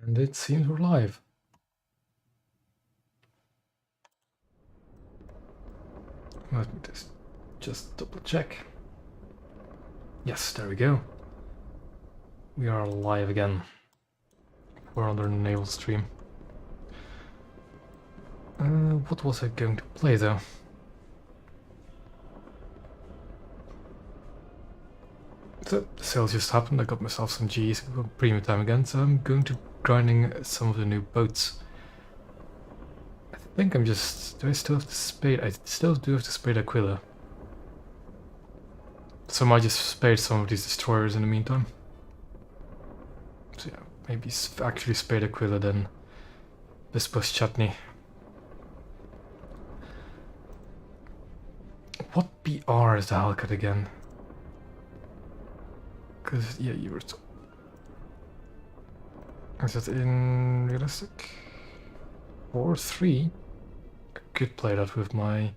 And it seems we're live. Let me just double check. Yes, there we go. We are live again. We're on the Naval stream. What was I going to play though? So the sale just happened, I got myself some G's, got premium time again, so I'm going to grinding some of the new boats. I think I'm just... do I still have to spade? I still do have to spade Aquila. So I might just spade some of these destroyers in the meantime. So yeah, maybe actually spade Aquila then this was Chutney. What BR is the Hellcat again? Because, yeah, you were... Is that in realistic? 4-3? I could play that with my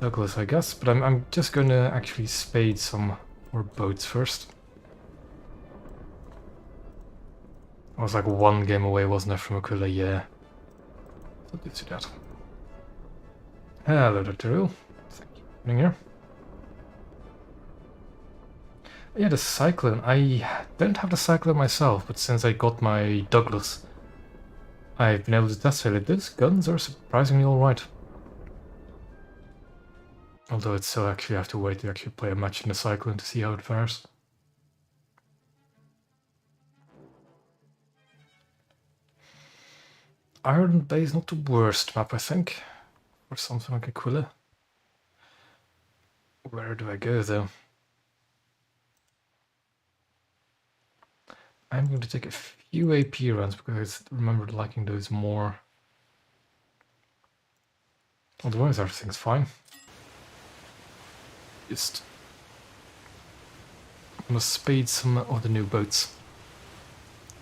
Douglas, I guess, but I'm just gonna actually spade some more boats first. I was like one game away, wasn't I, from Aquila? Yeah. So let's do that. Hello, Dr. Rule. Thank you for being here. Yeah, the Cyclone. I don't have the Cyclone myself, but since I got my Douglas, I've been able to test it. These guns are surprisingly alright. Although it's still actually have to wait to actually play a match in the Cyclone to see how it fares. Ireland Bay is not the worst map, I think, for something like Aquila. Where do I go though? I'm going to take a few AP runs because I remembered liking those more. Otherwise everything's fine. Just... I'm gonna spade some of the new boats.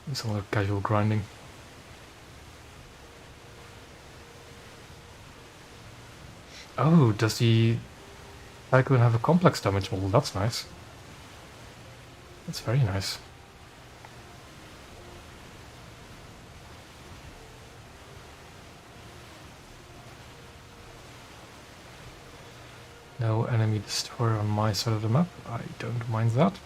Do some other casual grinding. Oh, does the Cyclone have a complex damage model? That's nice. That's very nice. No enemy destroyer on my side of the map. I don't mind that.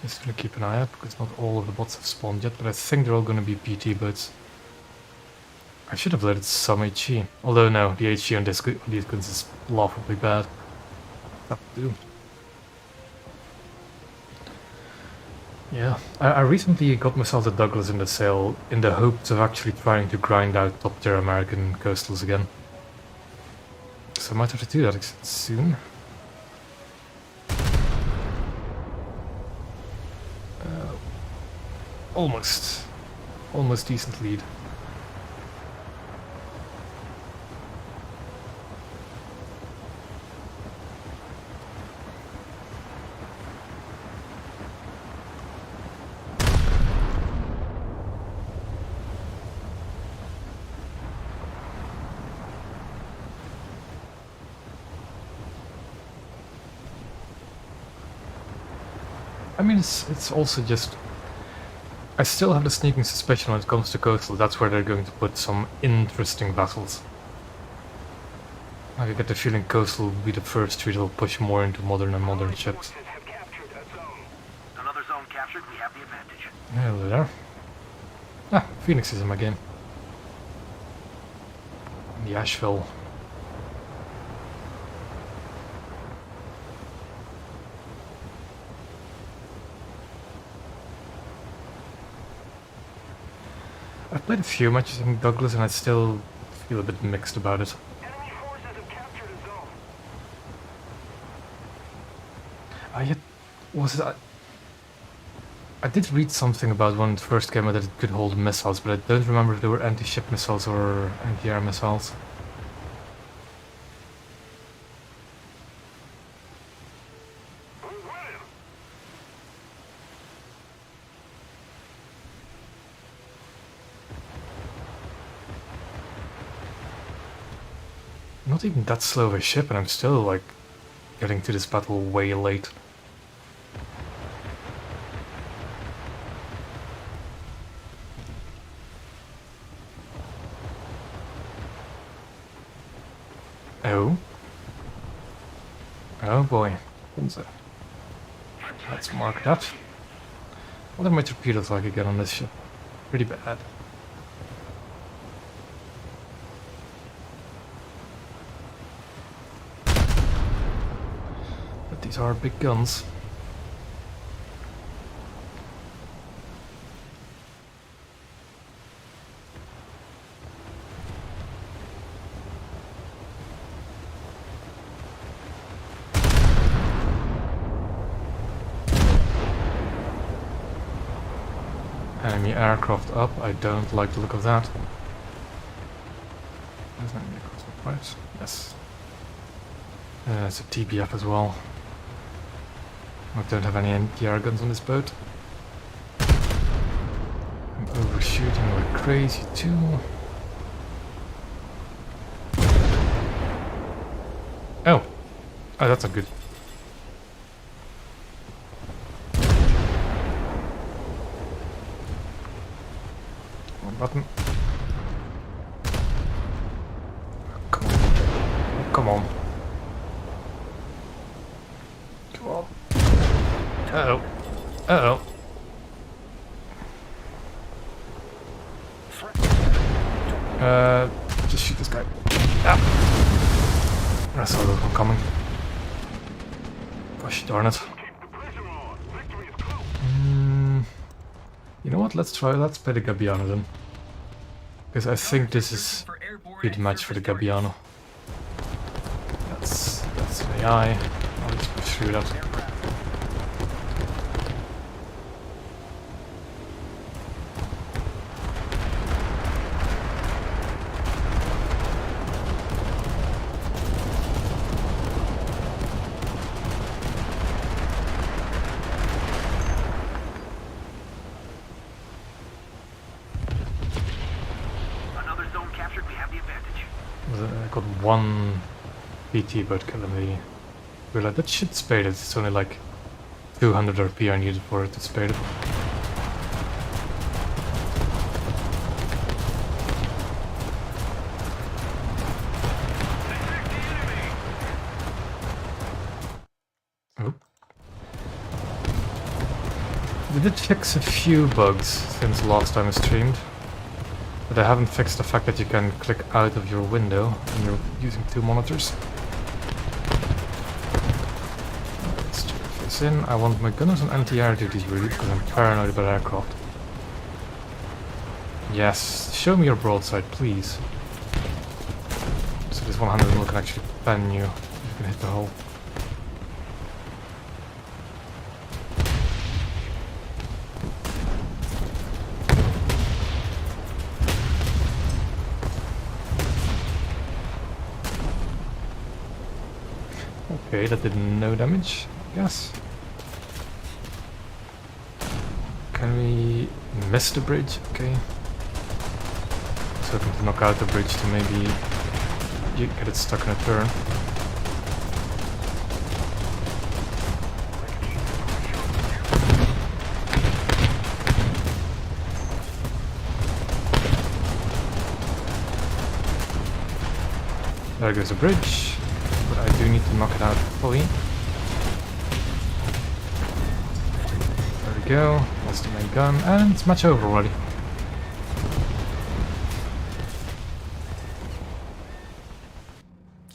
Just gonna keep an eye out because not all of the bots have spawned yet, but I think they're all gonna be PT boats. I should have let it some HE. Although no, the HE on these guns is laughably bad. That would do. Yeah, I recently got myself the Douglas in the sale in the hopes of actually trying to grind out top tier American coastals again. So I might have to do that soon. Almost decent lead. I mean, it's also just... I still have the sneaking suspicion when it comes to coastal, that's where they're going to put some interesting battles. I get the feeling coastal will be the first street that will push more into modern and modern ships. Another zone captured, we have the advantage. Hello there. Ah, Phoenix is in my game. The Asheville. I've played a few matches in Douglas and I still feel a bit mixed about it. Enemy forces have captured a zone. I did read something about when it first came out that it could hold missiles, but I don't remember if they were anti-ship missiles or anti-air missiles. Not even that slow of a ship, and I'm still, like, getting to this battle way late. Oh boy. Let's mark that. What are my torpedoes like again on this ship? Pretty bad. But these are big guns. Enemy aircraft up. I don't like the look of that. There's an enemy across the right. Yes. It's a TBF as well. I don't have any anti-air guns on this boat. I'm overshooting like crazy too. Oh! Oh, that's not good. Button. Come on. Oh, come on. Come on. Uh-oh. Uh-oh. Just shoot this guy. Ah! I saw that one coming. Gosh darn it. You know what? Let's play the Gabbiano then. Because I think this is a good match for the Gabbiano. That's AI. I'll just push through that. I got one PT boat killing me. Realize that shit spaded. It's only like 200 RP I needed for it to spade it. Oh. They did fix a few bugs since the last time I streamed. But I haven't fixed the fact that you can click out of your window when you're using two monitors. Let's check this in. I want my gunners on anti-air duties really because I'm paranoid about aircraft. Yes, show me your broadside, please. So this 100 mil can actually pen you. You can hit the hull. Okay, that did no damage, I guess. Can we miss the bridge? Okay. So I can knock out the bridge to maybe get it stuck in a turn. There goes the bridge. But I do need to knock it out fully. There we go, that's the main gun, and it's match over already.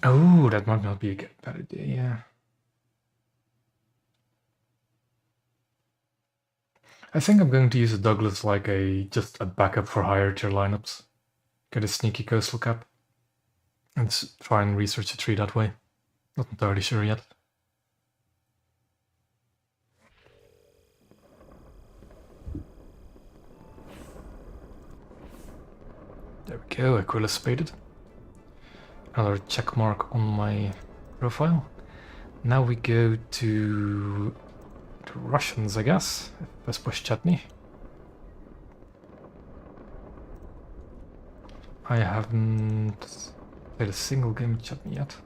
Oh, that might not be a bad idea, yeah. I think I'm going to use a Douglas like just a backup for higher tier lineups. Get a sneaky coastal cap. And try and research a tree that way. Not entirely sure yet. There we go, Aquila spaded. Another check mark on my profile. Now we go to the Russians, I guess. Let's push Chutney. I haven't played a single game with Chutney yet.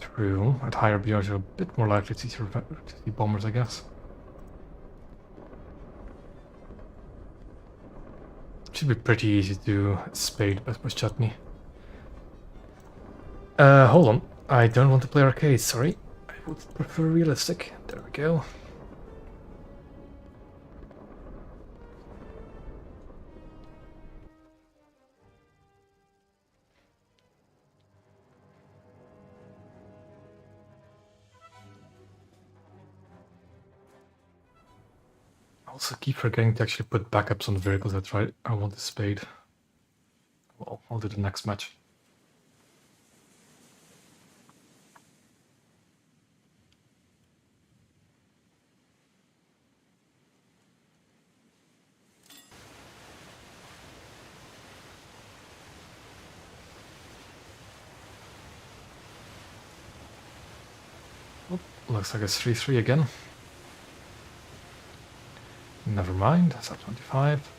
True, at higher BRs you're a bit more likely to see bombers, I guess. Should be pretty easy to spade with Chutney. Hold on. I don't want to play arcade, sorry. I would prefer realistic. There we go. I also keep forgetting to actually put backups on the vehicles I want to spade. Well, I'll do the next match. Looks like it's 3-3 again. Never mind, that's at 25.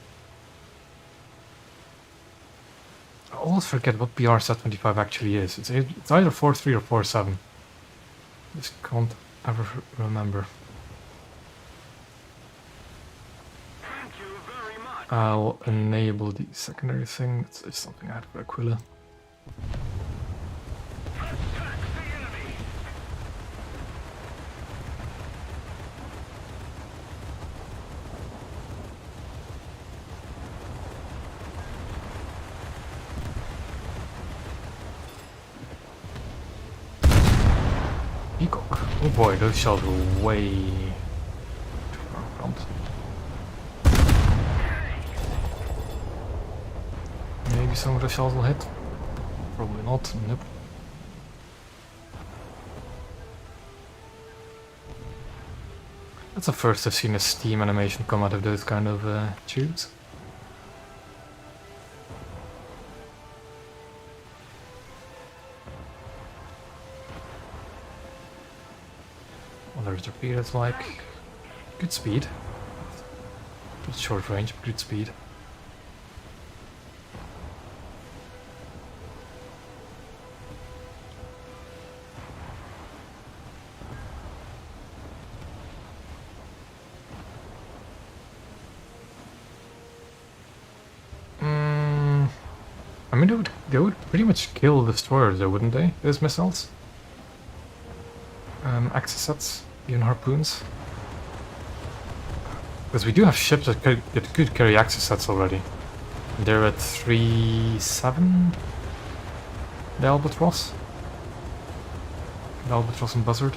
I always forget what BR set 25 actually is. It's either 4-3 or 4-7. Just can't ever remember. Thank you very much. I'll enable the secondary thing. It's something I had for Aquila. Attack the enemy. Peacock. Oh boy, those shells were way too far in front. Maybe some of the shells will hit. Probably not. Nope. That's the first I've seen a steam animation come out of those kind of tubes. Well, there's torpedoes like good speed. It's short range, but good speed. I mean, they would pretty much kill destroyers, though, wouldn't they? Those missiles, access sets, even harpoons. Because we do have ships that could carry access sets already. They're at 3-7. The Albatross. The Albatross and Buzzard.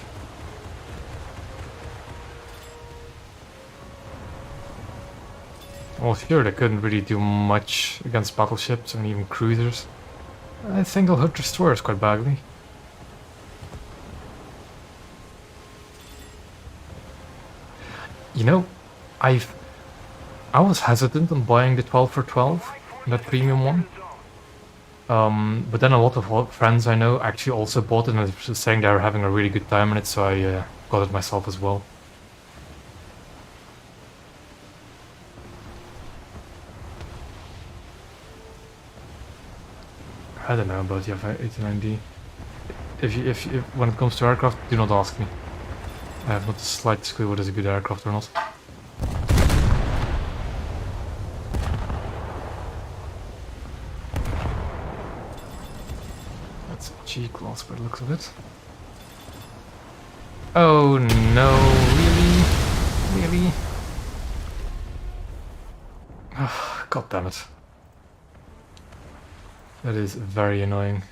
Well, sure, they couldn't really do much against battleships and even cruisers. I think they'll hurt destroyers quite badly. You know, I was hesitant on buying the 12 for 12, that premium one. But then a lot of friends I know actually also bought it and were saying they were having a really good time in it, so I got it myself as well. I don't know about the F-89D. If when it comes to aircraft, do not ask me. I have not the slightest clue what is a good aircraft or not. That's a G-class by the looks of it. Oh no, really? Really? Oh, God damn it. That is very annoying.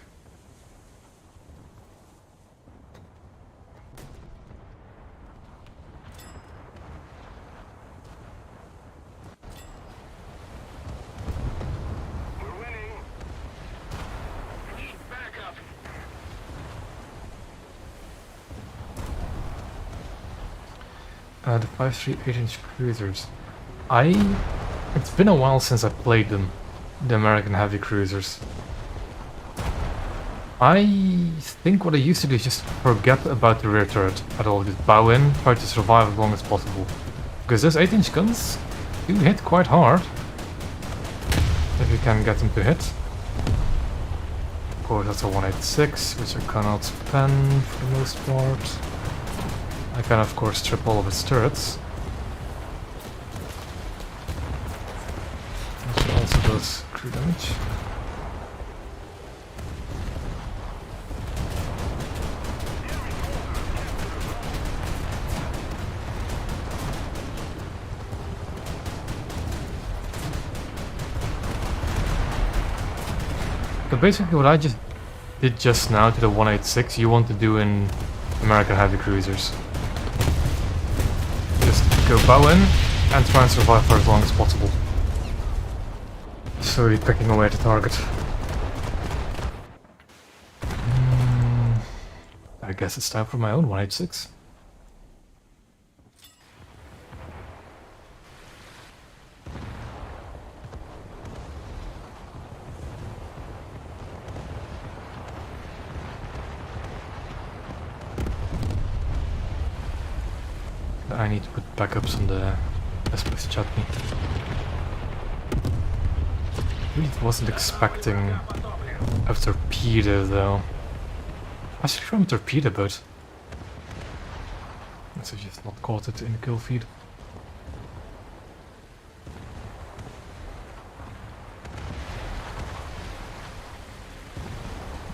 We're winning. Back up. The 5.3 8-inch cruisers. It's been a while since I played them. The American heavy cruisers. I think what I used to do is just forget about the rear turret at all. Just bow in, try to survive as long as possible. Because those 8-inch guns do hit quite hard. If you can get them to hit. Of course, that's a 186, which I cannot spend for the most part. I can, of course, strip all of its turrets. Which also does crew damage. So basically what I just did just now to the 186, you want to do in American heavy cruisers. Just go bow in and try and survive for as long as possible. So you're picking away at the target. I guess it's time for my own 186. I need to put backups on the Espresso Chutney. Really wasn't expecting a torpedo though. I should from a torpedo boat. So just not caught it in the kill feed.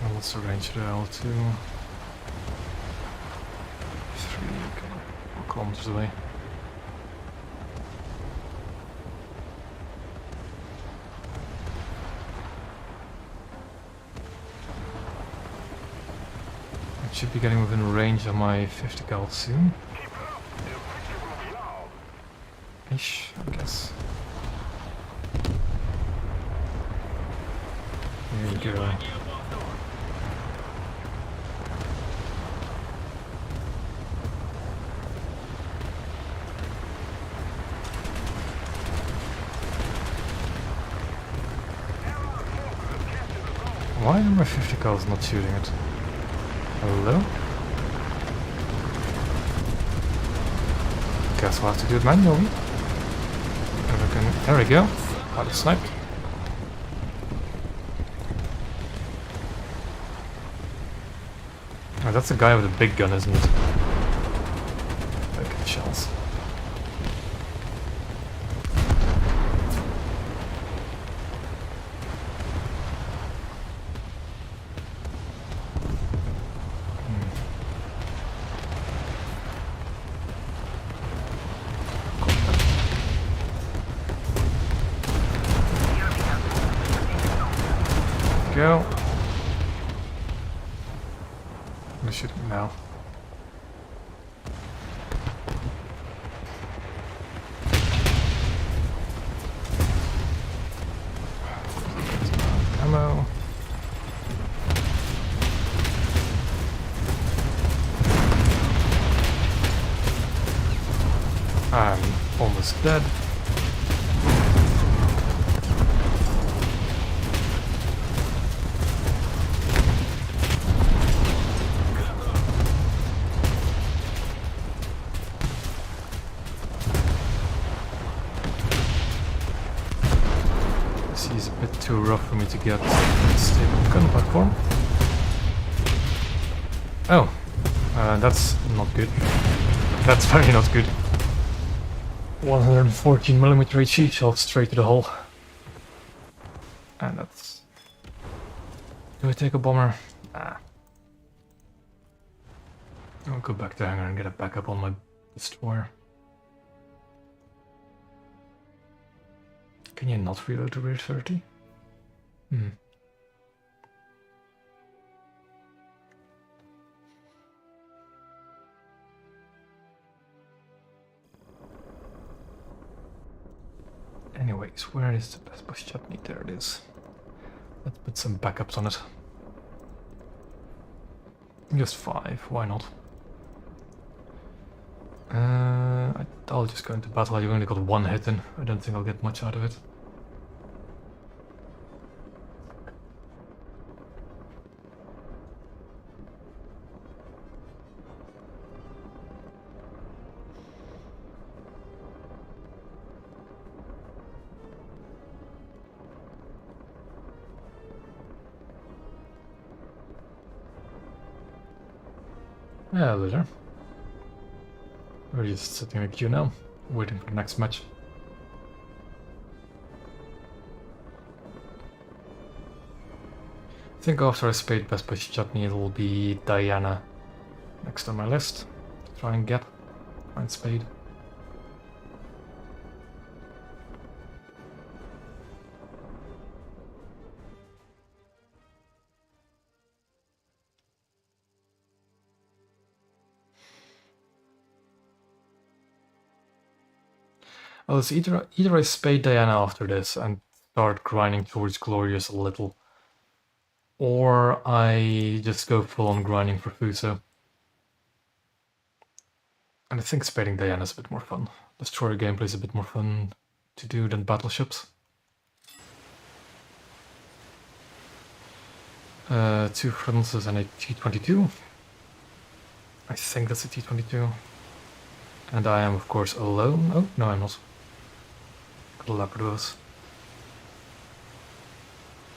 And what's the range there? L2? 3, okay. 4 kilometers away. I should be getting within range of my 50 cal soon. Ish, I guess. There you go. Why are my 50 cals not shooting it? Hello? Guess we'll have to do it manually. There we go. Got it sniped. Oh, that's the guy with the big gun, isn't it? Big shells. Go. I'm gonna shoot him now. Ammo. I'm almost dead. He's a bit too rough for me to get a stable gun platform. Oh, that's not good. That's very not good. 114mm HE shell straight to the hull. And that's... Do I take a bomber? Nah. I'll go back to Hangar and get a backup on my destroyer. Can you not reload the rear 30? Anyways, where is the best bush chutney? There it is. Let's put some backups on it. Just 5, why not? I'll just go into battle. I only got 1 hit in. I don't think I'll get much out of it. Yeah, loser. We're just sitting in a queue now, waiting for the next match. I think after I spade best bush chutney, it will be Diana next on my list. Try and get, find spade. Well, it's either I spade Diana after this and start grinding towards Glorious a little, or I just go full on grinding for Fuso. And I think spading Diana is a bit more fun. Destroyer gameplay is a bit more fun to do than battleships. 2 fronces and a T-22. I think that's a T-22. And I am, of course, alone. Oh, no, I'm not. Got a leopard with us.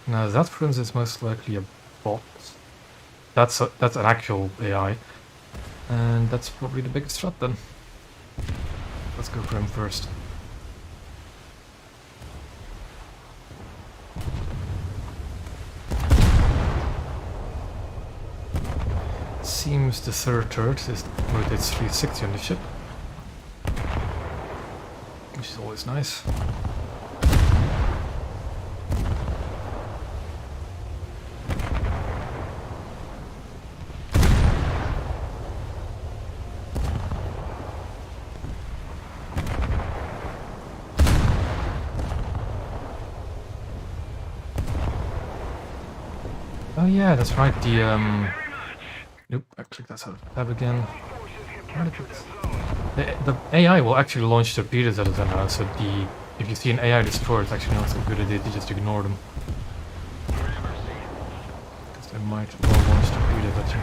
Now, that fronce is most likely a bot. That's an actual AI. And that's probably the biggest threat then. Let's go for him first. Seems the third turret rotates 360 on the ship, which is always nice. Oh yeah, that's right, nope, I clicked that out of tab again. The AI will actually launch torpedoes at us now, so if you see an AI destroyer, it's actually not so good idea to just ignore them. Because they might well launch torpedoes at you.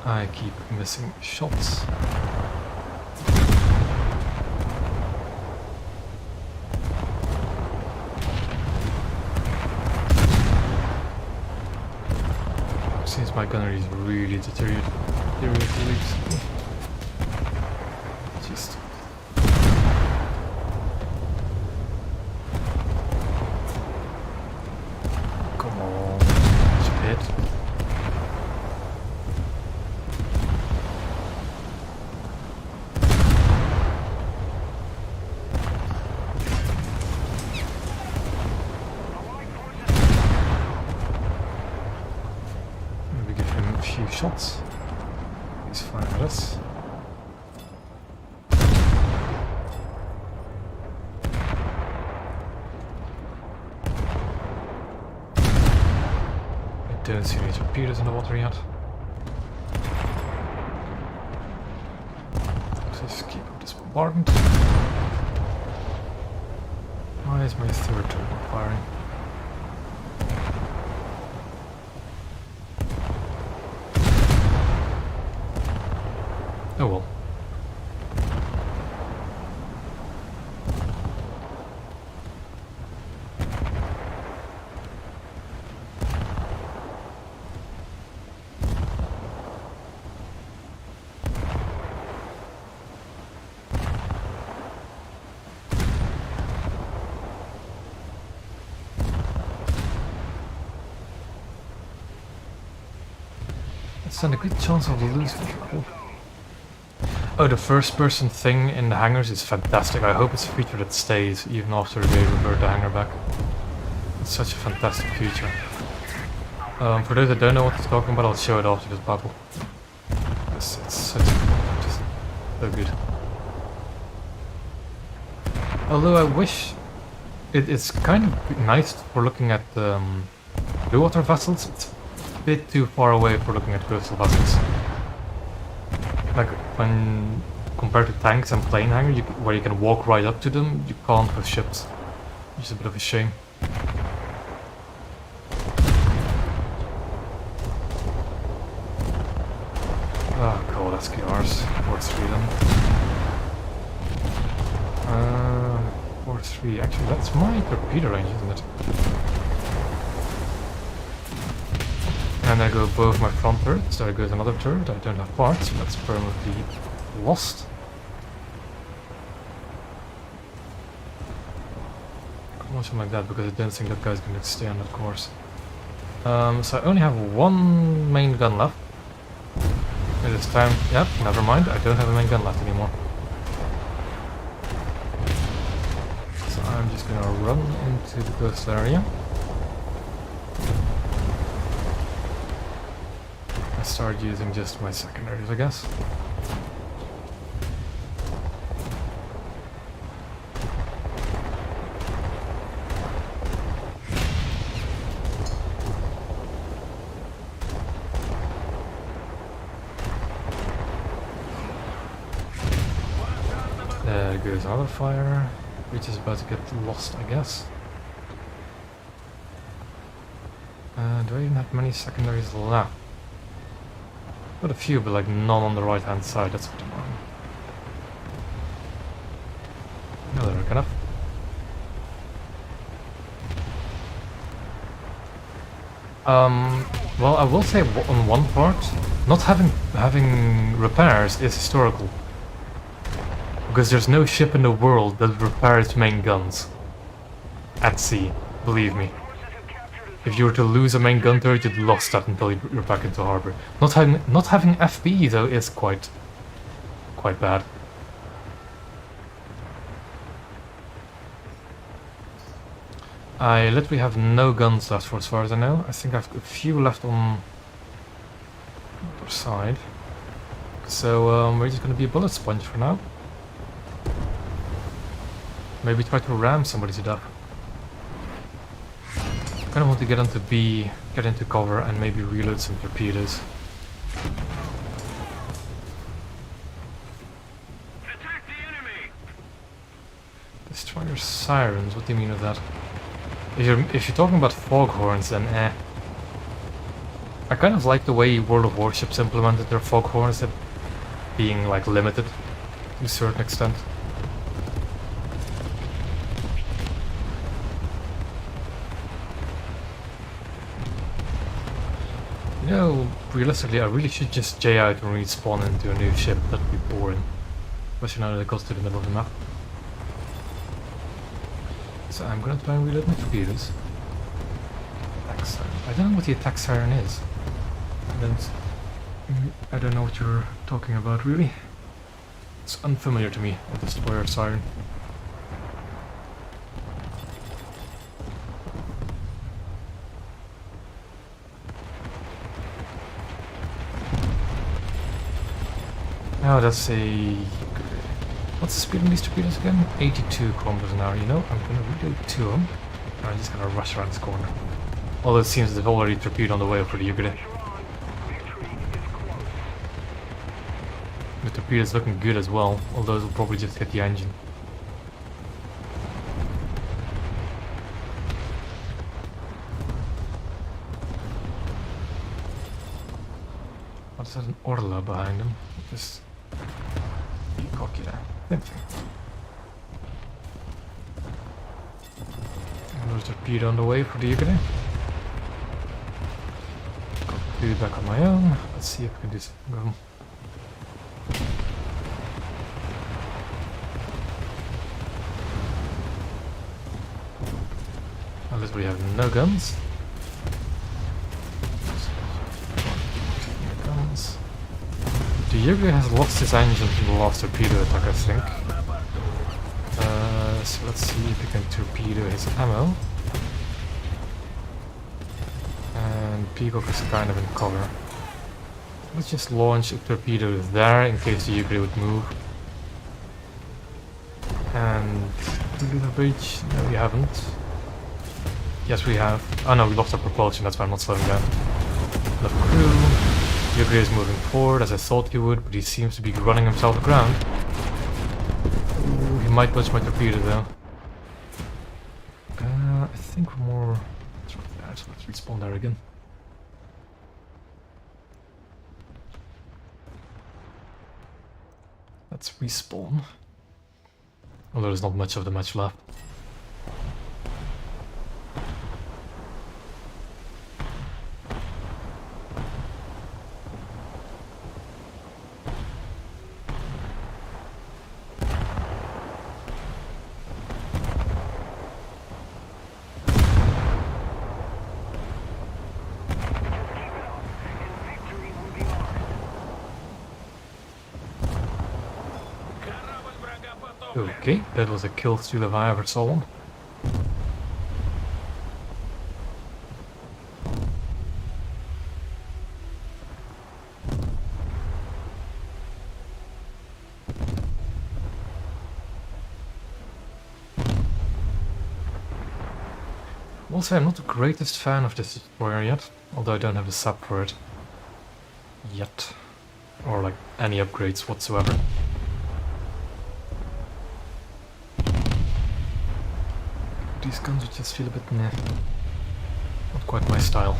I keep missing shots. Seems my gunnery is really deteriorated recently. Just come on, spit. Few shots. He's fine with us. I don't see any torpedoes in the water yet. Let's just keep up this bombardment. Why is my third turret firing? Oh well. It's a good chance of losing people. Oh, the first person thing in the hangars is fantastic. I hope it's a feature that stays even after they revert the hangar back. It's such a fantastic feature. For those that don't know what it's talking about, I'll show it after this battle. It's such just so good. Although I wish it's kind of nice for looking at blue water vessels. It's a bit too far away for looking at coastal vessels. Like when compared to tanks and plane hangar, where you can walk right up to them, you can't with ships, which is a bit of a shame. Oh god, SKRs, 4-3 then. 4-3, actually that's my torpedo range, isn't it? And there go both my front turrets, there goes another turret, I don't have parts, so that's permanently lost. Something like that, because I don't think that guy's going to stay on that course. So I only have one main gun left. And this time, yep, never mind, I don't have a main gun left anymore. I'm just gonna run into the coastal area. I start using just my secondaries, I guess. There goes another fire, which is about to get lost, I guess. Do I even have many secondaries left? Got a few, but like none on the right hand side, that's what I'm on. No, there are enough. Well, I will say on one part, not having repairs is historical. Because there's no ship in the world that repairs its main guns. At sea, believe me. If you were to lose a main gun turret, you'd lost that until you're back into harbor. Not having FP though is quite bad. I literally have no guns left for as far as I know. I think I have a few left on the other side. So we're just gonna be a bullet sponge for now. Maybe try to ram somebody to death. I kinda want to get onto B, get into cover, and maybe reload some torpedoes. Attack the enemy! Destroyer sirens, what do you mean with that? If you're talking about foghorns, then eh. I kind of like the way World of Warships implemented their foghorns, being like limited to a certain extent. You know, realistically, I really should just J out and respawn into a new ship. That'd be boring. Especially now that it goes to the middle of the map. So I'm gonna try and reload my torpedoes. Attack siren. I don't know what the attack siren is. I don't know what you're talking about, really. It's unfamiliar to me, a destroyer siren. Oh, that's a... What's the speed on these torpedoes again? 82 kilometers an hour, you know? I'm gonna reload two of them. I'm just gonna rush around this corner. Although it seems they've already torpedoed on the way up for the Yugure. The torpedo's looking good as well, although it'll probably just hit the engine. What's that, an Orla behind them? Just... Aquila. Same thing. Another torpedo on the way for the Yugure. Got two back on my own. Let's see if we can do something. Unless we have no guns. No guns. The Yugure has lost his engine from the last torpedo attack, I think. So let's see if we can torpedo his ammo. And Peacock is kind of in cover. Let's just launch a torpedo there in case the Yugure would move. And do we have a breach? No, we haven't. Yes, we have. Oh no, we lost our propulsion, that's why I'm not slowing down. Enough crew. Yugure is moving forward as I thought he would, but he seems to be running himself aground. Ooh, he might touch my torpedo though. I think we're more... That's right there, so let's respawn there again. Let's respawn. Although there's not much of the match left. Okay, that was a kill steal if I ever saw one. Also, I'm not the greatest fan of this destroyer yet, although I don't have a sub for it. Yet. Or like any upgrades whatsoever. These guns just feel a bit meh. Not quite my style.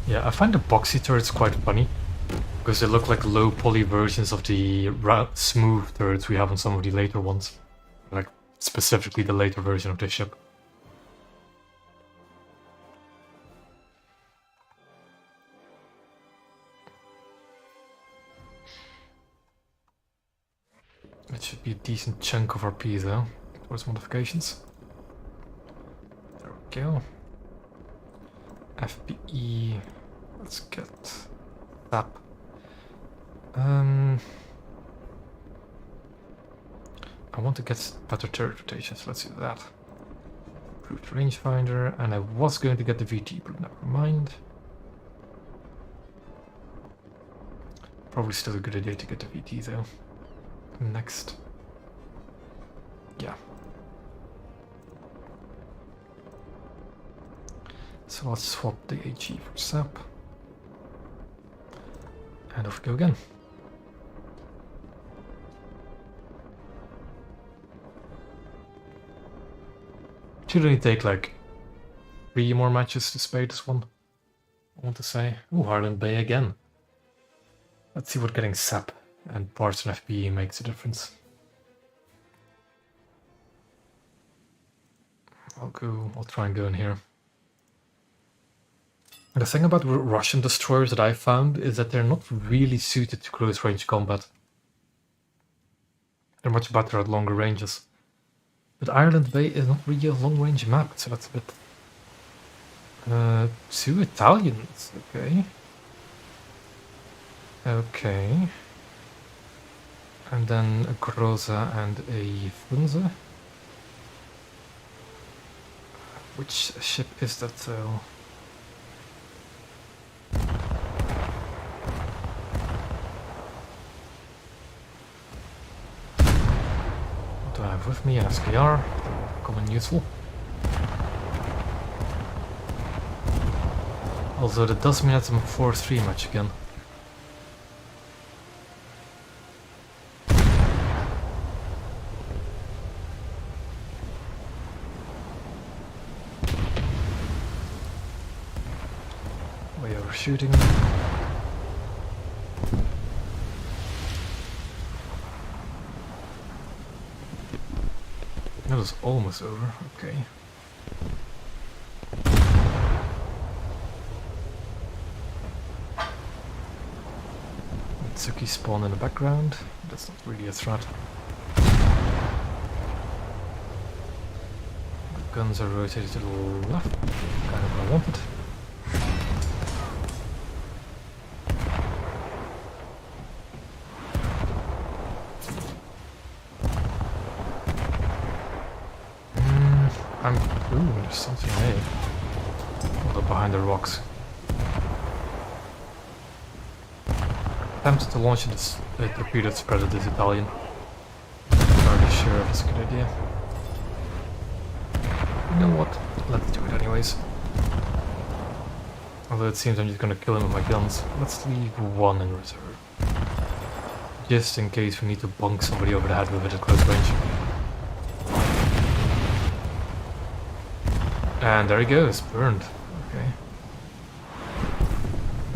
Yeah, I find the boxy turrets quite funny, because they look like low poly versions of the smooth turrets we have on some of the later ones. Like, specifically the later version of this ship. It should be a decent chunk of our P though, towards modifications. There we go. FPE. Let's get SAP. I want to get better turret rotations, let's do that. Improved rangefinder, and I was going to get the VT, but never mind. Probably still a good idea to get the VT though. Next. Yeah. So let's swap the HE for SAP. And off we go again. Should only take like 3 more matches to spade this one, I want to say. Ooh, Ireland Bay again. Let's see what getting SAP and parts and FPE makes a difference. I'll try and go in here. The thing about Russian destroyers that I found is that they're not really suited to close range combat. They're much better at longer ranges. But Ireland Bay is not really a long range map, so that's a bit... 2 Italians, okay. Okay. And then a Groza and a Funza. Which ship is that though? What do I have with me? An SKR, common useful. Although that does mean that I'm 4-3 match again. Way overshooting. That was almost over, okay. Mitsuki spawn in the background, that's not really a threat. The guns are rotated to the left, kind of what I wanted. Ooh, there's something here. Although behind the rocks. Attempted to launch this torpedo spread at this Italian. Not entirely sure if it's a good idea. You know what? Let's do it anyways. Although it seems I'm just gonna kill him with my guns. Let's leave 1 in reserve. Just in case we need to bonk somebody over the head with it at close range. And there he goes, burned. Okay.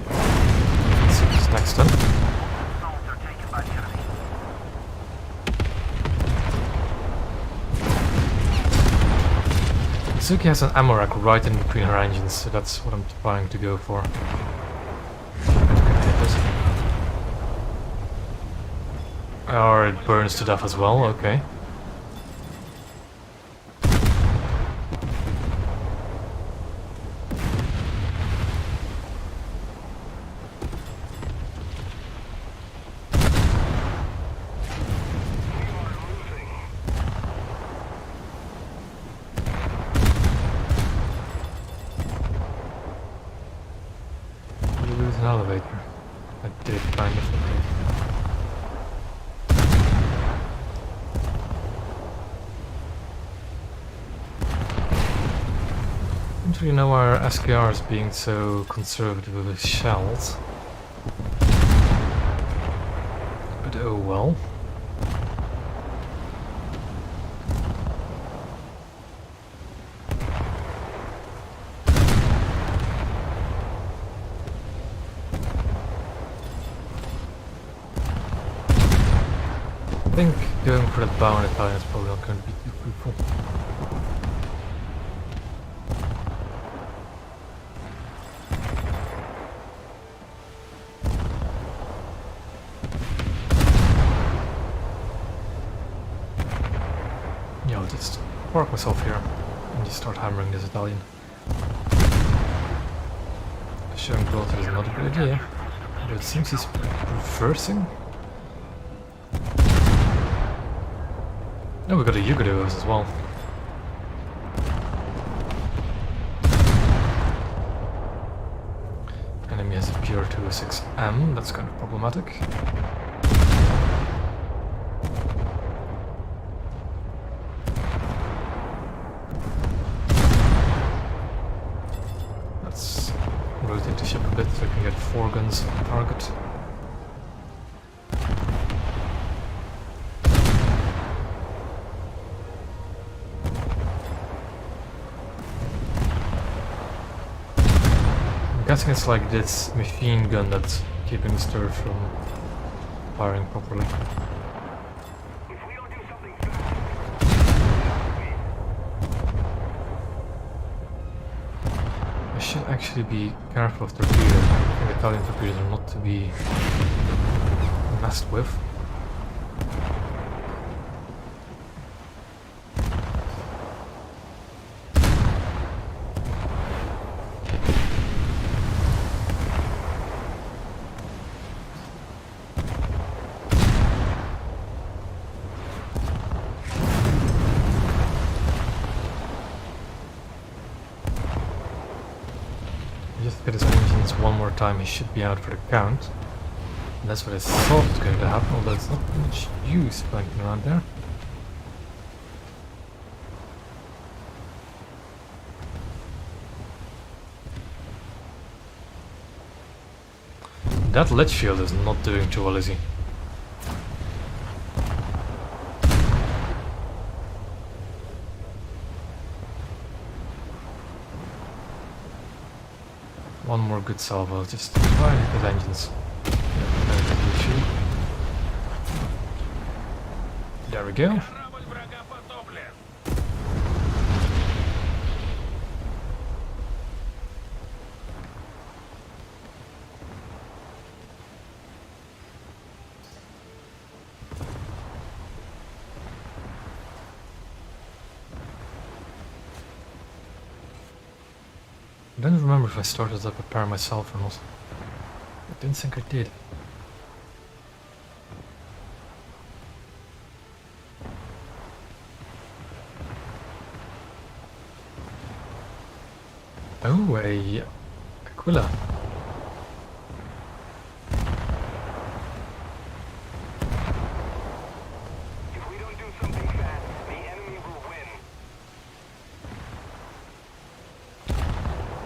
Let's see what's next then. Suzuki has an ammo rack right in between her engines, so that's what I'm trying to go for. Or it burns to death as well, okay. don't really know why our SKR is being so conservative with his shells. But oh well. I think going for the bow Italian is probably not going to be too fruitful. Yeah, I'll just park myself here and just start hammering this Italian. Showing growth is not a good idea, but it seems he's reversing. Oh, we got a Yugodos as well. Enemy has a PR-206M, that's kind of problematic. Let's rotate the ship a bit so we can get 4 guns on target. I'm guessing it's like this machine gun that's keeping the stir from firing properly. If we don't do something fast, I should actually be careful of torpedoes. I think Italian torpedoes are not to be messed with. Just get his engines one more time, he should be out for the count. And that's what I thought was going to happen, although it's not much use flanking around there. That Litchfield is not doing too well, is he? One more good salvo, just try and hit his engines. There we go. корабль врага потоплен. I don't remember if I started to prepare myself or not. I didn't think I did. Oh, a Aquila. If we don't do something fast, the enemy will win.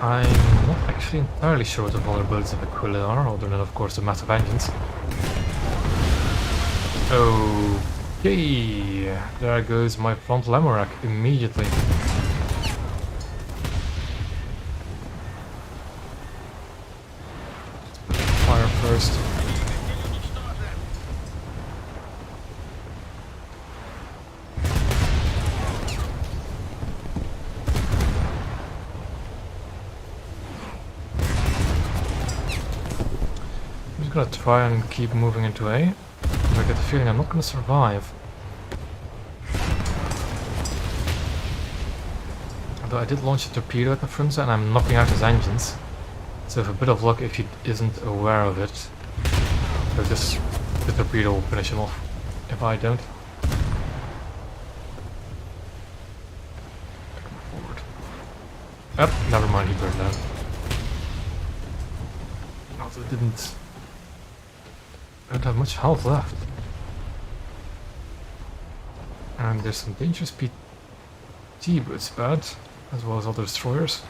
I'm not actually entirely sure what the vulnerabilities of Aquila are, other than of course the massive engines. Okay, there goes my frontal ammo rack immediately. Fire first. I'm just gonna try and keep moving into A. But I get the feeling I'm not gonna survive. Although I did launch a torpedo at the front and I'm knocking out his engines. So with a bit of luck, if he isn't aware of it, so just the torpedo will finish him off. If I don't. Forward. Oh, never mind, he burned down. Also didn't. I don't have much health left. And there's some dangerous PT, but it's bad, as well as other destroyers.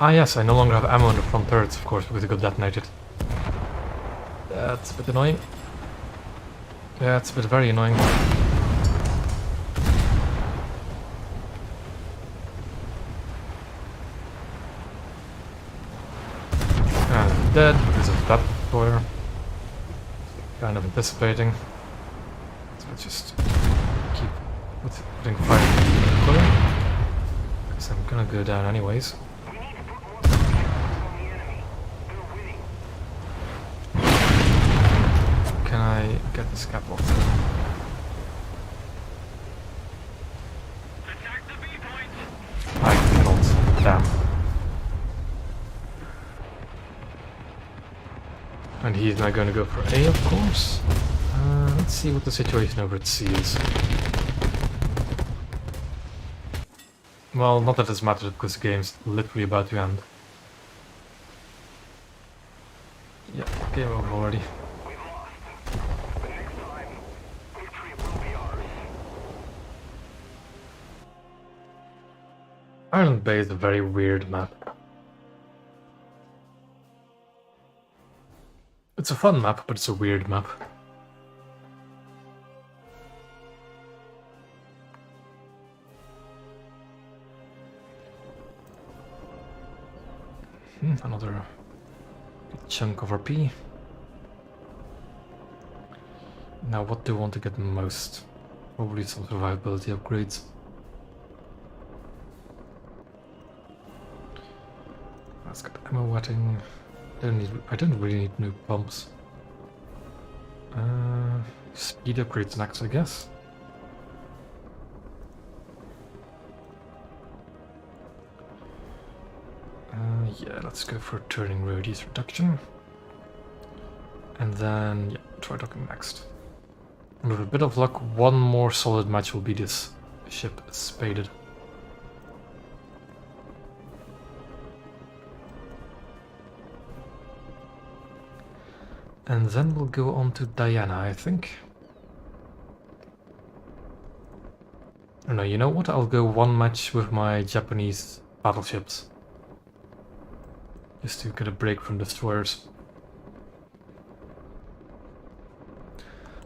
Ah yes, I no longer have ammo in the front turrets, of course, because it got detonated. That's a bit annoying. Yeah, it's a bit very annoying. And dead because of that destroyer. Kind of anticipating. So let's just keep putting fire in the destroyer. Because I'm gonna go down anyways. We need to put more pressure on the enemy. They're winning. Can I get this cap off? Attack the B point. I cannot. Damn. And he's now going to go for A, of course. Let's see what the situation over at C is. Well, not that this matters because the game's literally about to end. Yeah, game over already. We've lost. But next time, victory will be ours. Ireland Bay is a very weird map. It's a fun map, but it's a weird map. Another good chunk of RP. Now what do I want to get most? Probably some survivability upgrades. Let's get ammo wetting. I don't really need new pumps. Speed upgrades next, I guess. Yeah, let's go for turning radius reduction. And then, yeah, try docking next. And with a bit of luck, one more solid match will be this ship spaded. And then we'll go on to Diana, I think. Oh no, you know what? I'll go one match with my Japanese battleships. Just to get a break from destroyers.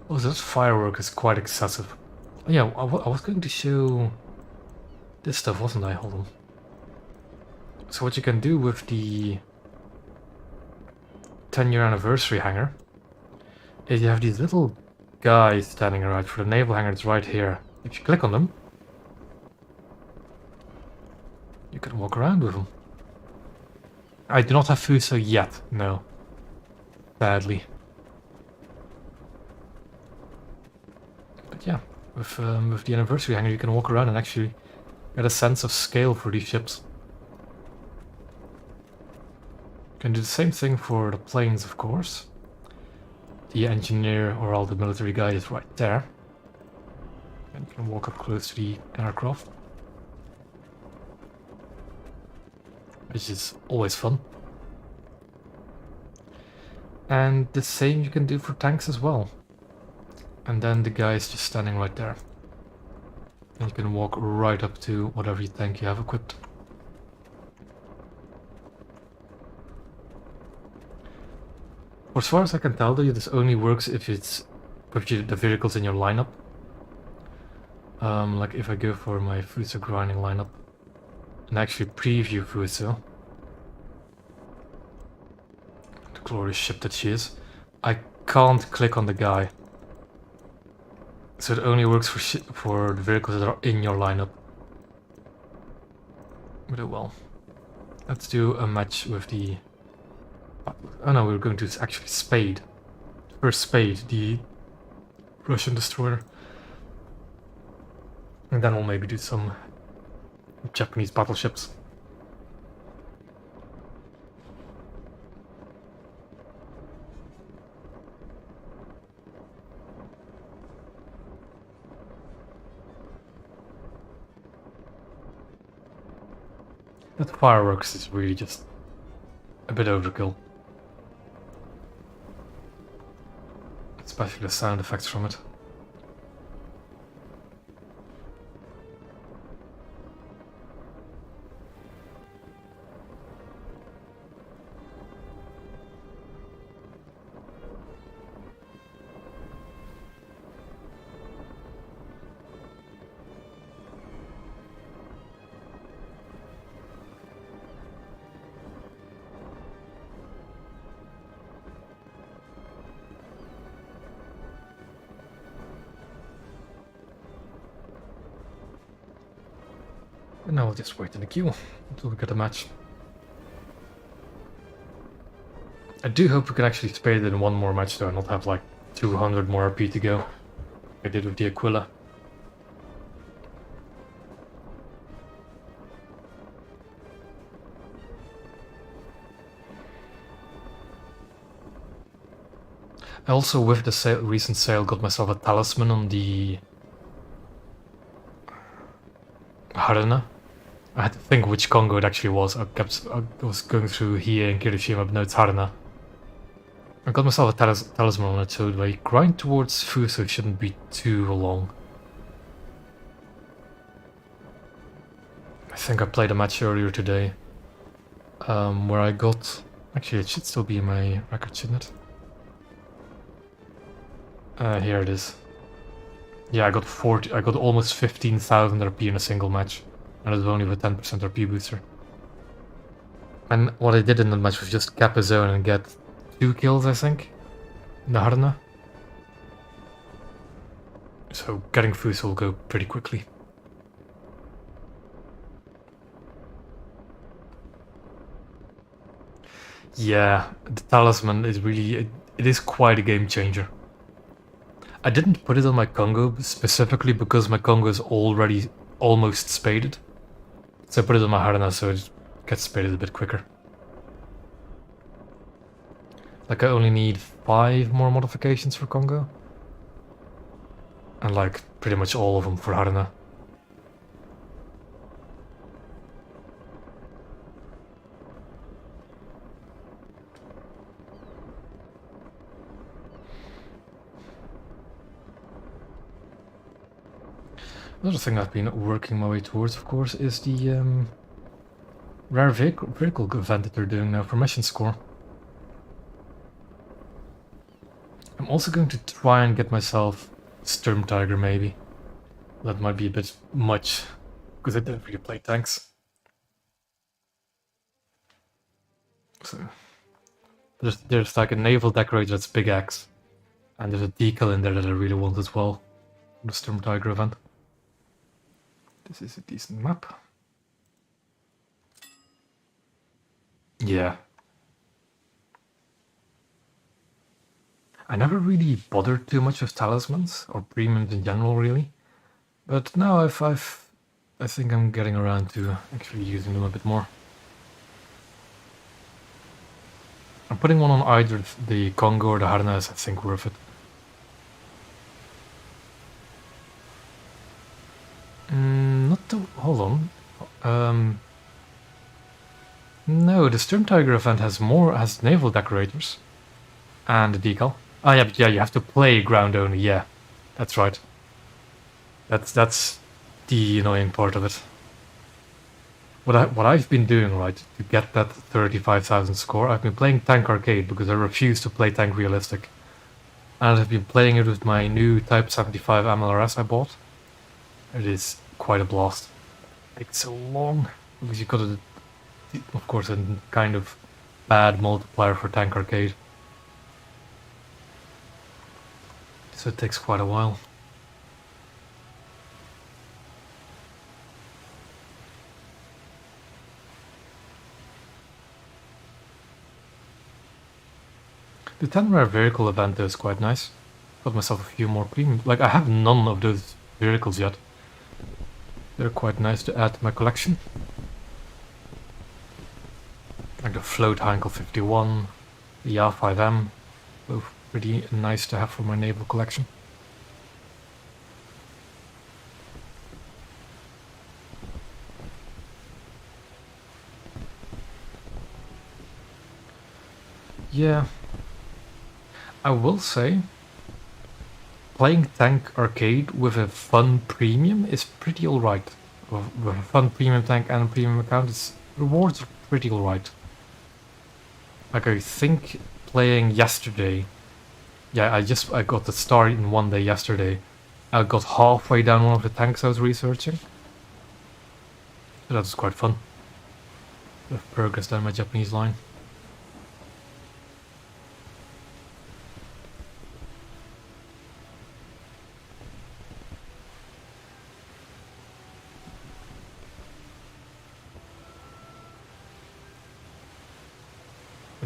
Oh, that firework is quite excessive. Oh, yeah, I was going to show this stuff, wasn't I? Hold on. So what you can do with the 10-year anniversary hangar is you have these little guys standing around. For the naval hangar, it's right here. If you click on them, you can walk around with them. I do not have Fuso yet, no. Badly. But yeah, with the anniversary hangar you can walk around and actually get a sense of scale for these ships. You can do the same thing for the planes, of course. The engineer or all the military guy is right there. And you can walk up close to the aircraft. Which is always fun. And the same you can do for tanks as well. And then the guy is just standing right there. And you can walk right up to whatever tank you have equipped. As far as I can tell though, this only works if it's with the vehicles in your lineup. Like if I go for my Fuso grinding lineup and actually preview Fuso, the glorious ship that she is, I can't click on the guy. So it only works for the vehicles that are in your lineup. But oh well. Let's do a match with the... Oh no, we're going to actually Spade. First Spade, the Russian destroyer. And then we'll maybe do some Japanese battleships. That fireworks is really just a bit overkill. Especially the sound effects from it. And now we'll just wait in the queue until we get a match. I do hope we can actually spade it in one more match though, and not have like 200 more RP to go. I did with the Aquila. I also, with the recent sale, got myself a talisman on the Haruna. I had to think which Congo it actually was. I was going through here in Kirishima, but no, it's Haruna. I got myself a talisman on it, so the grind towards Fuso shouldn't be too long. I think I played a match earlier today, where I got... Actually, it should still be in my record, shouldn't it? Here it is. Yeah, I got almost 15,000 RP in a single match, and it was only with 10% RP booster. And what I did in the match was just cap a zone and get 2 kills, I think, in the Haruna. So getting Fuso will go pretty quickly. Yeah, the talisman is really... It is quite a game changer. I didn't put it on my Congo specifically because my Congo is already almost spaded. So I put it on my Haruna so it gets spaded a bit quicker. Like I only need 5 more modifications for Congo. And like pretty much all of them for Haruna. Another thing I've been working my way towards, of course, is the rare vehicle event that they're doing now for mission score. I'm also going to try and get myself Sturm Tiger, maybe. That might be a bit much, because I don't really play tanks. So there's like a naval decorator that's big axe, and there's a decal in there that I really want as well for the Sturm Tiger event. This is a decent map. Yeah. I never really bothered too much with talismans, or premiums in general, really. But now I think I'm getting around to actually using them a bit more. I'm putting one on either the Congo or the Haruna is, I think, worth it. Hold on. No, the Sturm Tiger event has naval decorators. And the decal. Ah, yeah, but yeah, you have to play ground only, yeah. That's right. That's the annoying part of it. What I've been doing, right, to get that 35,000 score, I've been playing Tank Arcade because I refuse to play Tank Realistic. And I've been playing it with my new Type 75 MLRS I bought. It is quite a blast. It takes so long because you got of course, a kind of bad multiplier for Tank Arcade. So it takes quite a while. The 10 rare vehicle event though is quite nice. Got myself a few more premium. Like, I have none of those vehicles yet. They're quite nice to add to my collection. Like the Float Hangar 51, the R5M. Both pretty nice to have for my naval collection. Yeah. I will say, playing Tank Arcade with a fun premium is pretty alright. With a fun premium tank and a premium account, its rewards are pretty alright. Like, I think playing yesterday, yeah, I got the start in one day yesterday. I got halfway down one of the tanks I was researching. So that was quite fun. Bit of progress down my Japanese line.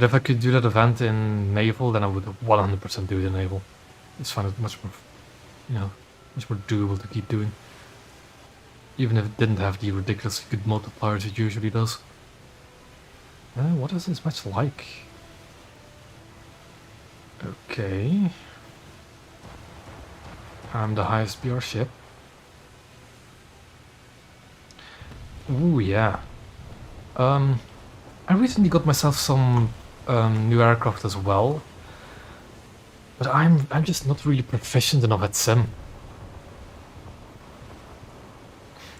But if I could do that event in Naval, then I would 100% do it in Naval. I just find it much more, you know, much more doable to keep doing. Even if it didn't have the ridiculously good multipliers it usually does. What is this match like? Okay. I'm the highest BR ship. Ooh, yeah. I recently got myself some new aircraft as well. But I'm just not really proficient enough at sim.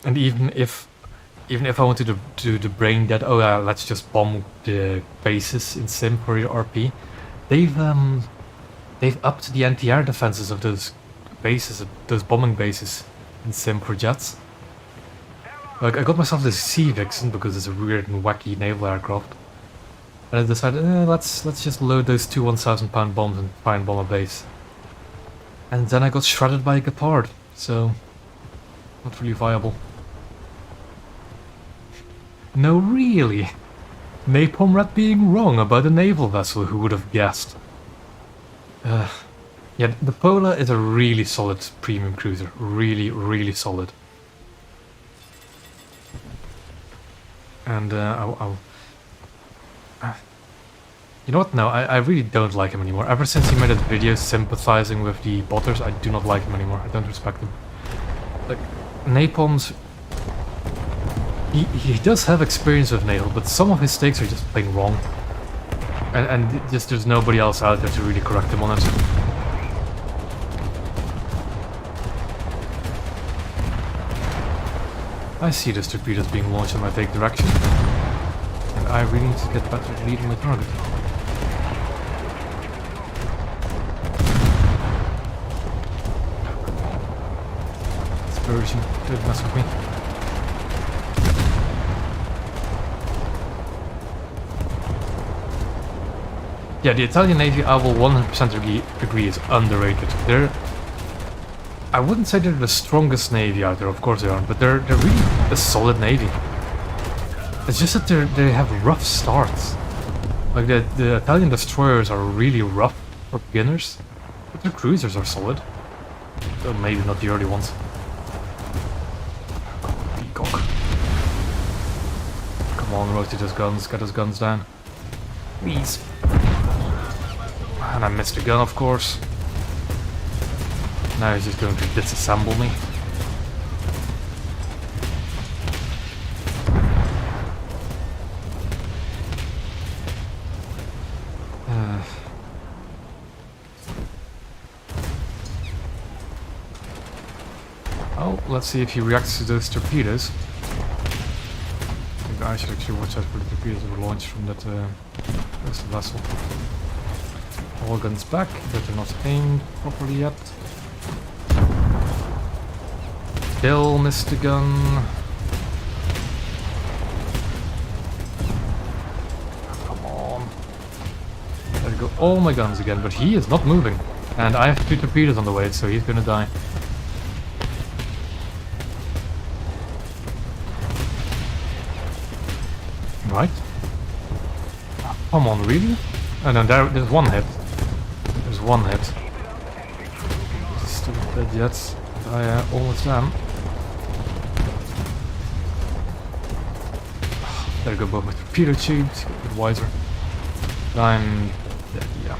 And even if I wanted to the brain dead, oh yeah, let's just bomb the bases in sim for your RP, they've upped the anti-air defenses of those bases, those bombing bases in sim for jets. Like, I got myself this Sea Vixen because it's a weird and wacky naval aircraft, and I decided, let's just load those two 1,000-pound bombs and try and bomb a base. And then I got shredded by a Gepard, so not really viable. No, really? Napalm Rat being wrong about a naval vessel, who would have guessed? Yeah, the Polar is a really solid premium cruiser. Really, really solid. And you know what? No, I really don't like him anymore. Ever since he made that video sympathizing with the botters, I do not like him anymore. I don't respect him. Like, Napalm's... He does have experience with naval, but some of his takes are just plain wrong. And just there's nobody else out there to really correct him on it. I see those torpedoes being launched in my vague direction. And I really need to get better at leading my target. Dispersion, don't mess with me. Yeah, the Italian Navy, I will 100% agree, is underrated. I wouldn't say they're the strongest Navy out there, of course they aren't, but they're really a solid Navy. It's just that they have rough starts. Like, the Italian destroyers are really rough for beginners, but their cruisers are solid. Well, maybe not the early ones. Peacock. Come on, rotate those guns, get those guns down. Please. And I missed a gun, of course. Now he's just going to disassemble me. Oh, let's see if he reacts to those torpedoes. I think I should actually watch out for the torpedoes that were launched from that vessel. All guns back, but they're not aimed properly yet. Still missed the gun. Oh, come on. There go all my guns again, but he is not moving. And I have 2 torpedoes on the way, so he's gonna die. Right. Oh, come on, really? Oh no, there's one hit. There's one hit. Stupid dead jets. I almost am. There go both my torpedo tubes, get a bit wiser. I'm dead, yeah.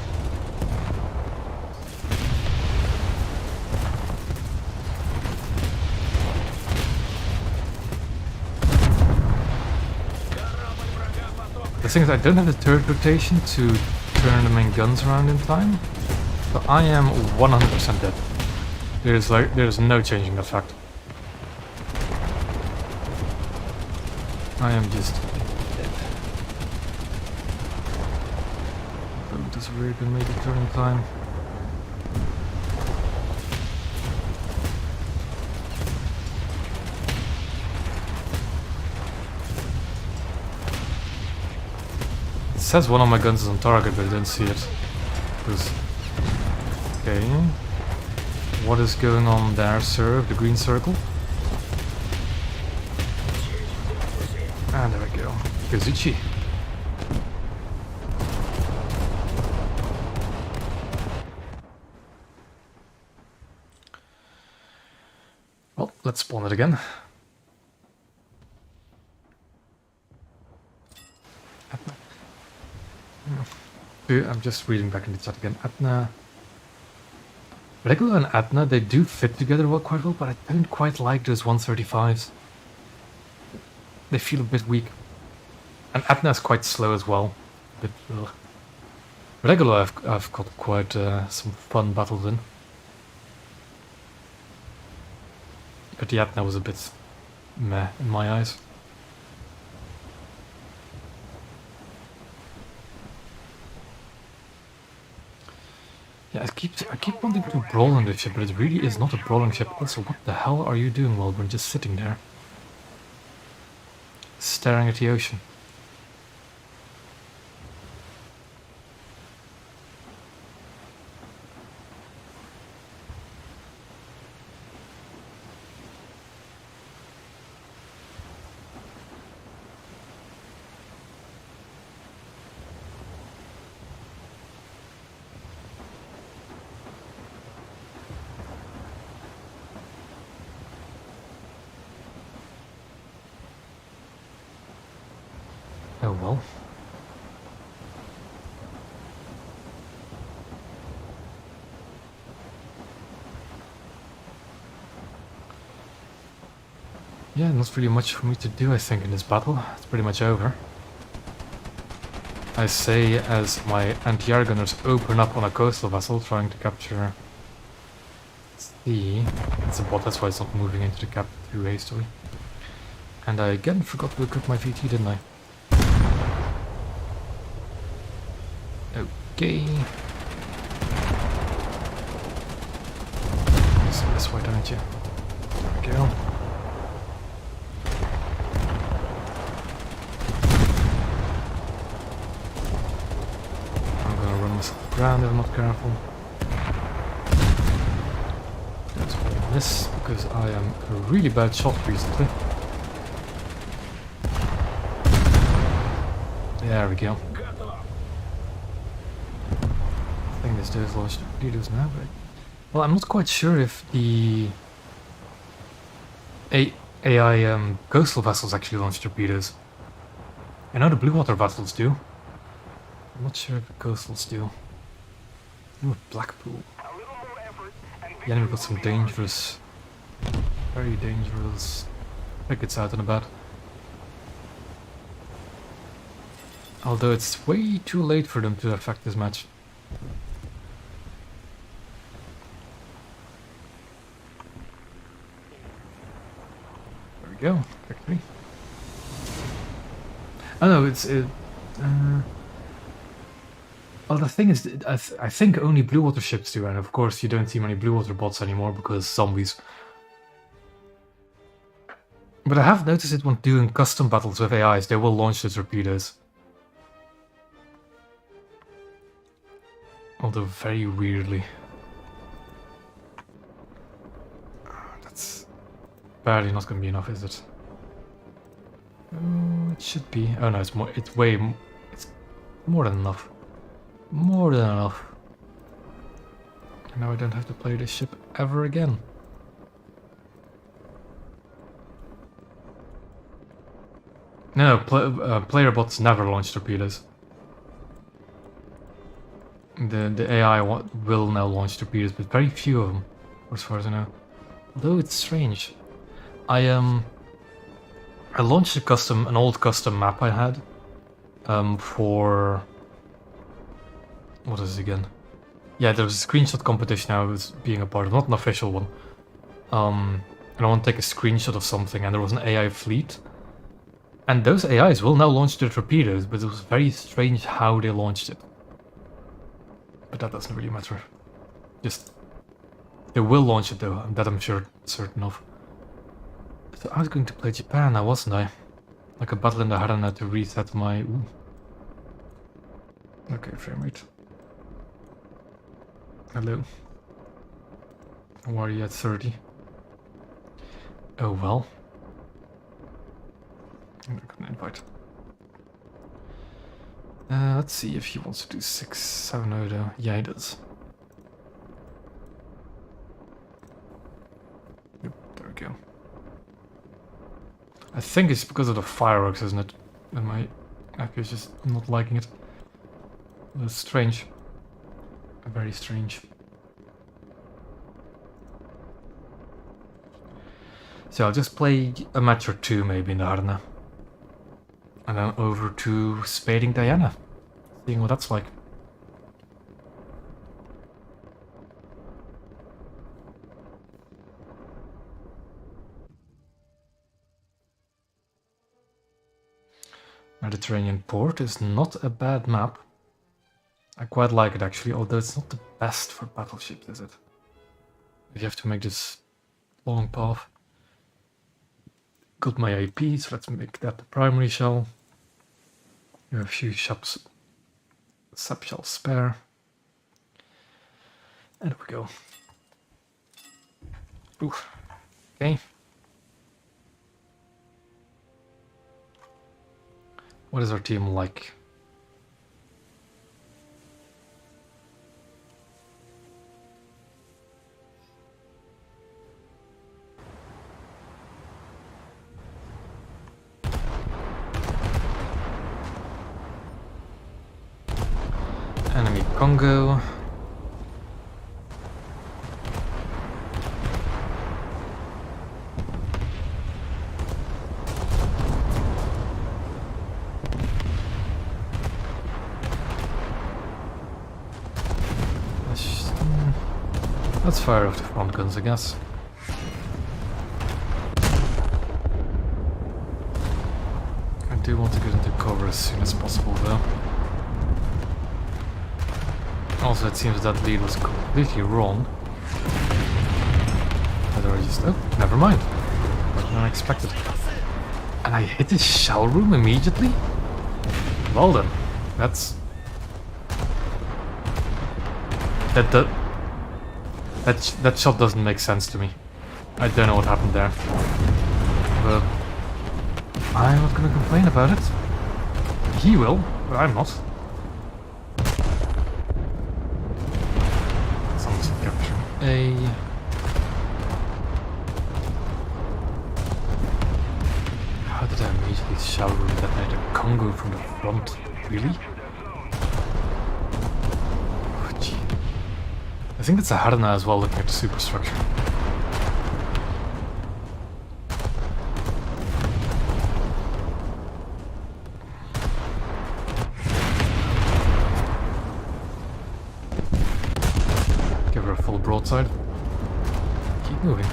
The thing is, I don't have the turret rotation to turn the main guns around in time, so I am 100% dead. There's no changing that fact. I am just dead. Oh, this rear gun made a turn in time. It says one of my guns is on target, but I don't see it. Okay. What is going on there, sir? The green circle? And there we go. Kazuchi. let's spawn it again. Atna. I'm just reading back in the chat again. Atna. Regular and Atna, they do fit together quite well, but I don't quite like those 135s. They feel a bit weak. And Atna is quite slow as well. A bit, ugh. Regular, I've got quite some fun battles in. But the Atna was a bit meh in my eyes. Yeah, I keep wanting to brawl on this ship, but it really is not a brawling ship. Also, what the hell are you doing while we're just sitting there? Staring at the ocean. Oh well. Yeah, not really much for me to do, I think, in this battle. It's pretty much over. I say as my anti-air gunners open up on a coastal vessel trying to capture... It's a bot, that's why it's not moving into the cap too hastily. And I again forgot to equip my VT, didn't I? Okay. This way, don't you? There we go. I'm gonna run myself around if I'm not careful. That's why I miss, because I am a really bad shot recently. There we go. I think this does launch torpedoes now, but... Well, I'm not quite sure if the AI coastal vessels actually launch torpedoes. I know the blue water vessels do. I'm not sure if the coastals do. Ooh, Blackpool. The enemy got some dangerous, very dangerous pickets out and about. Although it's way too late for them to affect this match. There we go, victory. Oh no, well, the thing is, I think only blue water ships do, and of course you don't see many blue water bots anymore because zombies. But I have noticed it when doing custom battles with AIs, they will launch the torpedoes. Although very weirdly. That's barely not going to be enough, is it? Oh, it should be. Oh no, it's more. It's more than enough. More than enough. And now I don't have to play this ship ever again. No, player bots never launch torpedoes. The AI will now launch torpedoes, but very few of them, as far as I know. Although it's strange. I launched an old custom map I had for... What is it again? Yeah, there was a screenshot competition I was being a part of, not an official one. And I want to take a screenshot of something, and there was an AI fleet. And those AIs will now launch their torpedoes, but it was very strange how they launched it. But that doesn't really matter. Just... They will launch it though, that I'm certain of. So I was going to play Japan now, wasn't I? Like a battle in the Harana to reset my... Ooh. Okay, frame rate. Hello. Why are you at 30? Oh well. I'm not gonna invite. Let's see if he wants to do 670 though. Yeah, he does. Yep, there we go. I think it's because of the fireworks, isn't it? And my actor is just not liking it. That's strange. Very strange. So I'll just play a match or two maybe in the Arena. And then over to Spading Diana. Seeing what that's like. Mediterranean Port is not a bad map. I quite like it actually, although it's not the best for battleships, is it? If you have to make this long path. Got my AP, so let's make that the primary shell. You have a few sub shells spare. And there we go. Ooh. Okay. What is our team like? Enemy Congo. Let's fire off the front guns, I guess. I do want to get into cover as soon as possible, though. Also, it seems that lead was completely wrong. Whether I just... oh, never mind. Better than I expected. And I hit his shell room immediately? Well then, that's... That shot doesn't make sense to me. I don't know what happened there. But I'm not gonna complain about it. He will, but I'm not. Someone's capturing A. How did I immediately shell room detonate a Congo from the front? Really? I think that's a Harna as well, looking at the superstructure. Give her a full broadside. Keep moving.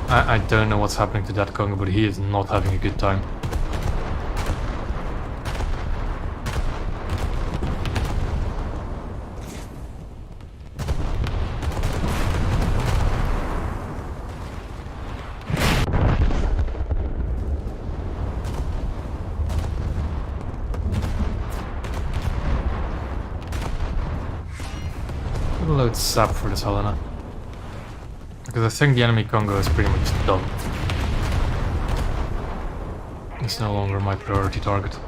I don't know what's happening to that Congo, but he is not having a good time. We'll load sap for this Helena. Because I think the enemy Congo is pretty much done. It's no longer my priority target.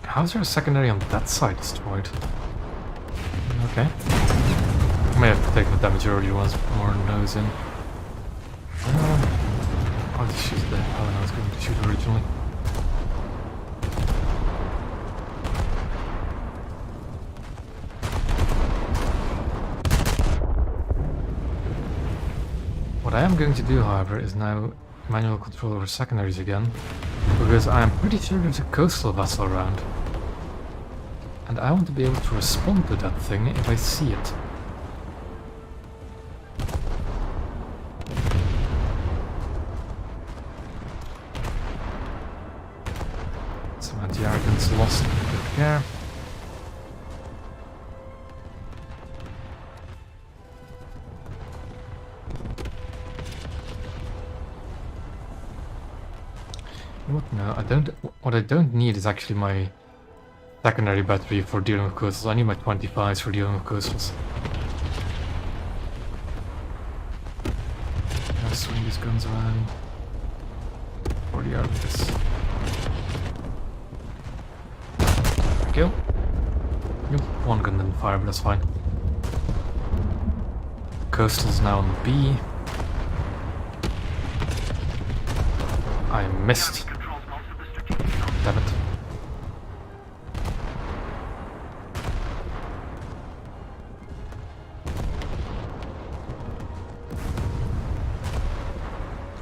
How is there a secondary on that side destroyed? Okay. I may have to take the damage earlier once more nose in. I'll just shoot the hell I was going to shoot originally. What I am going to do, however, is now manual control over secondaries again, because I am pretty sure there's a coastal vessel around. And I want to be able to respond to that thing if I see it. Some anti-airguns lost with care. What? No, I don't. What I don't need is actually my secondary battery for dealing with coastals. I need my 25s for dealing with coastals. I'll swing these guns around. for the Arctis. There we go. Yep, one gun didn't fire, but that's fine. Coastal's now on B. I missed. Damn it.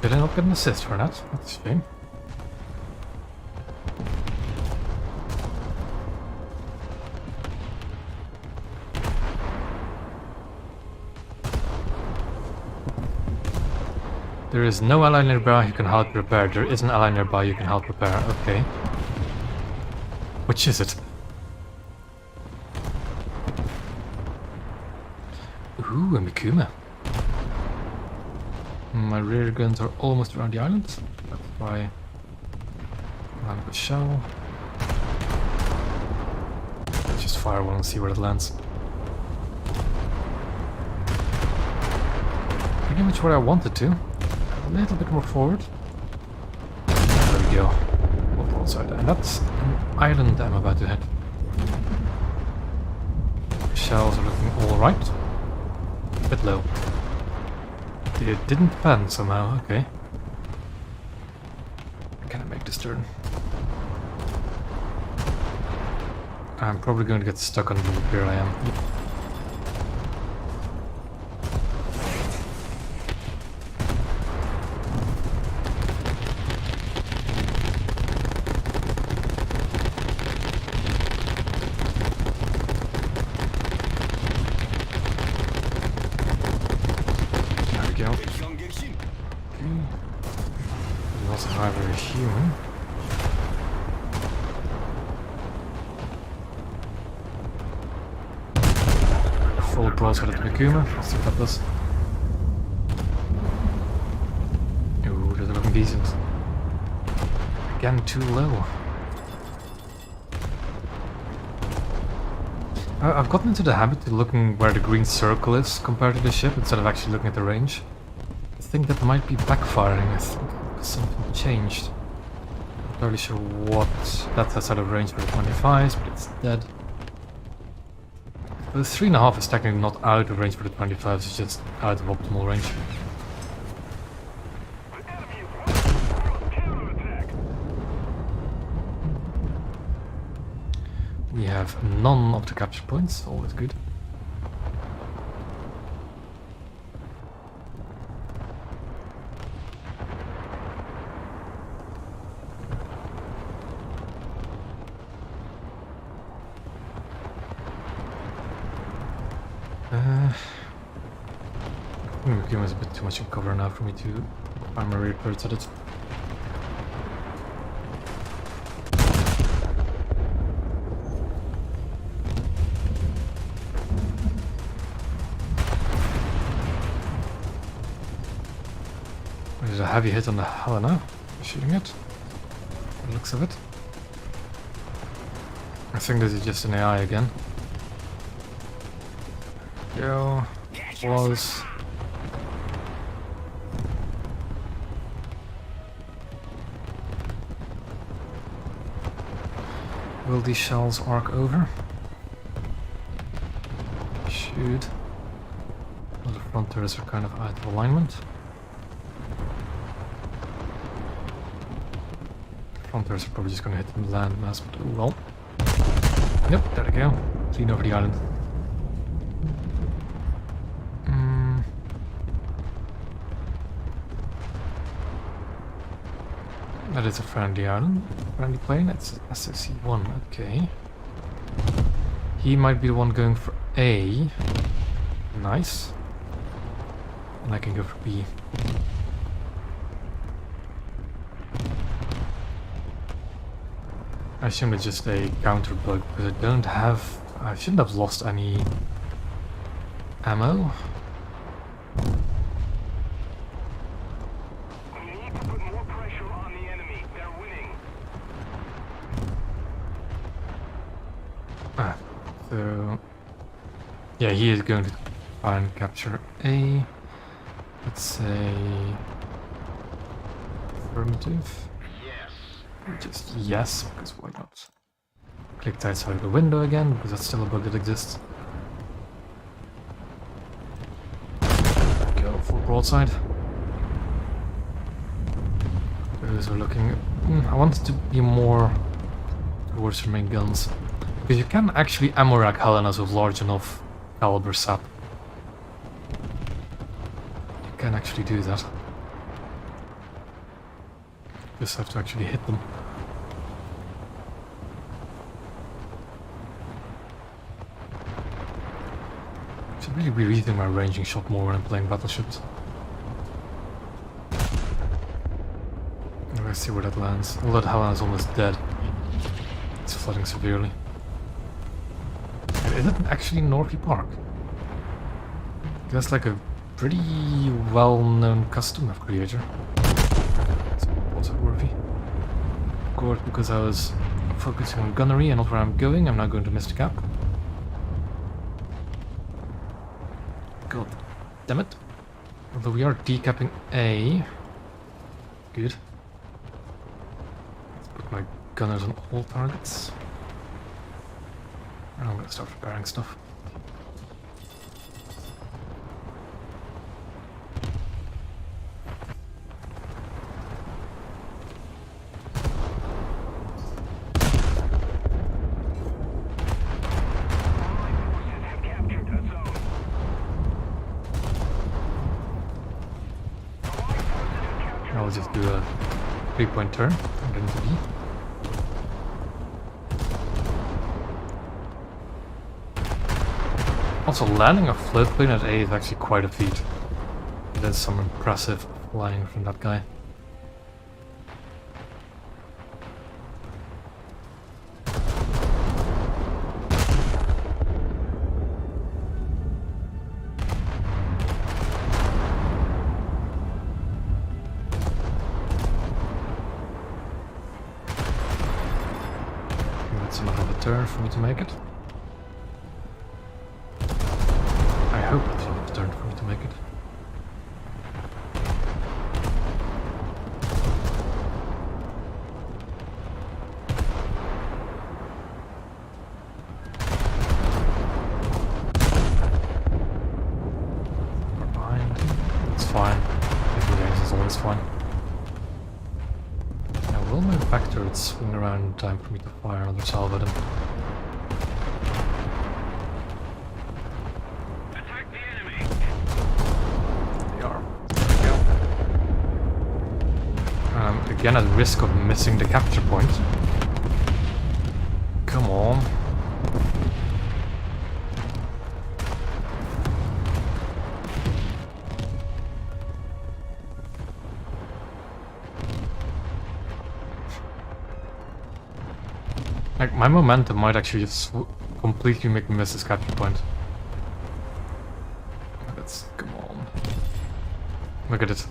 Did I not get an assist for that? That's a shame. There is no ally nearby who can help repair. There is an ally nearby you can help repair. Okay. Which is it? Ooh, a Mikuma. My rear guns are almost around the island. That's why I'm the shell. Let's just fire one and see where it lands. Pretty much where I wanted to. A little bit more forward. There we go. More broadside. And that's an island I'm about to hit. Shells are looking alright. A bit low. It didn't pan somehow, okay. Can I make this turn? I'm probably going to get stuck on the loop. Here I am. Human. Full broadside at Mikuma. Let's see what that does. Ooh, they're looking decent. Again, too low. I've gotten into the habit of looking where the green circle is compared to the ship instead of actually looking at the range. I think that might be backfiring. I think something changed. Not really sure what. That has out of range for the 25s, but it's dead. The 3.5 is technically not out of range for the 25s, it's just out of optimal range. We have none of the capture points, always good. Mikuma is a bit too much in cover now for me to fire my rear turrets at it. There's a heavy hit on the Helena. Shooting it. The looks of it. I think this is just an AI again. Go. Was. Will these shells arc over? Should. Well, the front turrets are kind of out of alignment. The front turrets are probably just going to hit the land mass, but oh well. Yep, there we go. Clean over the island. That is a friendly island. Friendly plane. It's SOC-1. Okay. He might be the one going for A. Nice. And I can go for B. I assume it's just a counter bug because I don't have. I shouldn't have lost any ammo. So yeah, he is going to try and capture A. Let's say affirmative. Just yes, because why not? Click to outside the window again, because that's still a bug that exists. Go for broadside. Those are looking... I want it to be more towards your main guns. Because you can actually ammo rack Helenas with large enough caliber sap. You can actually do that. Just have to actually hit them. I should really be reading my ranging shot more when I'm playing Battleships. Let's see where that lands. Although the Helena is almost dead. It's flooding severely. Is it actually Norky Park? That's like a pretty well-known custom of Creator. So what's it worthy? Of course, because I was focusing on gunnery and not where I'm going, I'm not going to miss the cap. God damn it. Although we are decapping A. Good. Let's put my gunners on all targets. And I'm gonna start repairing stuff. I'll just do a 3-point turn and get into B. Also, landing a float plane at A is actually quite a feat. There's some impressive flying from that guy. That's enough of a turn for me to make it. I hope it's enough turn for me to make it. We're behind. It's fine. This is always fine. I will move back to it, swing around in time for me to fire another salve at him. Attack the enemy! They are. There we go. Again, at risk of missing the capture point. Come on. Like, my momentum might actually just completely make me miss this capture point. Let's... come on. Look at it.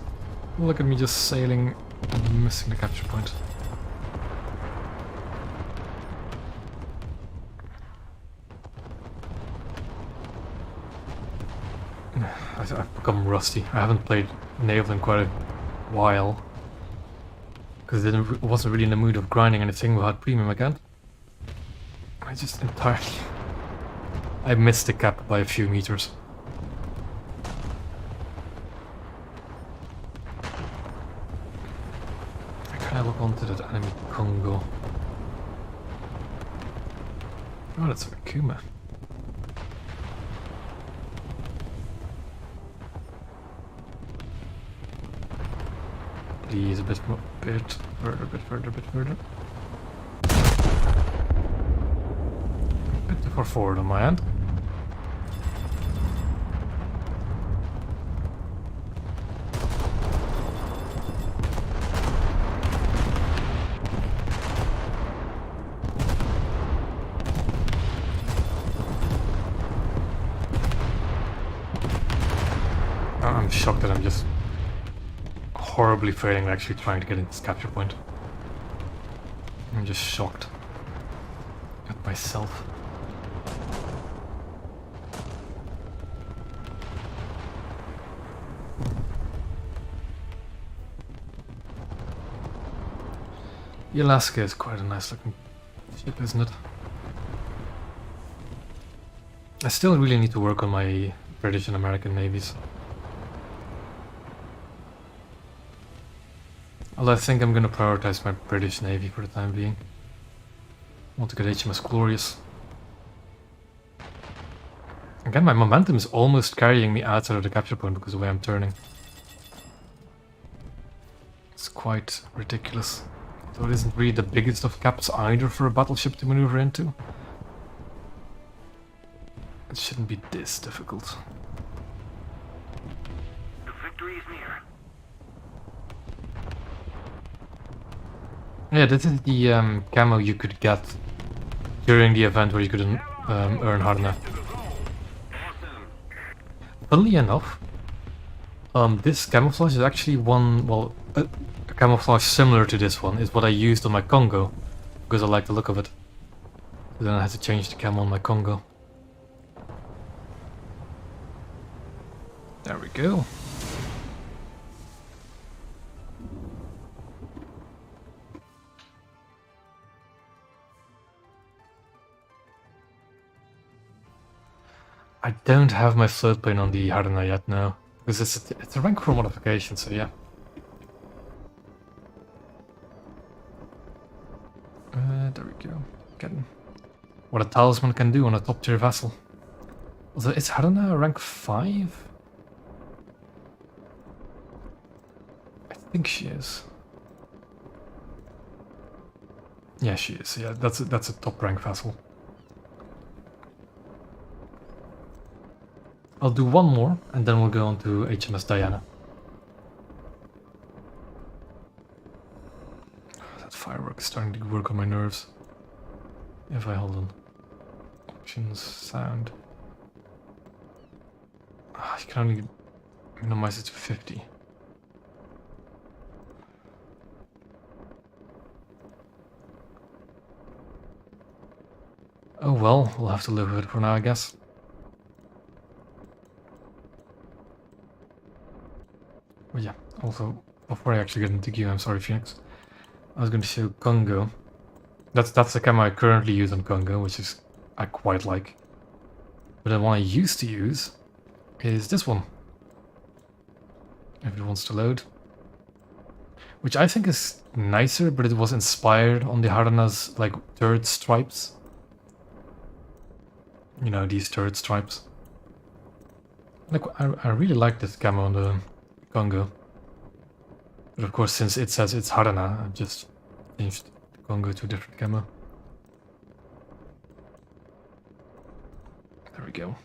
Look at me just sailing and missing the capture point. I've become rusty. I haven't played Naval in quite a while. Because I wasn't really in the mood of grinding anything without premium again. I just entirely... I missed the cap by a few meters. Can I look onto that enemy Congo? Oh, that's a Kuma. Please, a bit further, a bit further, a bit further. A bit too far forward on my end. I'm shocked that I'm just horribly failing actually trying to get into this capture point. I'm just shocked at myself. The Alaska is quite a nice looking ship, isn't it? I still really need to work on my British and American navies. Although I think I'm gonna prioritize my British Navy for the time being. I want to get HMS Glorious. Again, my momentum is almost carrying me outside of the capture point because of the way I'm turning. It's quite ridiculous. So it isn't really the biggest of caps either for a battleship to maneuver into. It shouldn't be this difficult. The victory is near. Yeah, this is the camo you could get during the event where you could earn Harna. Funnily enough, this camouflage is actually one, well, a camouflage similar to this one is what I used on my Congo, because I like the look of it. So then I had to change the camo on my Congo. There we go. I don't have my float plane on the Harna yet now, because it's a rank 4 modification, so yeah. There we go. Getting what a talisman can do on a top tier vessel. Although, is Harna a rank 5? I think she is. Yeah, she is. Yeah, that's a top rank vessel. I'll do one more, and then we'll go on to HMS Diana. That firework is starting to work on my nerves. If I hold on. Options, sound. You can only minimize it to 50. Oh well, we'll have to live with it for now, I guess. But yeah, also, before I actually get into Q, I'm sorry, Phoenix. I was going to show Congo. That's the camera I currently use on Congo, which is I quite like. But the one I used to use is this one. If it wants to load. Which I think is nicer, but it was inspired on the Harana's like turret stripes. You know, these turret stripes. Like, I really like this camo on the Congo. But of course, since it says it's Harana, I've just changed the Congo to a different camo. There we go.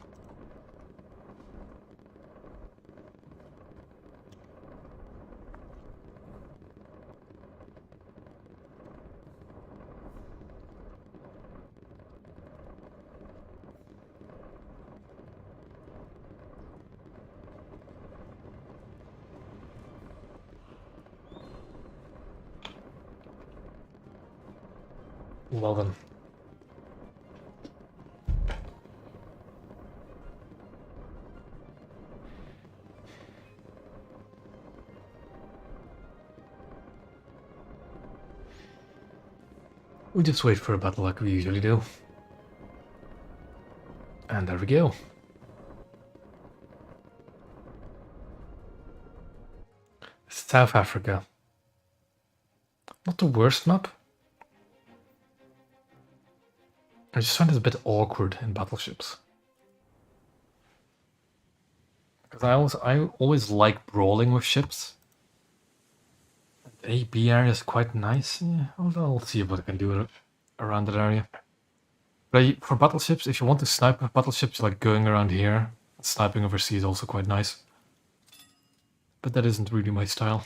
Well then. We just wait for a battle like we usually do. And there we go. South Africa. Not the worst map. I just find it a bit awkward in battleships. Because I always like brawling with ships. The AB area is quite nice. Yeah, I'll see what I can do around that area. But for battleships, if you want to snipe with battleships, like going around here, sniping overseas is also quite nice. But that isn't really my style.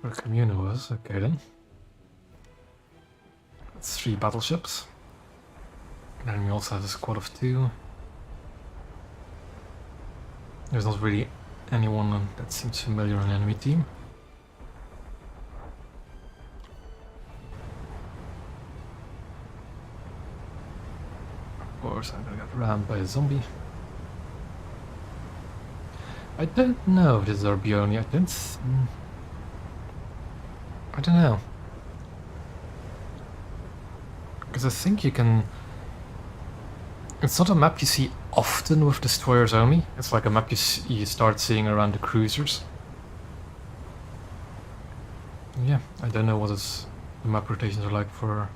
Where Communo was, okay then. That's 3 battleships. And we also have a squad of 2. There's not really anyone that seems familiar on the enemy team. course, I'm gonna get rammed by a zombie. I don't know if this is Arbioni. I don't know. Because I think you can... It's not a map you see often with destroyers only. It's like a map you start seeing around the cruisers. Yeah, I don't know what the map rotations are like for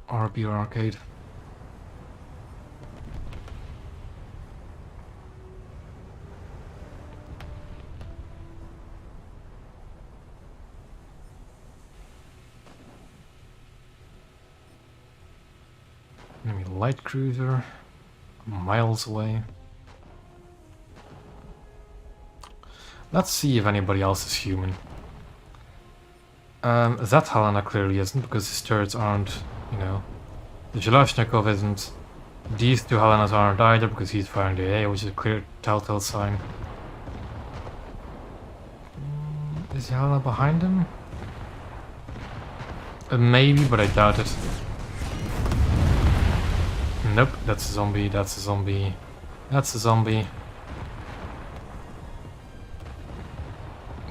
RB or Arcade. Enemy light cruiser, miles away. Let's see if anybody else is human. That Helena clearly isn't, because his turrets aren't, you know. The Zhelashnikov isn't. These two Helenas aren't either, because he's firing the A, which is a clear telltale sign. Is the Helena behind him? Maybe, but I doubt it. Nope, that's a zombie, that's a zombie, that's a zombie.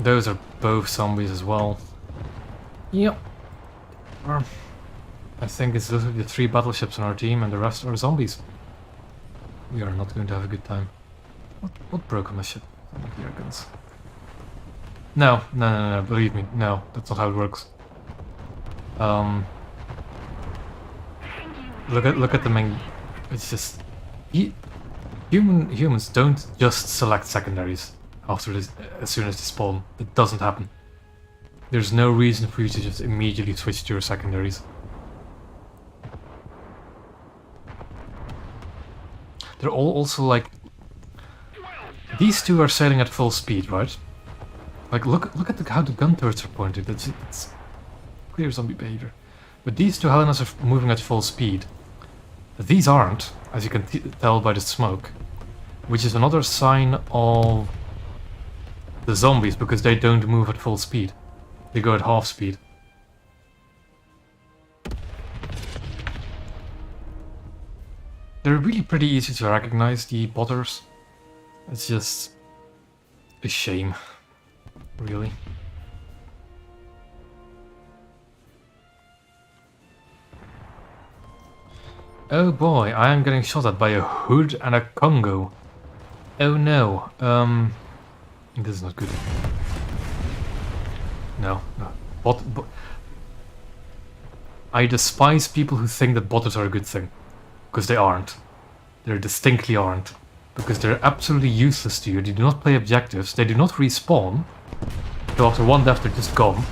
Those are both zombies as well. Yep. I think it's literally the 3 battleships on our team and the rest are zombies. We are not going to have a good time. What broke on my ship? Air guns. No, believe me, no, that's not how it works. Look at the main. It's just humans don't just select secondaries after this as soon as they spawn. It doesn't happen. There's no reason for you to just immediately switch to your secondaries. They're all also like these two are sailing at full speed, right? Like look at how the gun turrets are pointed. It's clear zombie behavior. But these two Helenas are moving at full speed. These aren't, as you can tell by the smoke, which is another sign of the zombies, because they don't move at full speed. They go at half speed. They're really pretty easy to recognize, the botters. It's just a shame, really. Oh boy, I am getting shot at by a hood and a Congo. Oh no, this is not good. No. I despise people who think that botters are a good thing. Because they aren't. They distinctly aren't. Because they're absolutely useless to you. They do not play objectives. They do not respawn. So after one death they're just gone.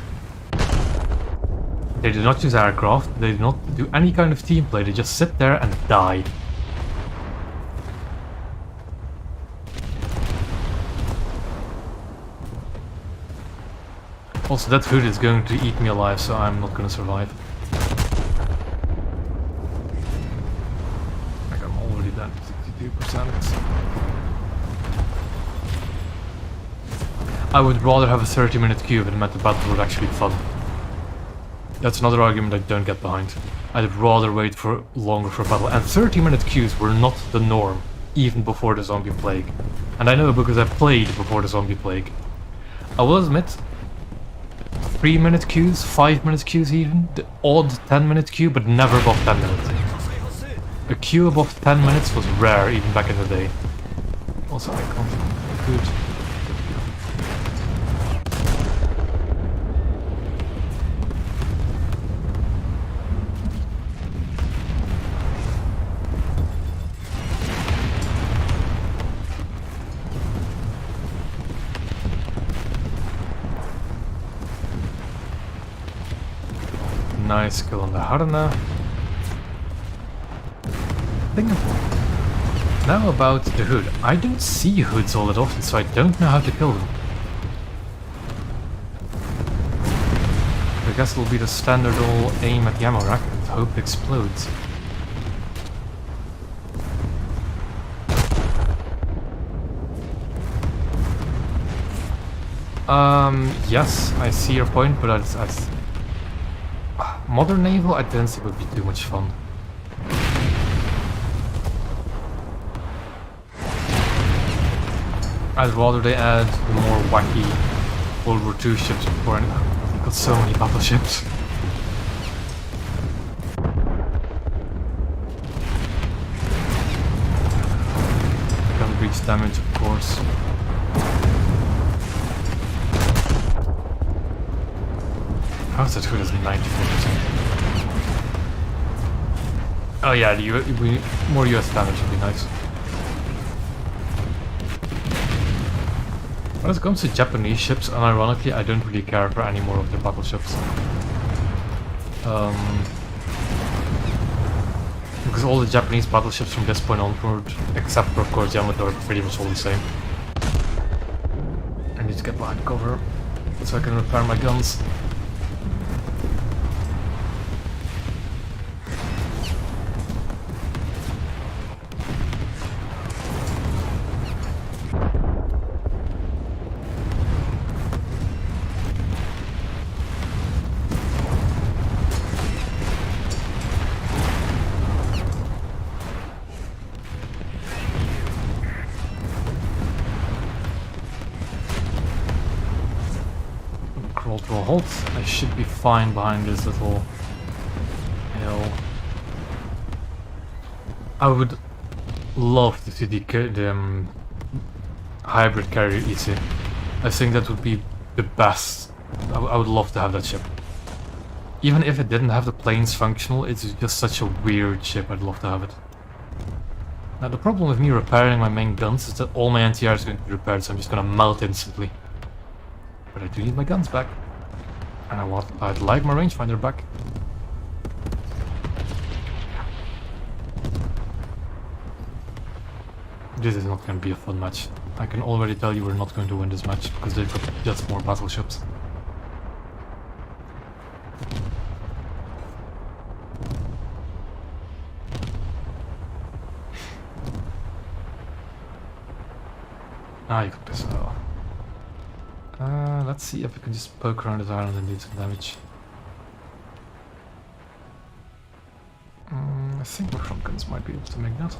They do not use aircraft. They do not do any kind of team play. They just sit there and die. Also, that hood is going to eat me alive, so I'm not going to survive. Like, I'm already down to 62%. I would rather have a 30-minute queue if it meant the battle was actually fun. That's another argument I don't get behind. I'd rather wait for longer for a battle. And 30-minute queues were not the norm, even before the zombie plague. And I know because I played before the zombie plague. I will admit, 3-minute queues, 5-minute queues even, the odd 10-minute queue, but never above 10 minutes. A queue above 10 minutes was rare even back in the day. Also, I can't. Good. Nice kill on the Harna. Now about the hood. I don't see hoods all that often, so I don't know how to kill them. I guess it'll be the standard old aim at the ammo rack and hope it explodes. Yes, I see your point, but modern naval, I don't think would be too much fun. I'd rather they add the more wacky World War II ships before. We've got so many battleships. Gun breach damage, of course. How's that good as 94%? Oh yeah, more US damage would be nice. When it comes to Japanese ships, unironically, I don't really care for any more of their battleships. Because all the Japanese battleships from this point onward, except for of course Yamato, are pretty much all the same. I need to get behind cover so I can repair my guns. Crawl to a halt. I should be fine behind this little hill. I would love to see the hybrid carrier easy. I think that would be the best. I would love to have that ship. Even if it didn't have the planes functional, it's just such a weird ship. I'd love to have it. Now the problem with me repairing my main guns is that all my NTR is going to be repaired, so I'm just going to melt instantly. But I do need my guns back. And I'd like my rangefinder back. This is not going to be a fun match. I can already tell you we're not going to win this match because they've got just more battleships. Ah, you got this. Let's see if we can just poke around this island and do some damage. I think my front guns might be able to make that.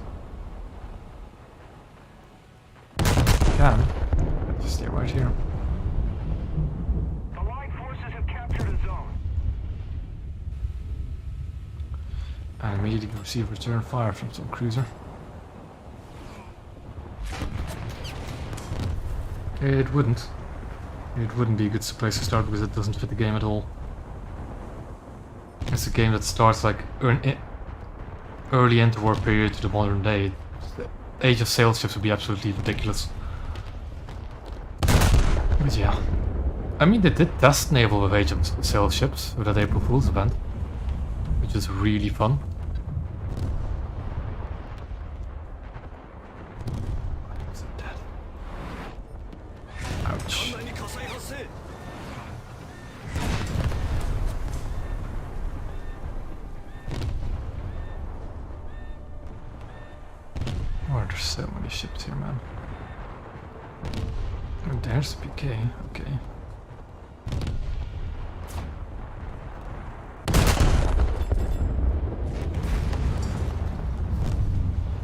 Can. Just stay right here. The Allied forces have captured a zone. And immediately receive return fire from some cruiser. It wouldn't. It wouldn't be a good place to start because it doesn't fit the game at all. It's a game that starts like early interwar period to the modern day. The age of sail ships would be absolutely ridiculous. But yeah. I mean, they did test Naval with age of sail ships with that April Fool's event, which is really fun. Ouch. Oh, there's so many ships here, man. Oh, there's PK, okay.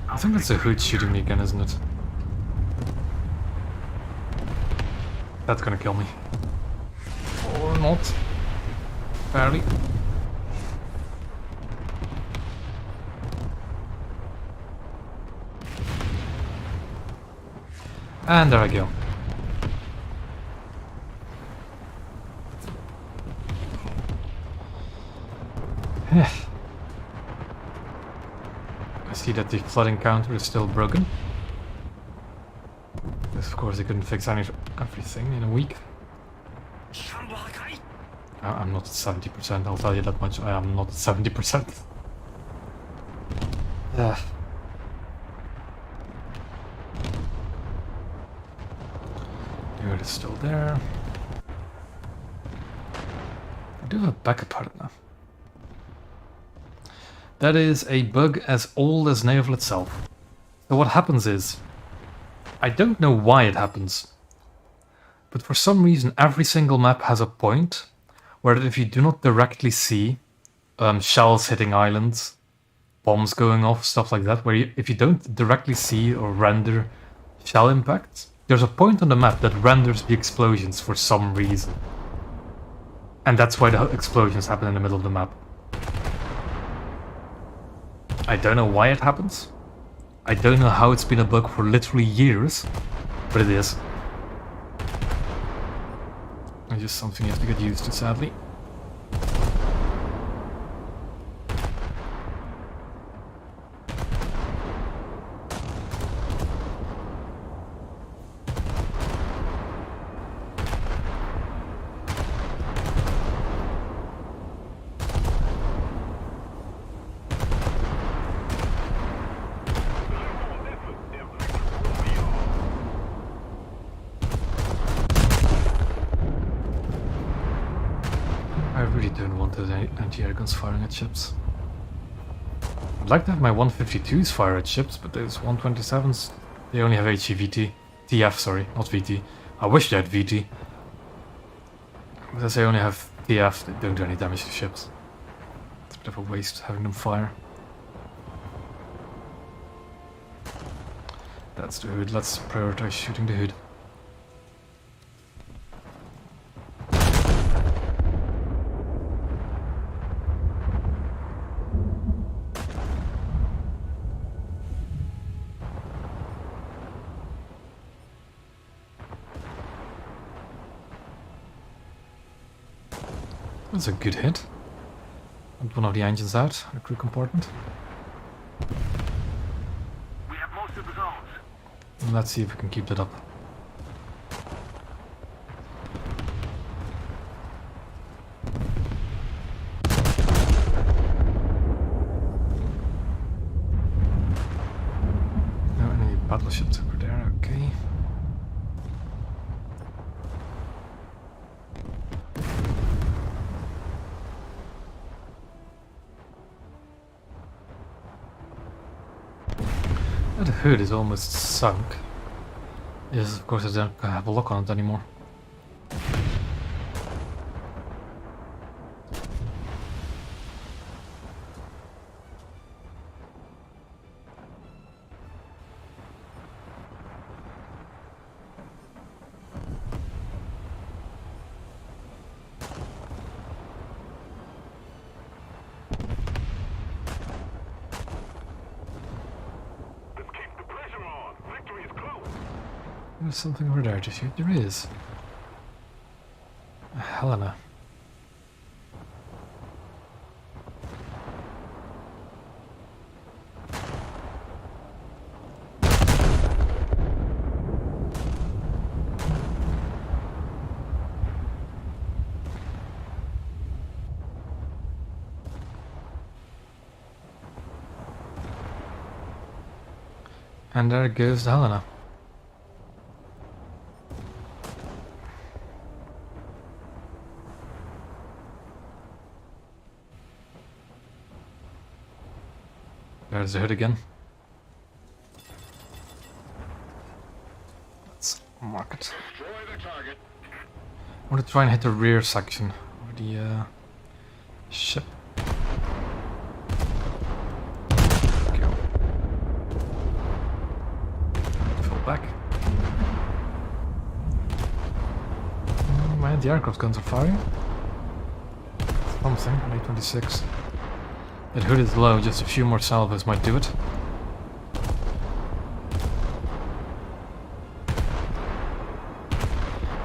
I think that's a hood shooting me again, isn't it? That's gonna kill me. Or not. Barely. And there I go. I see that the flooding counter is still broken. Because of course they couldn't fix everything in a week. I'm not at 70%, I'll tell you that much. I am not at 70%. Yeah. It is still there. I do have a backup partner. That is a bug as old as Naval itself. So what happens is, I don't know why it happens, but for some reason every single map has a point where if you do not directly see shells hitting islands, bombs going off, stuff like that, where if you don't directly see or render shell impacts, There's a point on the map that renders the explosions for some reason. And that's why the explosions happen in the middle of the map. I don't know why it happens. I don't know how it's been a bug for literally years, but it is. It's just something you have to get used to, sadly. I really don't want those anti-air guns firing at ships. I'd like to have my 152s fire at ships, but those 127s, they only have HEVT. TF, sorry, not VT. I wish they had VT. But as they only have TF, they don't do any damage to ships. It's a bit of a waste having them fire. That's the hood, let's prioritize shooting the hood. That's a good hit. And one of the engines out, the crew compartment. We have most of the zones. And let's see if we can keep that up. No, any battleships over there, okay. The hood is almost sunk. Yes, of course I don't have a lock on it anymore. There's something over there to shoot. There is. Helena. And there goes the Helena. There's the hood again. Let's mark it. I want to try and hit the rear section of the ship. Go. Fall back. My anti-aircraft guns are firing. Something, on A26. That hood is low, just a few more salvos might do it.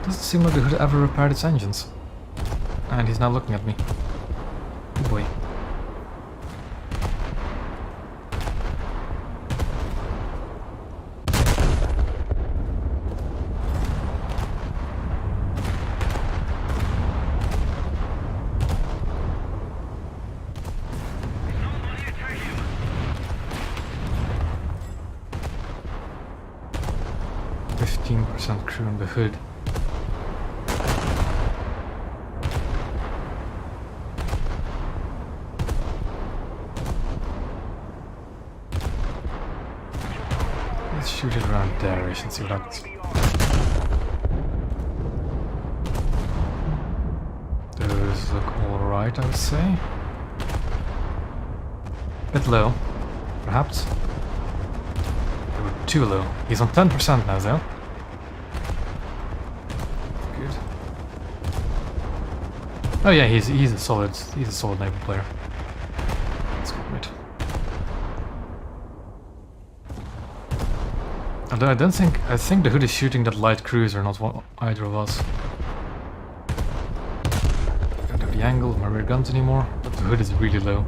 Doesn't seem like the hood ever repaired its engines. And he's now looking at me. Oh boy. Crew on the hood. Let's shoot it around there and see what happens. Those look alright, I would say. Bit low, perhaps. They were too low. He's on 10% now though. Oh yeah, he's a solid naval player. That's good, mate. Although I think the Hood is shooting that light cruiser, not either of us. Don't have the angle of my rear guns anymore, but the Hood is really low.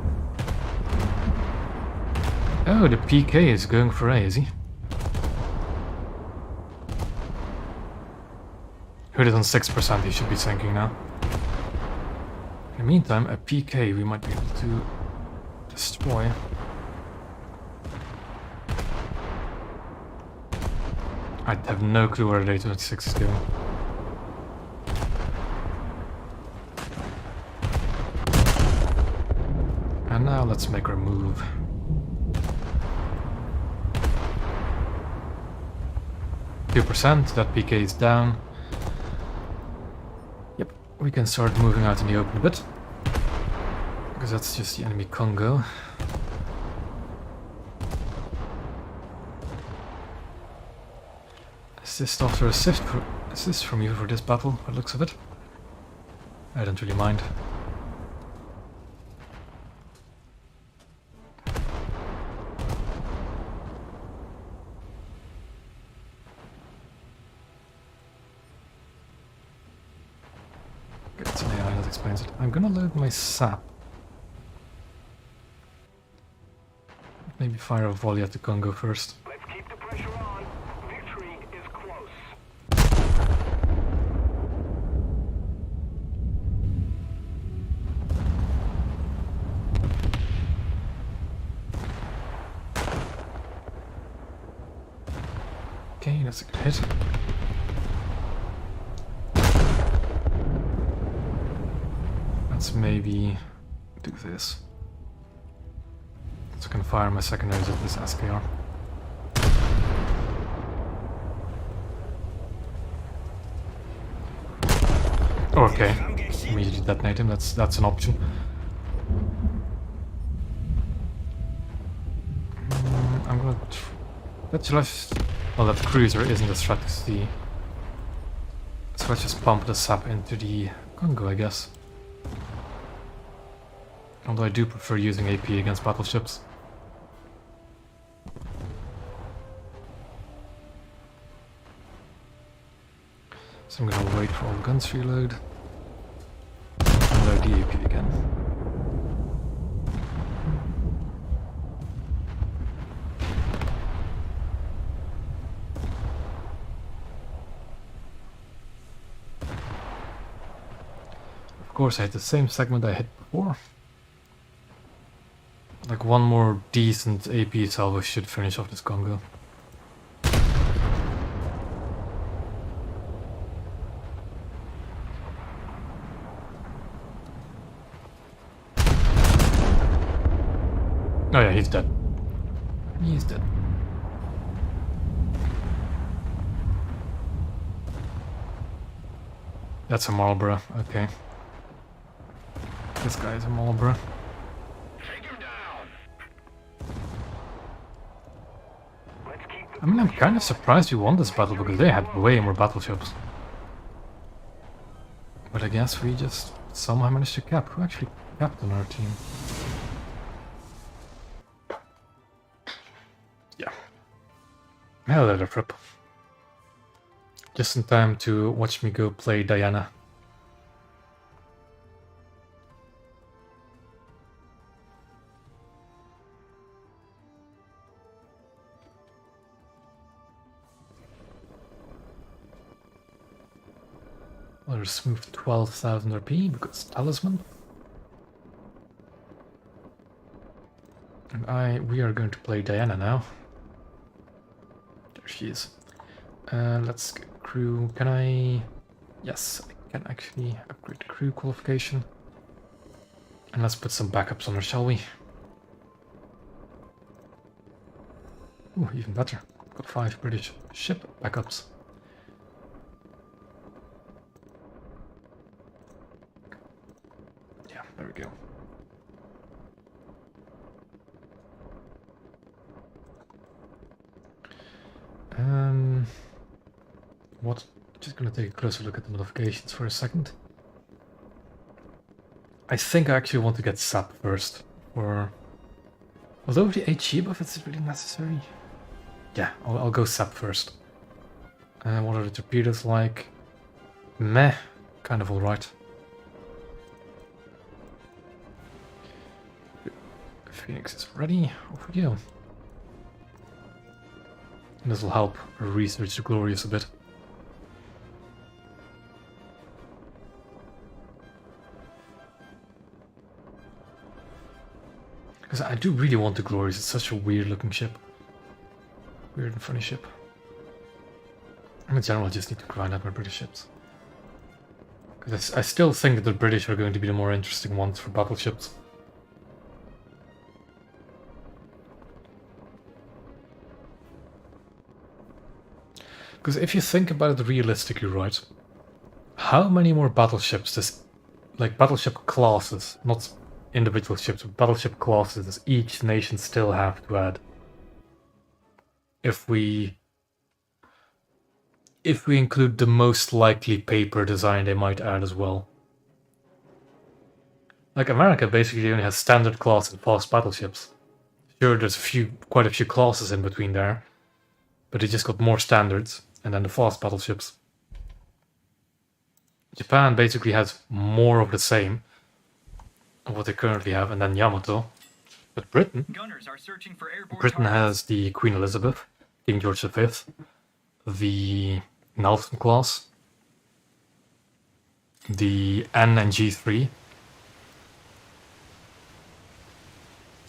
Oh, the PK is going for A, is he? Hood is on 6%, he should be sinking now. In the meantime, a PK we might be able to destroy. I have no clue where the A26 is going. And now let's make our move. %, that PK is down. Yep, we can start moving out in the open a bit. Because that's just the enemy Congo. Assist after assist from you for this battle, by the looks of it. I don't really mind. It's an AI that explains it. I'm gonna load my sap. Maybe fire a volley at the Congo first. Let's keep the pressure on. Victory is close. Okay, that's a good hit. Let's maybe do this. So I can fire my secondaries at this SKR. Okay, immediately detonate him, that's an option. I'm gonna well, that cruiser isn't a threat to see. So let's just pump the sap into the Congo, I guess. Although I do prefer using AP against battleships. So I'm gonna wait for all the guns to reload. And load the AP again. Of course I hit the same segment I hit before. Like one more decent AP salvo should finish off this Congo. Oh yeah, he's dead. He's dead. That's a Marlboro, okay. This guy is a Marlboro. I mean, I'm kind of surprised we won this battle because they had way more battleships. But I guess we just somehow managed to cap. Who actually capped on our team? Yeah. Hell of a trip. Just in time to watch me go play Diana. I'll just move 12,000 RP because talisman. And we are going to play Diana now. There she is. Let's get crew. Can I? Yes, I can actually upgrade the crew qualification. And let's put some backups on her, shall we? Ooh, even better. Got 5 British ship backups. Yeah, there we go. What? Just gonna take a closer look at the modifications for a second. I think I actually want to get sap first. Or... although the HE buff, is it really necessary? Yeah, I'll go sap first. And what are the torpedoes like? Meh, kind of alright. Phoenix is ready, off we go. And this will help research the Glorious a bit. Because I do really want the Glorious, it's such a weird looking ship. Weird and funny ship. In general, I just need to grind out my British ships. Because I still think that the British are going to be the more interesting ones for battleships. Because if you think about it realistically, right? How many more battleships does... like battleship classes, not individual ships, but battleship classes does each nation still have to add? If we include the most likely paper design they might add as well. Like America basically only has standard class and fast battleships. Sure, there's quite a few classes in between there, but they just got more standards and then the fast battleships. Japan basically has more of the same of what they currently have, and then Yamato. But Britain has the Queen Elizabeth, King George V, the Nelson class, the N and G3,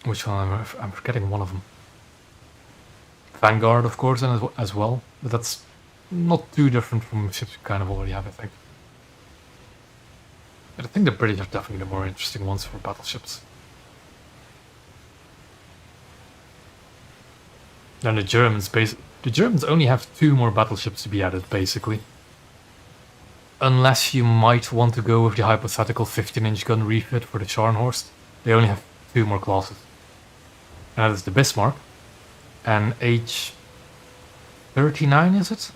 which one I'm forgetting one of them. Vanguard, of course, and as well, but that's not too different from ships we kind of already have, I think. But I think the British are definitely the more interesting ones for battleships. Then the Germans only have 2 more battleships to be added, basically. Unless you might want to go with the hypothetical 15-inch gun refit for the Scharnhorst, they only have 2 more classes. And that is the Bismarck and H39, is it?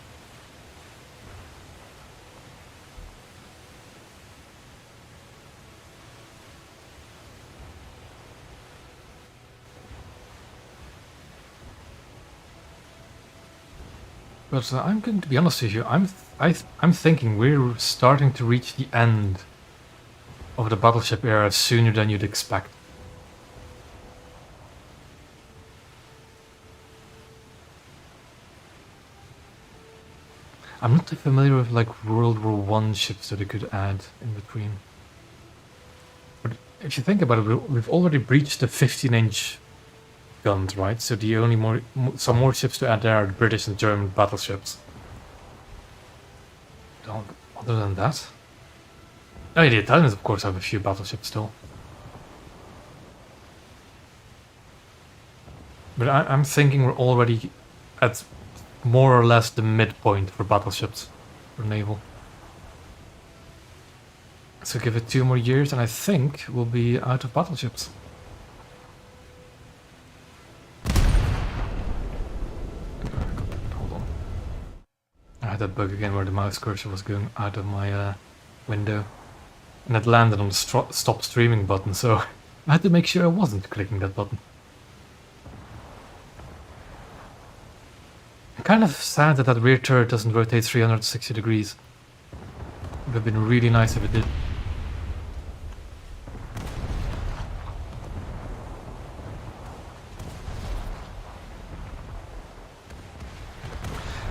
But I'm going to be honest with you, I'm thinking we're starting to reach the end of the battleship era sooner than you'd expect. I'm not too familiar with like World War I ships that I could add in between. But if you think about it, we've already breached the 15-inch guns, right? So the only some more ships to add there are the British and German battleships. Other than that, oh yeah, the Italians of course have a few battleships still. But I'm thinking we're already at more or less the midpoint for battleships for naval. So give it 2 more years and I think we'll be out of battleships. Hold on. I had that bug again where the mouse cursor was going out of my window. And it landed on the stop streaming button, so I had to make sure I wasn't clicking that button. Kind of sad that rear turret doesn't rotate 360 degrees. Would have been really nice if it did.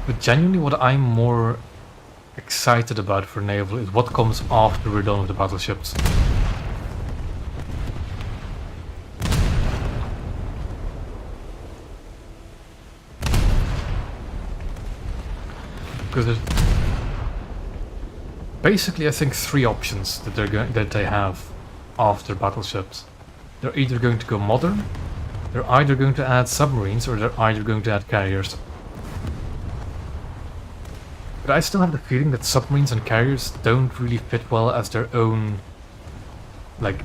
But genuinely what I'm more excited about for naval is what comes after we're done with the battleships. Because there's basically, I think, 3 options that they have after battleships. They're either going to go modern, they're either going to add submarines, or they're either going to add carriers. But I still have the feeling that submarines and carriers don't really fit well as their own, like,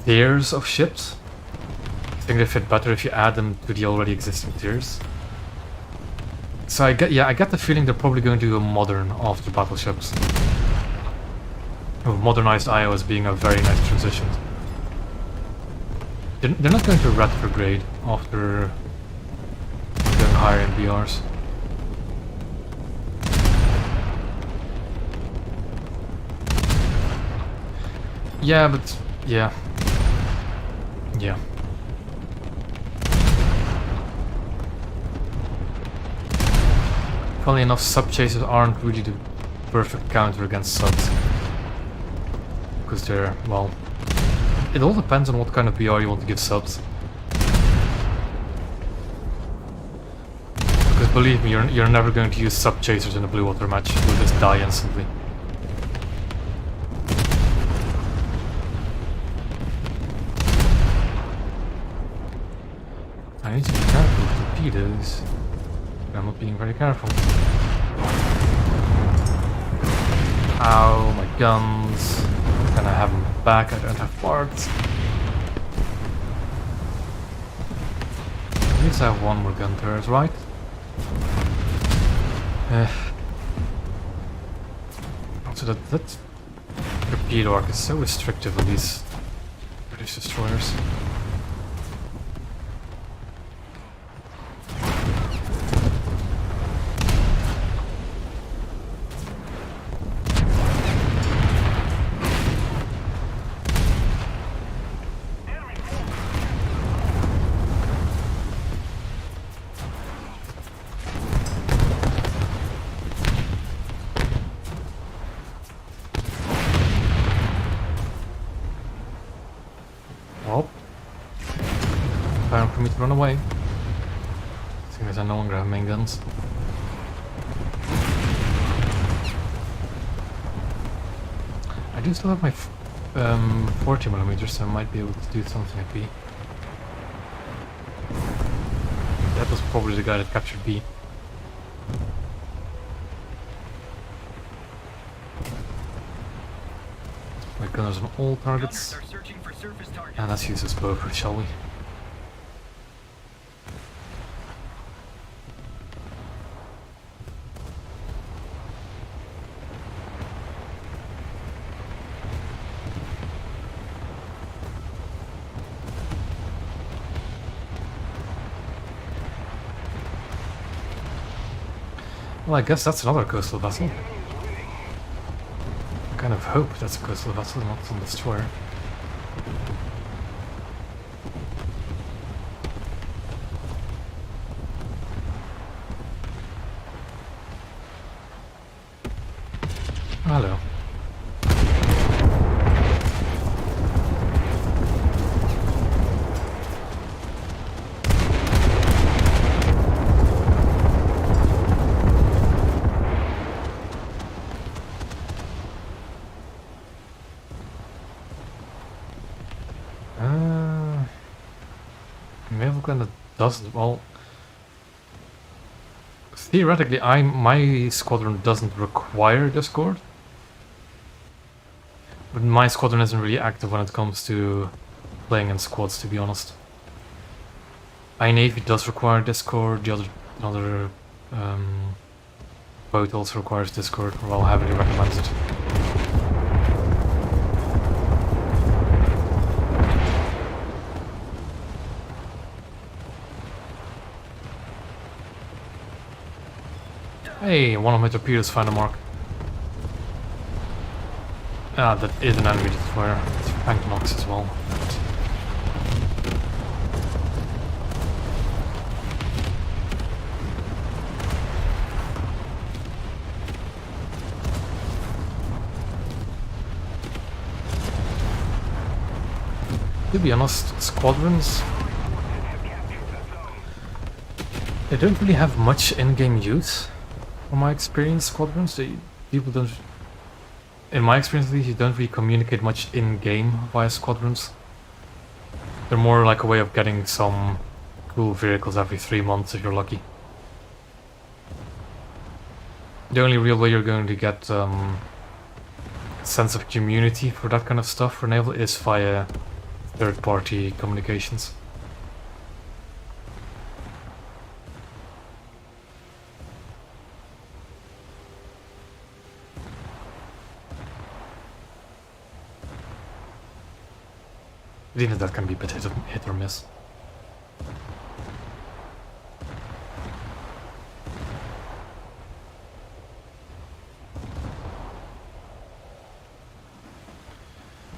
tiers of ships. I think they fit better if you add them to the already existing tiers. So I get the feeling they're probably going to go modern after battleships. With modernized IO as being a very nice transition They're not going to retrograde after going higher in BRs. Yeah, but yeah. Yeah. Funnily enough, sub chasers aren't really the perfect counter against subs. Because they're, well, it all depends on what kind of BR you want to give subs. Because believe me, you're never going to use sub chasers in a blue water match. You'll just die instantly. I need to be careful with torpedoes. I'm not being very careful. Ow, my guns. Can I have them back? I don't have parts. At least I have one more gun turret, right? Also, that torpedo arc is so restrictive on these British destroyers. Well, time for me to run away. Seeing as I no longer have main guns. I do still have my 40mm, so I might be able to do something at B. That was probably the guy that captured B. My gunners on all targets. And let's use this bow, shall we? Well, I guess that's another coastal vessel. I kind of hope that's a coastal vessel, not some destroyer. Hello. Naval kind of doesn't. Well, theoretically, my squadron doesn't require Discord. But my squadron isn't really active when it comes to playing in squads, to be honest. Navy does require Discord, the other boat also requires Discord, or well, heavily recommends it. Hey, one of my torpedoes found a mark. Ah, that is an enemy destroyer. It's tank knocks as well. To be honest, squadrons, they don't really have much in-game use. From my experience, squadrons, people don't. In my experience, at least, you don't really communicate much in-game via squadrons. They're more like a way of getting some cool vehicles every 3 months if you're lucky. The only real way you're going to get sense of community for that kind of stuff for Naval is via third-party communications. But even that can be a bit hit or miss.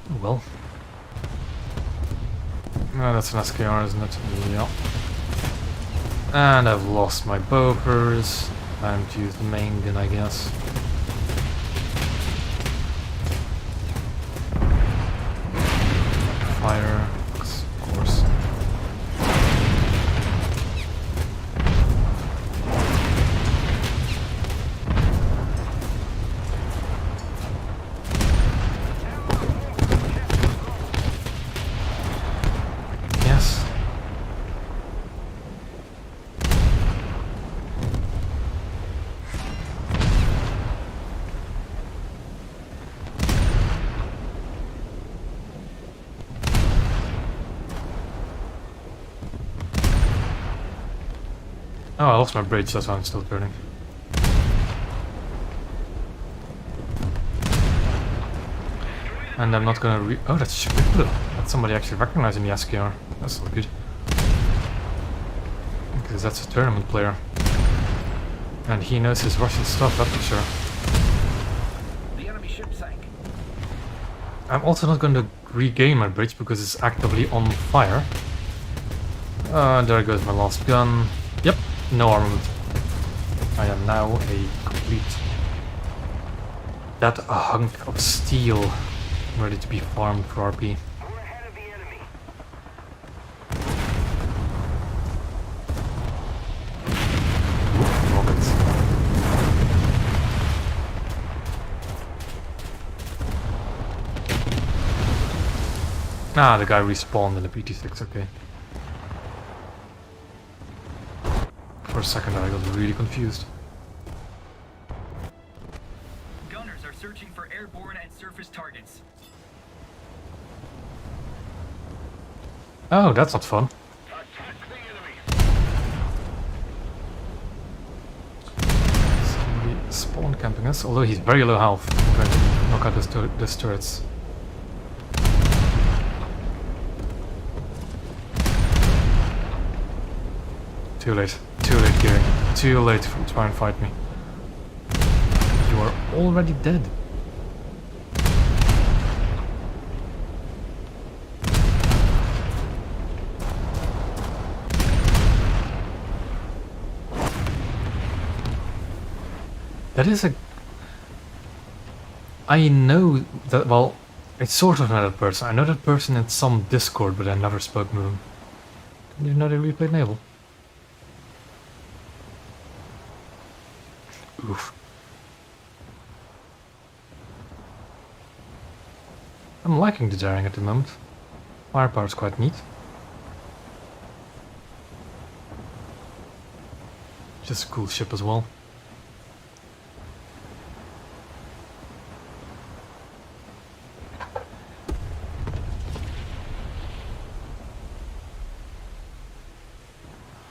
Oh well. Oh, that's an SKR, isn't it? Yeah. And I've lost my bopers. Time to use the main gun, I guess. Fire, of course. Yes. Oh, I lost my bridge, that's why I'm still turning. And I'm not gonna oh, that's good. That's somebody actually recognizing the SKR. That's so good. Because that's a tournament player. And he knows his Russian stuff, that's for sure. The enemy ship sank. I'm also not going to regain my bridge because it's actively on fire. There goes my last gun. Yep, no armament. I am now a complete... that a hunk of steel ready to be farmed for RP. We're ahead of the enemy. Ooh, rockets. Ah, the guy respawned in the PT-6, okay. For a second I got really confused. Gunners are searching for airborne and surface targets. Oh, that's not fun. Attack the enemy. Somebody spawn camping us, although he's very low health. I'm going to knock out those turrets. Too late, Gearing. Too late to try and fight me. You are already dead. That is a... I know that, well, I sort of know that person. I know that person in some Discord, but I never spoke with him. Didn't you know they replayed Naval? Oof. I'm liking the daring at the moment. Firepower's quite neat. Just a cool ship as well.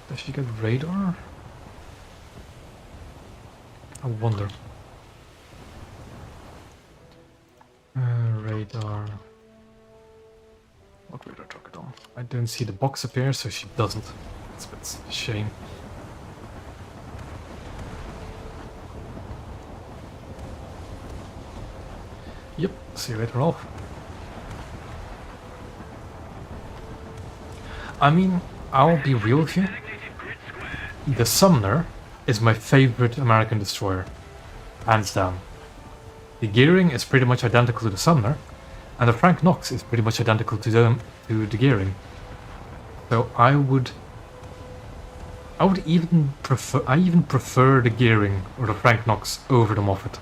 Does she get radar? I wonder. Radar. What radar took it on? I don't see the box appear, so she doesn't. It's a bit of a shame. Yep, see you later off. I mean, I'll be real with you. The Sumner is my favorite American destroyer, hands down. The Gearing is pretty much identical to the Sumner, and the Frank Knox is pretty much identical to the Gearing. So I would even prefer the Gearing or the Frank Knox over the Moffat.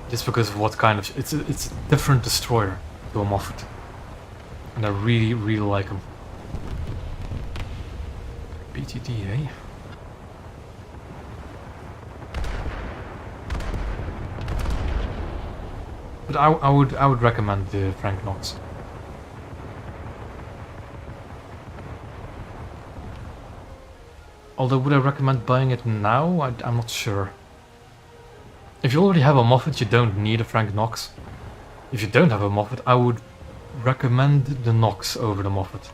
Just because of what kind of it's a different destroyer to a Moffat, and I really like him. BTD, eh? But I would recommend the Frank Knox. Although would I recommend buying it now? I'm not sure. If you already have a Moffat, you don't need a Frank Knox. If you don't have a Moffat, I would recommend the Nox over the Moffat.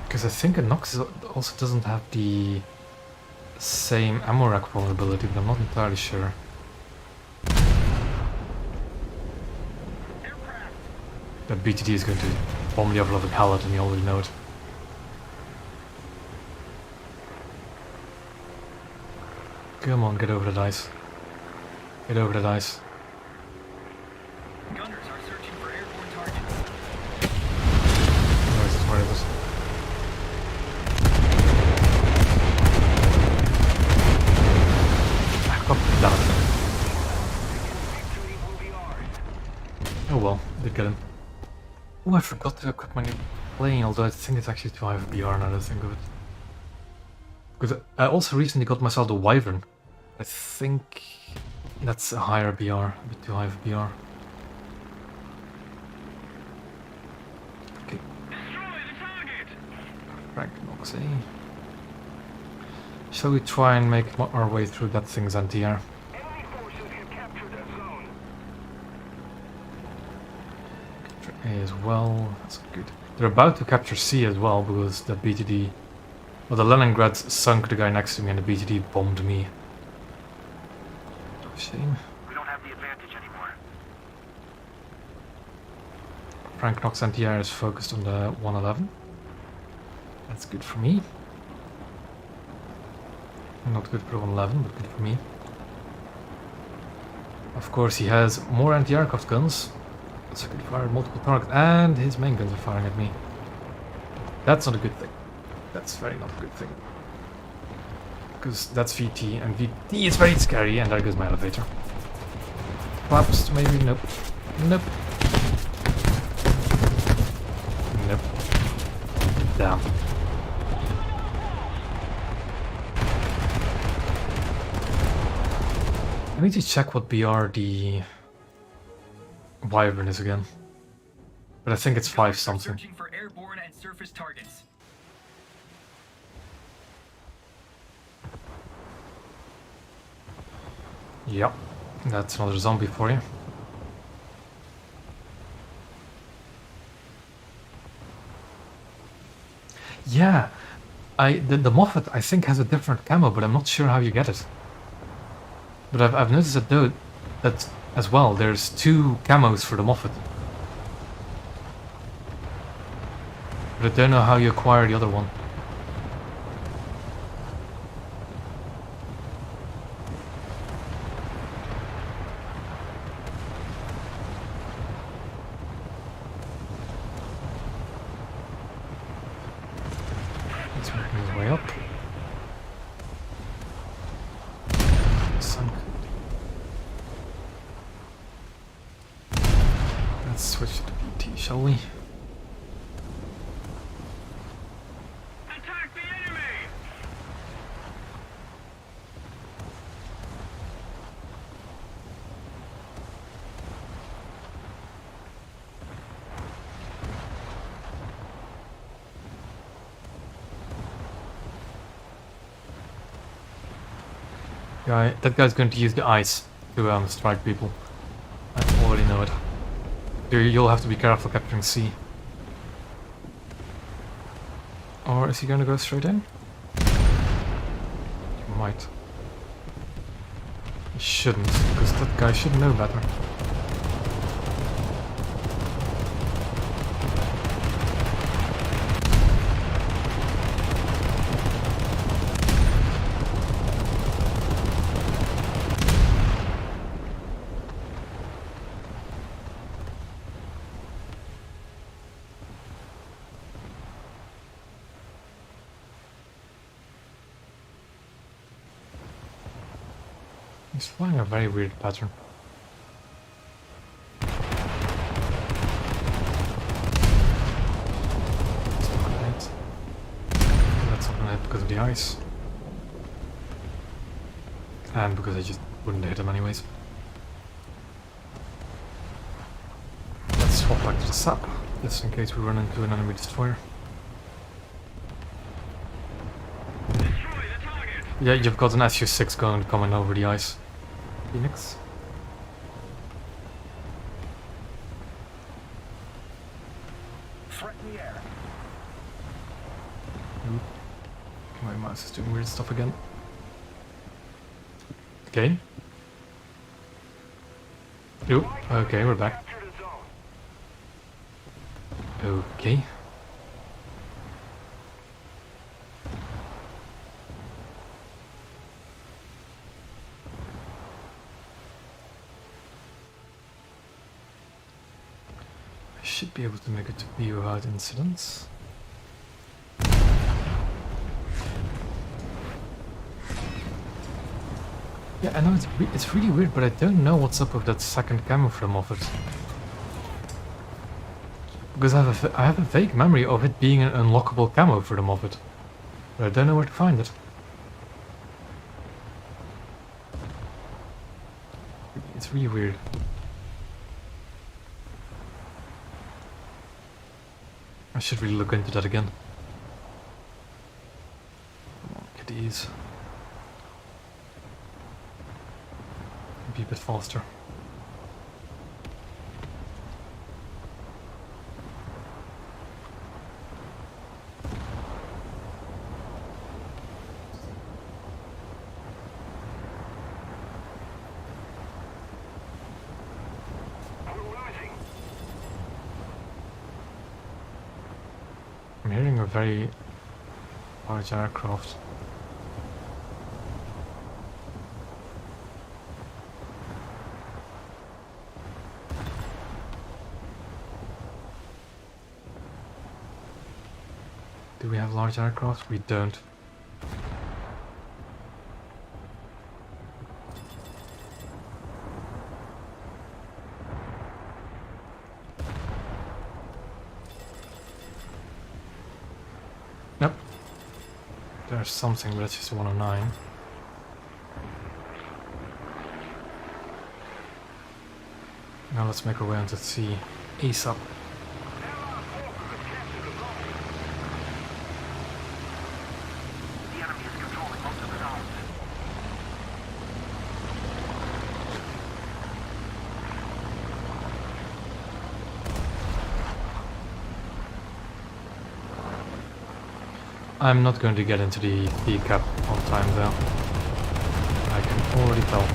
Because I think a Nox also doesn't have the same ammo rack vulnerability, but I'm not entirely sure. That BTD is going to bomb the overloaded pallet, and you already know it. Come on, get over the dice. Get over the dice. Gunners are searching for airborne targets. Where is it? Where is it? God damn it. Victory will be ours. Oh well, did get him. Oh, I forgot to equip my new plane, although I think it's actually too high of a BR now that I think of it. Because I also recently got myself the Wyvern. I think that's a higher BR, a bit too high of a BR. Okay. Destroy the target! Frank Knox, eh? Shall we try and make our way through that thing's anti-air? Enemy forces have captured that zone. A as well, that's good. They're about to capture C as well because the BTD... Well, the Leningrad sunk the guy next to me and the BTD bombed me. Shame. We don't have the advantage anymore. Frank Knox anti-air is focused on the 111. That's good for me. Not good for 111, but good for me. Of course, he has more anti-aircraft guns, so he can fire multiple targets, and his main guns are firing at me. That's not a good thing. That's very not a good thing. Because that's VT, and VT is very scary, and there goes my elevator. Collapsed, maybe? Nope. Nope. Nope. Damn. I need to check what BR the Wyvern is again. But I think it's 5 Gunners are something. searching for airborne and surface targets. Yep, that's another zombie for you. Yeah, the Moffat I think has a different camo, but I'm not sure how you get it. But I've noticed that though, that as well, there's 2 camos for the Moffat. But I don't know how you acquire the other one. He's making his way up. Sunk. Let's switch to BT, shall we? Attack the enemy! That guy's going to use the ice to strike people. I already know it. You'll have to be careful capturing C. Or is he going to go straight in? He might. He shouldn't, because that guy should know better. He's flying a very weird pattern. That's not gonna hit. That's not gonna hit because of the ice. And because I just wouldn't hit him anyways. Let's swap back to the sap, just in case we run into an enemy destroyer. Destroy the target! Yeah, you've got an SU-6 coming over the ice. Phoenix. Threat in the air. Oop. My mouse is doing weird stuff again. Okay. Oop. Okay, we're back. Capture the zone. Okay. I should be able to make it to B without incidents. Yeah, I know it's really weird, but I don't know what's up with that second camera frame of it. Because I have a vague memory of it being an unlockable camo for the Moffat. But I don't know where to find it. It's really weird. I should really look into that again. Come on, kiddies. Be a bit faster. I'm hearing a very large aircraft. Do we have large aircraft? We don't. Nope. There's something, but it's just 109. Now let's make our way onto sea ASAP. The enemy is controlling most of the zones. I'm not going to get into the cap on time though. I can already tell.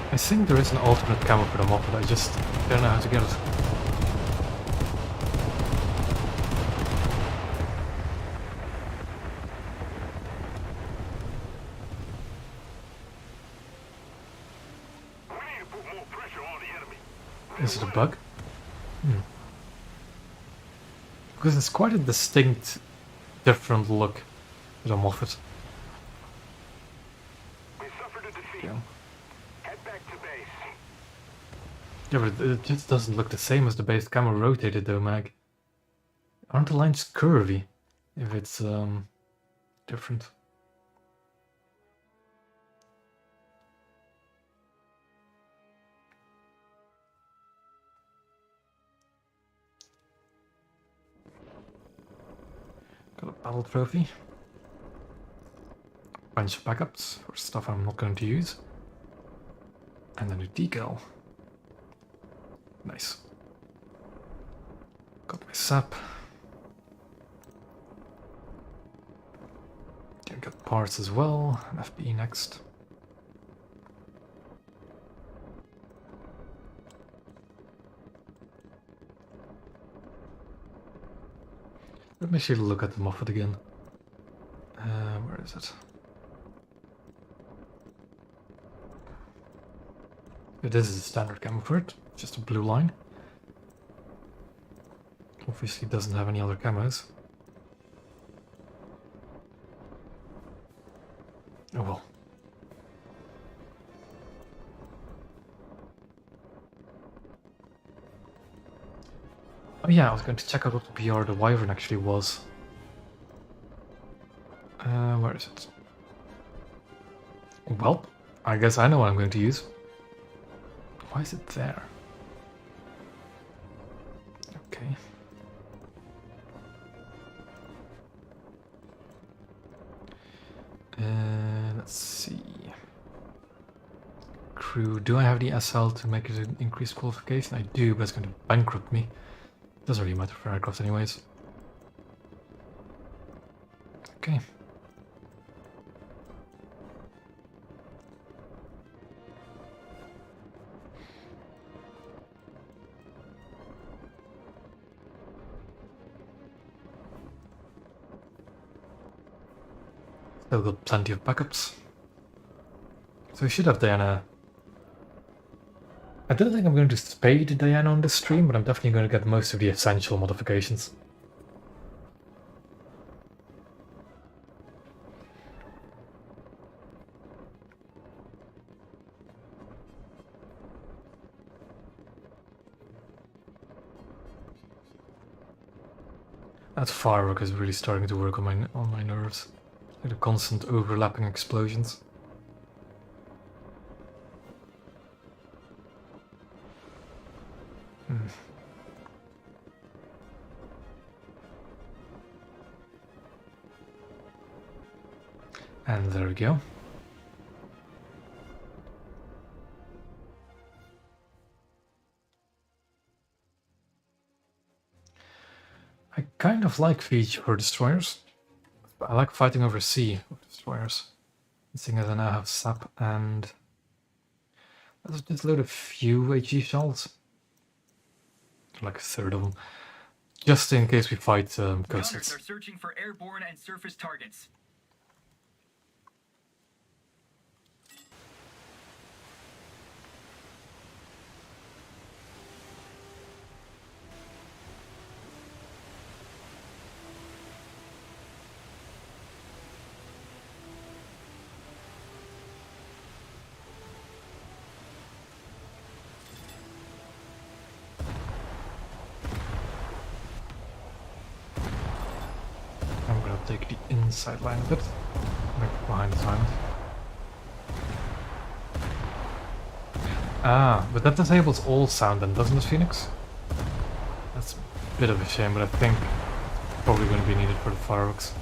I think there is an alternate camo for the Moffat, I just don't know how to get it. We need to put more pressure on the enemy. Is it a bug? Because it's quite a distinct, different look to the Moffat. We suffered a defeat. Yeah. Head back to base. Yeah, but it just doesn't look the same as the base camo rotated though, Mag. Aren't the lines curvy if it's different? Got a battle trophy. Bunch of backups for stuff I'm not going to use. And a new decal. Nice. Got my sap. Can get parts as well. An FB next. Let me actually look at the Moffat again. Where is it? This is a standard camo for it, just a blue line. Obviously doesn't have any other camos. Oh well. Oh yeah, I was going to check out what the PR the Wyvern actually was. Where is it? Well, I guess I know what I'm going to use. Why is it there? Okay. Let's see. Crew. Do I have the SL to make it an increased qualification? I do, but it's going to bankrupt me. Doesn't really matter for aircraft anyways. Okay. Still got plenty of backups. So we should have Diana. I don't think I'm going to spade Diana on this stream, but I'm definitely going to get most of the essential modifications. That firework is really starting to work on my nerves. Like the constant overlapping explosions. And there we go. I kind of like siege for destroyers, but I like fighting over sea with destroyers. Seeing as I now have SAP and let's just load a few HE shells. Like a third of them. Just in case we fight Gunners coastals. are searching for airborne and surface targets. I'm gonna take the inside line a bit. Like behind the island. Ah, but that disables all sound then, doesn't it, Phoenix? That's a bit of a shame, but I think it's probably going to be needed for the fireworks.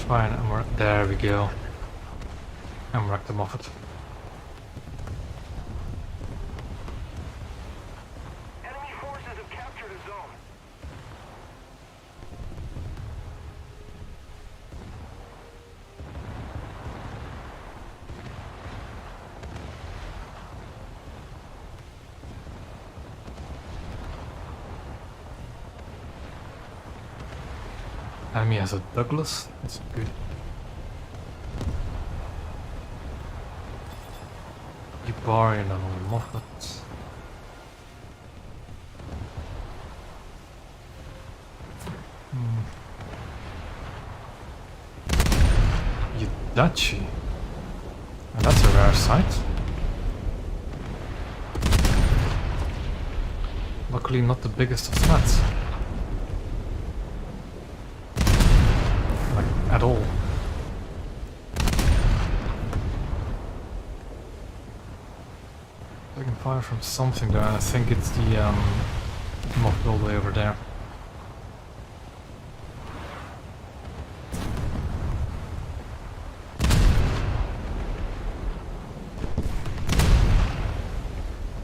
Fine, there we go. I'm wrecked them off it. Enemy forces have captured a zone. Enemy has a Douglas. That's good. Barbarian on a Moffat. Yudachi. And that's a rare sight. Luckily not the biggest of threats. Like, at all. I can fire from something there, and I think it's the moth all the way over there.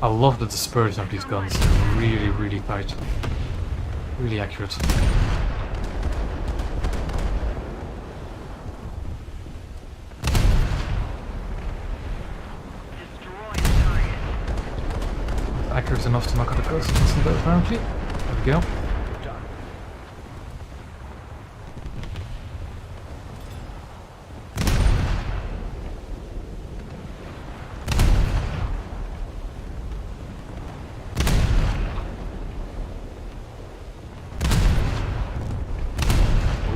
I love the dispersion of these guns. They're really, really tight. Really accurate. Accurate enough to knock out the coast apparently. There we go.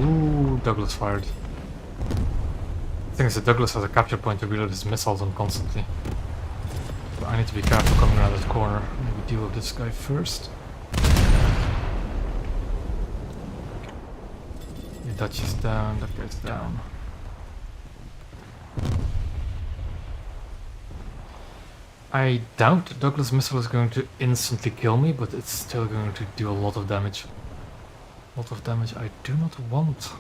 Ooh, Douglas fired. The thing is that Douglas has a capture point to reload his missiles on constantly. But I need to be careful coming around this corner. Maybe deal with this guy first. The Dutch is down, that guy's down. I doubt Douglas missile is going to instantly kill me, but it's still going to do a lot of damage. A lot of damage I do not want.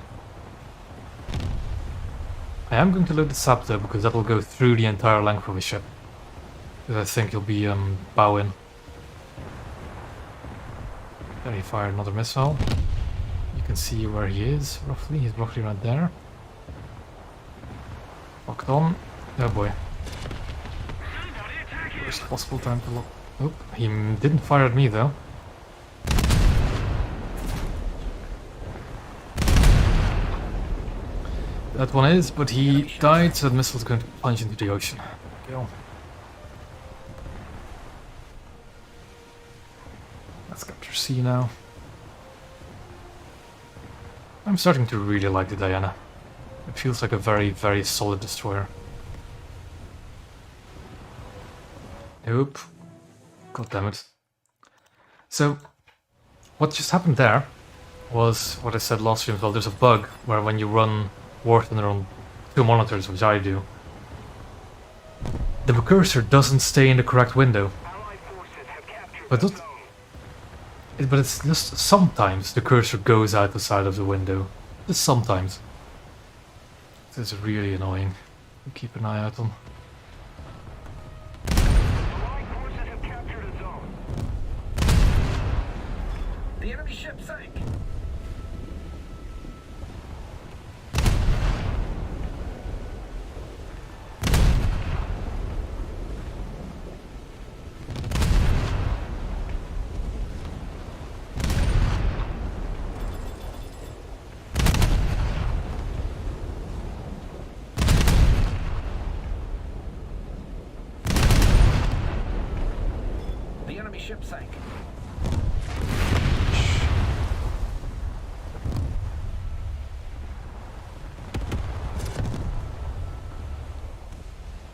I am going to load the sap though, because that will go through the entire length of the ship. Because I think he'll be bowing. There he fired another missile. You can see where he is, roughly. He's roughly right there. Locked on. Oh boy. Worst possible time to lock. Oh, he didn't fire at me though. That one is, but he died, so the missile's going to plunge into the ocean. Go. Let's capture C now. I'm starting to really like the Diana. It feels like a very, very solid destroyer. Nope. God damn it. So, what just happened there was what I said last stream as well. There's a bug where when you run War Thunder on 2 monitors, which I do, the cursor doesn't stay in the correct window. But it's just sometimes the cursor goes out the side of the window. Just sometimes. This is really annoying. Keep an eye out on. The enemy ship sank. The enemy ship sank.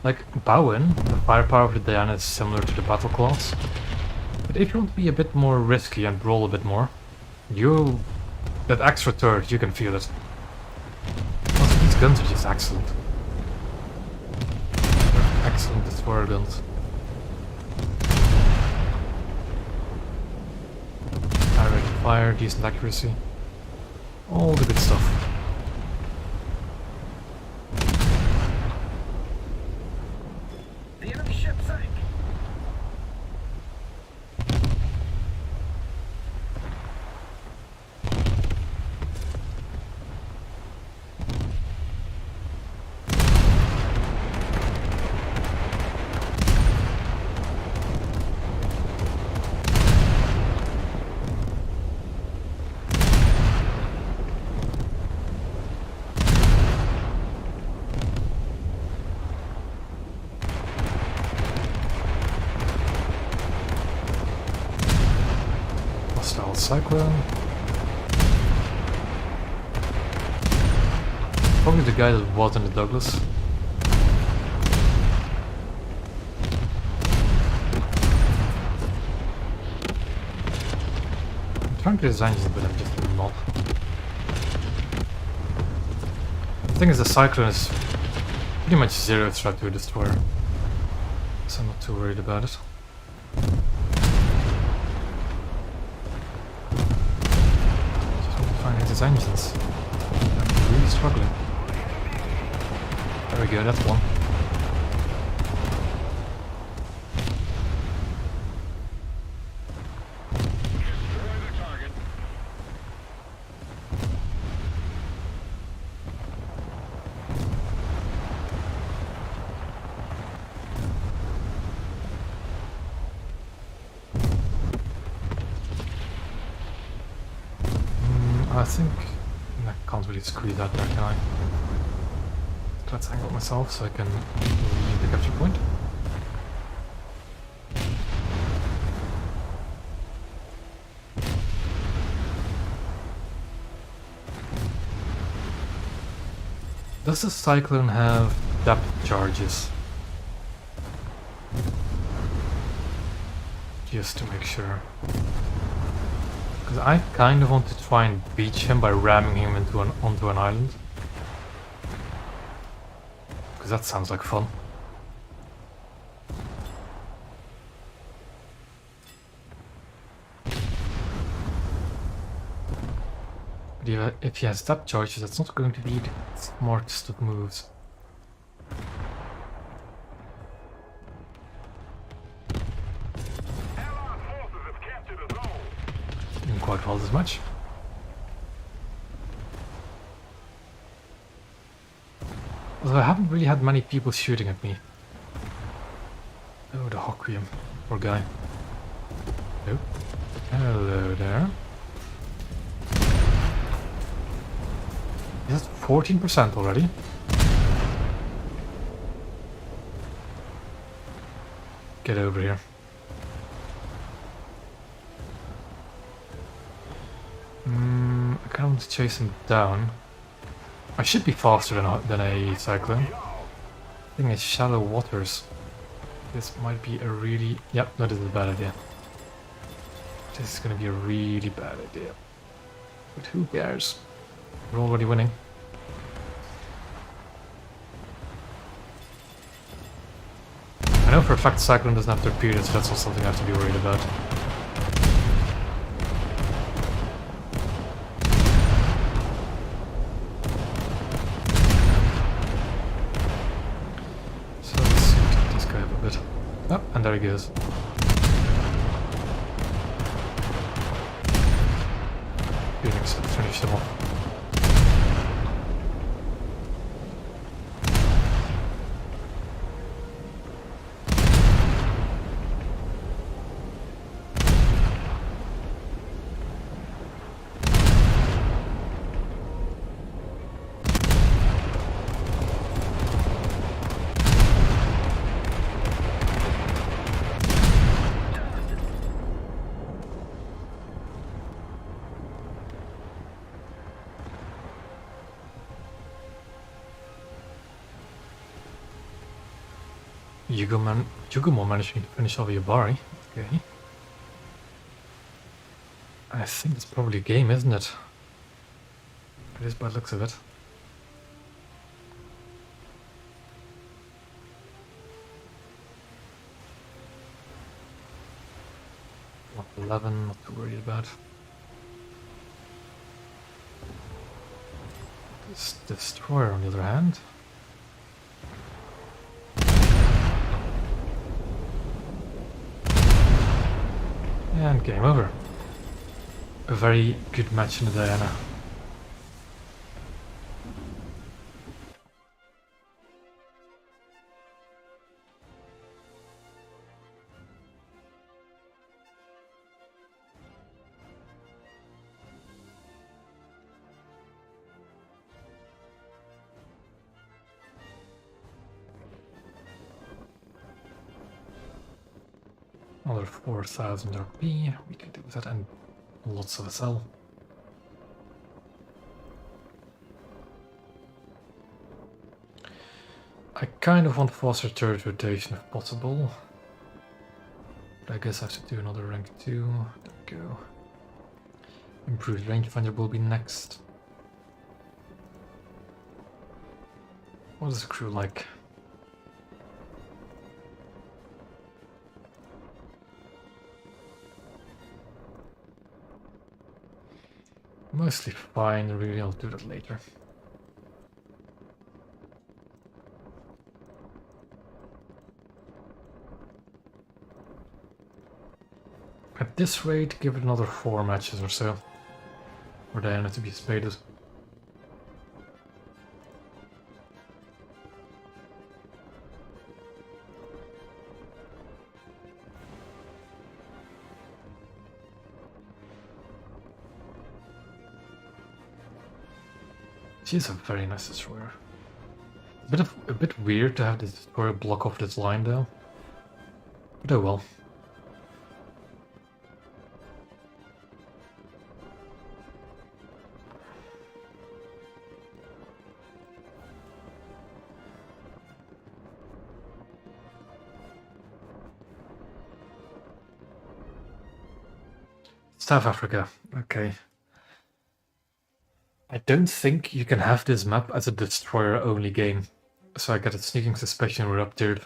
Like, Bowen, the firepower of the Diana is similar to the battle class. But if you want to be a bit more risky and brawl a bit more, that extra turret, you can feel it. Also, these guns are just excellent. They're excellent destroyer guns. High rate of fire, decent accuracy. All the good stuff. The enemy ship sank. Hostile Cyclone. Probably the guy that was in the Douglas. I'm trying to design this, but I'm just not. The thing is, the Cyclone is pretty much zero threat to a destroyer, so I'm not too worried about it. Find his engines. I'm really struggling. There we go, that's one. think I can't really screw that there, can I? Let's angle myself so I can leave the capture point. Does the Cyclone have depth charges? Just to make sure. Because I kind of want to try and beach him by ramming him onto an island. Because that sounds like fun. But if he has depth charges, that's not going to be the smartest of moves. Allied forces have captured a zone. Didn't quite hold as much. Although I haven't really had many people shooting at me. Oh, the Hoquium. Poor guy. Oh. Hello there. Is that 14% already? Get over here. I kind of want to chase him down. I should be faster than a Cyclone. I think it's shallow waters. This might be a really... Yep, that is a bad idea. This is going to be a really bad idea. But who cares? We're already winning. I know for a fact Cyclone doesn't have torpedoes, so that's not something I have to be worried about. So let's see what this guy have a bit. Oh, and there he goes. Phoenix had finished him off. Yugumo managing to finish off Yabari. Okay. I think it's probably a game, isn't it? It is by the looks of it. Lot 11, not too worried about. This destroyer, on the other hand. And game over. A very good match in the Diana. Another 4,000 RP, we can do that, and lots of SL. I kind of want faster turret rotation if possible. But I guess I have to do another rank 2. There we go. Improved rangefinder will be next. What is the crew like? Mostly fine, really, I'll do that later. At this rate, give it another 4 matches or so. For Diana to be spaded. Which is a very nice destroyer. A bit weird to have this destroyer block off this line though. But oh well. South Africa, okay. I don't think you can have this map as a destroyer-only game, so I get a sneaking suspicion we're up there.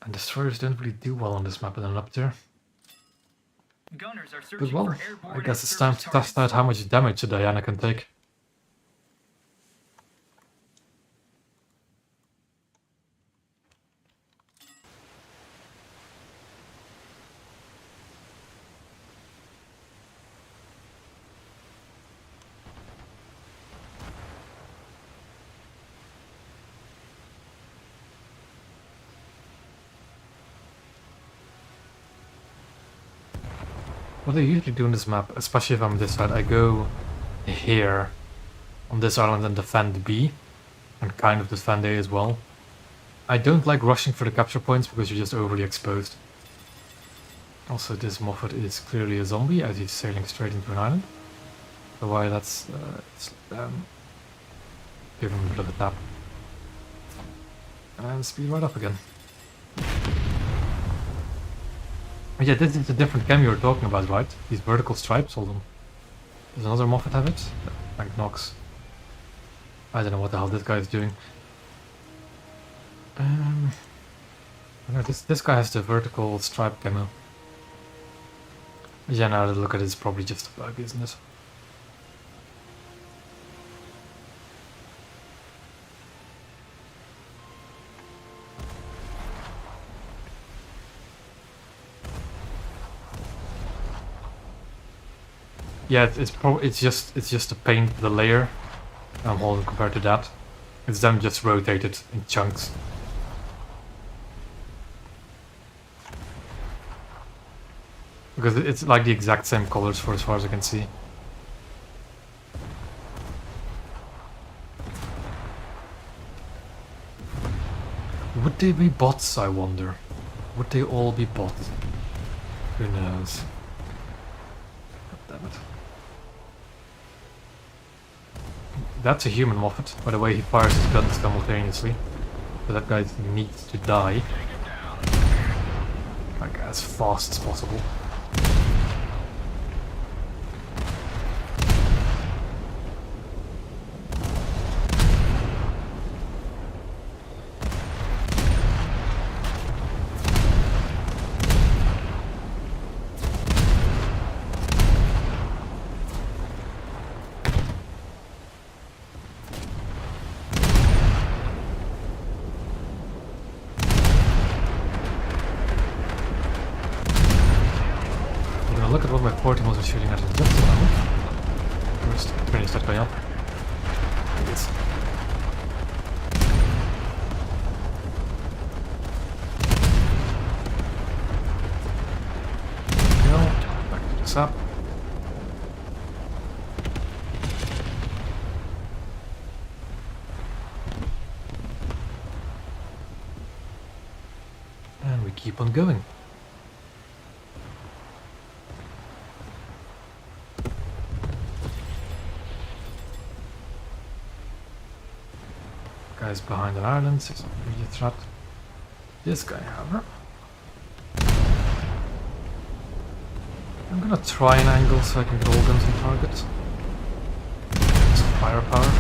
And destroyers don't really do well on this map in an up there. Gunners are But searching well, for airborne I guess and it's time surface to test out how much damage a Diana can take. What I usually do on this map, especially if I'm on this side, I go here on this island and defend B, and kind of defend A as well. I don't like rushing for the capture points because you're just overly exposed. Also, this Moffat is clearly a zombie as he's sailing straight into an island. So why let's give him a bit of a tap. And speed right up again. Yeah, this is a different chem you were talking about, right? These vertical stripes, hold on. Does another Moffat have it? Thank Nox. I don't know what the hell this guy is doing. No, this guy has the vertical stripe camo. Yeah, now that I look at it, it's probably just a bug, isn't it? Yeah, it's just to paint the layer I'm holding compared to that. It's them just rotated in chunks. Because it's like the exact same colors for as far as I can see. Would they be bots, I wonder? Would they all be bots? Who knows? God damn it. That's a human Moffat. By the way, he fires his guns simultaneously. So that guy needs to die. Like, as fast as possible. Look at what my portals are shooting at in just a moment. First, finish that guy up. Yes. Go. Back to the sap. And we keep on going. Guys behind an island, 6 immediate threat. This guy, however. I'm gonna try an angle so I can get all guns on target. Some firepower.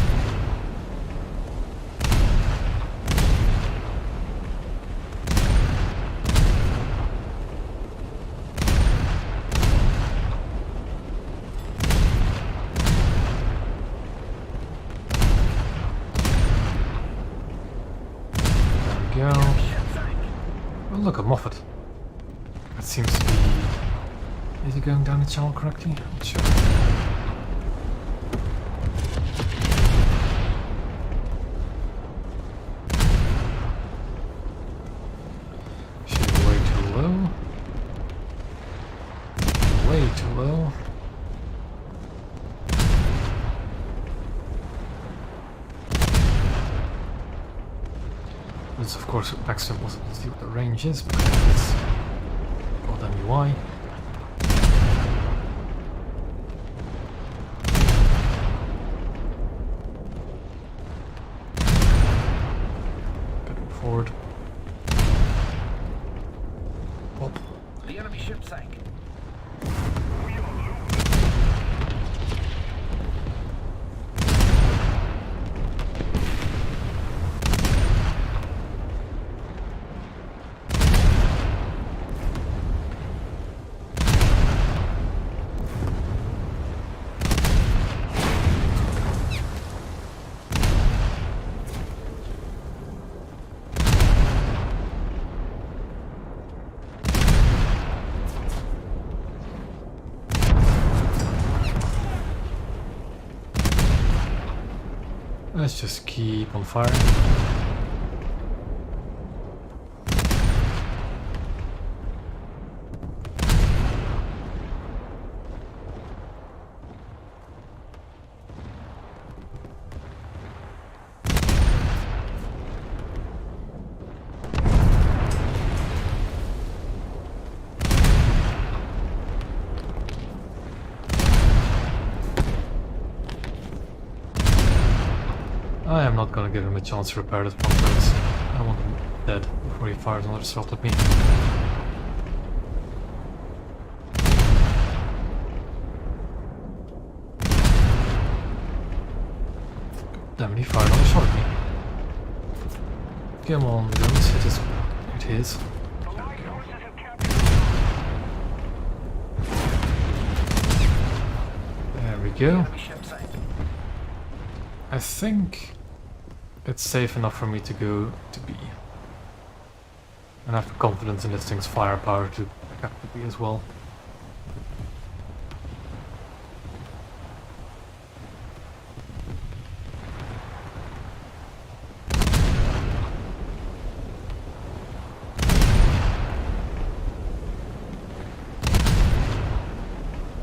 Oh, look, a Moffat. That seems to be... Is he going down the channel correctly? I'm not sure. Shooting way too low. Way too low. This of course backs to impossible to see what the range is because of this goddamn UI. Getting forward. Whoop. The enemy ship sank. Let's just keep on firing. I am not gonna give him a chance to repair this bunkers. I want him dead before he fires another shot at me. Damn it, he fired another shot at me. Come on, guns, hit his. It is. Allied forces have captured. There we The go. enemy ship sank. I think it's safe enough for me to go to B. And I have confidence in this thing's firepower to capture B as well.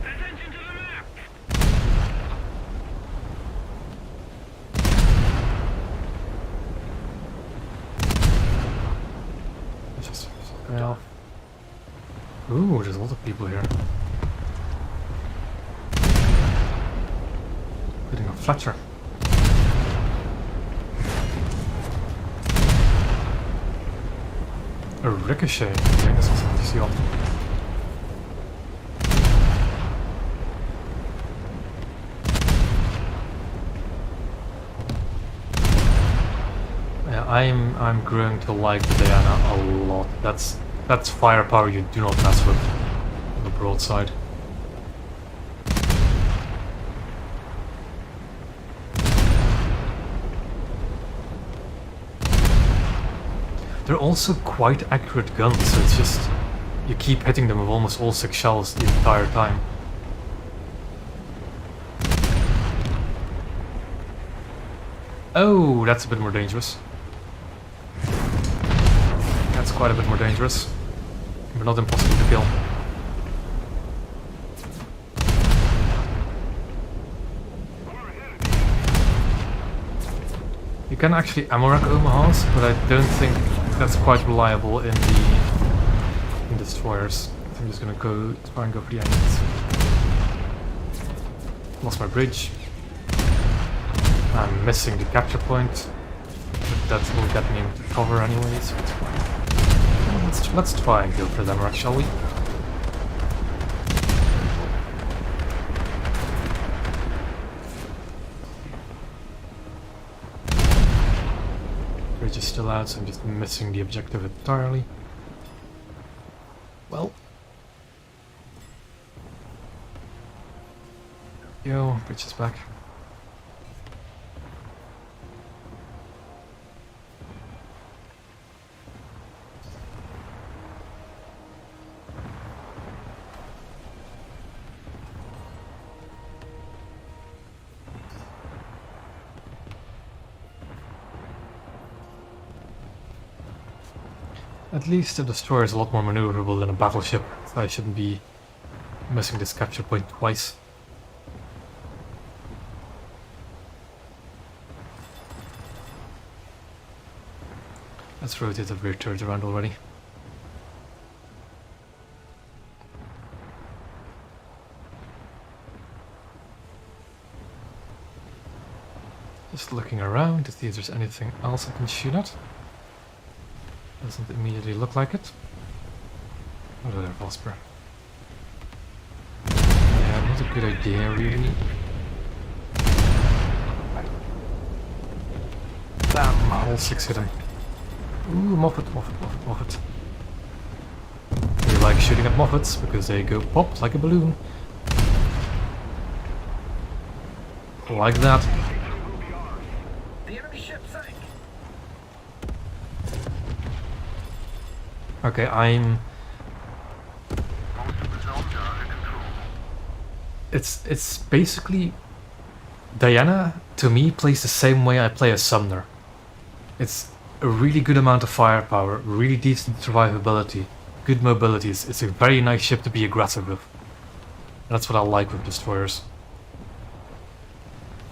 Attention to the map! Just off. Ooh, there's a lot of people here. Hitting a Fletcher. A ricochet. Okay, this is something you see often. Yeah, I'm growing to like the Diana a lot. That's firepower you do not mess with on the broadside. They're also quite accurate guns, so it's just you keep hitting them with almost all 6 shells the entire time. Oh, that's a bit more dangerous. That's quite a bit more dangerous, but not impossible to kill. You can actually ammo rack Omahas, but I don't think that's quite reliable in the destroyers. I'm just gonna go try and go for the engines. Lost my bridge. I'm missing the capture point, but that will get me into cover anyways, so it's fine. Well, let's try and go for them, right, shall we? Bridge is still out, so I'm just missing the objective entirely. Well. Yo, bridge is back. At least a destroyer is a lot more maneuverable than a battleship, so I shouldn't be missing this capture point twice. Let's rotate the rear turret around already. Just looking around to see if there's anything else I can shoot at. Doesn't immediately look like it. Oh, there, Vosper. Yeah, not a good idea, really. Damn, all 6 hitting. Ooh, Moffat. We like shooting at Moffats because they go pop like a balloon. Like that. The enemy ship sank. Okay, I'm... It's basically... Diana, to me, plays the same way I play a Sumner. It's a really good amount of firepower, really decent survivability, good mobility. It's a very nice ship to be aggressive with. And that's what I like with destroyers.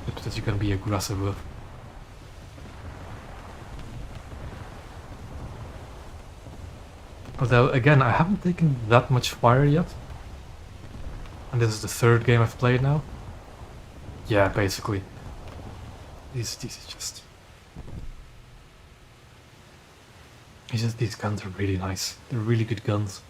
Ships that you can be aggressive with. Although, again, I haven't taken that much fire yet. And this is the 3rd game I've played now. Yeah, basically. These guns are really nice. They're really good guns.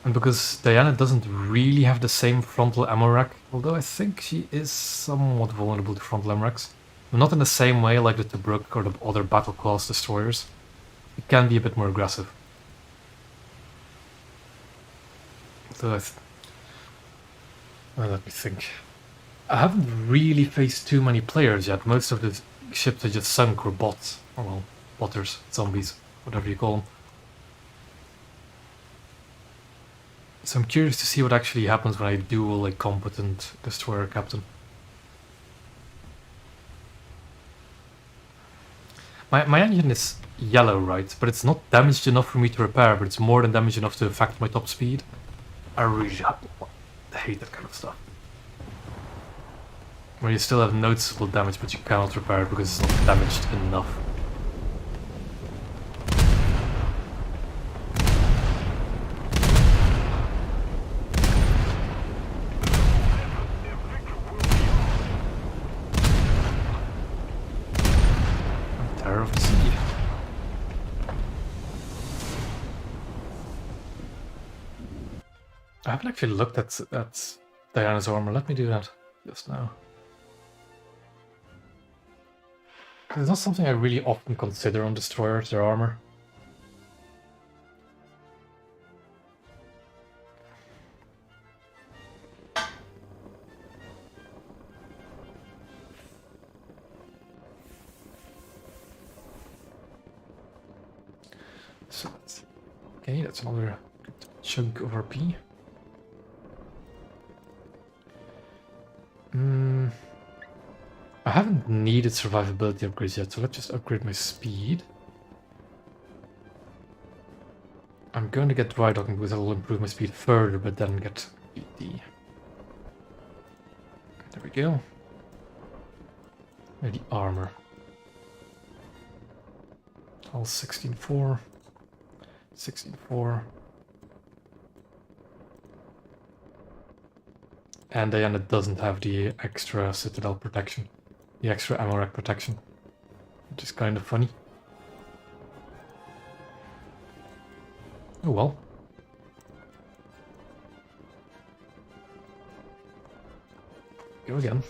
And because Diana doesn't really have the same frontal ammo rack, although I think she is somewhat vulnerable to frontal ammo racks. But not in the same way like the Tobruk or the other battle class destroyers. It can be a bit more aggressive. So well, let me think. I haven't really faced too many players yet. Most of the ships I just sunk were bots. Or well, botters, zombies, whatever you call them. So I'm curious to see what actually happens when I duel a competent destroyer captain. My engine is yellow, right? But it's not damaged enough for me to repair, but it's more than damaged enough to affect my top speed. I really hate that kind of stuff. Where you still have noticeable damage, but you cannot repair it because it's not damaged enough. Terror of the Sea. I haven't actually looked at Diana's armor. Let me do that just now. It's not something I really often consider on destroyers, their armor. So let's see. Okay, that's another good chunk of RP. I haven't needed survivability upgrades yet, so let's just upgrade my speed. I'm going to get dry docking because that will improve my speed further, but then get BD. There we go. And the armor. All 16.4. 16.4. And Diana doesn't have the extra citadel protection. The extra ammo rack protection. Which is kind of funny. Oh well. Go again.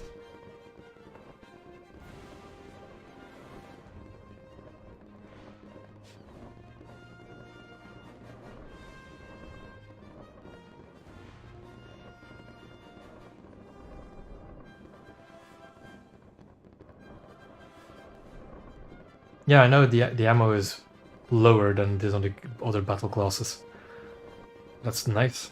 Yeah, I know the ammo is lower than it is on the other battle classes. That's nice.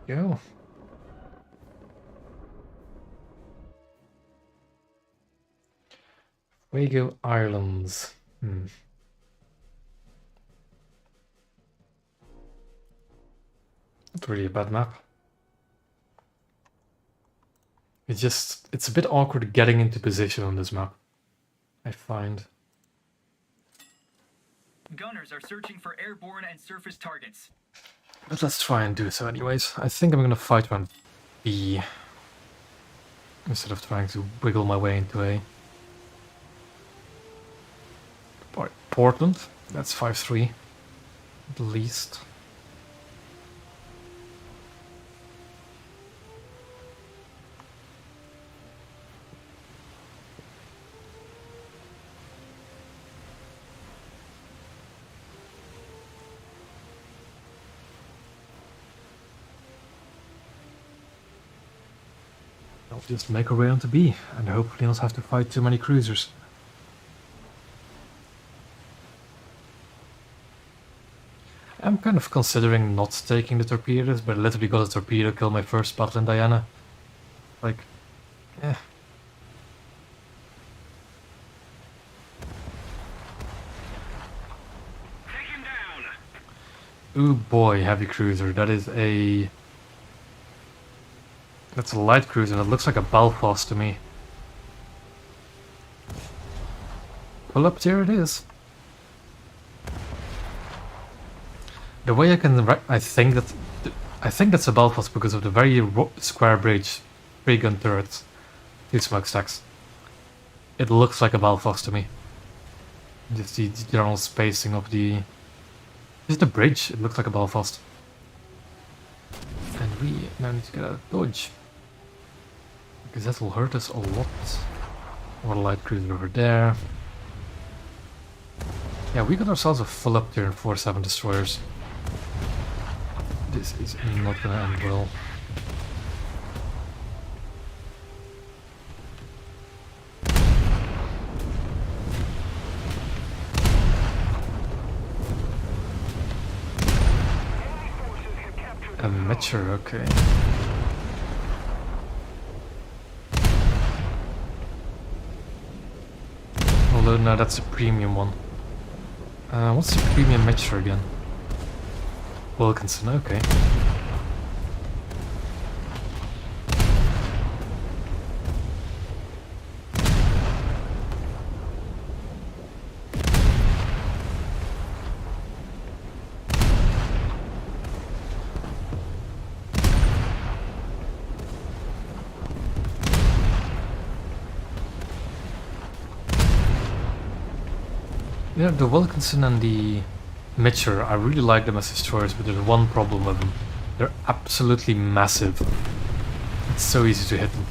Go. Wago Islands. Not really a bad map. It's a bit awkward getting into position on this map, I find. Gunners are searching for airborne and surface targets. But let's try and do so anyways. I think I'm gonna fight around B instead of trying to wiggle my way into A. Alright, Portland. That's 5-3 at least. I'll just make our way onto B and hopefully not have to fight too many cruisers. I'm kind of considering not taking the torpedoes, but I literally got a torpedo kill my first battle in Diana. Like, eh. Take him down. Ooh boy, heavy cruiser. That's a light cruiser. That looks like a Belfast to me. Pull up, there it is. The way I can, I think that's a Belfast because of the very square bridge, 3-gun turrets, 2 smokestacks. It looks like a Belfast to me. Just the general spacing of the, just the bridge. It looks like a Belfast. And we now need to get out of dodge because that will hurt us a lot. More light cruiser over there. Yeah, we got ourselves a full up tier and 4-7 destroyers. This is not gonna end well. A Mitcher, okay. Although no, that's a premium one. What's the premium Mitcher again? Wilkinson, okay. Yeah, the Wilkinson and the Mitcher, I really like them as destroyers, but there's one problem with them. They're absolutely massive. It's so easy to hit them.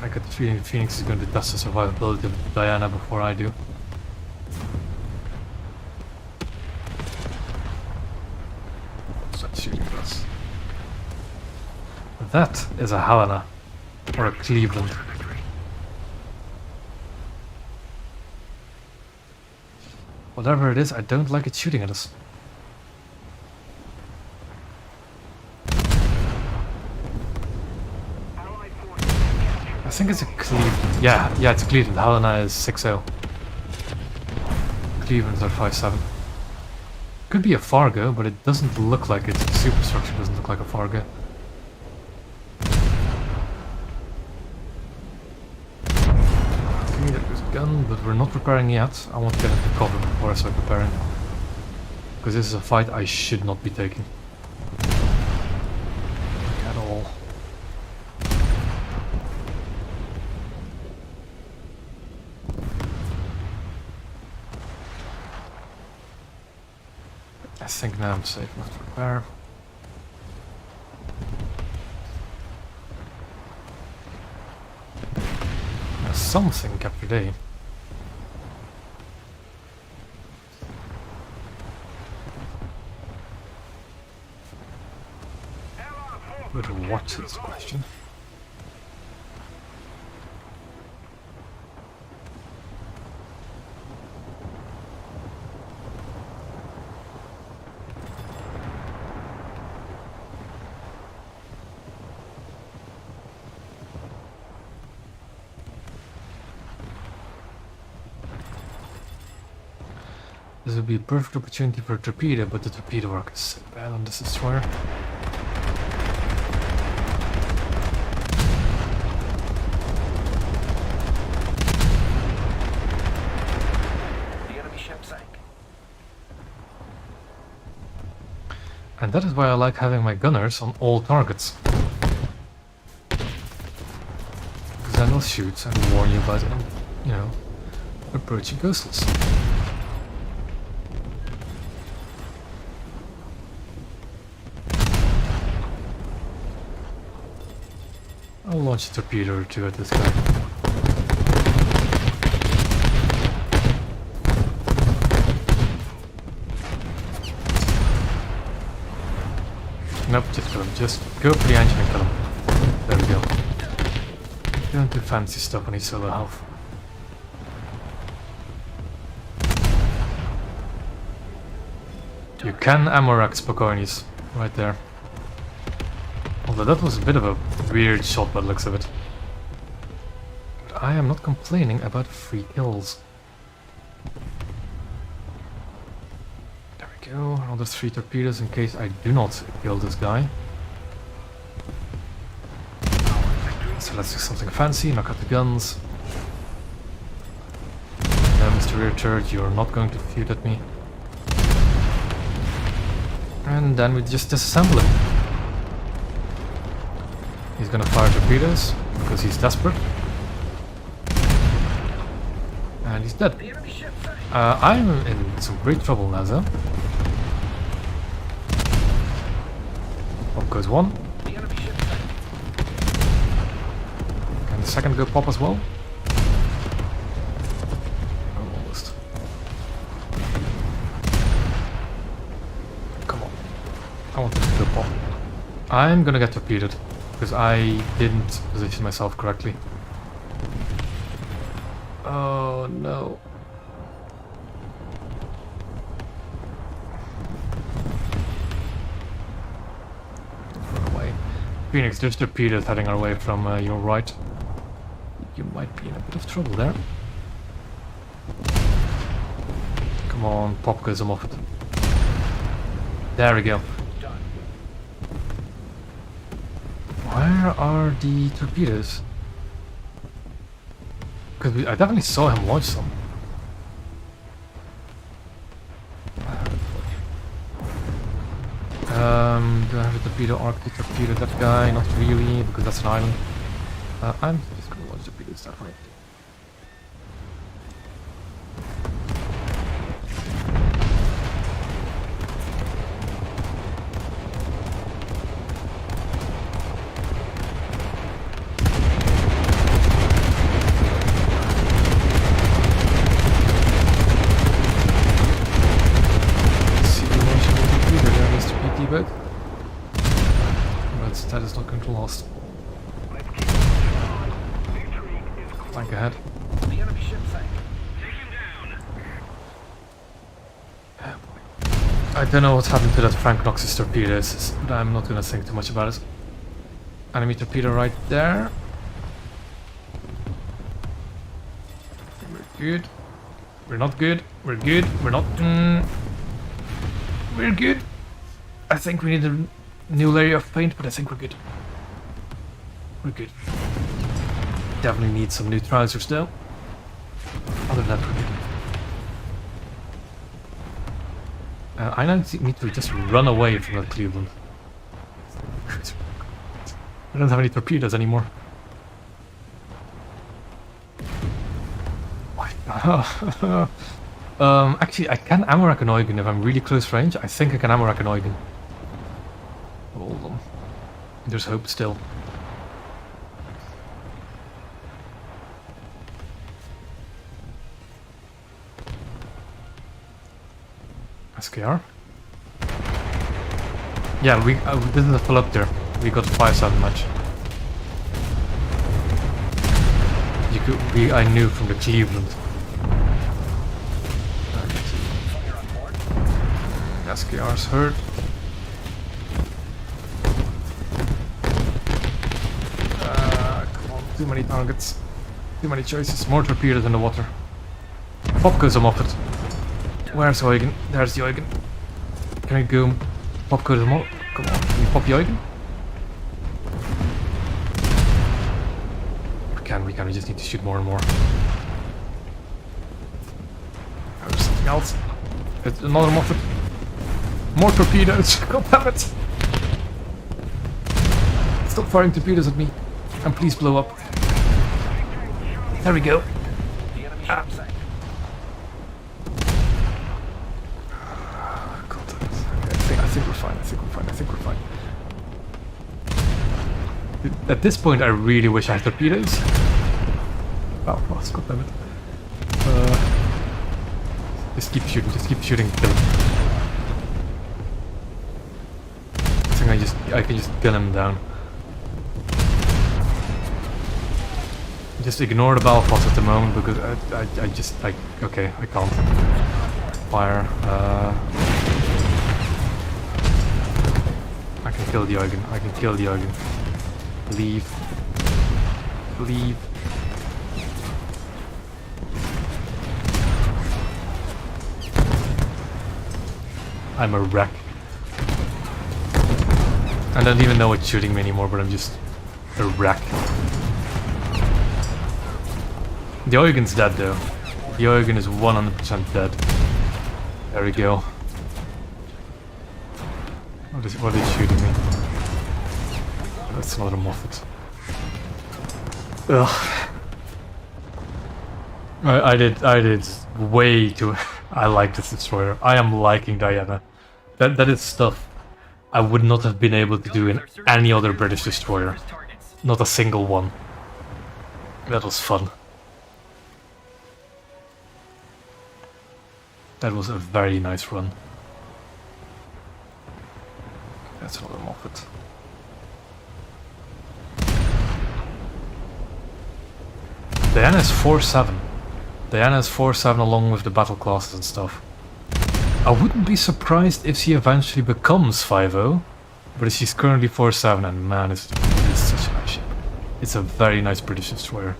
I got the feeling Phoenix is going to test the survivability of Diana before I do. Start shooting at us. That is a Helena. Or a Cleveland. Whatever it is, I don't like it shooting at us. I think it's a Cleveland. Yeah, it's a Cleveland. Helena is 6-0. Clevelands are 5-7. Could be a Fargo, but it doesn't look like it. The superstructure doesn't look like a Fargo. Okay, there's a gun, but we're not preparing yet. I want to get into cover before I start preparing. Because this is a fight I should not be taking. At all. I think now I'm safe enough to prepare. Now something captured A. But what is the question? This would be a perfect opportunity for a torpedo, but the torpedo arc is so bad on this destroyer. The enemy ship sank. And that is why I like having my gunners on all targets. Because then they'll shoot and warn you about, you know, approaching coastals. I'll launch a torpedo or two at this guy. Nope, just kill him. Just go for the engine and kill him. There we go. Don't do fancy stuff when he's so low health. You can ammo rack Spokonius right there. Although that was a bit of a weird shot by the looks of it. But I am not complaining about free kills. There we go, another 3 torpedoes in case I do not kill this guy. So let's do something fancy, knock out the guns. No, Mr. Rear Turret, you're not going to shoot at me. And then we just disassemble him. He's gonna fire torpedoes because he's desperate. And he's dead. I'm in some great trouble now, though. Pop goes 1. Can the second go pop as well? Almost. Come on. I want them to go pop. I'm gonna get torpedoed. Because I didn't position myself correctly. Oh no. Run away. Phoenix, there's torpedoes heading our way from your right. You might be in a bit of trouble there. Come on, pop goes off it. There we go. Where are the torpedoes? Because I definitely saw him launch some. Do I have a torpedo arc to torpedo that guy? Not really, because that's an island. I'm just gonna launch torpedoes that way. But that is not going to last. Tank ahead. The enemy ship sank. I don't know what's happened to that Frank Knox's torpedoes, but I'm not going to think too much about it. Enemy torpedo right there. We're good. We're not good. We're good. We're not. We're good. I think we need a new layer of paint, but I think we're good. We're good. Definitely need some new trousers though. Other than that, we're good. I now need to just run away from that Cleveland. I don't have any torpedoes anymore. Actually, I can ammo rack an Eugen if I'm really close range. I think I can ammo rack an Eugen. Hold on. There's hope still. SKR? Yeah, we didn't fill up there. We got 5-7 match. I knew from the Cleveland. SKR's hurt. Come on, too many targets. Too many choices. More torpedoes in the water. Pop goes off it. Where's Eugen? There's the Eugen. Can I go pop code them all? Come on, can we pop the Eugen? We can, we just need to shoot more and more. Oh, there's something else. It's another Moffat. More torpedoes! God damn it! Stop firing torpedoes at me. And please blow up. There we go. Ah. God damn it. Okay, I think we're fine, I think we're fine, I think we're fine. At this point I really wish I had torpedoes. Oh, God damn it. Just keep shooting, kill him. I think I can just gun him down. Just ignore the Balfoss at the moment because okay, I can't. Fire, I can kill the Eugen, Leave. I'm a wreck. I don't even know what's shooting me anymore, but I'm just a wreck. The Eugen's dead though. The Eugen is 100% dead. There we go. What is shooting me? That's another Moffat. Ugh. I did way too. I like this destroyer. I am liking Diana. That is stuff I would not have been able to do in any other British destroyer. Not a single one. That was fun. That was a very nice run. That's another Moffat. Diana is 4-7. Diana is 4-7 along with the battle classes and stuff. I wouldn't be surprised if she eventually becomes 5-0, but she's currently 4-7 and man, it is such a nice ship. It's a very nice British destroyer.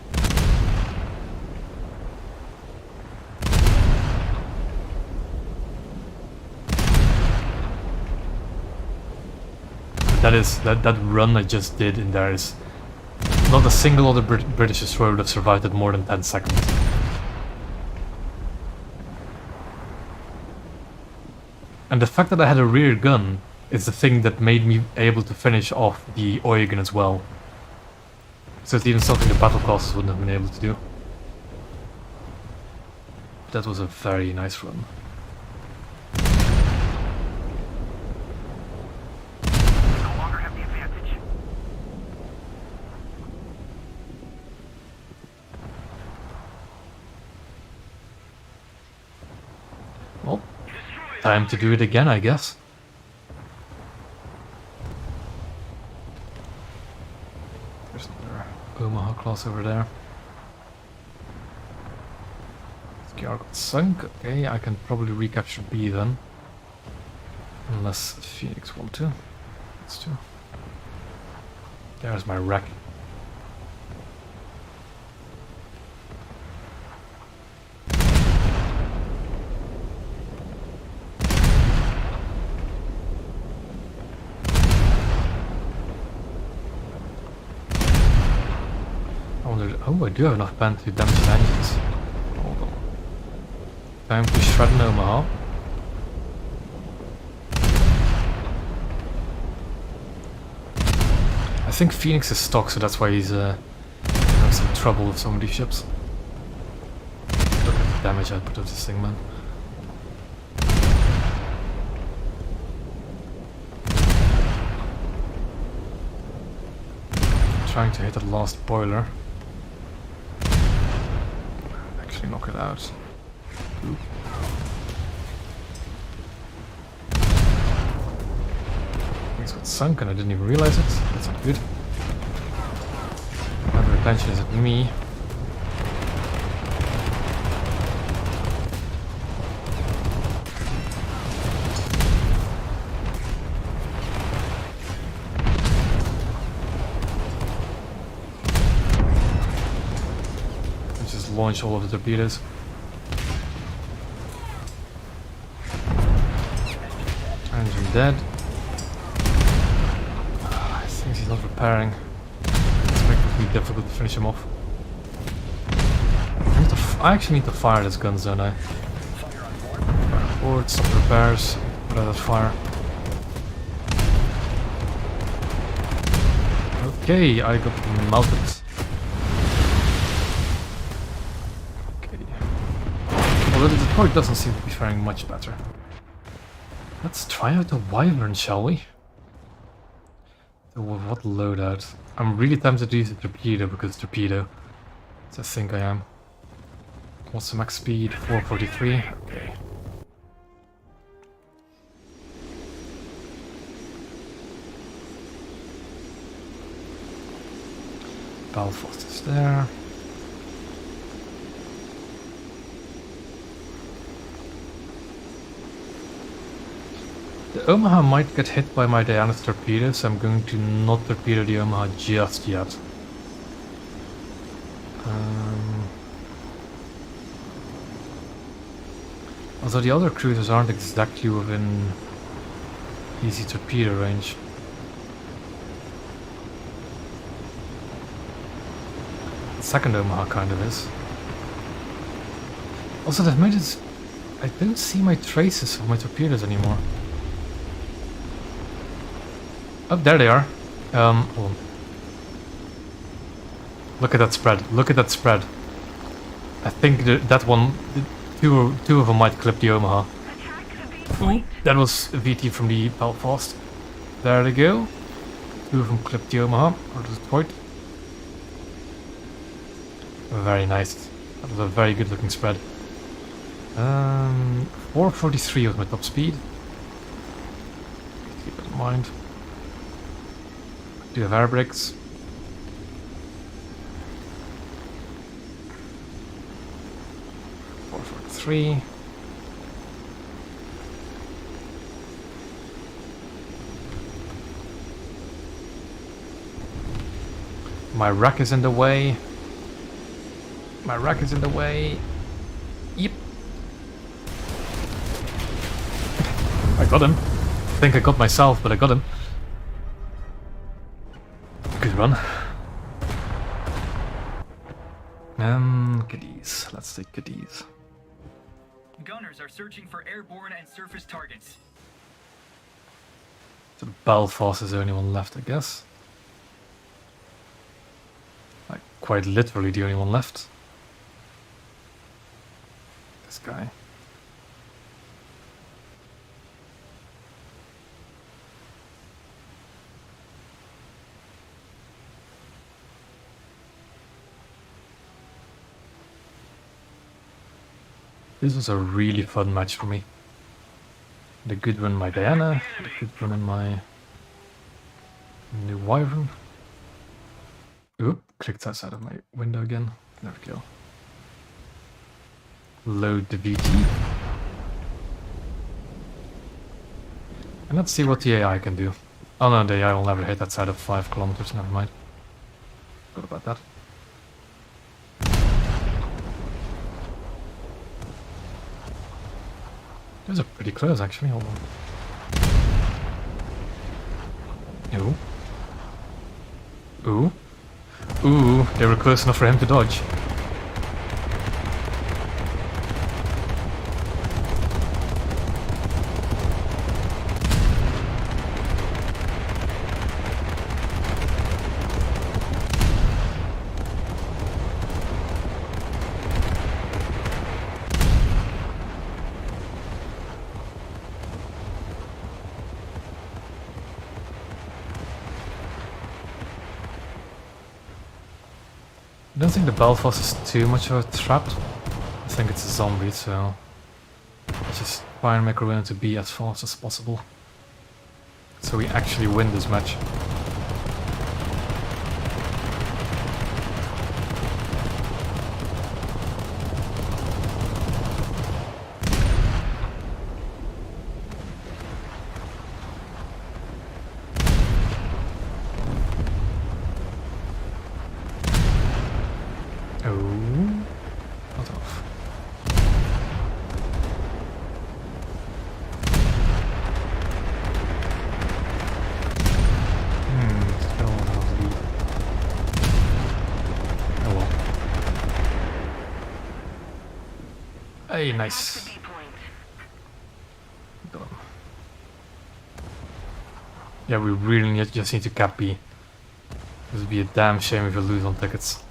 That run I just did in there is not a single other British destroyer would have survived it more than 10 seconds. And the fact that I had a rear gun is the thing that made me able to finish off the Eugen as well. So it's even something the battle classes wouldn't have been able to do. That was a very nice run. No longer have the advantage. Well, time to do it again, I guess. There's another Omaha class over there. SKR got sunk. Okay, I can probably recapture B then. Unless Phoenix want to. Let's do. There's my wreck. Oh, I do have enough pen to damage the engines. Hold on. Time to shred an Omaha. I think Phoenix is stock, so that's why he's having some trouble with some of these ships. Look at the damage output of this thing, man. Trying to hit that last boiler. Actually knock it out. Oop. It's got sunk and I didn't even realize it. That's not good. Now their attention is at me. Launch all of the torpedoes. dead. I think he's not repairing. It's making it really difficult to finish him off. I actually need to fire this gun, don't I? Or stop repairs, let it fire. Okay, I got melted. Okay. Although the Detroit doesn't seem to be faring much better. Let's try out the Wyvern, shall we? So what loadout? I'm really tempted to use the torpedo because torpedo. So I think I am. What's the max speed? 443. Okay. Belfast is there. The Omaha might get hit by my Diana's torpedo, so I'm going to not torpedo the Omaha just yet. Although the other cruisers aren't exactly within easy torpedo range. The second Omaha kind of is. Also, they've made it... I don't see my traces of my torpedoes anymore. Oh, there they are. Hold on. Look at that spread. Look at that spread. I think that one... Two of them might clip the Omaha. Ooh, that was a VT from the Belfast. There they go. Two of them clipped the Omaha, or the Detroit. Very nice. That was a very good looking spread. 443 was my top speed. Keep it in mind. Do you have air brakes? Three. My rack is in the way. My rack is in the way. Yep. I got him. I think I got myself, but I got him. Good run. Goodies. Let's take goodies. Gunners are searching for airborne and surface targets. So Belfast is the only one left, I guess. Like, quite literally the only one left. This guy. This was a really fun match for me. The good one my Diana, the good one in my new Wyvern. Oop, clicked outside of my window again. There we go. Load the VT. And let's see what the AI can do. Oh no, the AI will never hit that side of 5 kilometers, never mind. Forgot about that. Those are pretty close, actually. Hold on. Ooh. Ooh. Ooh, they were close enough for him to dodge. I don't think the Belfast is too much of a trap. I think it's a zombie, so just try and make her way to be as fast as possible. So we actually win this match. Hey, nice. Done. Yeah, we really just need to cap B. It would be a damn shame if we lose on tickets.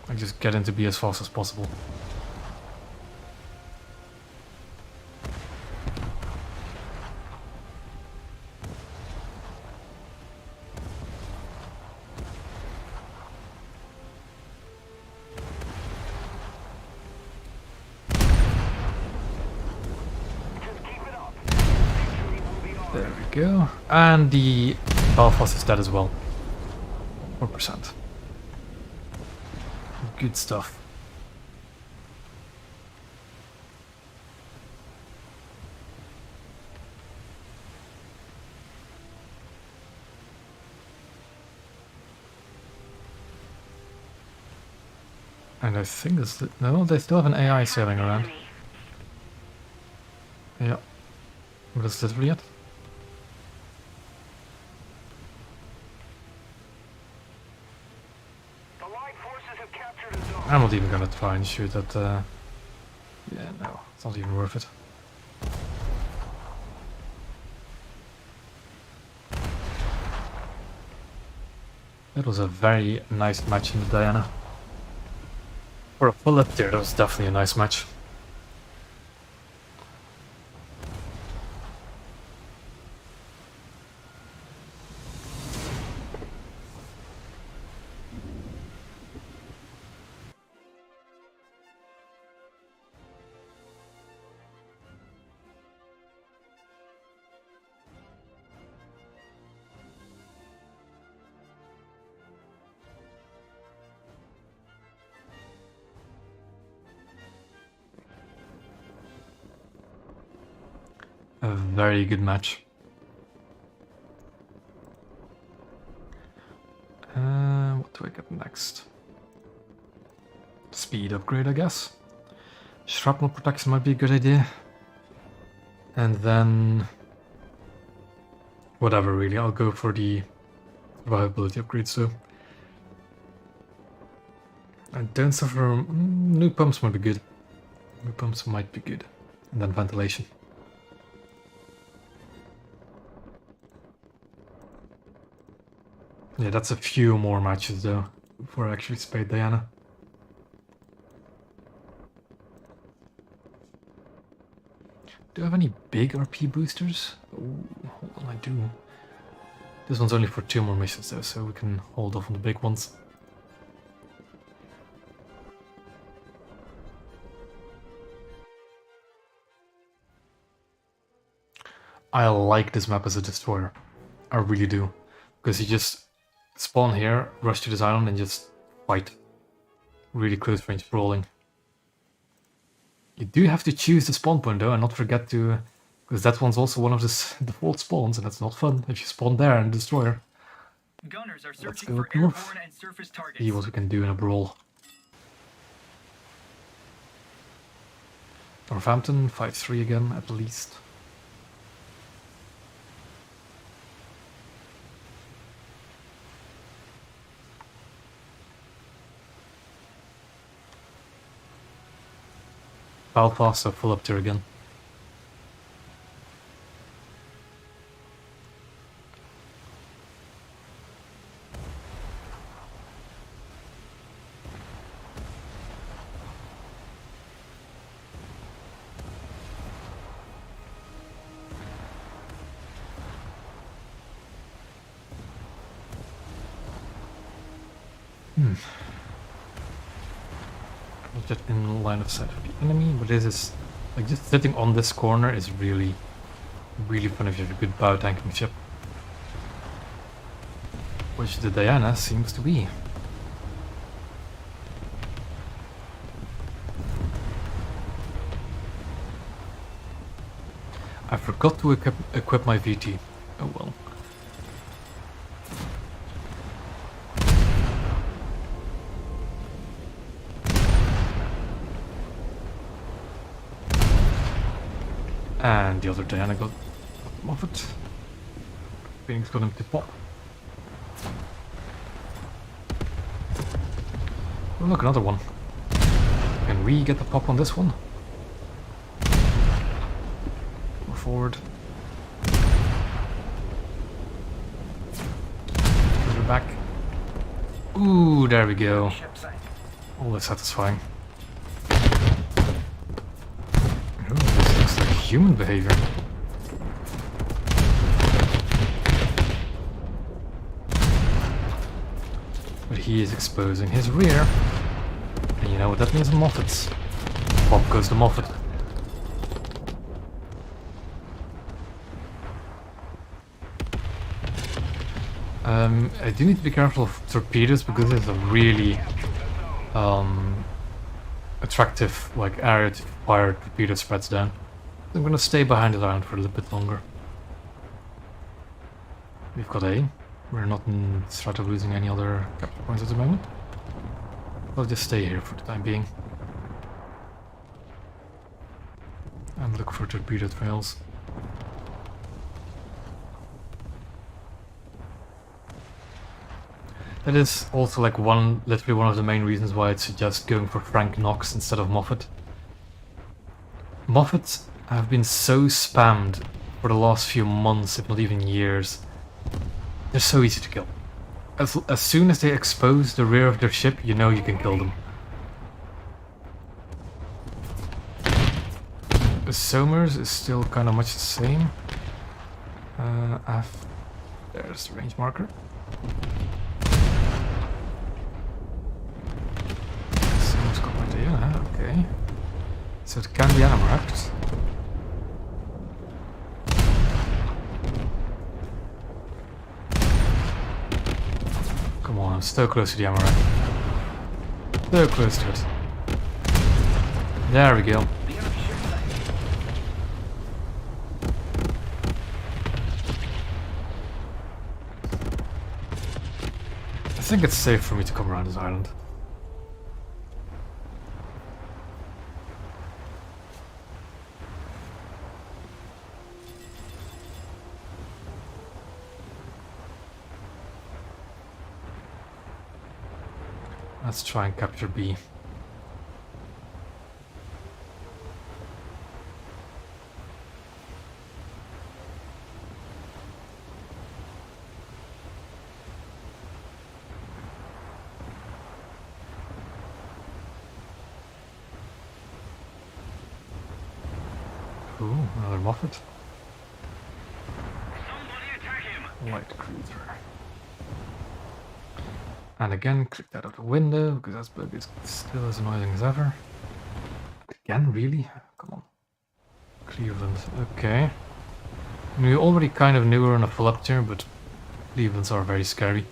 I just get into B as fast as possible. There we go. And the Belfast is dead as well. 4%. Good stuff. And I think it's... No, they still have an AI sailing around. Yeah. But is this yet? The Allied forces have captured a zone. I'm not even gonna try and shoot at... Yeah, no. It's not even worth it. It was a very nice match in the Diana. For a full up tier, that was definitely a nice match. A very good match. What do I get next? Speed upgrade, I guess. Shrapnel protection might be a good idea. And then... whatever, really. I'll go for the survivability upgrades, so... And don't suffer... new pumps might be good. New pumps might be good. And then ventilation. Yeah, that's a few more matches though, before I actually spade Diana. Do I have any big RP boosters? Oh, hold on, I do. This one's only for 2 more missions though, so we can hold off on the big ones. I like this map as a destroyer. I really do. Because you just spawn here, rush to this island and just fight. Really close range brawling. You do have to choose the spawn point though and not forget to... because that one's also one of the default spawns and that's not fun if you spawn there and destroyer. Gunners are Let's searching go for north. airborne and surface targets. See what we can do in a brawl. Northampton, 5-3 again at least. Belfast are full up tier again. Just in line of sight of the enemy, but this is like just sitting on this corner is really fun if you have a good bow tanking ship, which the Diana seems to be. I forgot to equip my VT. Oh well. And the other Diana got him off it. Phoenix got him to pop. Oh, look, another one. Can we get the pop on this one? Go forward. Further back. Ooh, there we go. Ship site. Oh, that's satisfying. Oh, this looks like human behavior. But he is exposing his rear. And you know what that means in Moffats. Pop goes to Moffat. I do need to be careful of torpedoes because it's a really attractive like area to fire torpedo spreads down. I'm gonna stay behind the island for a little bit longer. We've got A. We're not in threat of losing any other capture points at the moment. We'll just stay here for the time being. And look for torpedo trails. That is also like literally one of the main reasons why I'd suggest going for Frank Knox instead of Moffat. Moffats have been so spammed for the last few months, if not even years. They're so easy to kill. As soon as they expose the rear of their ship, you know you can kill them. The Somers is still kind of much the same. There's the range marker. Someone's got my idea, huh? Okay. So it can be animaxed. Come on, I'm so close to the Amaranth. So close to it. There we go. The enemy ship site. I think it's safe for me to come around this island. Let's try and capture B. Ooh, another Moffat. Somebody attack him! Light cruiser. And again, click that out the window, because that bug is still as annoying as ever. Again, really? Come on. Cleveland, okay. We already kind of knew we were on a full up tier, but Clevelands are very scary.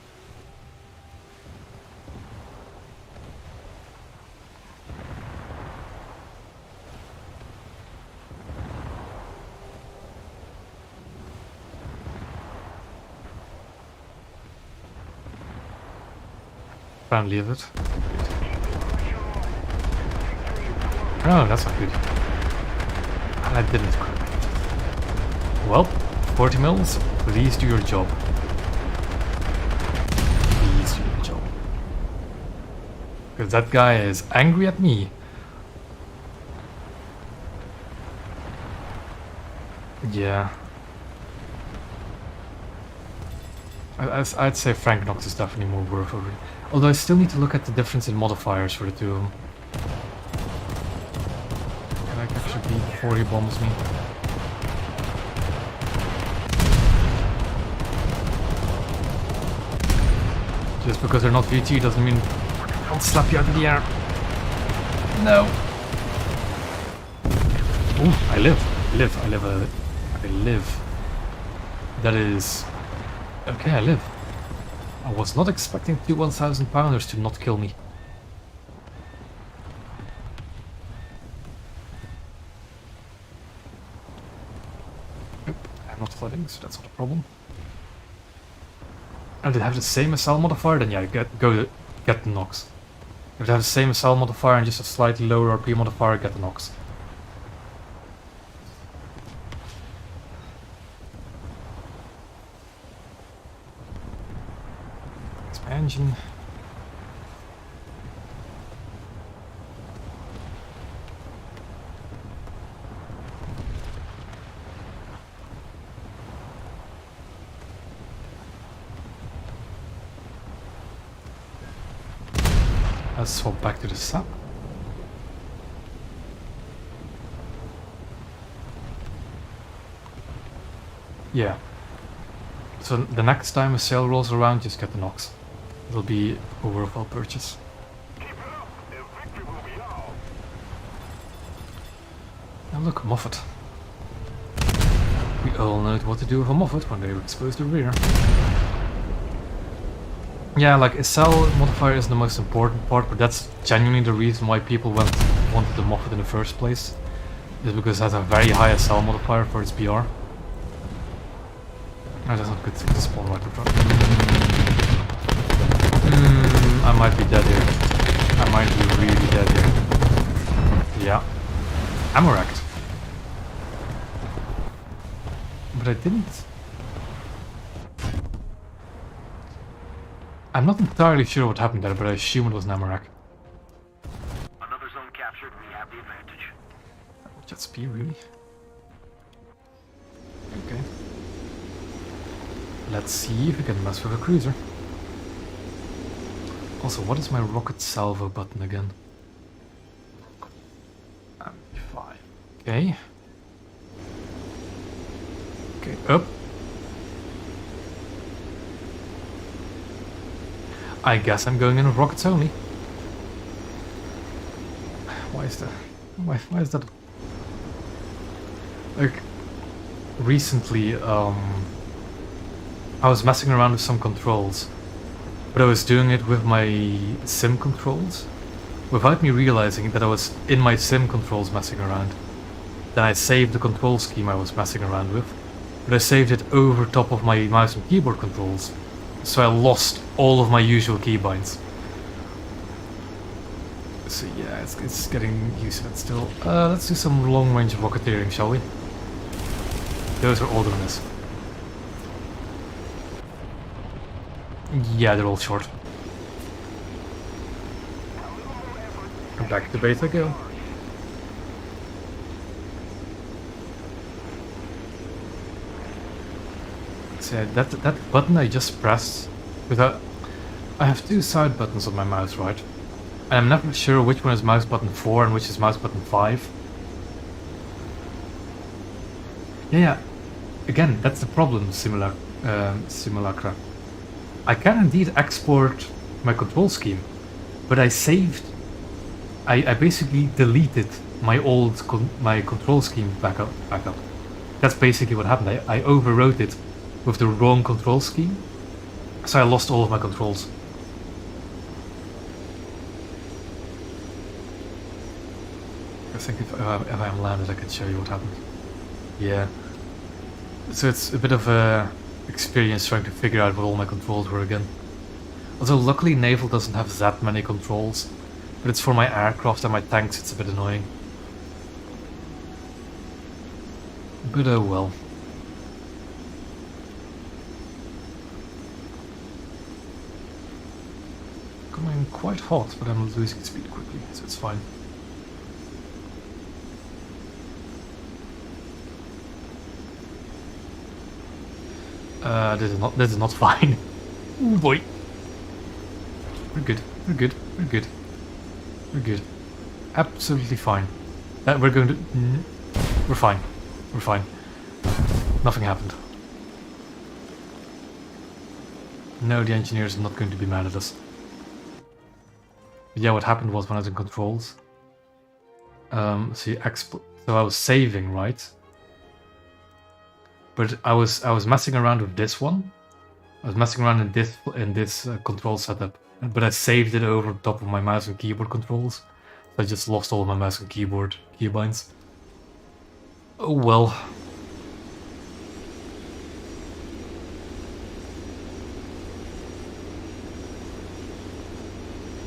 Can't leave it. Oh, that's not good. I didn't correct. Well, 40 mils, please do your job. Please do your job. Because that guy is angry at me. Yeah. I'd say Frank Knox is definitely more worth over it. Although I still need to look at the difference in modifiers for the two of them. Can I capture B before he bombs me? Just because they're not VT doesn't mean I'll slap you out of the air. No! Ooh, I live. I live. That is... Okay, I live. I was not expecting two 1,000 pounders to not kill me. Nope, I'm not flooding, so that's not a problem. And if they have the same SL modifier, then yeah, get the Nox. If they have the same SL modifier and just a slightly lower RP modifier, get the Nox. Engine. Let's swap back to the sap. Yeah. So the next time a sale rolls around, just get the Nox. It'll be a worthwhile purchase. Keep it up. The victory will be ours. And look, Moffat. We all know what to do with a Moffat when they expose the rear. Yeah, like a cell modifier is the most important part, but that's genuinely the reason why people wanted the Moffat in the first place. Is because it has a very high SL modifier for its BR. Oh, that's not good to spawn right in front. I might be dead here. I might be really dead here. Yeah. Ammo wrecked. But I didn't. I'm not entirely sure what happened there, but I assume it was an ammo rack. Another zone captured. We have the advantage. Jet speed, really? Okay. Let's see if we can mess with a cruiser. Also, what is my rocket salvo button again? MP5. Okay. Okay, up. I guess I'm going in with rockets only. Why is that? Why is that? Like, recently, I was messing around with some controls, but I was doing it with my sim controls, without me realizing that I was in my sim controls messing around. Then I saved the control scheme I was messing around with, but I saved it over top of my mouse and keyboard controls, so I lost all of my usual keybinds. So yeah, it's getting used to it still. Let's do some long-range rocketeering, shall we? Those are all doing this. Yeah, they're all short. And back to base I go. So that button I just pressed, without, I have two side buttons on my mouse, right? And I'm never sure which one is mouse button 4 and which is mouse button 5. Yeah. Again, that's the problem, simulacra. I can indeed export my control scheme, but I basically deleted my old my control scheme backup. That's basically what happened. I overwrote it with the wrong control scheme, so I lost all of my controls. I think if I'm landed, I can show you what happened. Yeah. So it's a bit of a experience trying to figure out what all my controls were again. Although luckily Naval doesn't have that many controls, but it's for my aircraft and my tanks it's a bit annoying. But oh well. Coming quite hot, but I'm losing speed quickly, so it's fine. This is not fine. Oh boy. We're good. Absolutely fine. We're fine. Nothing happened. No, the engineers are not going to be mad at us. But yeah, what happened was when I was in controls. So I was saving, right? But I was messing around with this one. I was messing around in this control setup, but I saved it over top of my mouse and keyboard controls. So I just lost all of my mouse and keyboard keybinds. Oh well.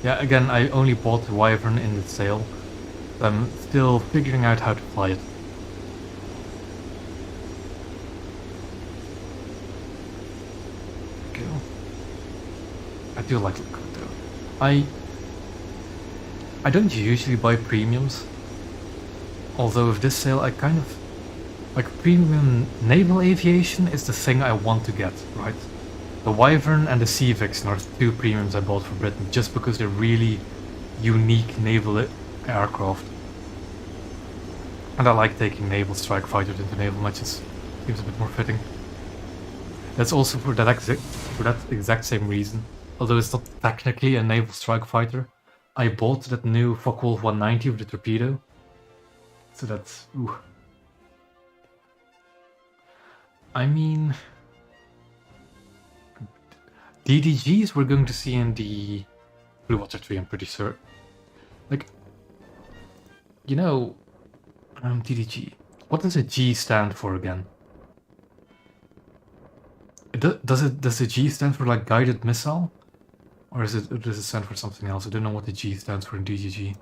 Yeah, again, I only bought the Wyvern in the sale. I'm still figuring out how to fly it. I do like it though. I don't usually buy premiums, although with this sale I kind of like premium naval aviation is the thing I want to get, right? The Wyvern and the Sea Vixen are the two premiums I bought for Britain just because they're really unique naval aircraft. And I like taking naval strike fighters into naval matches. Seems a bit more fitting. That's also for that exact same reason. Although it's not technically a naval strike fighter, I bought that new Focke-Wulf 190 with the torpedo. So that's... ooh. I mean... DDGs we're going to see in the Blue Water 3, I'm pretty sure. Like... You know... DDG. What does a G stand for again? Does the G stand for like guided missile? Or does it stand for something else? I don't know what the G stands for in DDG.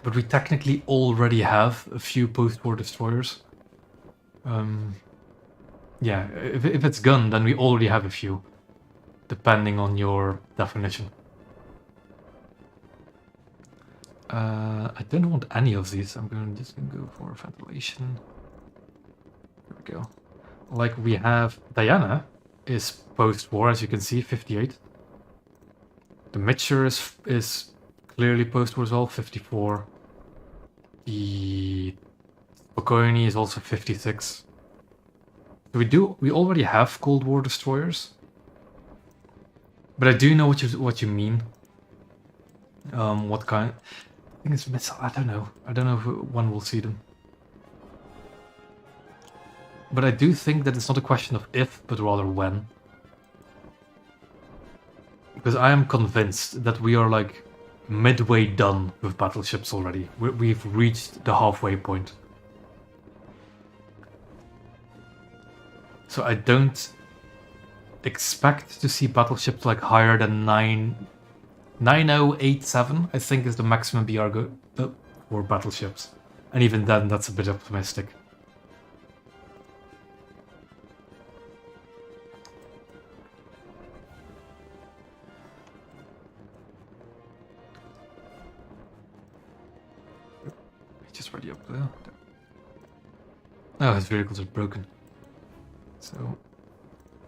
But we technically already have a few post-war destroyers. Yeah, if it's gun, then we already have a few. Depending on your definition. I don't want any of these. I'm just gonna go for ventilation. There we go. Like we have Diana is post-war, as you can see, 58. The Mitcher is clearly post-war as well, 54. The Bocconi is also 56. So we already have Cold War destroyers. But I do know what you mean. What kind? I think it's missile. I don't know. I don't know if one will see them. But I do think that it's not a question of if, but rather when. Because I am convinced that we are like midway done with battleships already. We've reached the halfway point. So I don't expect to see battleships like higher than 9087, I think, is the maximum BR for battleships. And even then, that's a bit optimistic. He's just ready up there. Oh, his vehicles are broken. So,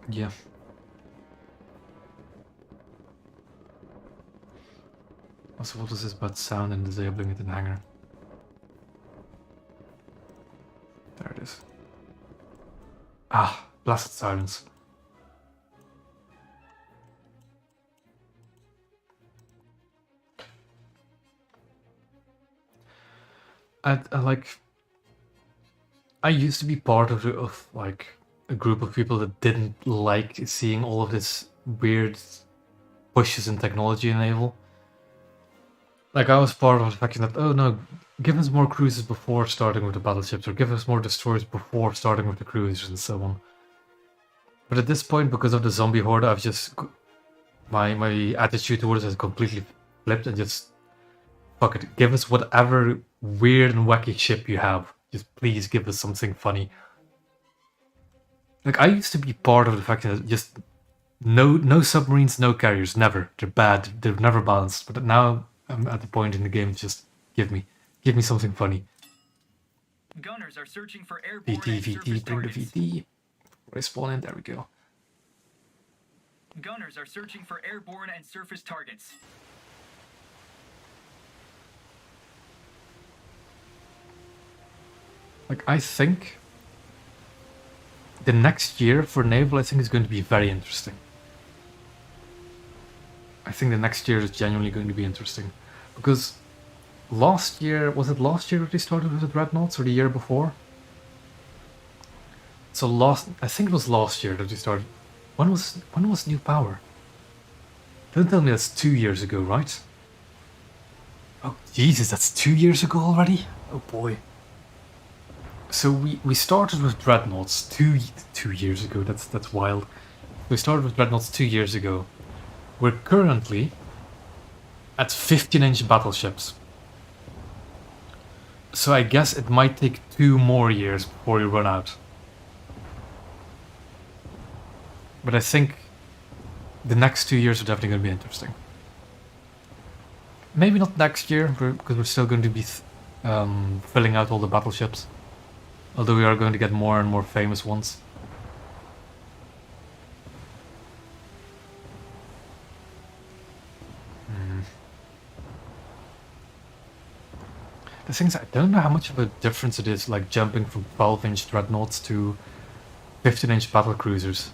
yeah. Also, what was this about sound and disabling it in Hangar? There it is. Ah, blasted silence. I used to be part of like a group of people that didn't like seeing all of this weird pushes in technology in Naval. Like, I was part of the fact that, oh no, give us more cruisers before starting with the battleships, or give us more destroyers before starting with the cruisers, and so on. But at this point, because of the zombie horde, I've just... My attitude towards it has completely flipped, and just... Fuck it, give us whatever weird and wacky ship you have. Just please give us something funny. Like, I used to be part of the fact that just... No submarines, no carriers, never. They're bad, they're never balanced. But now... I'm at the point in the game, just give me something funny. Gunners are searching for airborne VT, and surface bring the targets. VT. Respawn in, there we go. Gunners are searching for airborne and surface targets. Like, I think the next year for Naval, I think, is going to be very interesting. I think the next year is genuinely going to be interesting. Because last year, was it last year that they started with the Dreadnoughts, or the year before? So I think it was last year that they started. When was New Power? Don't tell me that's 2 years ago, right? Oh Jesus, that's 2 years ago already? Oh boy. So we started with Dreadnoughts two years ago. That's wild. We started with Dreadnoughts 2 years ago. We're currently at 15-inch battleships. So I guess it might take 2 more years before we run out. But I think the next 2 years are definitely going to be interesting. Maybe not next year, because we're still going to be filling out all the battleships. Although we are going to get more and more famous ones. The thing is, I don't know how much of a difference it is, like jumping from 12-inch dreadnoughts to 15-inch battle cruisers.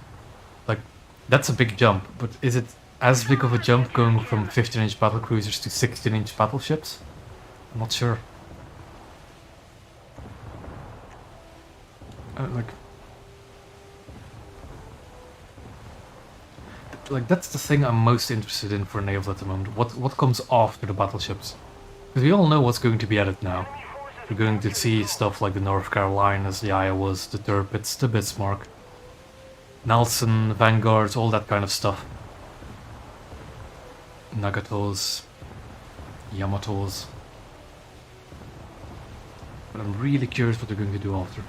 Like, that's a big jump, but is it as big of a jump going from 15-inch battle cruisers to 16-inch battleships? I'm not sure. Like that's the thing I'm most interested in for Naval at the moment. What comes after the battleships? Because we all know what's going to be added now. We're going to see stuff like the North Carolinas, the Iowas, the Tirpitz, the Bismarck, Nelson, Vanguards, all that kind of stuff. Nagatos, Yamatos. But I'm really curious what they're going to do after.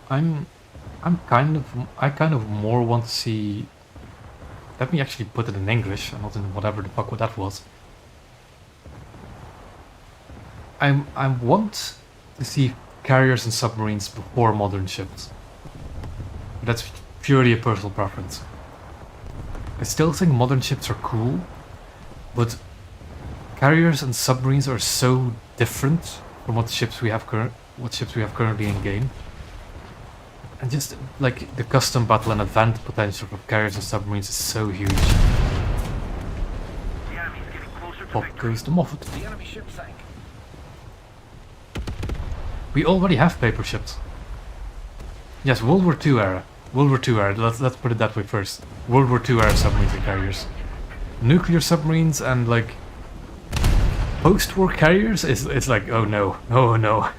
I kind of more want to see. Let me actually put it in English and not in whatever the fuck what that was. I want to see carriers and submarines before modern ships. That's purely a personal preference. I still think modern ships are cool, but carriers and submarines are so different from what ships we have currently in game. And just like the custom battle and event potential for carriers and submarines is so huge. The enemy's getting closer to Pop victory. goes the Moffat. The enemy ship sank. We already have paper ships. Yes, World War II era. World War II era. Let's put it that way first. World War II era submarines and carriers. Nuclear submarines and like post-war carriers is like, oh no, no, no,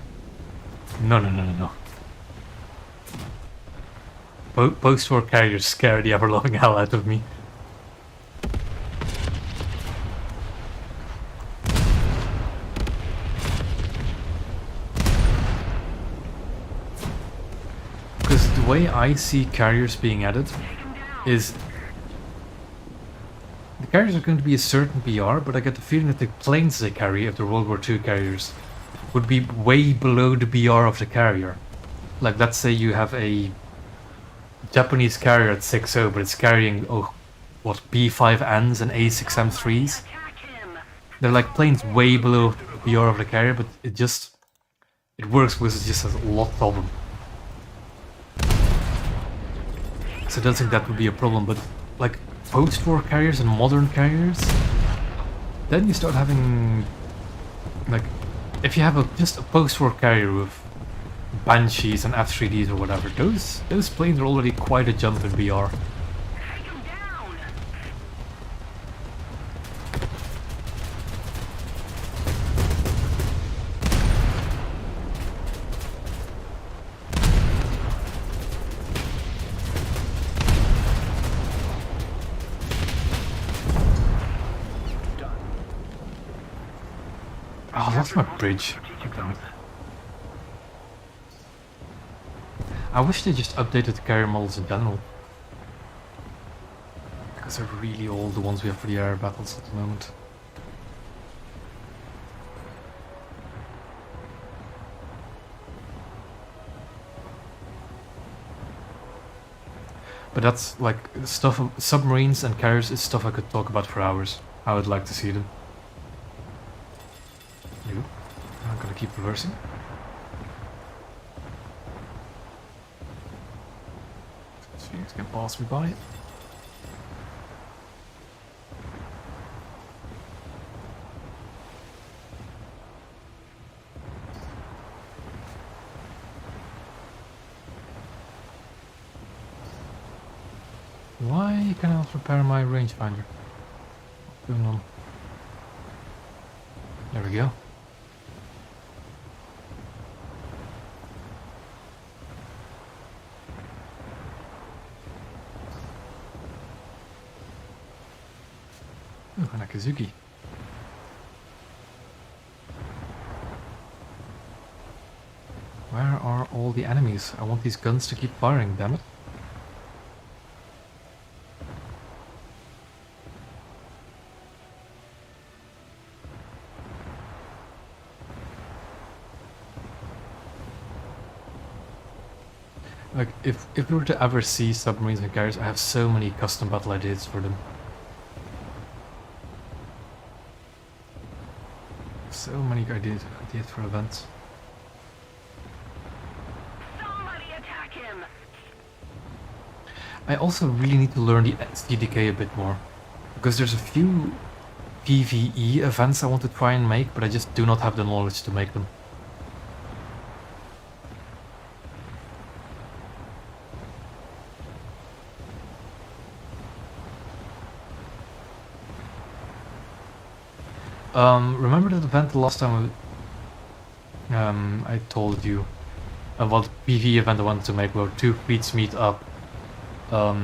no, no, no, no, no. Post-war carriers scare the ever-loving hell out of me. Because the way I see carriers being added is the carriers are going to be a certain BR, but I get the feeling that the planes they carry, if they're World War II carriers, would be way below the BR of the carrier. Like, let's say you have a Japanese carrier at 6.0, but it's carrying, B5Ns and A6M3s. They're like planes way below the BR of the carrier, but it works because it just has lots of them. So I don't think that would be a problem, but like post-war carriers and modern carriers, then you start having, like, if you have just a post-war carrier with Banshees and F3Ds or whatever, those planes are already quite a jump in BR. Oh, that's my bridge. Damn it. I wish they just updated the carrier models in general. Because they're really old, the ones we have for the air battles at the moment. But that's like stuff, submarines and carriers is stuff I could talk about for hours. I would like to see them. You? I'm gonna keep reversing. Things can pass me by. Why can I not repair my rangefinder? What's going on? There we go. Ooh, Hanakizuki. Where are all the enemies? I want these guns to keep firing, damn it. Like, if we were to ever see submarines and carriers, I have so many custom battle ideas for them. So many ideas for events. Somebody attack him! I also really need to learn the CDK a bit more. Because there's a few PvE events I want to try and make, but I just do not have the knowledge to make them. Remember that event the last time I told you about the PvE event I wanted to make where two fleets meet up. So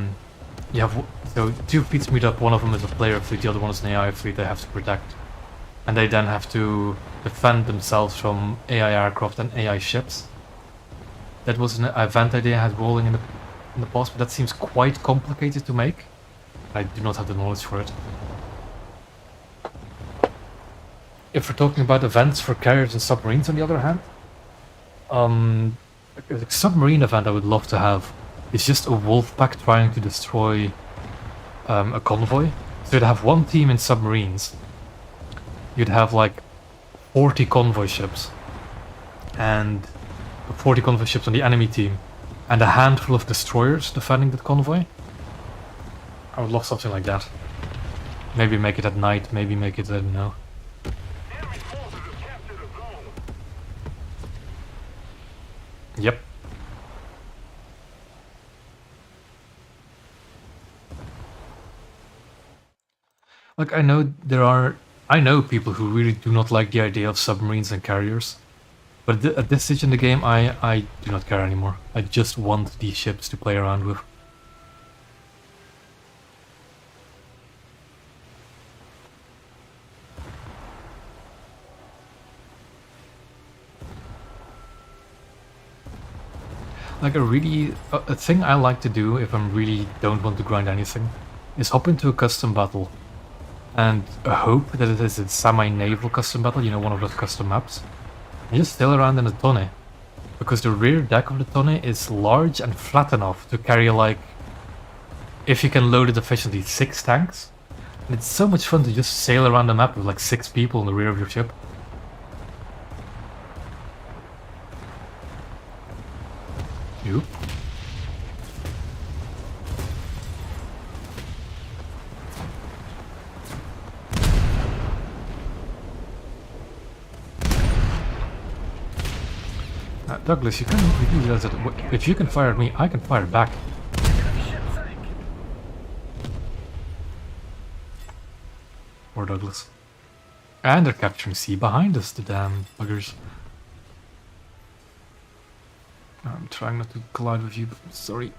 two fleets meet up, one of them is a player fleet, the other one is an AI fleet they have to protect. And they then have to defend themselves from AI aircraft and AI ships. That was an event idea I had rolling in the past, but that seems quite complicated to make. I do not have the knowledge for it. If we're talking about events for carriers and submarines on the other hand, a submarine event I would love to have is just a wolf pack trying to destroy a convoy. So you'd have one team in submarines, you'd have like 40 convoy ships, and 40 convoy ships on the enemy team, and a handful of destroyers defending that convoy. I would love something like that. Maybe make it at night, maybe make it, I don't know. Enemy forces have captured a zone. Yep. Like, I know people who really do not like the idea of submarines and carriers. But at this stage in the game, I do not care anymore. I just want these ships to play around with. Like a thing I like to do if I really don't want to grind anything is hop into a custom battle and hope that it is a semi-naval custom battle, you know, one of those custom maps, and just sail around in a tonne, because the rear deck of the tonne is large and flat enough to carry, like, if you can load it efficiently, 6 tanks. And it's so much fun to just sail around the map with like 6 people in the rear of your ship. Oop. Douglas, you can't realize that if you can fire at me, I can fire back. Or Douglas. And they're capturing C behind us, the damn buggers. I'm trying not to collide with you, but sorry.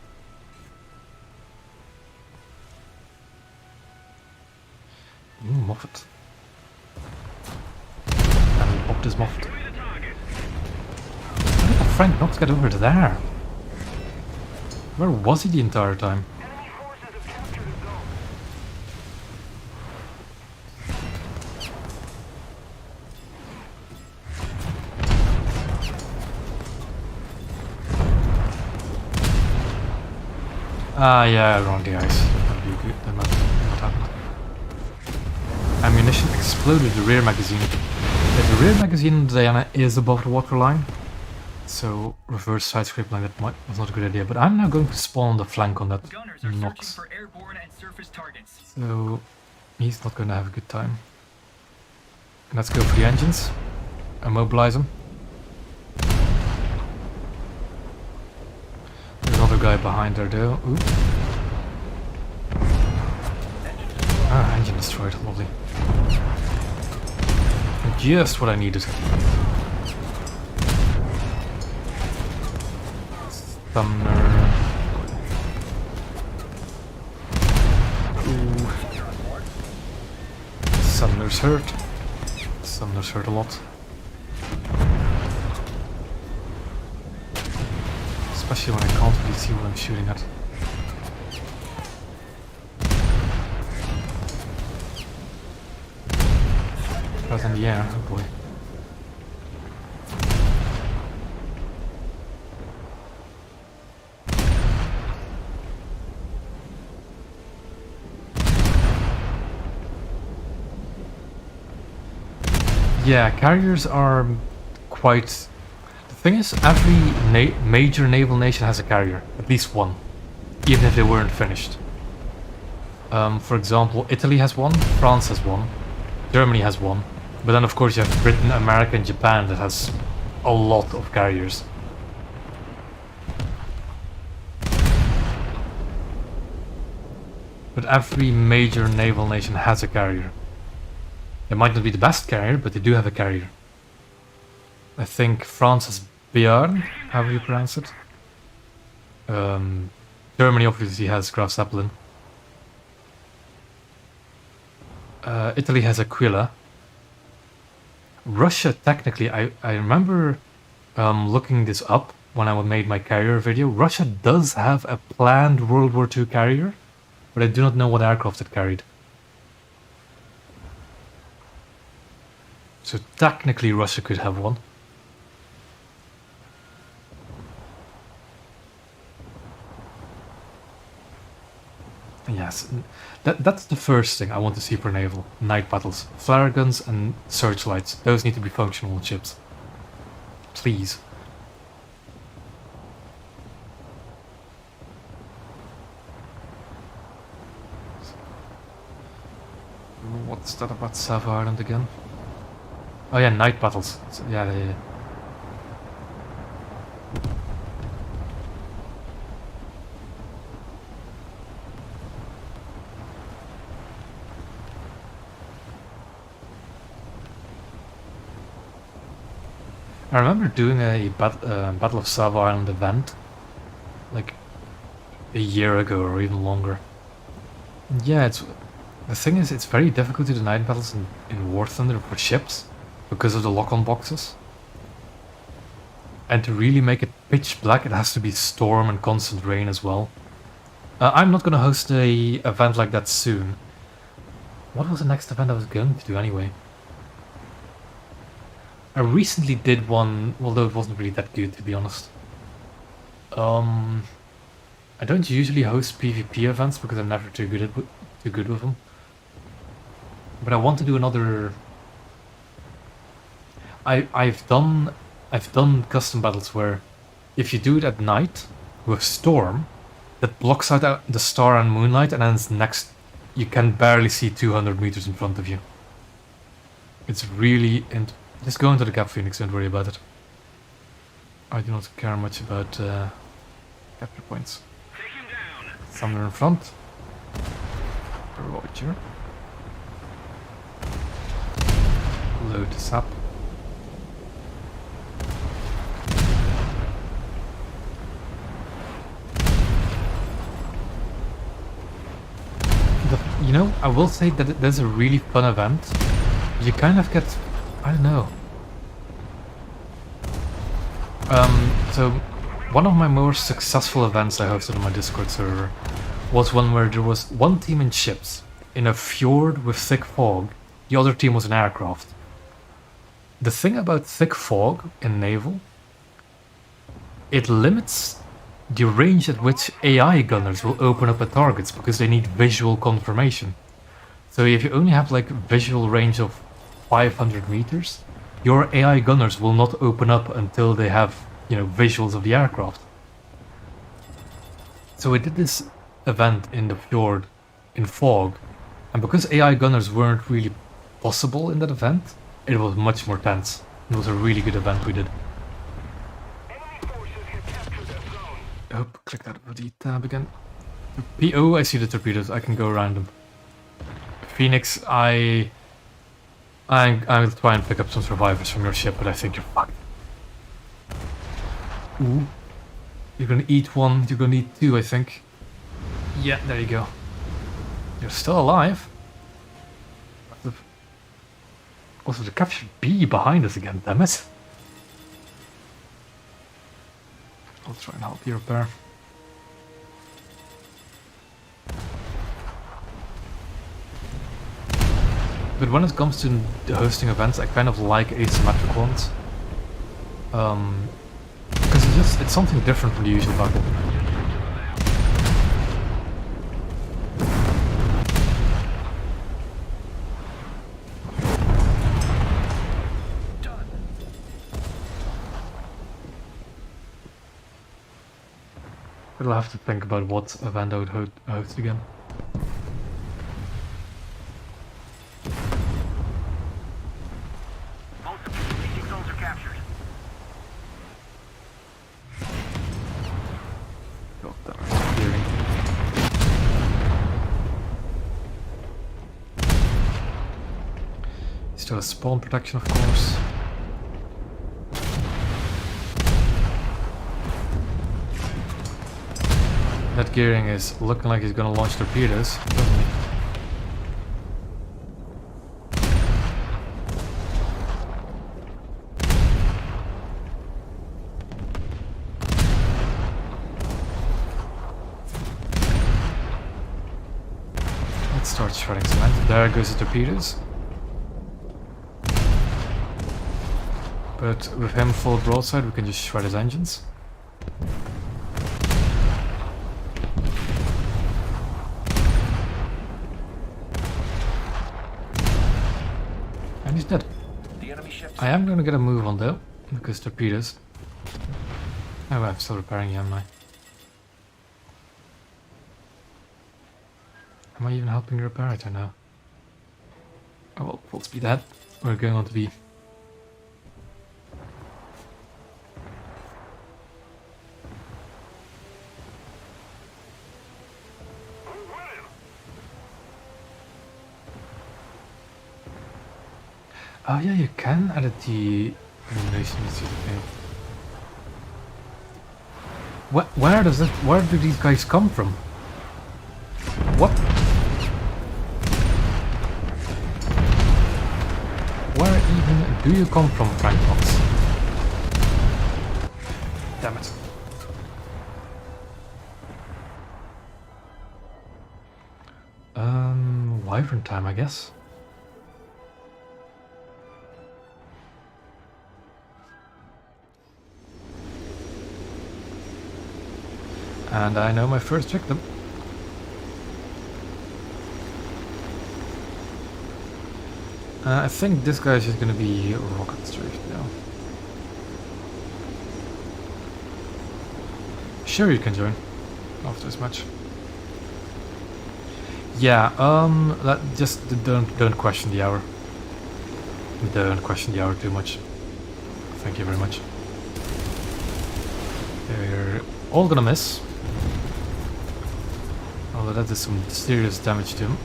Ooh, Moffat. And he popped his Moffat. How did the Frank not get over there? Where was he the entire time? Enemy forces have captured a zone. Ah, yeah, around the ice. That'd be good. That might be what happened. Ammunition exploded the rear magazine. Yeah, the rear magazine on Diana is above the waterline, so reverse side scrape like that was not a good idea. But I'm now going to spawn the flank on that Gunners are Nox, searching for airborne and surface targets. so he's not going to have a good time. Let's go for the engines. Immobilize them. There's another guy behind there though. Oop. Ah, engine destroyed. Lovely. Just what I needed. Sumner. Ooh. Sumner's hurt. Sumner's hurt a lot. Especially when I can't really see what I'm shooting at. Right in the air, oh boy. Yeah, carriers are quite... The thing is, every major naval nation has a carrier. At least one. Even if they weren't finished. For example, Italy has one, France has one, Germany has one. But then of course you have Britain, America and Japan that has a lot of carriers. But every major naval nation has a carrier. It might not be the best carrier, but they do have a carrier. I think France has Björn, however you pronounce it. Germany obviously has Graf Zeppelin. Italy has Aquila. Russia, technically, I remember looking this up when I made my carrier video. Russia does have a planned World War II carrier, but I do not know what aircraft it carried. So technically Russia could have one. Yes, that's the first thing I want to see for naval. Night battles. Flare guns and searchlights. Those need to be functional ships. Please. What's that about Sava Island again? Oh yeah, night battles. Yeah. I remember doing a Battle of Sava Island event like a year ago or even longer. Yeah, the thing is, it's very difficult to do night battles in War Thunder for ships because of the lock-on boxes. And to really make it pitch black, it has to be storm and constant rain as well. I'm not gonna host a event like that soon. What was the next event I was going to do anyway? I recently did one, although it wasn't really that good, to be honest. I don't usually host PvP events because I'm never too good with them. But I want to do another. I've done custom battles where if you do it at night with storm, that blocks out the star and moonlight, and then it's next. You can barely see 200 meters in front of you. It's really just go into the Cap Phoenix, don't worry about it. I do not care much about capture points. Somewhere in front. Roger. Load the sap. You know, I will say that there's a really fun event. You kind of get, I don't know. So one of my more successful events I hosted on my Discord server was one where there was one team in ships in a fjord with thick fog. The other team was an aircraft. The thing about thick fog in naval, it limits the range at which AI gunners will open up at targets because they need visual confirmation. So if you only have like visual range of 500 meters, your AI gunners will not open up until they have, you know, visuals of the aircraft. So we did this event in the fjord in fog, and because AI gunners weren't really possible in that event, it was much more tense. It was a really good event we did. Oh, click that bloody tab again. PO, I see the torpedoes, I can go around them. Phoenix, I'll try and pick up some survivors from your ship, but I think you're fucked. Ooh. You're gonna eat one, you're gonna eat two, I think. Yeah, there you go. You're still alive. Also, the captured bee behind us again, damn it. I'll try and help you repair. But when it comes to hosting events, I kind of like asymmetric ones. Because it's something different from the usual battle. But I'll have to think about what event I would host again. Most of the strategic zones are captured. God, that was gearing. Still has spawn protection, of course. That gearing is looking like he's gonna launch torpedoes, doesn't he? Let's start shredding cement. There goes the torpedoes. But with him full broadside, we can just shred his engines. And he's dead. The enemy ships. I am going to get a move on though, because torpedoes. Oh, I'm still repairing you, am I? Am I even helping repair it or no? Oh well, full speed ahead. We're going on to be. Oh yeah, you can edit the animation to the game. Where does it? Where do these guys come from? What? Where even do you come from, Frank Fox? Damn it. Wyvern time, I guess. And I know my first victim. I think this guy is just gonna be rocket straight now. Sure, you can join after this match. Yeah, just don't question the hour. Don't question the hour too much. Thank you very much. They're all gonna miss. Although that did some serious damage to him.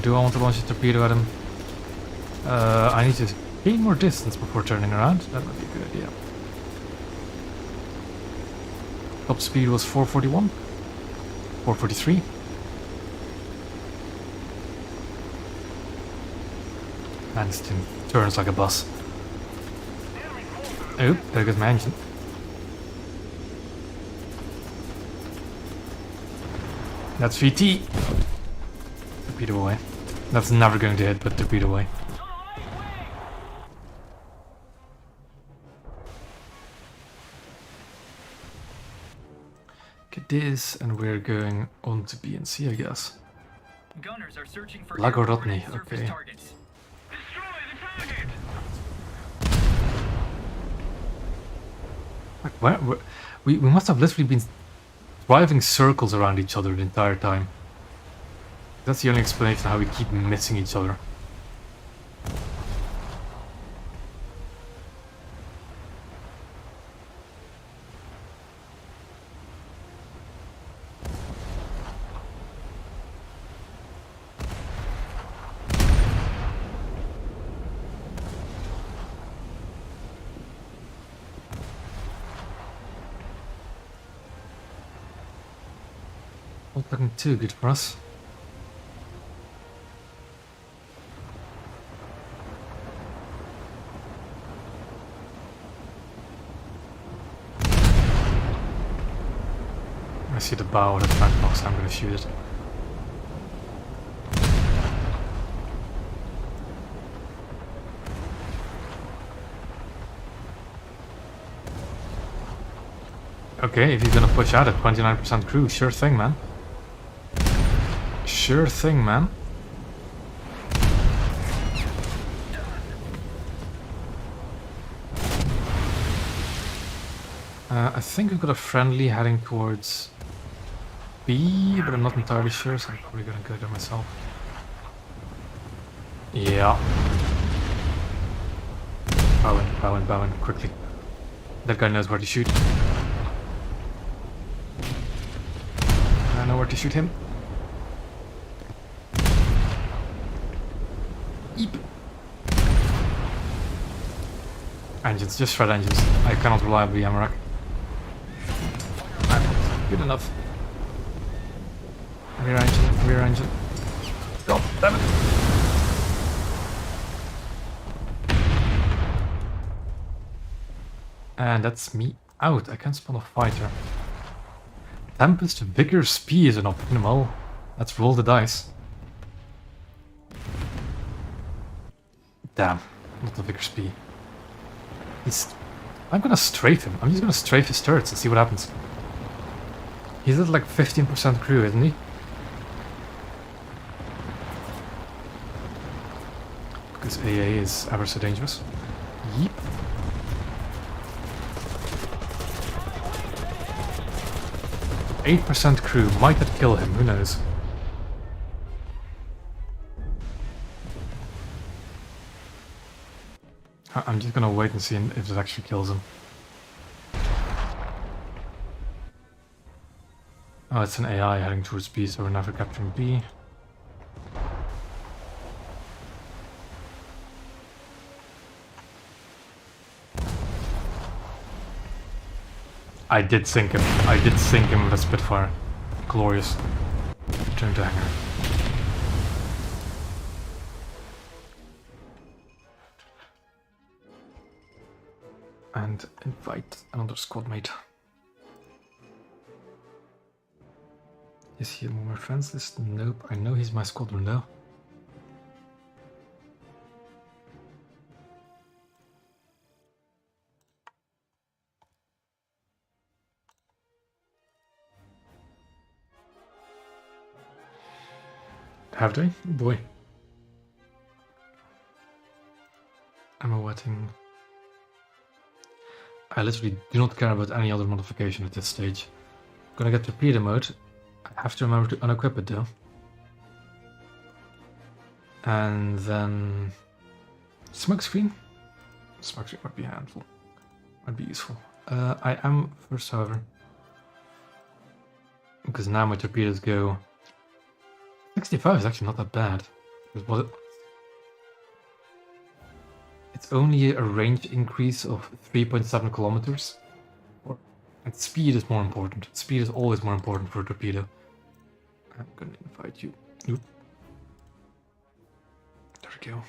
Do I want to launch a torpedo at him? I need to gain more distance before turning around. That might be a good idea. Top speed was 441. 443. Man, this thing turns like a bus. Oh, there goes my engine. That's VT. Torpedo away. That's never going to hit, but torpedo away. Get this, and we're going on to B and C, I guess. Gunners are searching for Lagorodny, airborne and surface okay. targets. Destroy the target. Like, where we must have literally been driving circles around each other the entire time. That's the only explanation how we keep missing each other. Not looking too good for us. I see the bow of the front box, I'm gonna shoot it. Okay, if you're gonna push out at 29% crew, sure thing, man. Sure thing, man. I think we've got a friendly heading towards B, but I'm not entirely sure, so I'm probably gonna go there myself. Yeah. Bow in, quickly. That guy knows where to shoot. I know where to shoot him. Eep. Engines, just shred engines. I cannot reliably hammer rack. Good enough. Rear engine, rear engine. God damn it! And that's me out. I can spawn a fighter. Tempest Vigor Spee is an option. Well, let's roll the dice. Damn, not the Vigor Spee. I'm gonna strafe him. I'm just gonna strafe his turrets and see what happens. He's at like 15% crew, isn't he? Because AA is ever so dangerous. Yeep. %8 crew. Might that kill him? Who knows? I'm just gonna wait and see if it actually kills him. Oh, it's an AI heading towards B, so we're never capturing B. I did sink him. I did sink him with a Spitfire. Glorious. Return to hangar. And invite another squad mate. Is he on my friends list? Nope. I know he's my squadron though. Have they? Oh boy. Ammo wetting. I literally do not care about any other modification at this stage. I'm gonna get torpedo mode. I have to remember to unequip it though. And then smoke screen. Smoke screen might be a handful. Might be useful. I am first, however, because now my torpedoes go. 65 is actually not that bad. It's only a range increase of 3.7 kilometers. And speed is more important. Speed is always more important for a torpedo. I'm gonna invite you. Oop. There we go.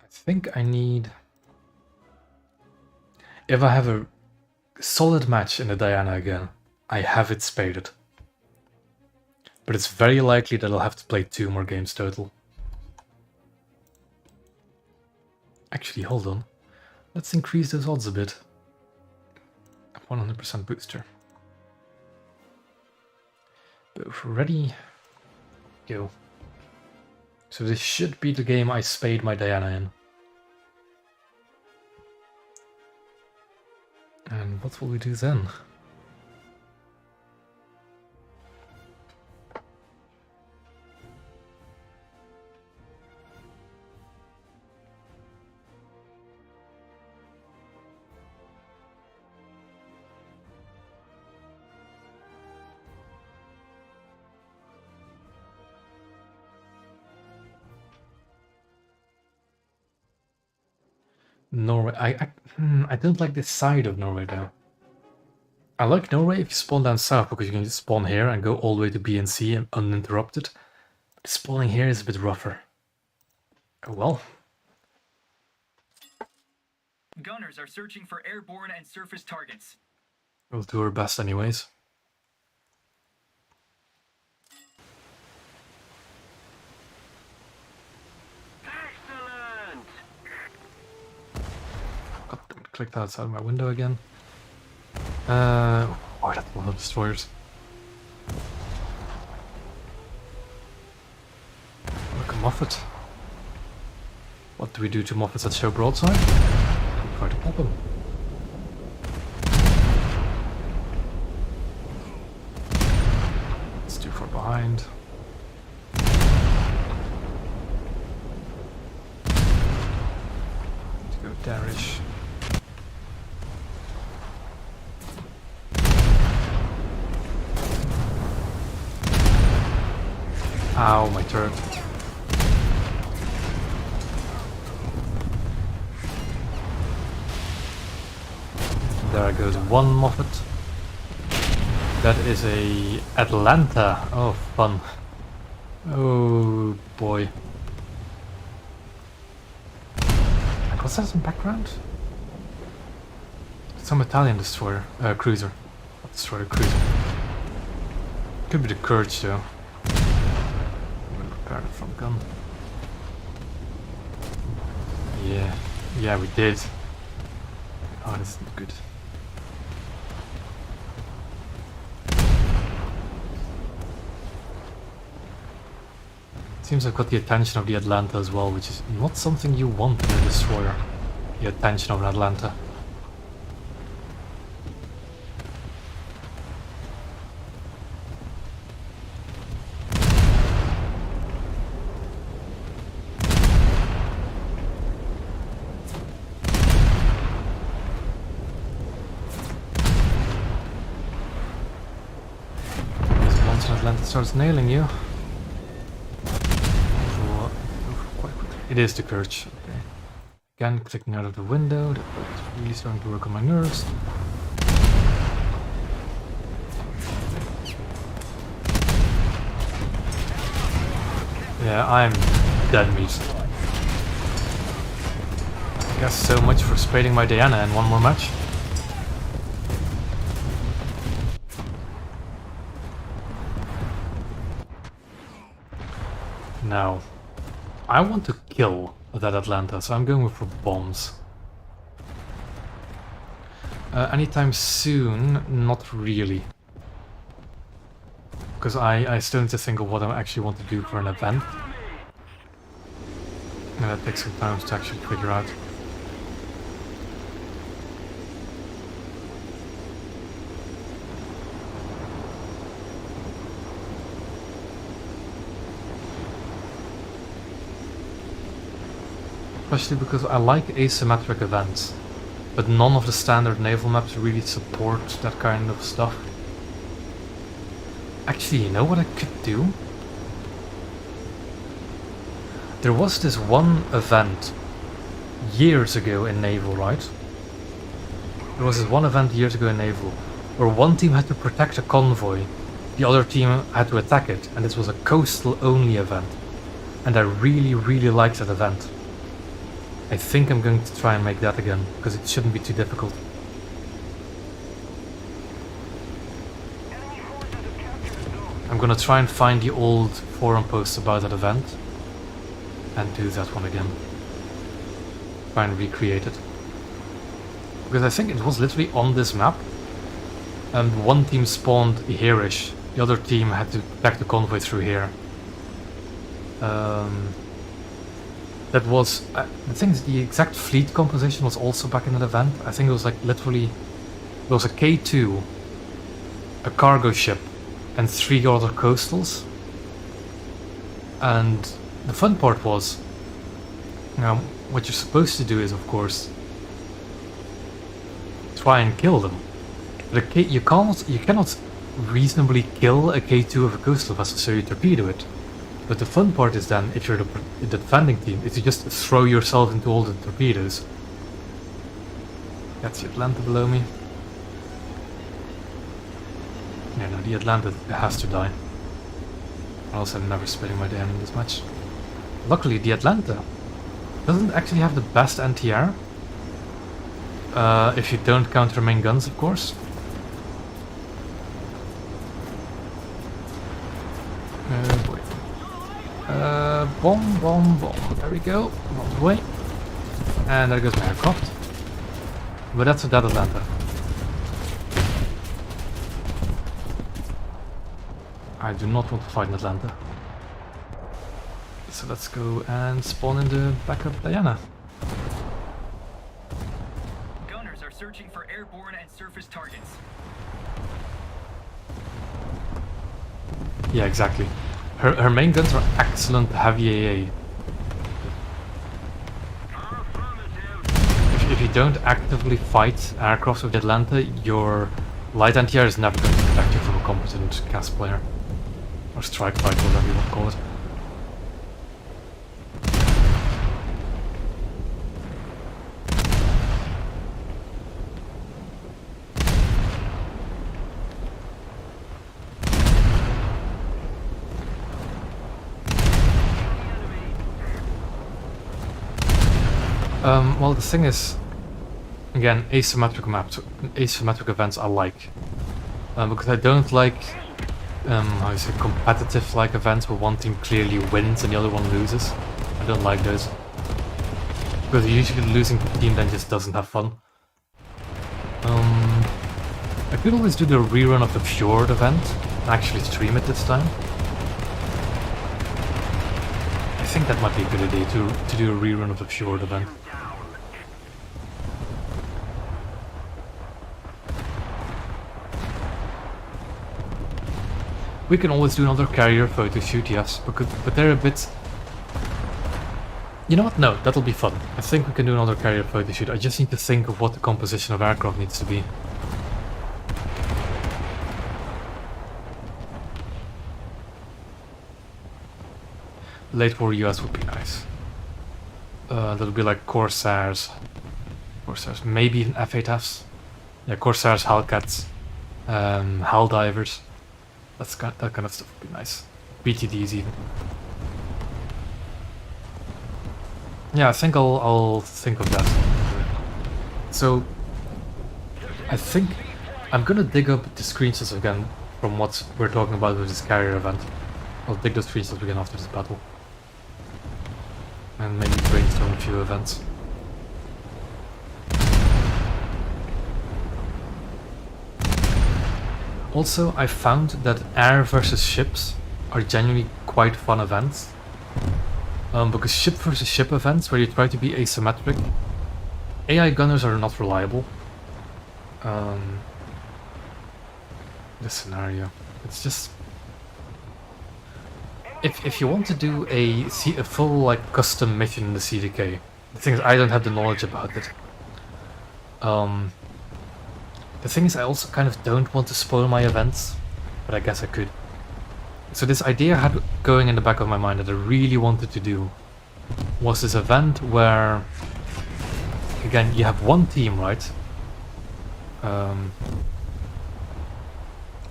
I think I need... If I have a solid match in the Diana again, I have it spaded. But it's very likely that I'll have to play 2 more games total. Actually, hold on. Let's increase those odds a bit. 100% booster. Both ready. Go. So this should be the game I spade my Diana in. And what will we do then? Norway. I don't like this side of Norway though. I like Norway if you spawn down south because you can just spawn here and go all the way to B and C and uninterrupted. But spawning here is a bit rougher. Oh well. Gunners are searching for airborne and surface targets. We'll do our best anyways. Excellent! God damn it, clicked outside my window again. Oh, that's one of the destroyers. Moffat. What do we do to Moffats that show broadside? We try to pop them. It's too far behind. Need to go Darish. Ow, my turret. There goes one Moffat. That is a Atlanta. Oh, fun. Oh boy. And what's that in the background? Some Italian destroyer, cruiser. Not destroyer, cruiser. Could be the Courage though. Prepare the front gun. Yeah, we did. Oh, this isn't good. Seems I've got the attention of the Atlanta as well, which is not something you want in a destroyer. The attention of an Atlanta. Once an Atlanta starts nailing you. It is the Courage. Okay. Again, clicking out of the window. That's really starting to work on my nerves. Yeah, I'm dead meat. I guess so much for spading my Diana in one more match. Now, I want to kill that Atlanta, so I'm going for bombs. Anytime soon, not really. Because I still need to think of what I actually want to do for an event. And that takes some time to actually figure out. Especially because I like asymmetric events, but none of the standard naval maps really support that kind of stuff. Actually, you know what I could do? There was this one event years ago in Naval, right? There was this one event years ago in Naval where one team had to protect a convoy, the other team had to attack it, and this was a coastal only event. And I really liked that event. I think I'm going to try and make that again, because it shouldn't be too difficult. I'm gonna try and find the old forum posts about that event and do that one again. Try and recreate it. Because I think it was literally on this map, and one team spawned here-ish, the other team had to back the convoy through here. That was, the thing is, the exact fleet composition was also back in that event. I think it was like literally, there was a K2, a cargo ship, and 3 other coastals. And the fun part was, what you're supposed to do is, of course, try and kill them. But you cannot reasonably kill a K2 of a coastal vessel, so you torpedo it. But the fun part is then, if you're the defending team, is you just throw yourself into all the torpedoes. That's the Atlanta below me. Yeah, no, the Atlanta has to die. Or else I'm never splitting my damn in this match. Luckily, the Atlanta doesn't actually have the best NTR. If you don't count her main guns, of course. Oh boy. Bomb. There we go. Bombs away. And there goes my aircraft. But that's a dead Atlanta. I do not want to fight in Atlanta. so let's go and spawn in the backup Diana. Gunners are searching for airborne and surface targets. Yeah, exactly. Her main guns are excellent heavy AA. If you don't actively fight aircraft with Atlanta, your light anti-air is never going to protect you from a competent CAS player. Or strike fighter, whatever you want to call it. Well, the thing is, again, asymmetric maps, asymmetric events I like. Because I don't like, how you say, competitive like events where one team clearly wins and the other one loses. I don't like those. Because usually the losing team then just doesn't have fun. I could always do the rerun of the Fjord event, and actually stream it this time. I think that might be a good idea to do a rerun of the Fjord event. We can always do another carrier photo shoot, yes, but they're a bit... You know what? No, that'll be fun. I think we can do another carrier photo shoot. I just need to think of what the composition of aircraft needs to be. Late war US would be nice. That'll be like Corsairs. Maybe even F8Fs. Yeah, Corsairs, Hellcats, Helldivers. That kind of stuff would be nice. BTDs even. Yeah, I think I'll think of that. So I think I'm gonna dig up the screenshots again from what we're talking about with this carrier event. I'll dig those screenshots again after this battle. And maybe brainstorm a few events. Also, I found that air versus ships are genuinely quite fun events. Because ship versus ship events, where you try to be asymmetric, AI gunners are not reliable. This scenario, it's just... If you want to do a full like custom mission in the CDK, the thing is I don't have the knowledge about it. The thing is I also kind of don't want to spoil my events, but I guess I could. So this idea I had going in the back of my mind that I really wanted to do was this event where, again, you have one team, right?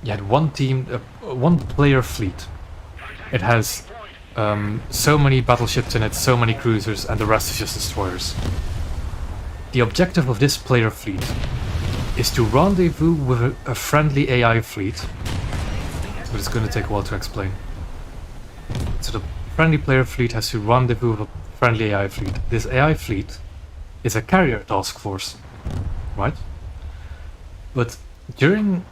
You had one team, one player fleet. It has so many battleships in it, so many cruisers, and the rest is just destroyers. The objective of this player fleet is to rendezvous with a friendly AI fleet. But it's going to take a while to explain. So the friendly player fleet has to rendezvous with a friendly AI fleet. This AI fleet is a carrier task force, right? But during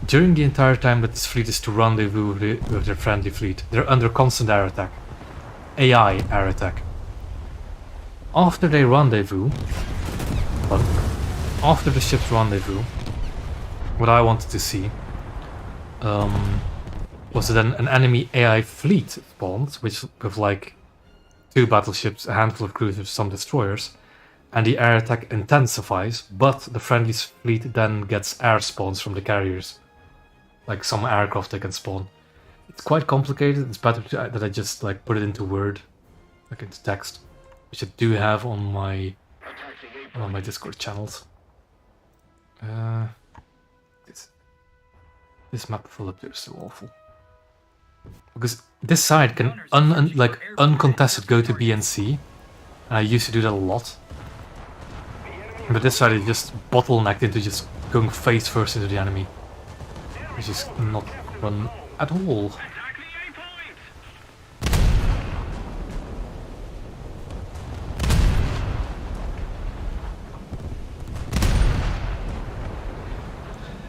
the entire time that this fleet is to rendezvous with their friendly fleet, they're under constant air attack. AI air attack. After they rendezvous, after the ships rendezvous, what I wanted to see was then an enemy AI fleet spawns, which with like 2 battleships, a handful of cruisers, some destroyers, and the air attack intensifies, but the friendly fleet then gets air spawns from the carriers. Like some aircraft they can spawn. It's quite complicated. It's better that I just like put it into Word, like into text, which I do have on my Discord channels. This map full up there is so awful. Because this side can uncontested go to B and C, and I used to do that a lot. But this side is just bottlenecked into just going face first into the enemy, which is not fun at all.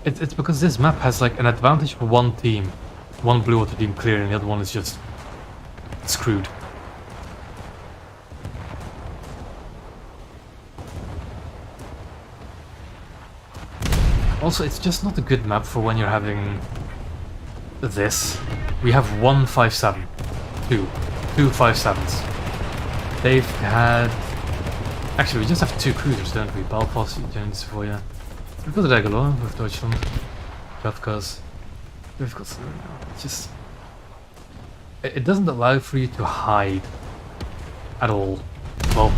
It's because this map has like an advantage for one team. One blue water team clear and the other one is just screwed. Also, it's just not a good map for when you're having this. We have one 5.7. Two 5.7s. They've had... Actually, we just have 2 cruisers, don't we? Belfast, Jones, Savoia. We've got the Regular with Deutschland. Kafka's. We've got... It's just... It doesn't allow for you to hide at all. Well,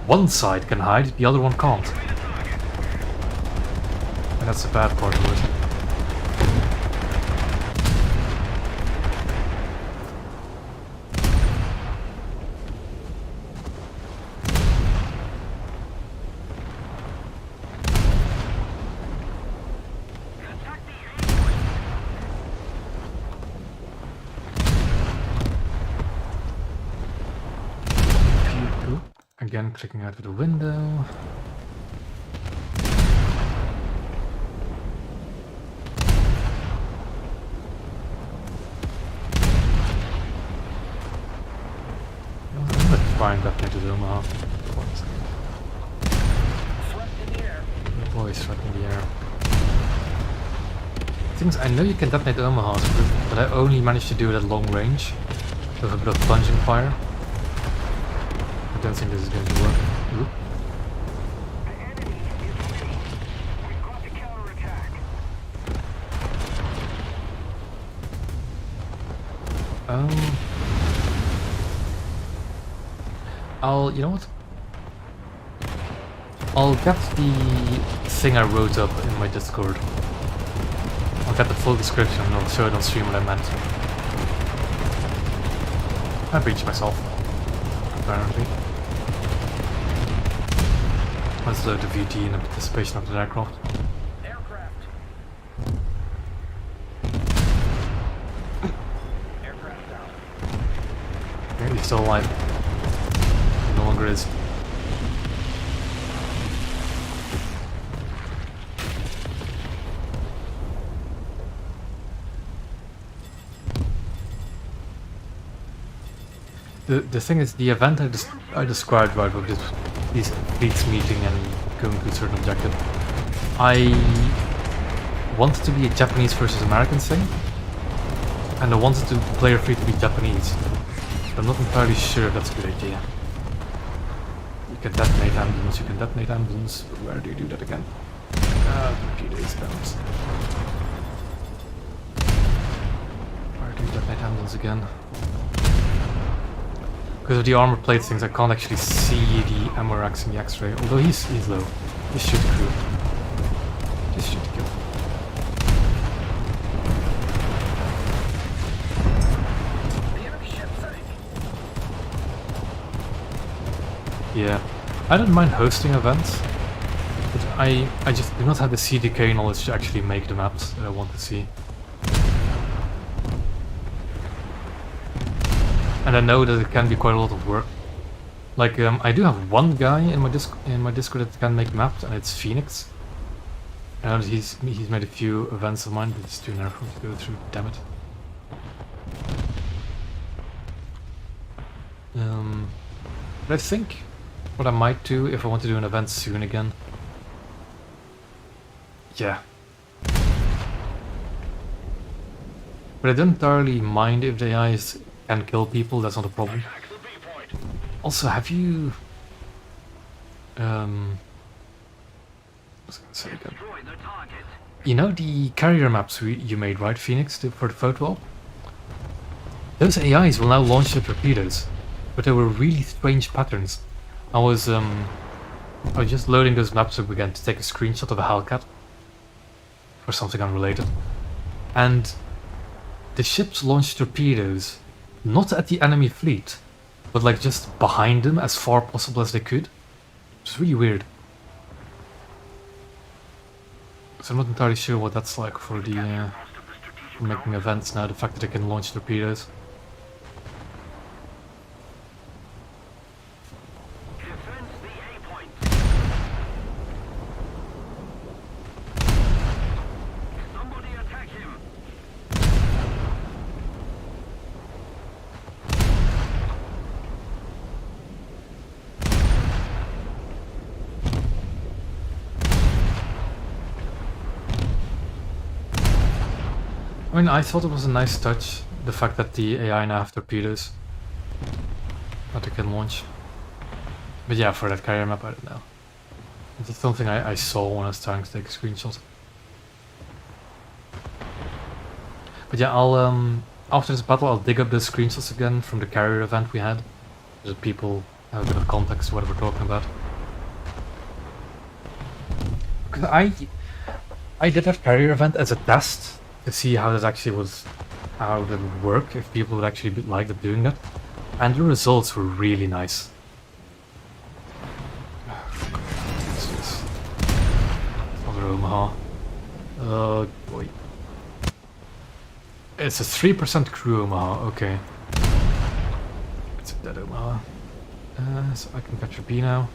one side can hide, the other one can't. And that's the bad part of it. Again, clicking out of the window. I'm gonna try and get into the Omaha. The boys right in the air. Things I know you can detonate Omahas, but I only managed to do it at long range with a bit of plunging fire. I don't think this is going to work. Oop. The enemy is ready. We've got to counterattack. You know what? I'll get the thing I wrote up in my Discord. I'll get the full description and I'll show it on stream what I meant. I breached myself, apparently. Let's load the VT in anticipation of the aircraft. Aircraft. Aircraft down. Okay, he's still alive. He no longer is. The thing is, the event I described right with these fleets meeting and going to a certain objective, I wanted to be a Japanese versus American thing, and I wanted the player fleet to be Japanese. But I'm not entirely sure if that's a good idea. You can detonate ambulance, but where do you do that again? Torpedoes, guns. Where do you detonate ambulance again? Because of the armor plate things, I can't actually see the ammo racks in the X-ray. Although he's low. Just shoot the crew. Just shoot the kill. The enemy ship sank. Yeah, I don't mind hosting events, but I just do not have the CDK knowledge to actually make the maps that I want to see. And I know that it can be quite a lot of work. Like, I do have one guy in my Discord that can make maps, and it's Phoenix. And he's made a few events of mine, but it's too narrow to go through. Damn it. But I think what I might do if I want to do an event soon again. Yeah. But I don't entirely mind if the AIs can kill people, that's not a problem. Also, have you... what was I gonna say again? You know the carrier maps you made, right, Phoenix, for the photo op? Those AIs will now launch the torpedoes, but they were really strange patterns. I was just loading those maps up again to take a screenshot of a Hellcat or something unrelated, and the ships launched torpedoes not at the enemy fleet, but like just behind them as far possible as they could. It's really weird. So I'm not entirely sure what that's like for the for making events now, the fact that they can launch torpedoes. Defend the A point. Somebody attack him. mean, I thought it was a nice touch, the fact that the AI now have torpedoes that they can launch. But yeah, for that carrier map, I don't know. It's just something I saw when I was trying to take a screenshot. But yeah, I'll after this battle, I'll dig up the screenshots again from the carrier event we had, so that people have a bit of context to what we're talking about. Because I did that carrier event as a test to see how this actually was, how it would work, if people would actually like doing that, and the results were really nice. Other Omaha. Oh boy. It's a 3% crew Omaha, okay. It's a dead Omaha. So I can capture B now.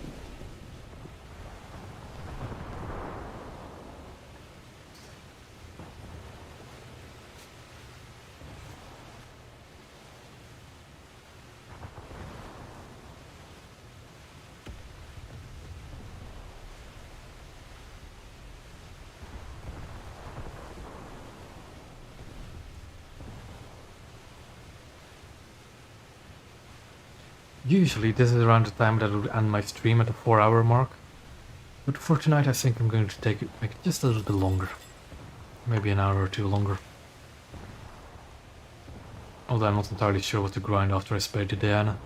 Usually this is around the time that I would end my stream at the 4-hour mark. But for tonight I think I'm going to make it just a little bit longer. Maybe an hour or two longer. Although I'm not entirely sure what to grind after I spade the Diana.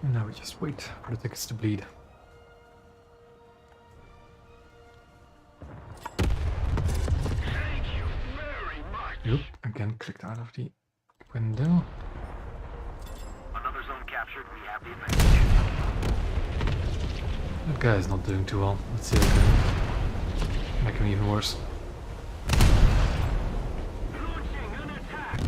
And now we just wait for the tickets to bleed. Thank you very much. Yep, again clicked out of the window. Another zone captured. We have the advantage. That guy is not doing too well. Let's see if we can make him even worse. Launching an attack.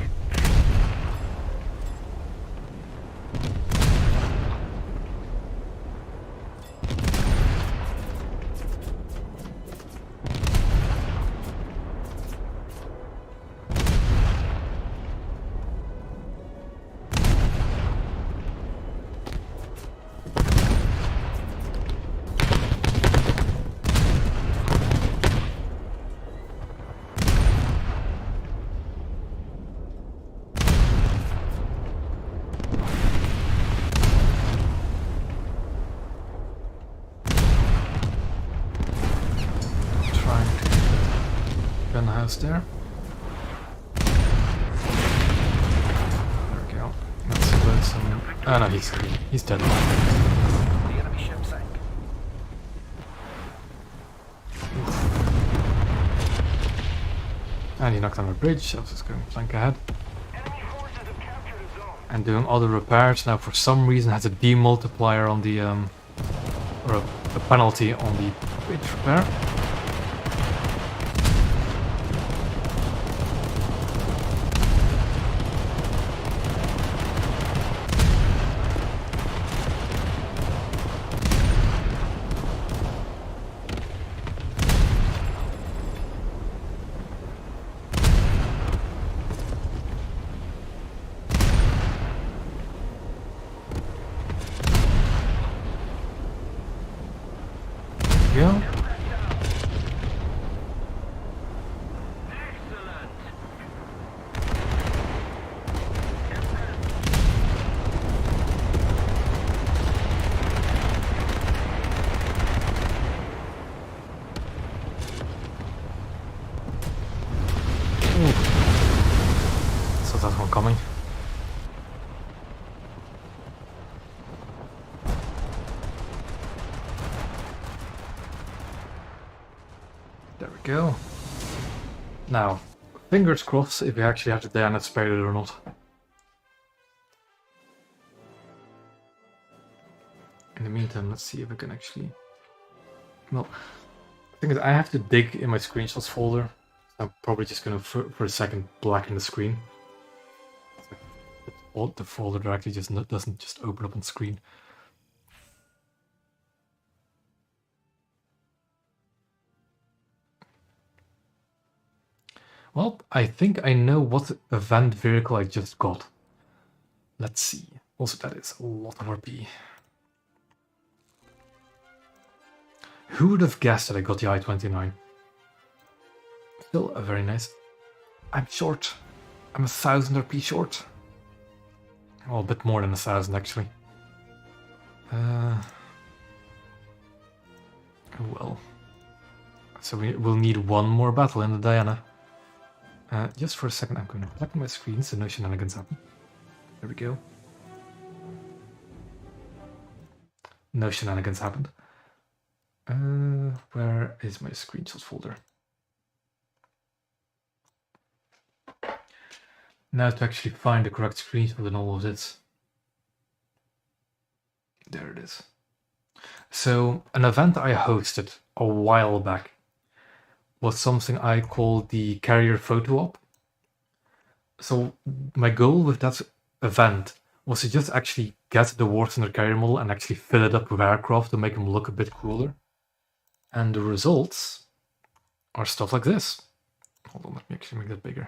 There. There we go. Let's load some. Oh no, he's dead. The enemy ship sank. And he knocked on a bridge. I was just going flank ahead. Enemy forces have captured a zone. And doing all the repairs. Now for some reason has a demultiplier on the or a penalty on the bridge repair. Go. So that's one coming. There we go. Now, fingers crossed if we actually have the Diana spaded or not. In the meantime, let's see if I can actually... Well, the thing is, I have to dig in my screenshots folder. I'm probably just gonna, for a second, blacken the screen. The folder directly just doesn't just open up on screen. Well, I think I know what event vehicle I just got. Let's see. Also, that is a lot of RP. Who would have guessed that I got the I-29? Still a very nice. I'm short. I'm 1,000 RP short. Well, a bit more than 1,000 actually. Well. So we'll need one more battle in the Diana. Just for a second, I'm going to blacken my screen so no shenanigans happen. There we go. No shenanigans happened. Where is my screenshots folder? Now to actually find the correct screenshot in all of this. There it is. So an event I hosted a while back was something I called the carrier photo op. So my goal with that event was to just actually get the War Thunder carrier model and actually fill it up with aircraft to make them look a bit cooler. And the results are stuff like this. Hold on, let me actually make that bigger.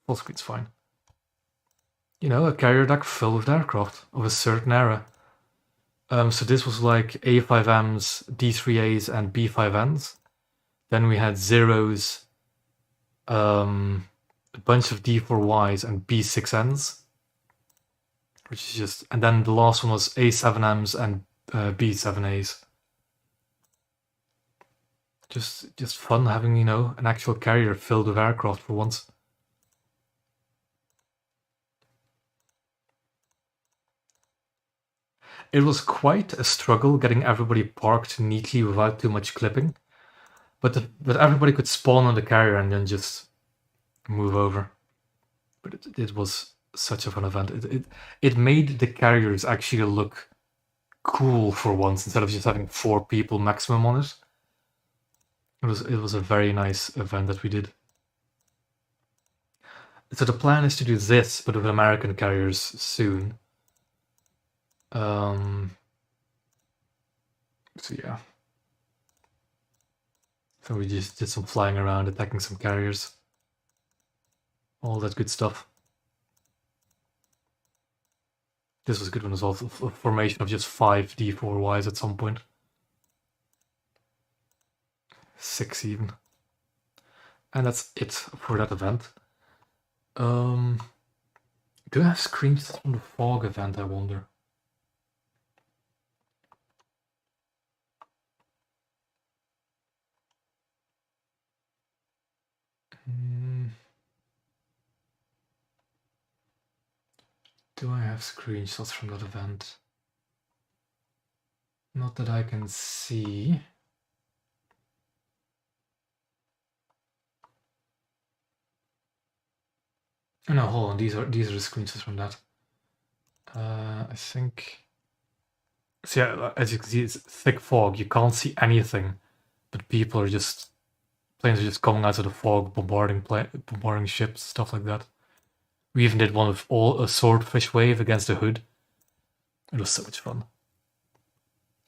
Full screen's fine. You know, a carrier deck filled with aircraft of a certain era. So this was like A5Ms, D3As, and B5Ns. Then we had zeros, a bunch of D4Ys and B6Ns, which is just, and then the last one was A7Ms and B7As. Just fun having, you know, an actual carrier filled with aircraft for once. It was quite a struggle getting everybody parked neatly without too much clipping, but everybody could spawn on the carrier and then just move over. But it was such a fun event. It made the carriers actually look cool for once instead of just having 4 people maximum on it. It was a very nice event that we did. So the plan is to do this, but with American carriers soon. So yeah. So we just did some flying around, attacking some carriers. All that good stuff. This was a good one as well, a formation of just 5 D4Ys at some point. 6 even. And that's it for that event. Do I have screenshots from the fog event, I wonder? Do I have screenshots from that event? Not that I can see. Oh, no, hold on. These are the screenshots from that. I think. So yeah, as you can see, it's thick fog. You can't see anything, but people are just planes are just coming out of the fog, bombarding ships, stuff like that. We even did one with a swordfish wave against the hood. It was so much fun.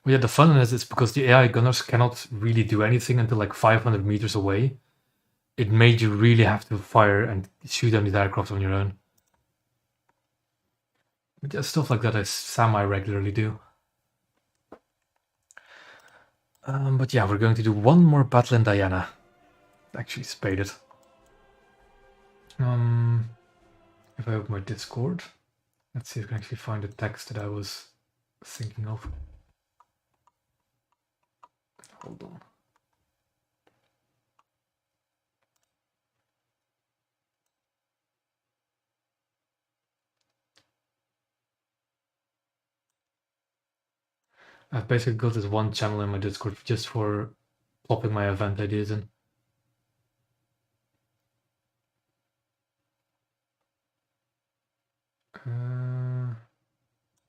But yeah, the fun in it is because the AI gunners cannot really do anything until like 500 meters away. It made you really have to fire and shoot down these aircraft on your own. But yeah, stuff like that I semi-regularly do. But yeah, we're going to do one more battle in Diana. Actually spaded. If I open my Discord, let's see if I can actually find the text that I was thinking of. Hold on. I've basically got this one channel in my Discord just for plopping my event ideas in.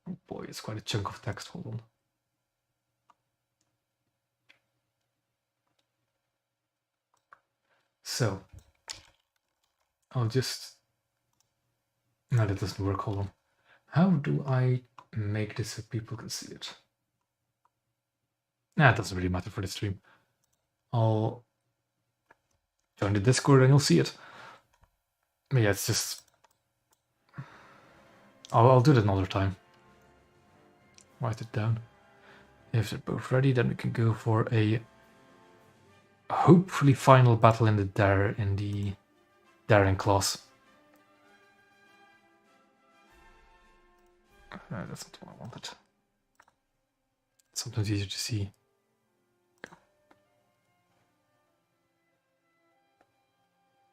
Oh boy, it's quite a chunk of text. Hold on. So, I'll just... No, that doesn't work. Hold on. How do I make this so people can see it? Nah, it doesn't really matter for the stream. I'll join the Discord and you'll see it. But yeah, it's just... I'll do that another time. Write it down. If they're both ready, then we can go for a hopefully final battle in the daring class. That's not what I wanted. It's sometimes easier to see.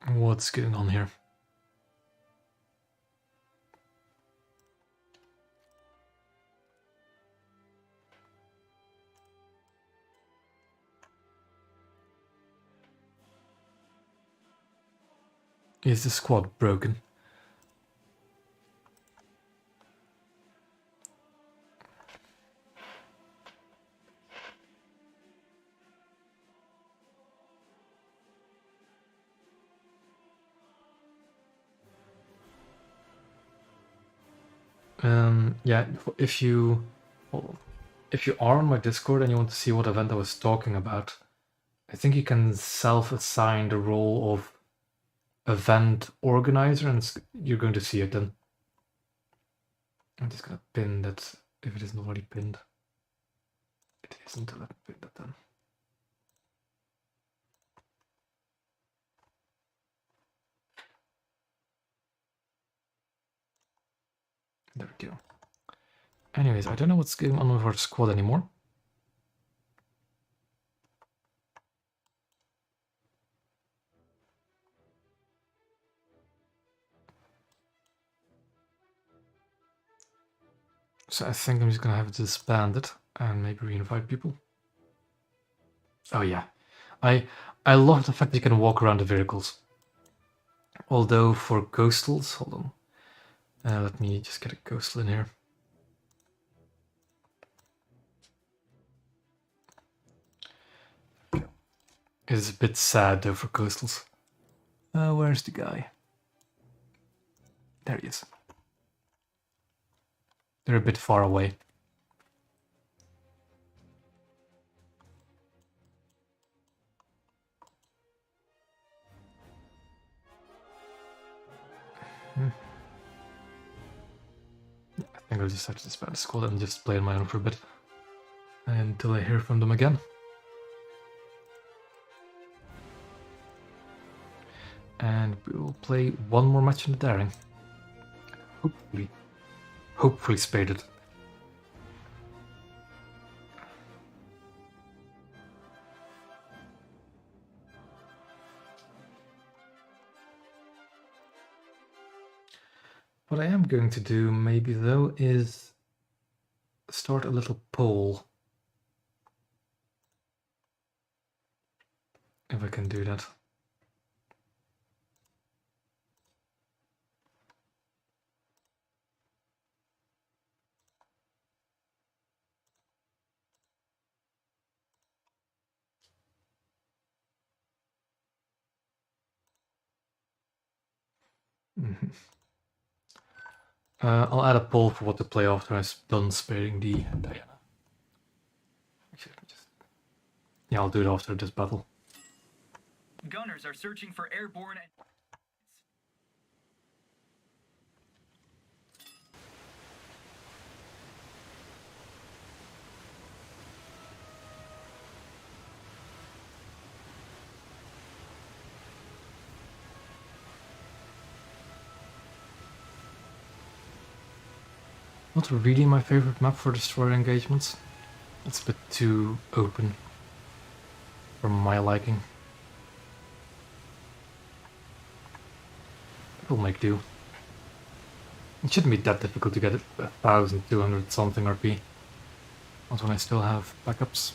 What's going on here? Is the squad broken? Yeah, if you are on my Discord and you want to see what event I was talking about, I think you can self-assign the role of event organizer, and you're going to see it then. I'm just gonna pin that if it isn't already pinned. It isn't, let me pin that then. There we go. Anyways, I don't know what's going on with our squad anymore. So I think I'm just gonna have to disband it and maybe re-invite people. Oh yeah, I love the fact that you can walk around the vehicles. Although for coastals, hold on, let me just get a coastal in here. It's a bit sad though for coastals. Where's the guy? There he is. They're a bit far away. I think I'll just have to disband the squad and just play on my own for a bit until I hear from them again. And we'll play one more match in the daring. Hopefully spaded. What I am going to do maybe though is start a little poll. If I can do that. I'll add a poll for what to play after I've done Spading the Diana. Yeah, I'll do it after this battle. Gunners are searching for airborne and... Not really my favorite map for destroyer engagements. It's a bit too open for my liking. It'll make do. It shouldn't be that difficult to get 1200 something RP. Not when I still have backups.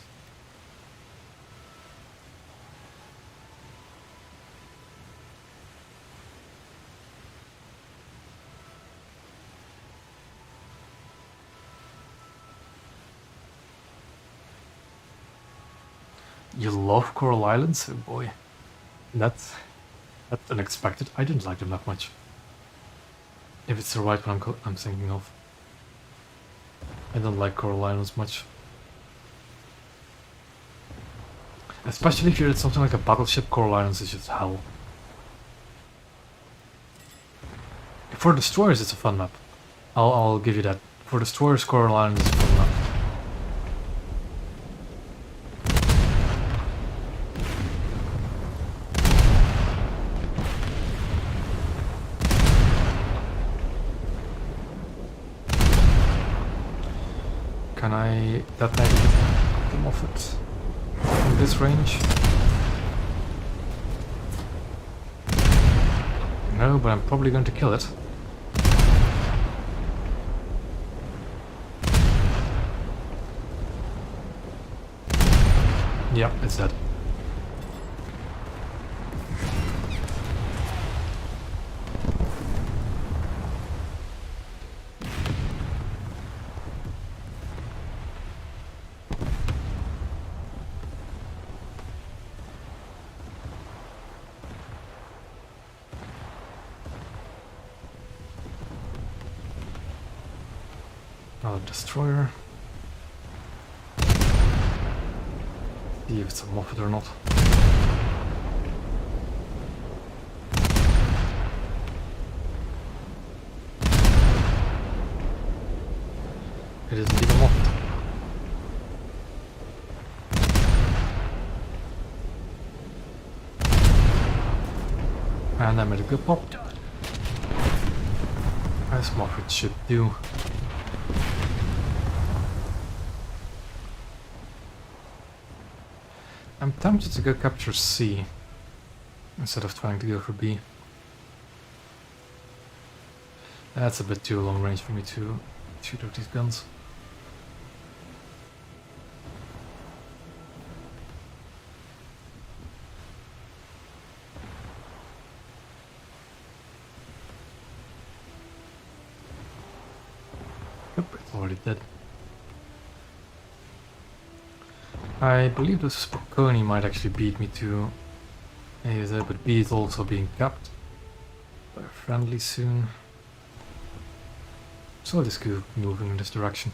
You love Coral Islands? Oh boy. That's unexpected. I didn't like them that much. If it's the right one I'm thinking of. I don't like Coral Islands much. Especially if you're at something like a Battleship, Coral Islands is just hell. For destroyers, it's a fun map. I'll give you that. For destroyers, Coral Island is a fun map. Can I detonate them off it from this range? No, but I'm probably going to kill it. Yep, it's dead. Another destroyer. See if it's a Moffat or not. It is indeed a Moffat. And I made a good pop. As Moffat should do. I'm tempted to go capture C instead of trying to go for B. That's a bit too long range for me to shoot out these guns. Yep, it's already dead. I believe the Spokane might actually beat me to A, but B is also being capped by a friendly soon. So let's go moving in this direction.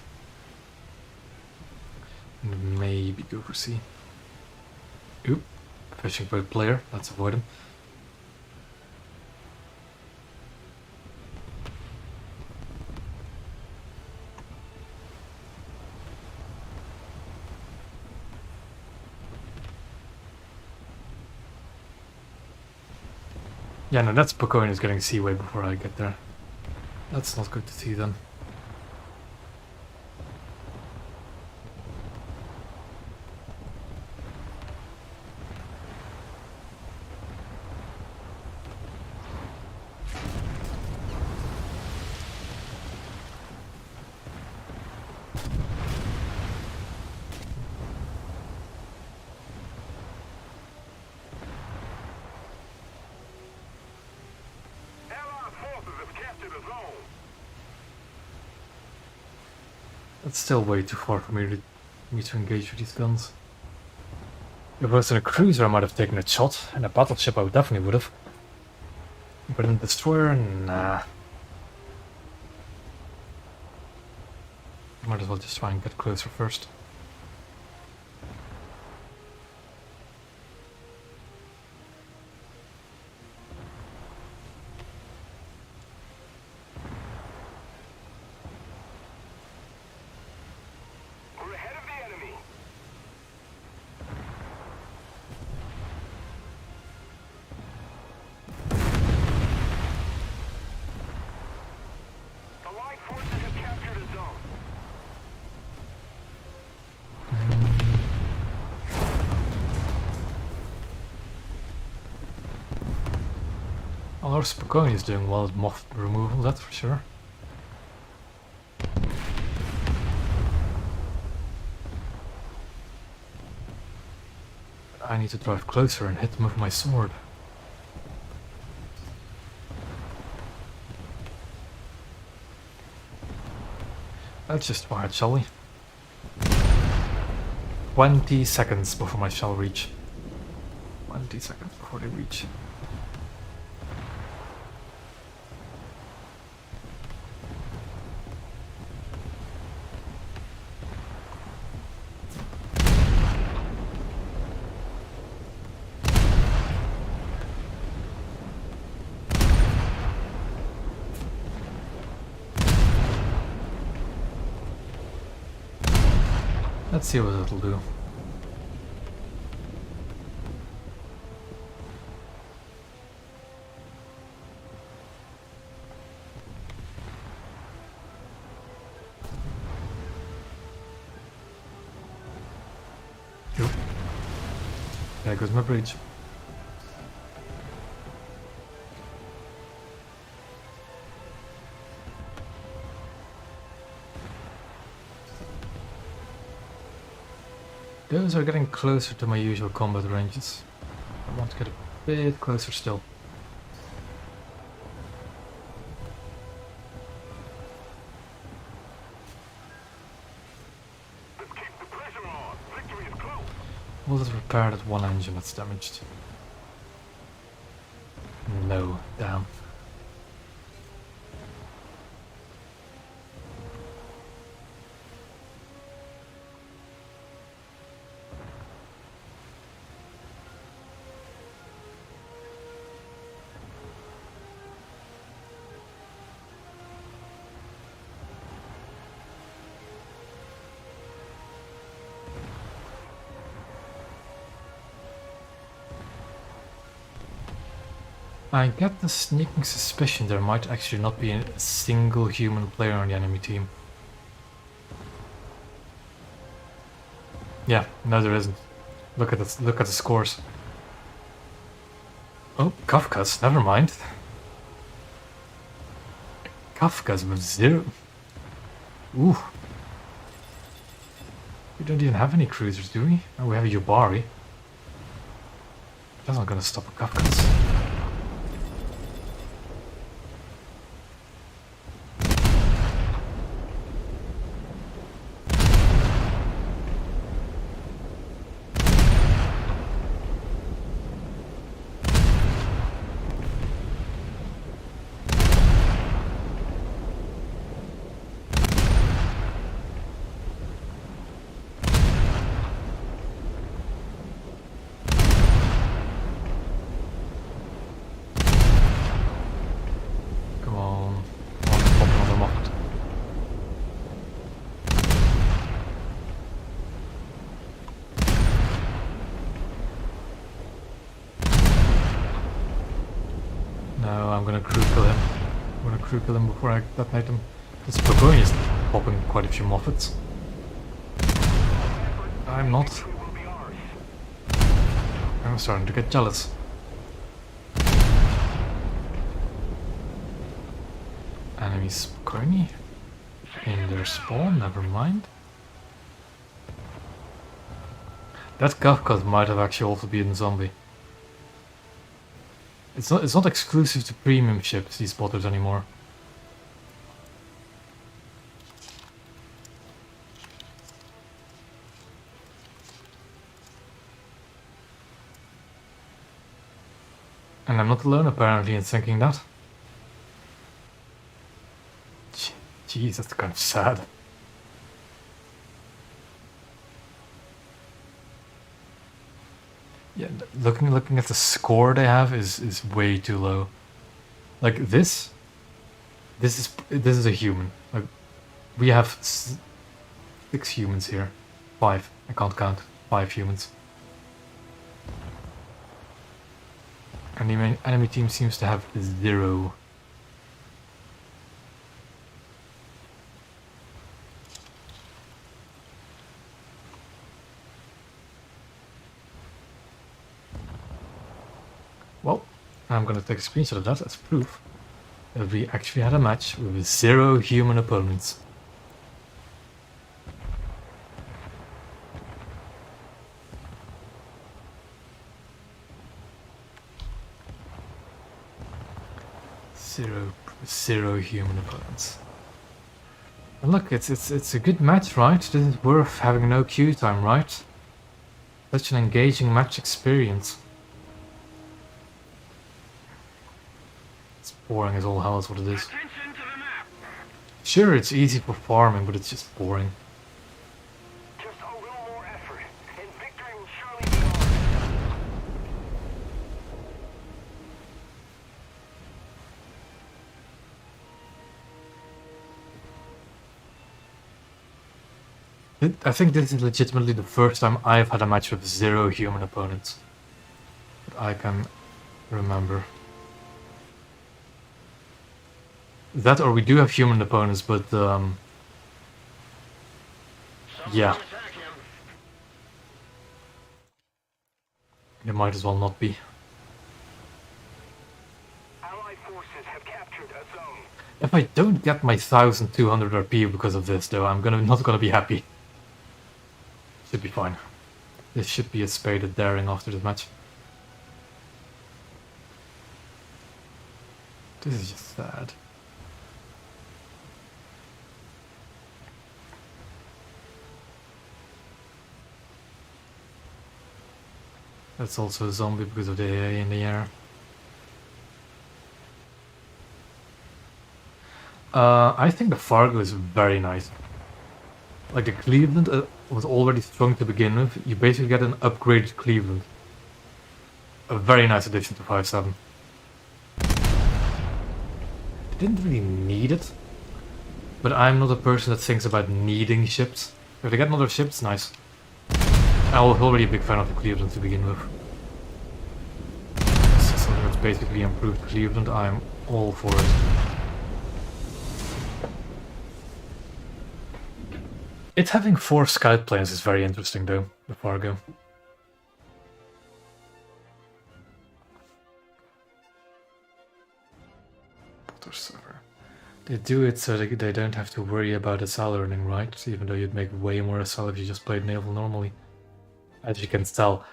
And maybe go for C. Oop, fishing boat player, let's avoid him. Yeah, no, that Spokane is getting C way before I get there. That's not good to see then. That's still way too far for me to engage with these guns. If I was in a cruiser, I might have taken a shot. In a battleship, I definitely would have. But in a destroyer, nah. Might as well just try and get closer first. We're ahead of the enemy. The Allied forces have captured a zone. Our Spokane is doing well at moth removal, that's for sure. I need to drive closer and hit them with my sword. Let's just fire it, shall we? 20 seconds before my shell reach. 20 seconds before they reach. Let's see what it'll do. Yep. There goes my bridge. Those are getting closer to my usual combat ranges. I want to get a bit closer still. Let's keep the pressure on. Victory is close. We'll just repair that one engine that's damaged. No, damn. I get the sneaking suspicion there might actually not be a single human player on the enemy team. Yeah, no there isn't. Look at the scores. Oh, Kafka's, never mind. Kafka's with 0. Ooh. We don't even have any cruisers, do we? Oh, we have a Yubari. That's not gonna stop a Kafka's. No, I'm gonna crew kill him. I'm gonna crew kill him before I detonate him. This Baboni is popping quite a few Moffats. I'm not. Victory will be ours. I'm starting to get jealous. Enemy Spading in their spawn, never mind. That Kafka might have actually also been a zombie. It's not exclusive to premium ships, these spotters anymore. And I'm not alone apparently in thinking that. Jeez, that's kind of sad. Yeah, looking at the score they have is way too low. Like this is a human. Like we have 6 humans here, 5. I can't count 5 humans. And the enemy team seems to have 0. Well, I'm gonna take a screenshot of that as proof that we actually had a match with 0 human opponents. Zero human opponents. And look, it's a good match, right? This is worth having no queue time, right? Such an engaging match experience. It's boring as all hell is what it is. Attention to the map. Sure, it's easy for farming, but it's just boring. Just a little more effort, and victory will surely be ours. I think this is legitimately the first time I've had a match with 0 human opponents that I can remember. That or we do have human opponents, but yeah, Attack him. they might as well not be. Allied forces have captured a zone. If I don't get my 1200 RP because of this, though, I'm not gonna be happy. Should be fine. This should be a spaded daring after this match. This is just sad. That's also a zombie because of the AA in the air. I think the Fargo is very nice. Like the Cleveland was already strong to begin with. You basically get an upgraded Cleveland. A very nice addition to 5.7. Didn't really need it. But I'm not a person that thinks about needing ships. If they get another ship, it's nice. I was already a big fan of the Cleveland to begin with. So that's basically improved Cleveland. I'm all for it. It having 4 scout planes is very interesting though, the Fargo. They do it so they don't have to worry about SL earning, right? Even though you'd make way more SL if you just played Naval normally. As you can tell,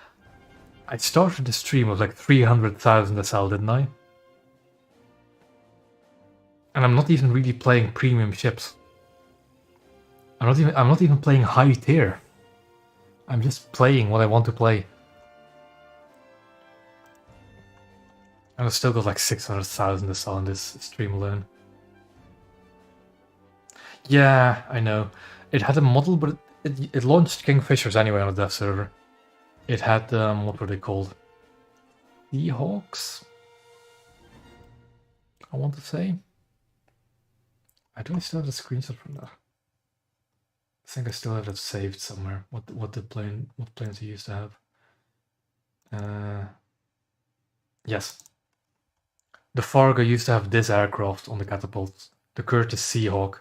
I started the stream with like 300,000 SL, didn't I? And I'm not even really playing premium ships. I'm not even playing high tier. I'm just playing what I want to play. And I've still got like 600,000 SL in this stream alone. Yeah, I know. It had a model, but it launched Kingfishers anyway on a dev server. It had, what were they called? Seahawks? I want to say. I don't still have the screenshot from that. I think I still have it saved somewhere. What planes he used to have. Yes. The Fargo used to have this aircraft on the catapults. The Curtiss Seahawk.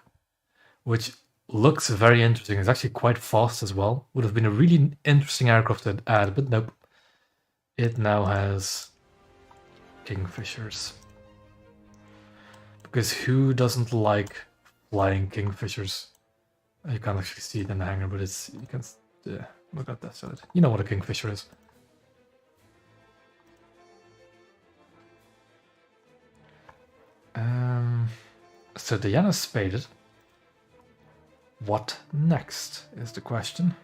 Which looks very interesting. It's actually quite fast as well. Would have been a really interesting aircraft to add, but nope. It now has Kingfishers. Because who doesn't like flying Kingfishers? You can't actually see it in the hangar, but you can look at that side. You know what a Kingfisher is. So Diana's spaded. What next is the question.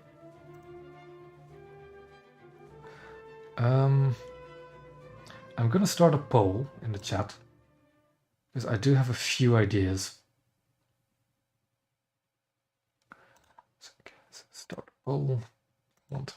I'm gonna start a poll in the chat because I do have a few ideas. So, okay, let's start a poll. Want.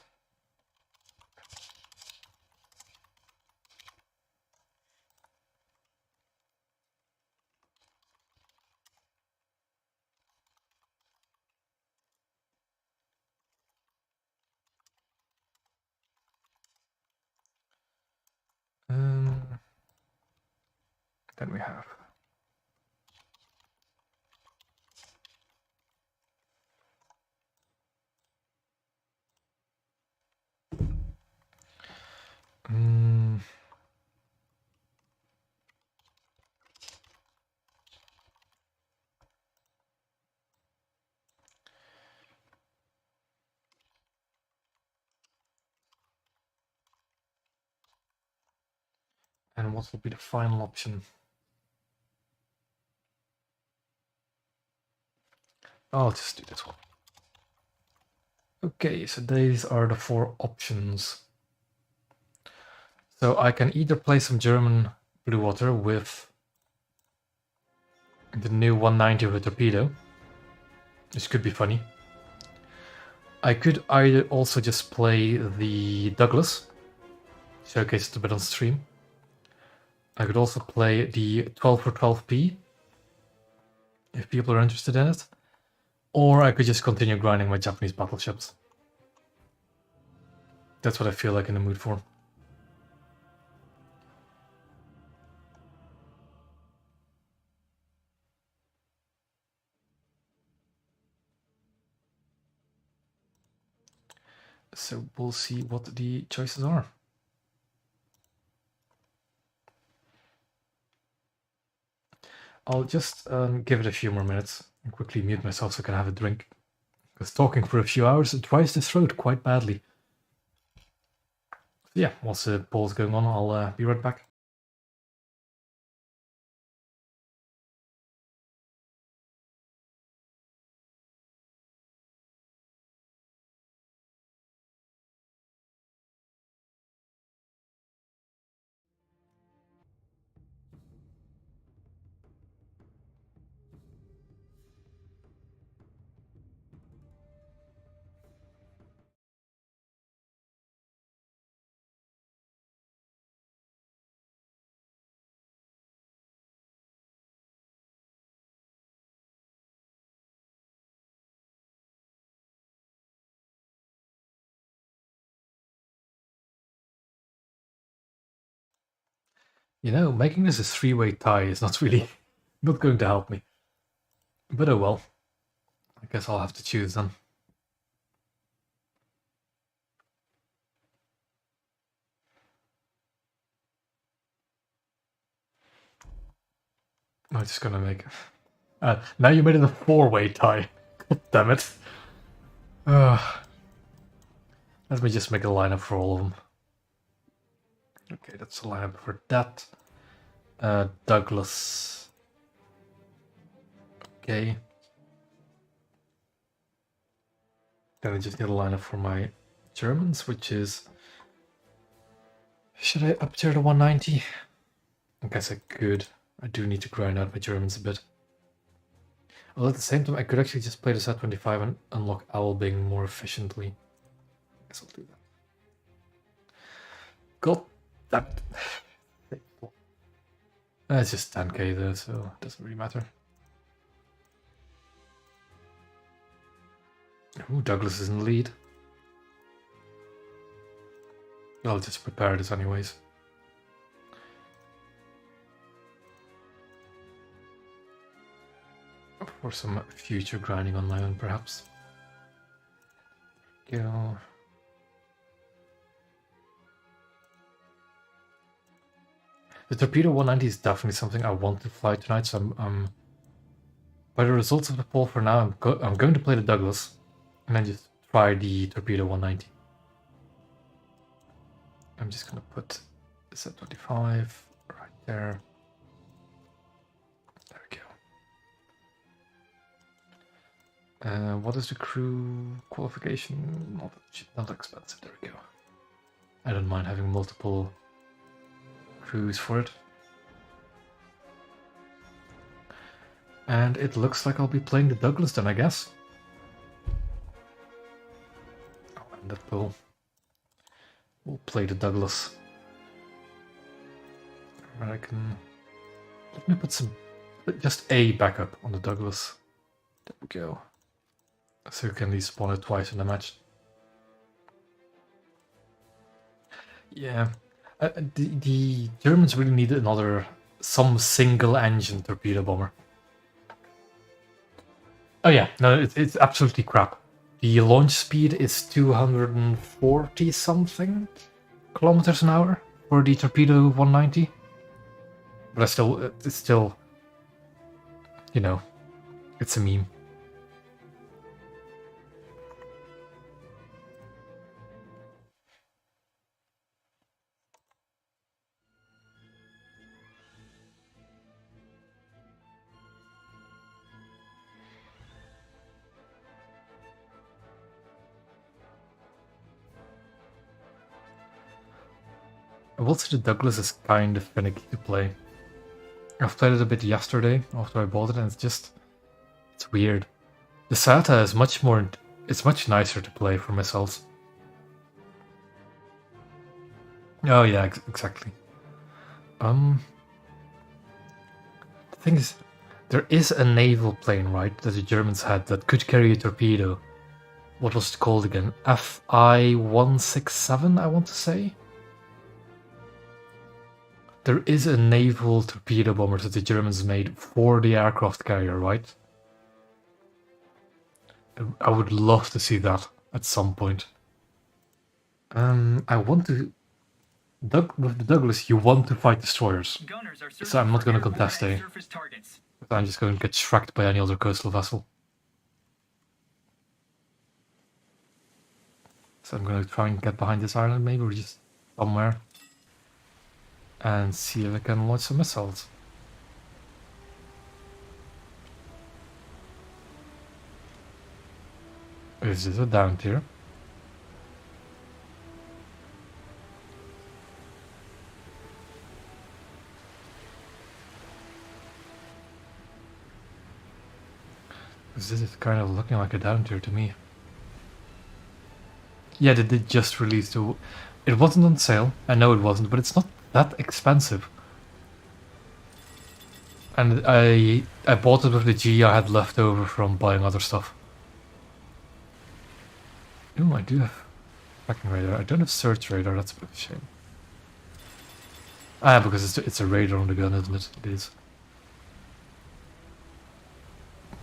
Then we have and what will be the final option? I'll just do this one. Okay, so these are the 4 options. So I can either play some German blue water with the new 190 with torpedo, which could be funny. I could either also just play the Douglas, showcase it a bit on stream. I could also play the 12 for 12p, if people are interested in it. Or I could just continue grinding my Japanese battleships. That's what I feel like in the mood for. So we'll see what the choices are. I'll just give it a few more minutes and quickly mute myself so I can have a drink. Because talking for a few hours it dries the throat quite badly. So yeah, whilst the poll's going on, I'll be right back. You know, making this a three-way tie is not really not going to help me. But oh well. I guess I'll have to choose then. I'm just gonna make... now you made it a four-way tie. God damn it. Let me just make a lineup for all of them. Okay, that's the lineup for that. Douglas. Okay. Then I just need a lineup for my Germans, which is... Should I up tier to 190? I guess I could. I do need to grind out my Germans a bit. Well, at the same time, I could actually just play the set 25 and unlock Owlbing more efficiently. I guess I'll do that. God damn it. It's just 10k though, so it doesn't really matter. Ooh, Douglas is in the lead. I'll just prepare this anyways. For some future grinding on my own, perhaps. Go. The Torpedo 190 is definitely something I want to fly tonight, so by the results of the poll for now, I'm going to play the Douglas, and then just try the Torpedo 190. I'm just gonna put this at 25 right there. There we go. What is the crew qualification? Not expensive. There we go. I don't mind having multiple crews for it. And it looks like I'll be playing the Douglas then, I guess. I'll end that poll. We'll play the Douglas. American. Let me put just a backup on the Douglas. There we go. So you can at least spawn it twice in the match. Yeah. The Germans really need some single engine torpedo bomber. Oh yeah, no, it's absolutely crap. The launch speed is 240 something kilometers an hour for the Torpedo 190. But it's still, you know, it's a meme. I will say the Douglas is kind of finicky to play. I've played it a bit yesterday after I bought it, and it's weird. The SATA is much nicer to play for missiles. Oh yeah, exactly. The thing is, There is a naval plane, right, that the Germans had that could carry a torpedo. What was it called again? FI-167, I want to say? There is a naval torpedo bomber that the Germans made for the aircraft carrier, right? I would love to see that at some point. I want to... with the Douglas, you want to fight destroyers. Gunners are So I'm not searching going to for contest airborne A. and surface targets. I'm just going to get shreked by any other coastal vessel. So I'm going to try and get behind this island maybe, or just somewhere. And see if I can launch some missiles. Is this a down tier? Because this is kind of looking like a down tier to me. Yeah, they did just release the... It wasn't on sale, I know it wasn't, but it's not that expensive. And I bought it with the G I had left over from buying other stuff. Ooh, I do have tracking radar. I don't have search radar, that's a bit of a shame. Ah, because it's a radar on the gun, isn't it? It is.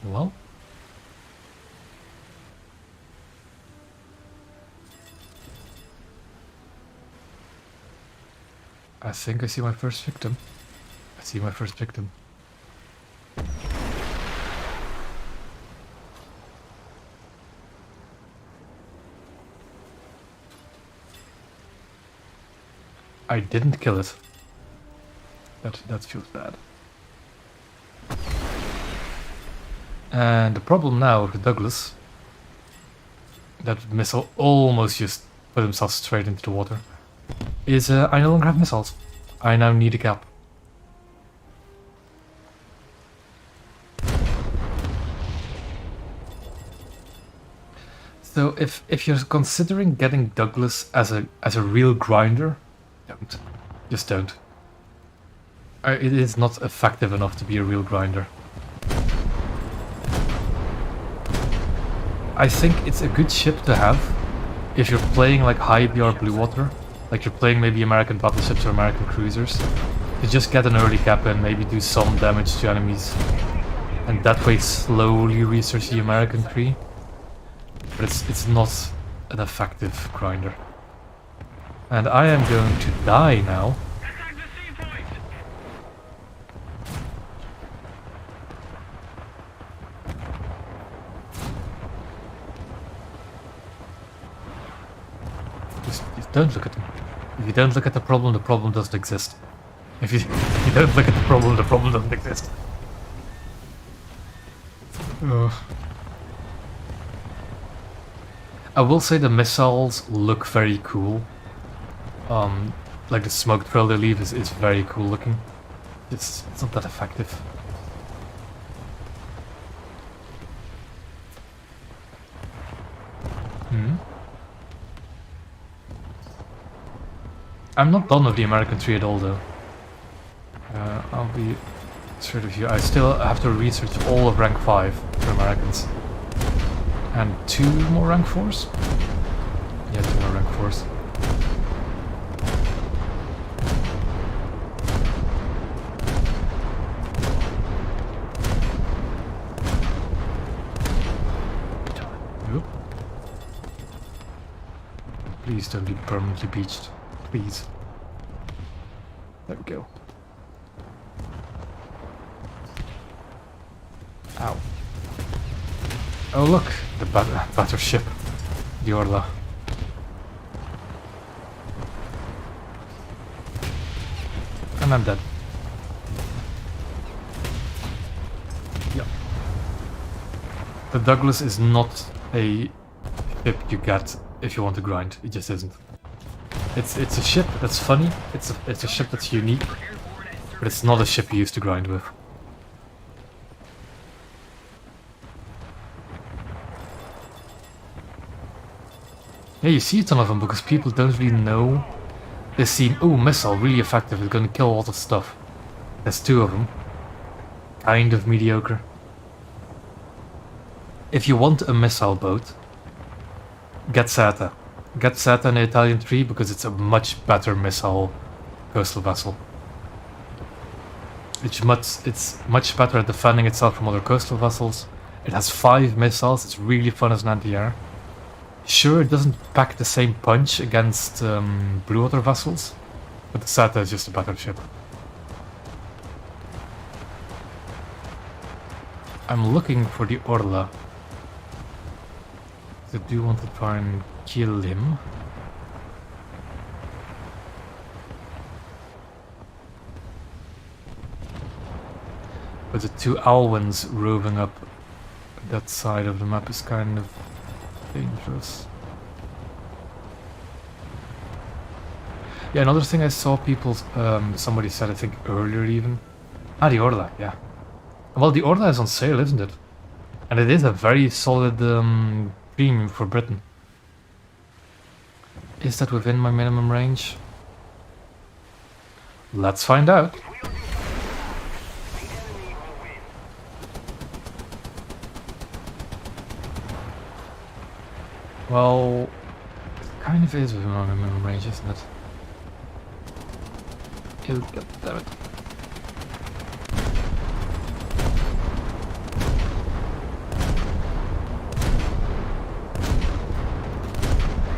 Well. I think I see my first victim. I see my first victim. I didn't kill it. That feels bad. And the problem now with the Douglas, that missile almost just put himself straight into the water, is I no longer have missiles. I now need a cap. So if you're considering getting Douglas as a real grinder, don't. Just don't. It is not effective enough to be a real grinder. I think it's a good ship to have if you're playing like high BR Blue Water, like you're playing maybe American battleships or American cruisers, to just get an early cap and maybe do some damage to enemies, and that way slowly research the American tree. But it's not an effective grinder. And I am going to die now. Attack the sea point! Just don't look at them. If you don't look at the problem doesn't exist. If you don't look at the problem doesn't exist. Ugh. I will say the missiles look very cool. Like the smoke trail they leave is very cool looking. It's not that effective. I'm not done with the American tree at all though. I'll be straight with you. I still have to research all of rank 5 for Americans. And 2 more rank 4s? Yeah, 2 more rank 4s. Oop. Please don't be permanently beached. Please. There we go. Ow. Oh look, the battleship, the Orla. And I'm dead. Yeah. The Douglas is not a ship you get if you want to grind. It just isn't. It's a ship that's funny. It's a ship that's unique, but it's not a ship you used to grind with. Yeah, you see a ton of them because people don't really know. They see, oh, missile, really effective, it's gonna kill a lot of stuff. There's 2 of them. kind of mediocre. If you want a missile boat, get Seta. Get Seta in the Italian 3 because it's a much better missile coastal vessel. It's much better at defending itself from other coastal vessels. It has 5 missiles, it's really fun as an anti-air. Sure, it doesn't pack the same punch against blue water vessels, but the Seta is just a better ship. I'm looking for the Orla. I do want to try and kill him. But the 2 Alwins roving up that side of the map is kind of dangerous. Yeah, another thing I saw people, somebody said I think earlier even. Ah, the Orla, yeah. Well, the Orla is on sale, isn't it? And it is a very solid premium for Britain. Is that within my minimum range? Let's find out. If we don't do something fast, the enemy will win. Well, it kind of is within my minimum range, isn't it? Oh, god damn it.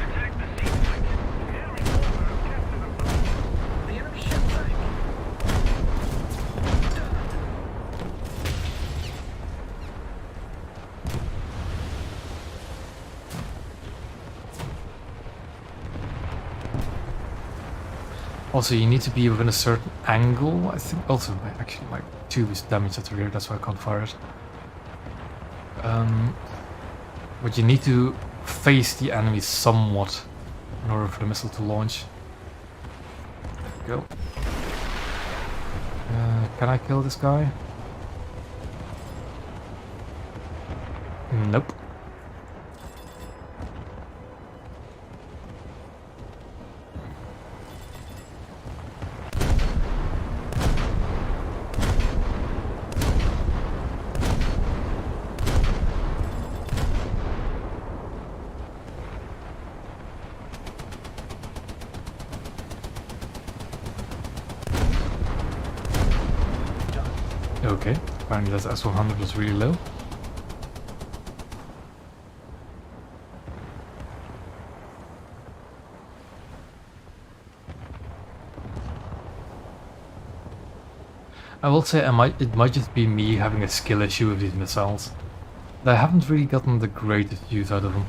Attack the sea flight. Enemy forces have captured the boat. The enemy ship sank. Also, you need to be within a certain angle, I think. Also, actually, my tube is damaged at the rear, that's why I can't fire it. But you need to face the enemy somewhat in order for the missile to launch. There we go. Can I kill this guy? Nope. Okay, apparently that S100 was really low. I will say it might just be me having a skill issue with these missiles. I haven't really gotten the greatest use out of them.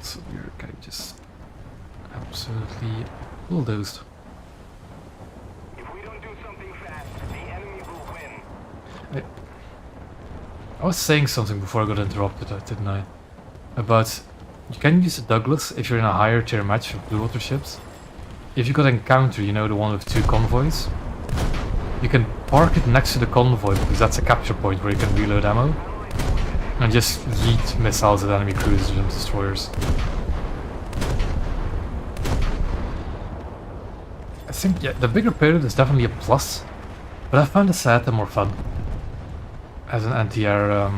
So we're getting just absolutely bulldozed. If we don't do something fast, the enemy will win. I was saying something before I got interrupted, didn't I? About you can use a Douglas if you're in a higher tier match of blue water ships. If you got Encounter, you know, the one with 2 convoys, you can park it next to the convoy because that's a capture point where you can reload ammo and just yeet missiles at enemy cruisers and destroyers. I think, yeah, the bigger payload is definitely a plus, but I found the Seta more fun as an anti-air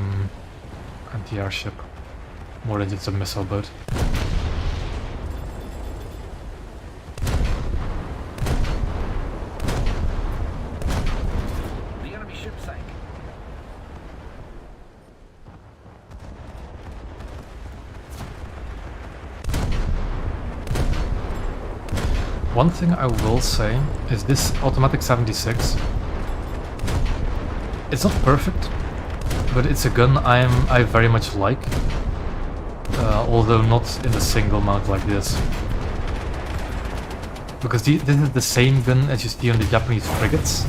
ship, more than just a missile boat. The enemy ship sank. One thing I will say is this automatic 76. It's not perfect, but it's a gun I very much like, although not in a single mount like this. Because this is the same gun as you see on the Japanese frigates,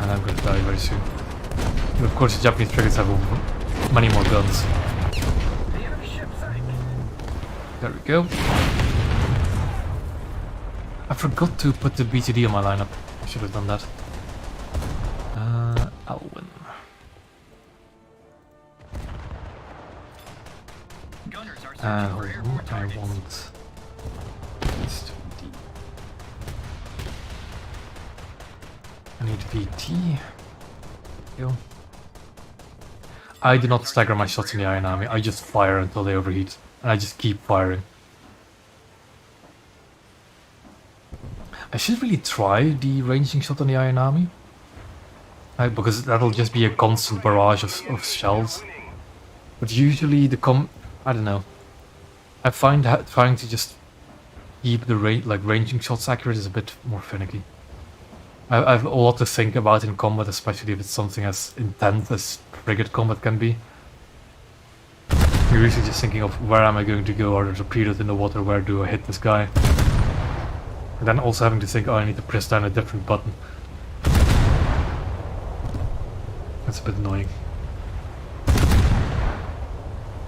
and I'm gonna die very soon. And of course, the Japanese frigates have many more guns. The enemy ship sank. There we go. I forgot to put the BTD on my lineup. I should have done that. Alwyn. Gunners are And searching for airborne I targets. want this to be. need VT. Yo. I do not stagger my shots in the Iron Army, I just fire until they overheat. And I just keep firing. I should really try the ranging shot on the Iron Army. Because that'll just be a constant barrage of shells. But usually I don't know. I find trying to just keep the ranging shots accurate is a bit more finicky. I have a lot to think about in combat, especially if it's something as intense as frigate combat can be. You're usually just thinking of where am I going to go, are there torpedoes in the water, where do I hit this guy? And then also having to think, oh, I need to press down a different button. That's a bit annoying.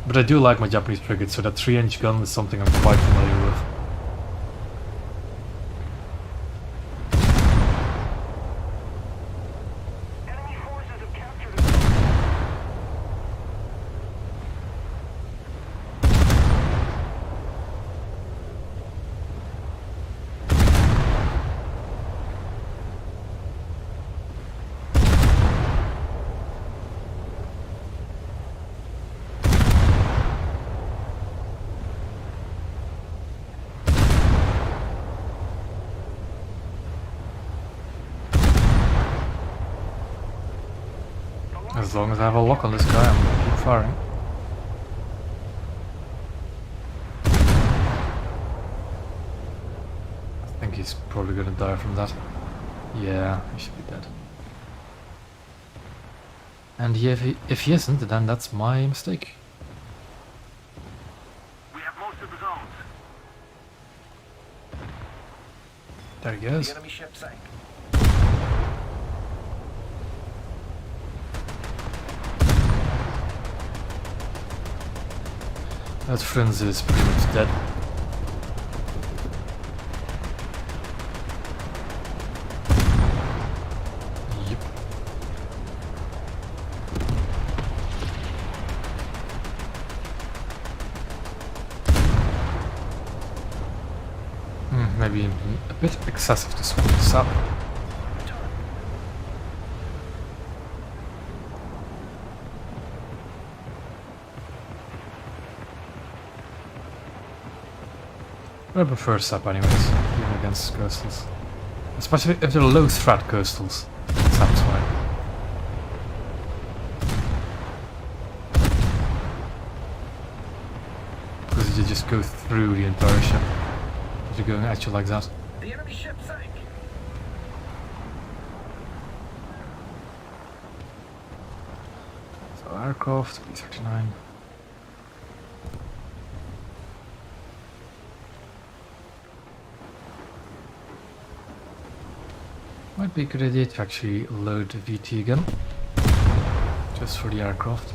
But I do like my Japanese frigate, so that 3-inch gun is something I'm quite familiar with. Enemy forces have captured a As long as I have a lock on this guy, I'm gonna keep firing. I think he's probably gonna die from that. Yeah, he should be dead. And if he isn't, then that's my mistake. We have most of the zones. There he goes. The enemy ship sank. That Frenzy is pretty much dead. Yep. Maybe a bit excessive to swap this up. I prefer SAP anyways, even against coastals. Especially if they're low threat coastals. SAP's fine. Because you just go through the entire ship if you're going at you like that. The enemy ship sank. So aircraft, B-39. Might be a good idea to actually load the VT again, just for the aircraft.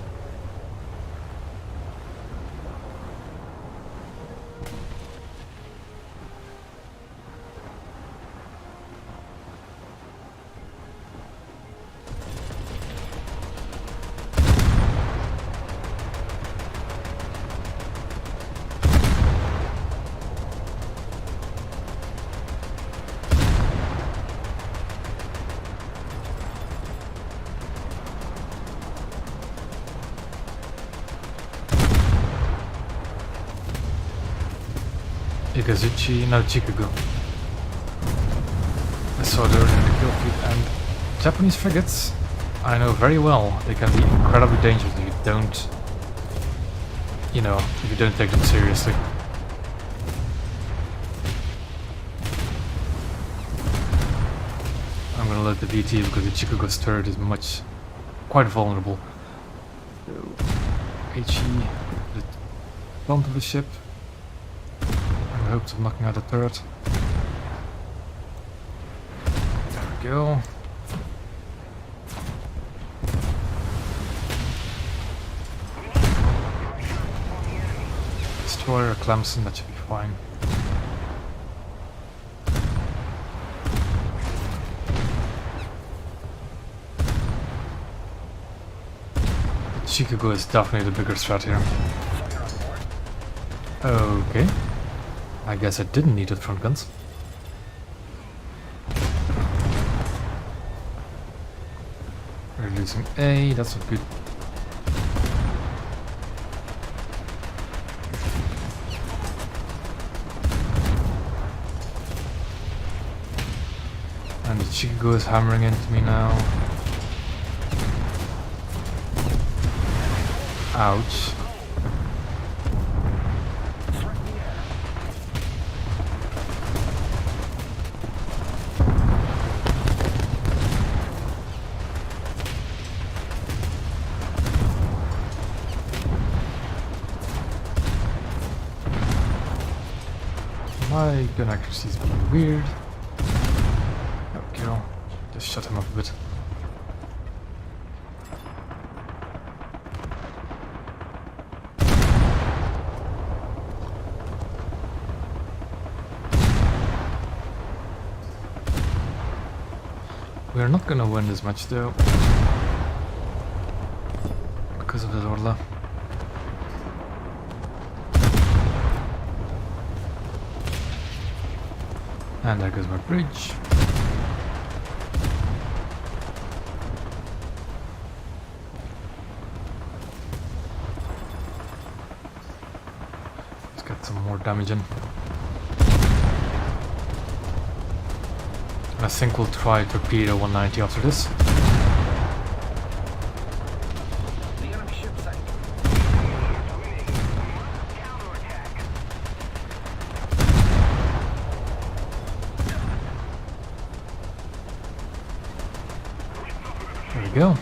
Igazuchi, no, Chikugo. I saw there in the kill feed, and Japanese frigates, I know very well, they can be incredibly dangerous if you don't, if you don't take them seriously. I'm gonna load the VT because the Chikugo's turret is quite vulnerable. So, HE, the front of the ship. Hopes of knocking out the turret. There we go. Destroyer Clemson, that should be fine. Chikugo is definitely the bigger threat here. Okay. I guess I didn't need the front guns. We're losing A, that's not good. And the Chicago is hammering into me now. Ouch. My gun accuracy is being weird. Okay, I'll just shut him up a bit. We're not gonna win this match though, because of the Orla. And there goes my bridge. Let's get some more damage in. I think we'll try torpedo 190 after this. The enemy ship site. There we go.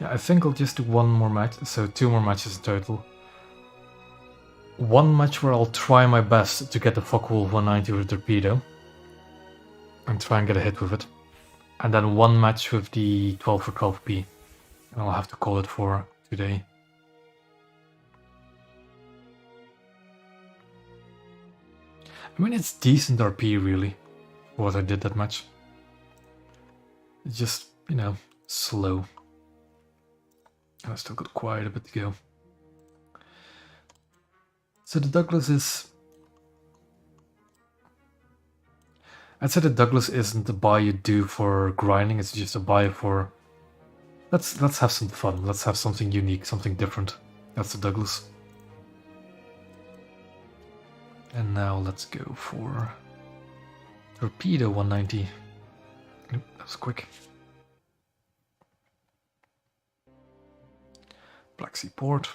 Yeah, I think I'll just do one more match, so 2 more matches in total. One match where I'll try my best to get the Focke-Wulf 190 with a torpedo and try and get a hit with it. And then one match with the 12 for 12p. And I'll have to call it for today. I mean, it's decent RP really, for what I did that match. It's just, you know, slow. And I still got quite a bit to go. So the Douglas is... I'd say the Douglas isn't a buy you do for grinding, it's just a buy for... Let's have some fun, let's have something unique, something different. That's the Douglas. And now let's go for... Torpedo 190. Nope, that was quick. Black Sea Port.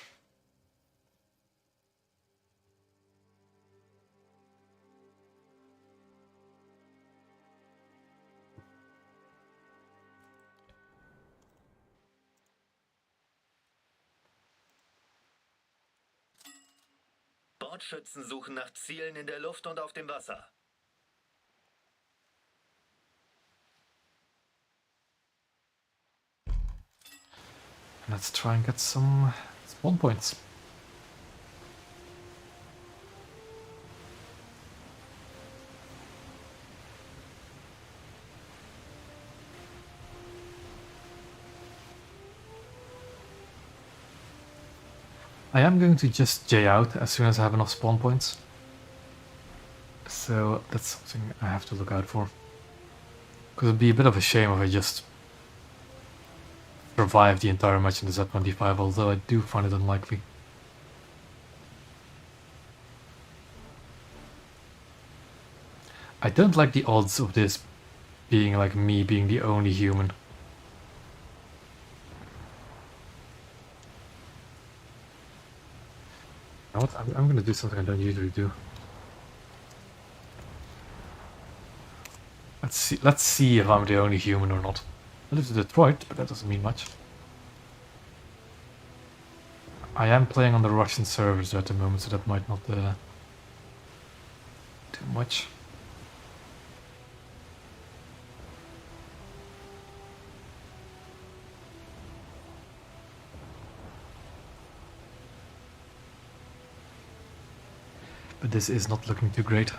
Bordschützen suchen nach Zielen in der Luft und auf dem Wasser. Let's try and get some spawn points. I am going to just J out as soon as I have enough spawn points. So that's something I have to look out for. Because it'd be a bit of a shame if I just survive the entire match in the Z25, although I do find it unlikely. I don't like the odds of this being like me being the only human. You know what? I'm gonna do something I don't usually do. Let's see if I'm the only human or not. I live in Detroit, but that doesn't mean much. I am playing on the Russian servers at the moment, so that might not do much. But this is not looking too great.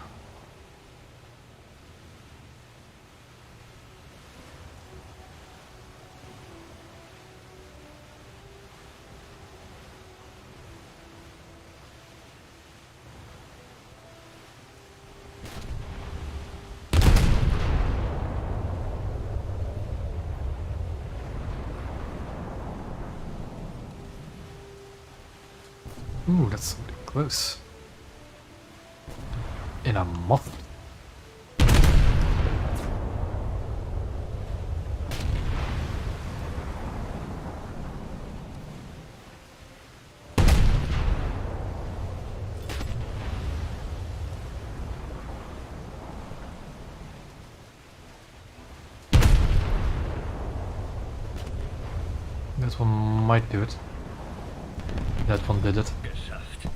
Ooh, that's something close. In a moth. That one might do it. That one did it. Geschafft.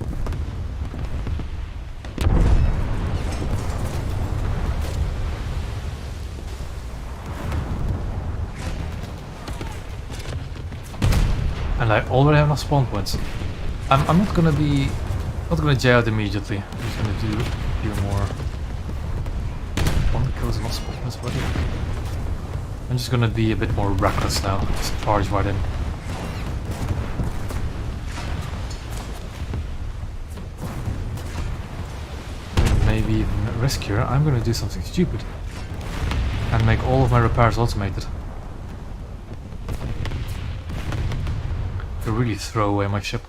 And I already have enough spawn points. I'm not gonna jay out immediately. I'm just gonna do a few more. One kills enough spawn points already. I'm just gonna be a bit more reckless now. Just charge right in. And maybe even riskier, I'm gonna do something stupid. And make all of my repairs automated. To really throw away my ship.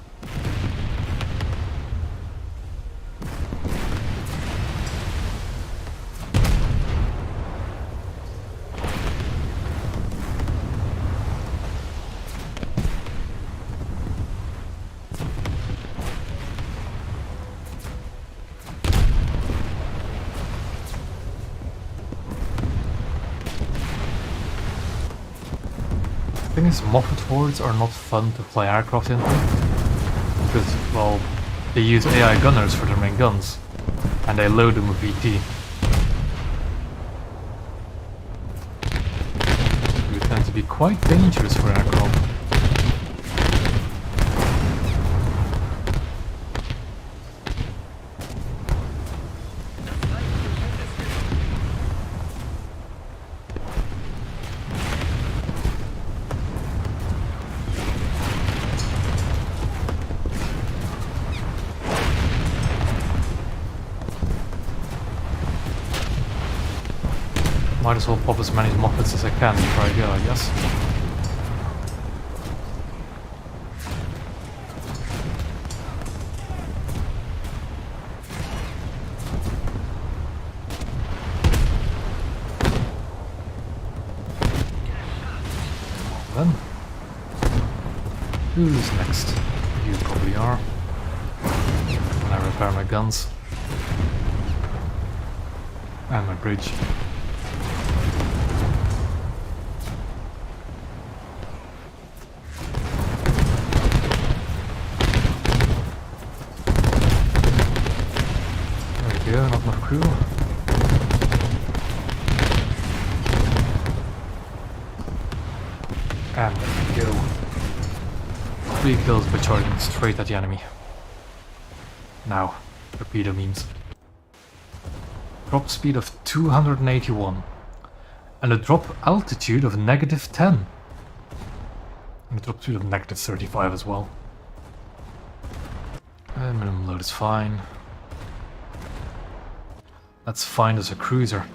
The thing is, Moffat hordes are not fun to fly aircraft into, because, well, they use AI gunners for their main guns, and they load them with VT. They tend to be quite dangerous for aircraft. Might as well pop as many Moffats as I can before I go, I guess. Then, who's next? You probably are. When I repair my guns. And my bridge. Yeah, not enough crew. And there we go. 3 kills by charging straight at the enemy. Now, torpedo means. Drop speed of 281. And a drop altitude of -10. And a drop speed of -35 as well. And minimum load is fine. That's fine as a cruiser.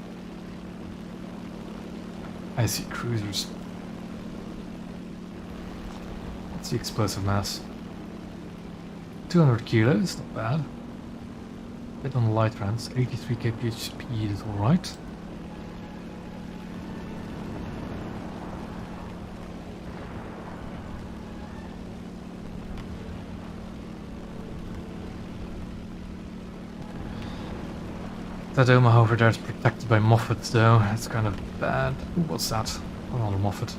I see cruisers. What's the explosive mass? 200 kilos, not bad. Bit on the light rounds, 83 kph speed is alright. That Omaha over there is protected by Moffat though, it's kind of bad. Ooh, what's that? Another Moffat.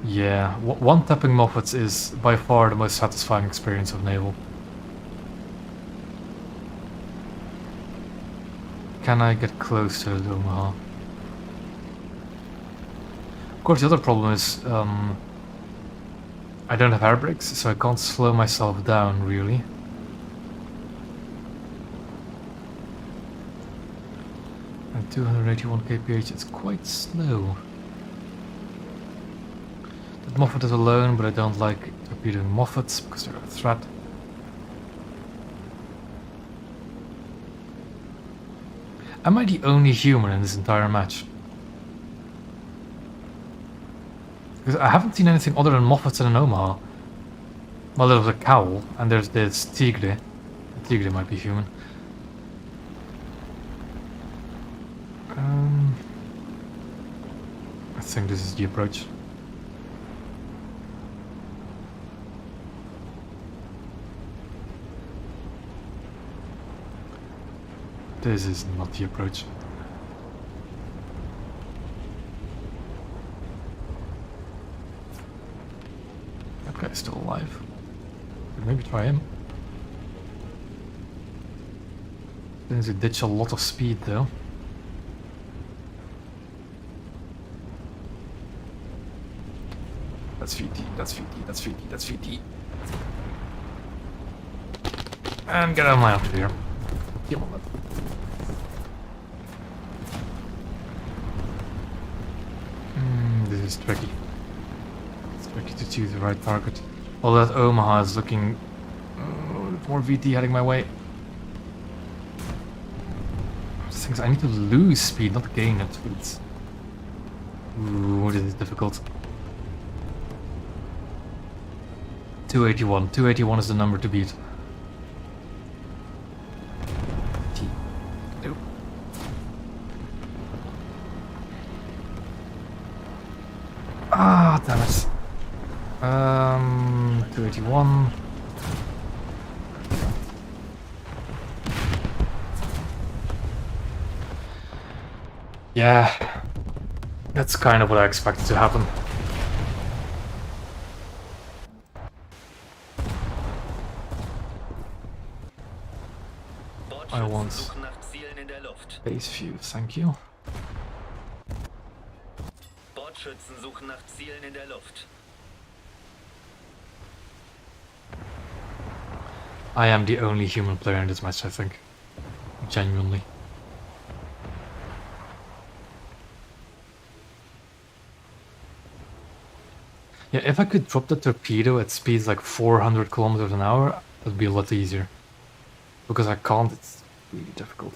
Yeah, one-tapping Moffats is by far the most satisfying experience of Naval. Can I get close to the Omaha? Of course the other problem is I don't have air brakes, so I can't slow myself down really. And 281 kph, it's quite slow. That Moffat is alone, but I don't like torpedoing Moffats because they're a threat. Am I the only human in this entire match? Because I haven't seen anything other than Moffats and an Omaha. Well, there's a cowl, and there's this tigre. The tigre might be human. I think this is the approach. This is not the approach. That guy's still alive. Could maybe try him. Seems to ditch a lot of speed though. That's VT, that's VT, that's VT, that's VT. And get out of my out of here. Come on. This is tricky. It's tricky to choose the right target. Although that Omaha is looking... more VT heading my way. Things I need to lose speed, not gain it. It's... Ooh, this is difficult. 281. 281 is the number to beat. Nope. Ah, damn it. 281. Yeah, that's kind of what I expected to happen. I want Suchen nach Zielen in der Luft. base view, thank you. Bordschützen suchen nach Zielen in der Luft. I am the only human player in this match, I think. Genuinely. Yeah, if I could drop the torpedo at speeds like 400 kilometers an hour, that'd be a lot easier. Because I can't, it's really difficult.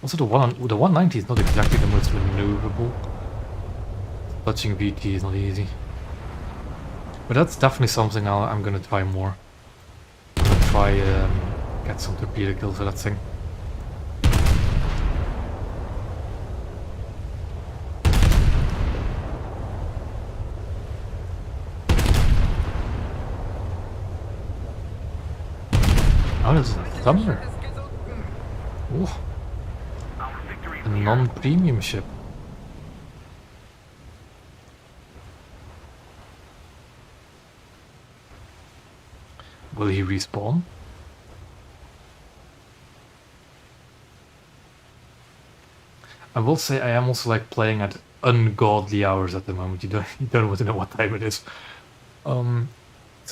Also, the 190 is not exactly the most maneuverable. Touching VT is not easy. But that's definitely something I'm gonna try more. I'm gonna try get some torpedo kills for that thing. Oh, there's a thunder. Oh, a non-premium ship. Will he respawn? I will say I am also like playing at ungodly hours at the moment. You don't want to know what time it is. So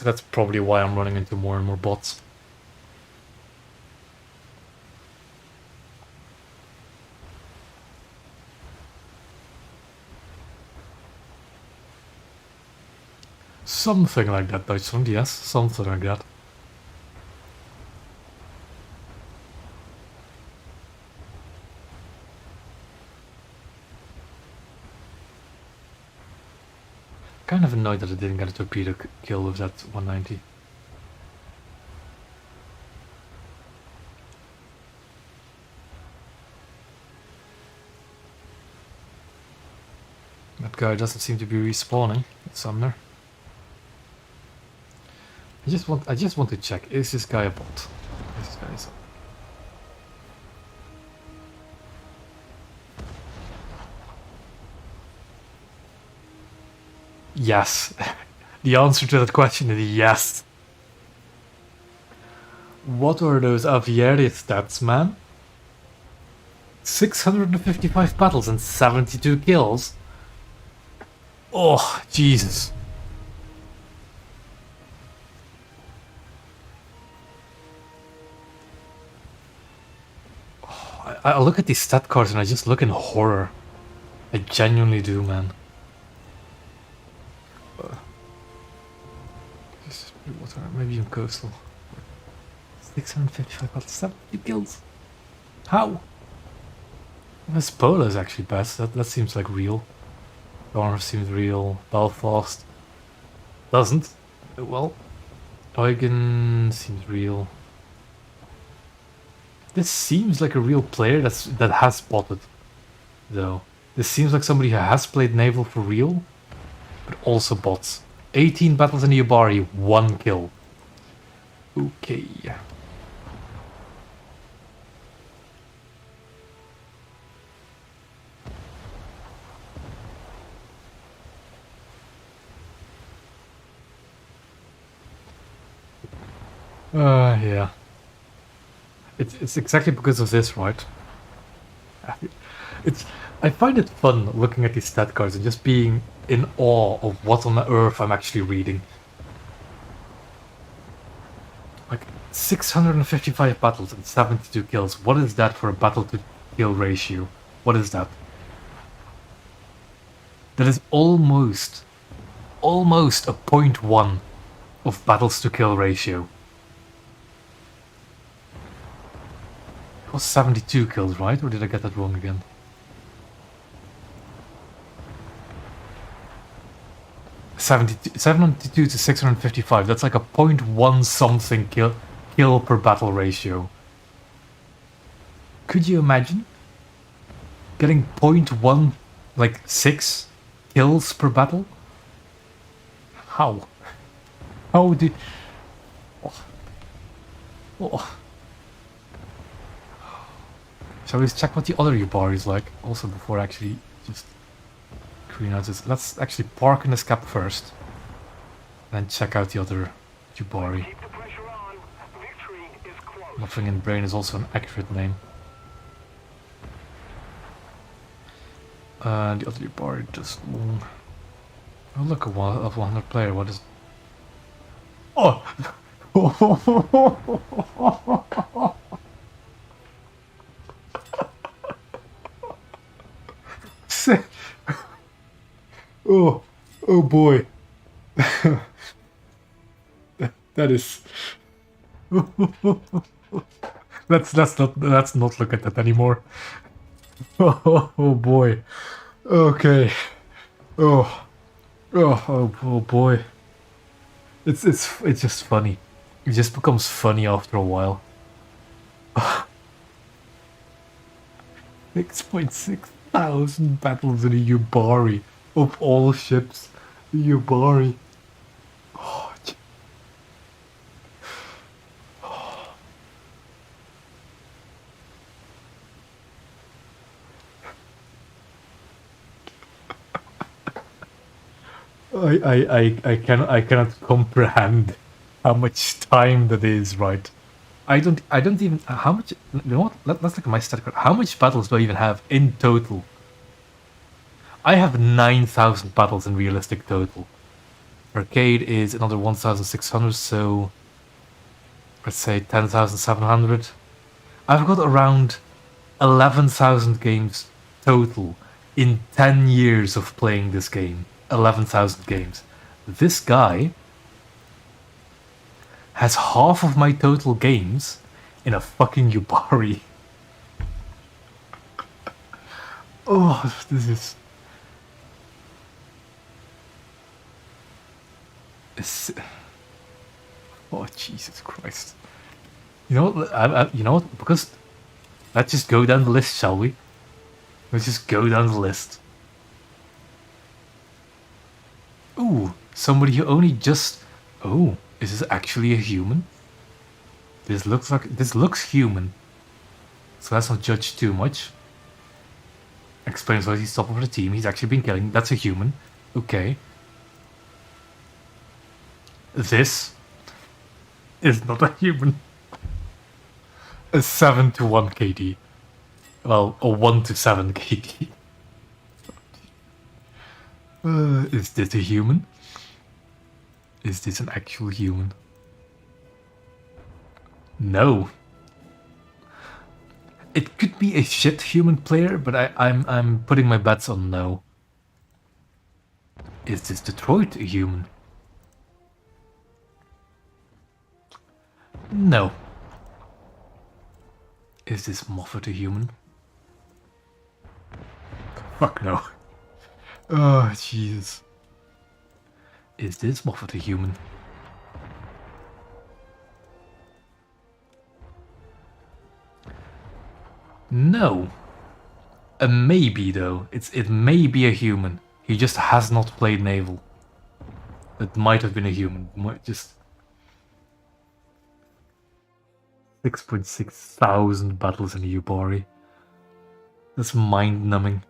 that's probably why I'm running into more and more bots. Something like that, Deutschland, yes, something like that. Kind of annoyed that I didn't get a torpedo kill with that 190. That guy doesn't seem to be respawning, Sumner. I just want to check, is this guy a bot? This guy is a... Yes. The answer to that question is yes. What are those Aviary stats, man? 655 battles and 72 kills? Oh, Jesus. I look at these stat cards and I just look in horror. I genuinely do, man. Just water, maybe even coastal. 655 battles, 70 kills. How? This Polo is actually best. That seems like real. Donner seems real. Belfast doesn't. Well, Eugen seems real. This seems like a real player that has botted, though. This seems like somebody who has played Naval for real, but also bots. 18 battles in the Yubari, 1 kill. Okay. Yeah. It's exactly because of this, right? I find it fun looking at these stat cards and just being in awe of what on earth I'm actually reading. Like 655 battles and 72 kills. What is that for a battle to kill ratio? What is that? That is almost a 0.1 of battles to kill ratio. It was 72 kills, right? Or did I get that wrong again? $72 to 655. That's like a 0.1 something kill per battle ratio. Could you imagine getting 0.1, like 6 kills per battle? How? How did? Oh. Shall we check what the other Ubar is like? Also, before actually just screen out this. Let's actually park in this cap first. Then check out the other Yubari. Keep the pressure on. Victory is close. Nothing in Brain is also an accurate name. And the other Yubari just long. Oh look, a 100 player. What is? Oh! Oh boy. That is. Let's not look at that anymore. Oh boy. Okay. Oh boy. It's just funny. It just becomes funny after a while. 6.6 thousand battles in a Yubari. Of all ships, the Yubari. Oh, I cannot comprehend how much time that is, right? I don't even how much. You know what? Let's look at my stat card. How much battles do I even have in total? I have 9,000 battles in realistic total. Arcade is another 1,600, so let's say 10,700. I've got around 11,000 games total in 10 years of playing this game. 11,000 games. This guy has half of my total games in a fucking Yubari. Oh, this is... Oh, Jesus Christ. You know what? You know what? Because... Let's just go down the list, shall we? Let's just go down the list. Ooh, somebody who only just... Oh, is this actually a human? This looks human. So let's not judge too much. Explains why he's top of the team. He's actually been killing. That's a human. Okay. This is not a human. A 7 to 1 KD. Well, a 1 to 7 KD. Is this a human? Is this an actual human? No. It could be a shit human player, but I'm putting my bets on no. Is this Detroit a human? No. Is this Moffat a human? Fuck no. Oh, Jesus. Is this Moffat a human? No. A maybe though. It may be a human. He just has not played Naval. It might have been a human. Just 6.6 thousand battles in Yubari. That's mind-numbing.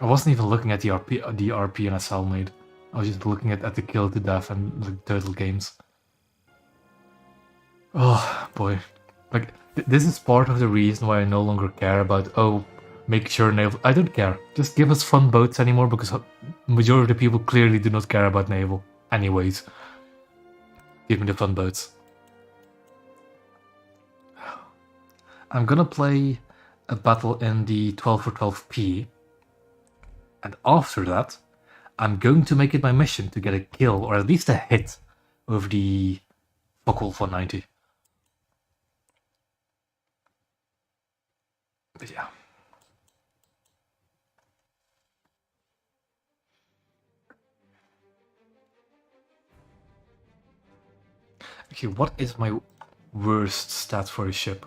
I wasn't even looking at the RP and SL made. I was just looking at the kill to death and the total games. Oh boy. Like, this is part of the reason why I no longer care about, oh, make sure Naval. I don't care. Just give us fun boats anymore, because majority of the people clearly do not care about Naval. Anyways. Give me the fun boats. I'm gonna play a battle in the 12 for 12p. And after that, I'm going to make it my mission to get a kill, or at least a hit, over the Focke-Wulf 190. But yeah. Okay, what is my worst stat for a ship?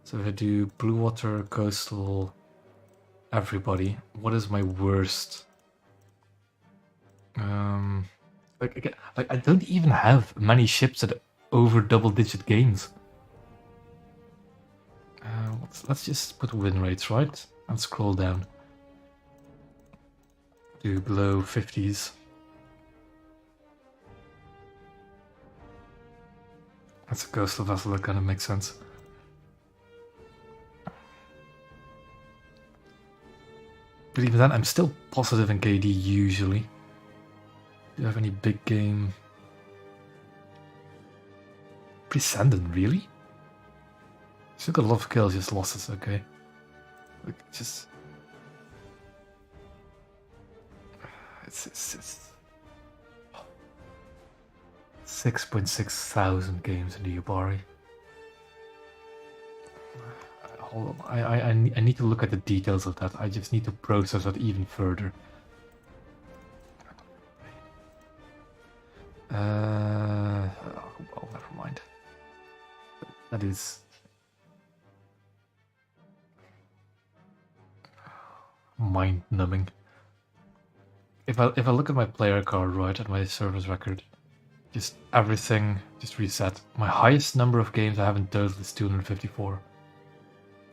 So if I do blue water, coastal, everybody, what is my worst? Like I don't even have many ships that over double-digit gains. Let's just put win rates, right? And scroll down. Do below 50s. That's a coastal vessel, that kind of makes sense. But even then, I'm still positive in KD usually. Do you have any big game? Prescendant, really? Still got a lot of kills, just losses, okay. Like, just... It's 6.6 thousand games in the Yubari. Hold on, I need to look at the details of that. I just need to process that even further. Well, never mind. That is... mind-numbing. If I look at my player card, right, at my service record, just everything just reset. My highest number of games I have in total is 254.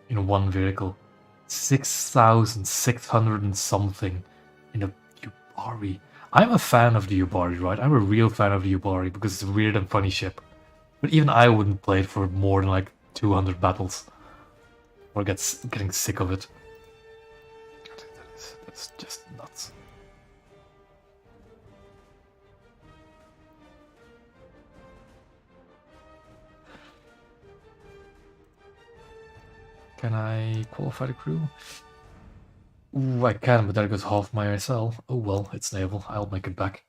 In one vehicle. 6,600 and something in a Yubari. I'm a fan of the Yubari, right? I'm a real fan of the Yubari because it's a weird and funny ship. But even I wouldn't play it for more than like 200 battles. Or getting sick of it. That's just nuts. Can I qualify the crew? Ooh, I can, but there goes half my SL. Oh well, it's Naval. I'll make it back.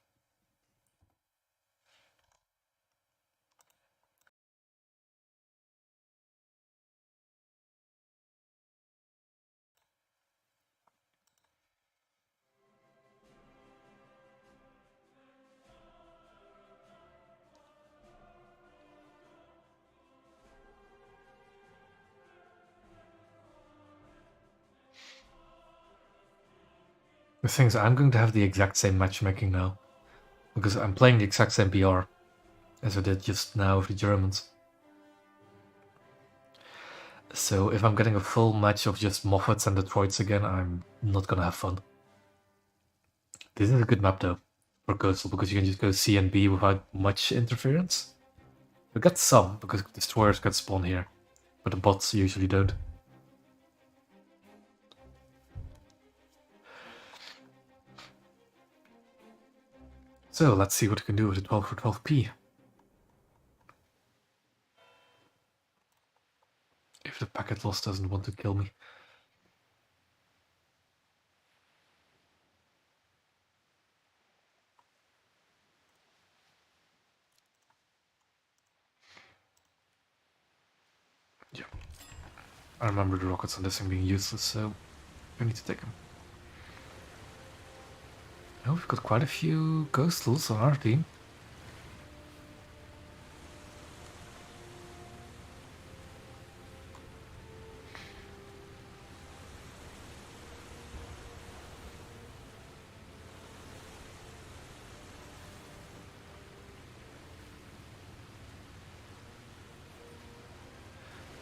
The thing is, I'm going to have the exact same matchmaking now. Because I'm playing the exact same PR as I did just now with the Germans. So if I'm getting a full match of just Moffats and Detroits again, I'm not gonna have fun. This is a good map though, for Coastal, because you can just go C and B without much interference. You get some, because destroyers can spawn here, but the bots usually don't. So let's see what we can do with the 12 for 12p. If the packet loss doesn't want to kill me. Yeah. I remember the rockets on this thing being useless, so I need to take them. Oh, we've got quite a few coastals on our team.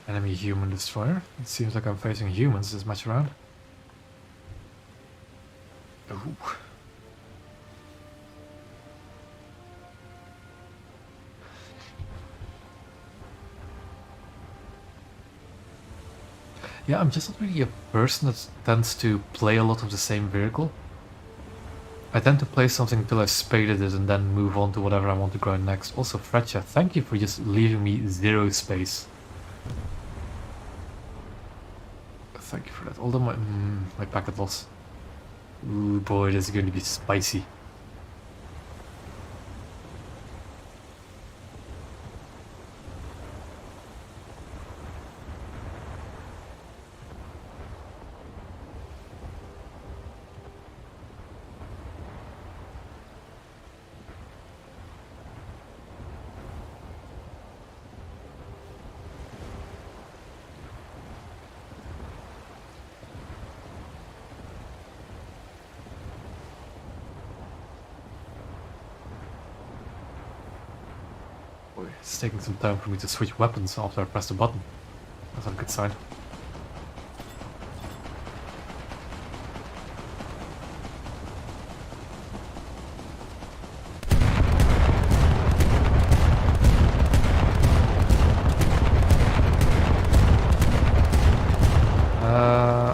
Enemy human destroyer. It seems like I'm facing humans this much around. Ooh. Yeah, I'm just not really a person that tends to play a lot of the same vehicle. I tend to play something until I've spaded it and then move on to whatever I want to grind next. Also, Fretcha, thank you for just leaving me 0 space. Thank you for that. Although my packet loss. Ooh boy, this is going to be spicy. Boy, it's taking some time for me to switch weapons after I press the button. That's not a good sign.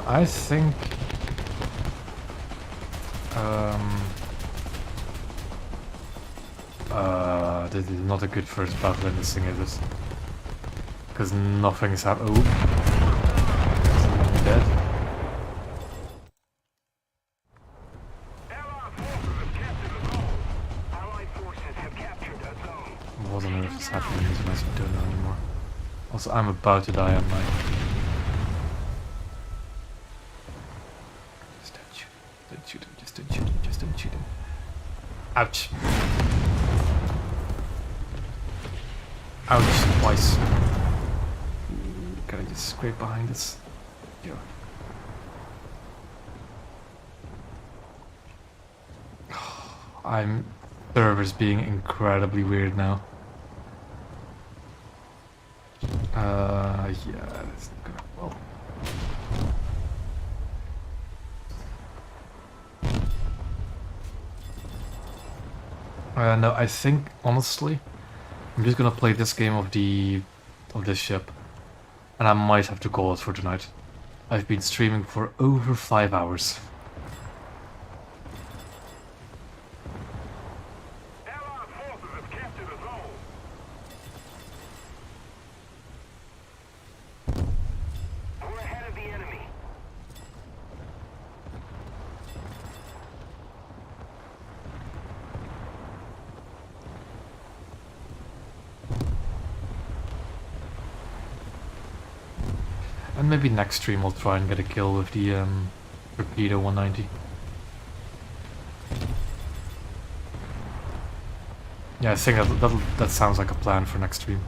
I think this is not a good first battle in this thing, is it? Because nothing's happened. Oh, someone dead. Allied forces have captured a zone. Allied forces have captured a zone. What on earth is happening in this mess? I don't know anymore. Also, I'm about to die, am I? Just don't shoot. Don't shoot him. Just don't shoot him. Just don't shoot him. Ouch. Ouch, twice. Can I just scrape behind this? Yeah. I'm servers being incredibly weird now. Yeah, that's not gonna well. No, I think honestly, I'm just gonna play this game of this ship, and I might have to call it for tonight. I've been streaming for over 5 hours. Allied forces have captured a zone. We're ahead of the enemy. And maybe next stream I'll try and get a kill with the Torpedo 190. Yeah, I think that sounds like a plan for next stream.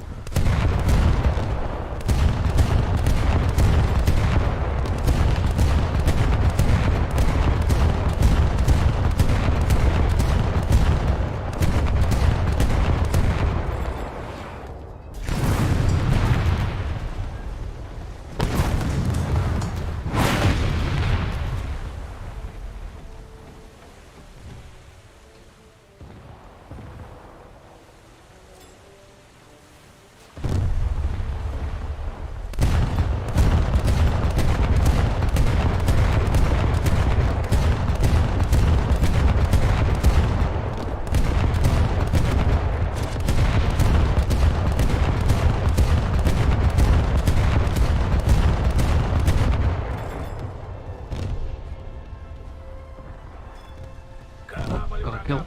Got a kill.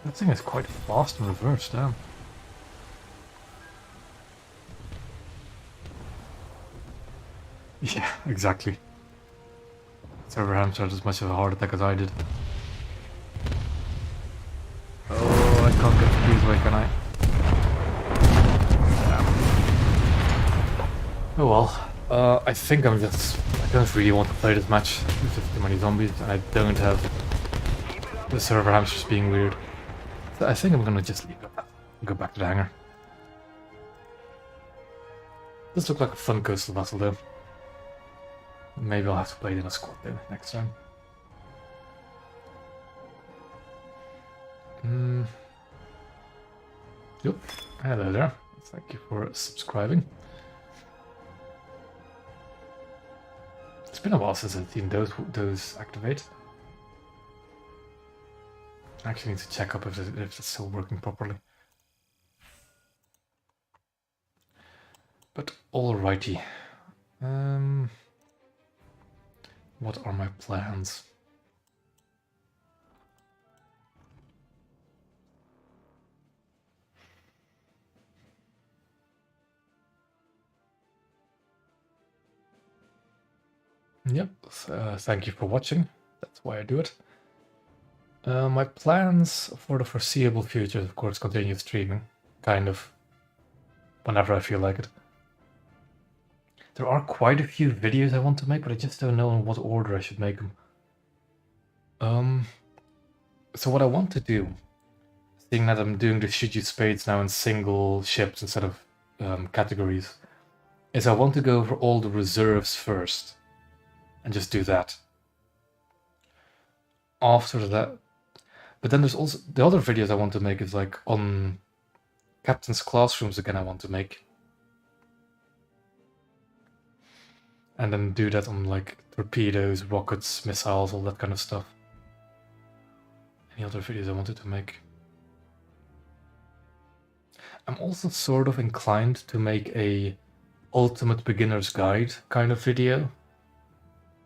That thing is quite fast in reverse, damn. Yeah, exactly. Server Hamster had as much of a heart attack as I did. Oh, I can't get the fuse away, can I? Damn. Oh well. I think I'm just I don't really want to play this match. There's just too many zombies, and I don't have the server hamsters being weird. So I think I'm gonna just leave it at that. Go back to the hangar. This looks like a fun coastal vessel though. Maybe I'll have to play it in a squad though next time. Yep. Hello there. Thank you for subscribing. It's been a while since I've seen those activate. I actually need to check up if it's still working properly. But alrighty. What are my plans? Yep, thank you for watching. That's why I do it. My plans for the foreseeable future, of course, continue streaming, kind of, whenever I feel like it. There are quite a few videos I want to make, but I just don't know in what order I should make them. So what I want to do, seeing that I'm doing the Should Use Spades now in single ships instead of categories, is I want to go over all the reserves first. And just do that. After that, but then there's also the other videos I want to make is like on captain's classrooms again. I want to make, and then do that on like torpedoes, rockets, missiles, all that kind of stuff. Any other videos I wanted to make? I'm also sort of inclined to make a ultimate beginner's guide kind of video.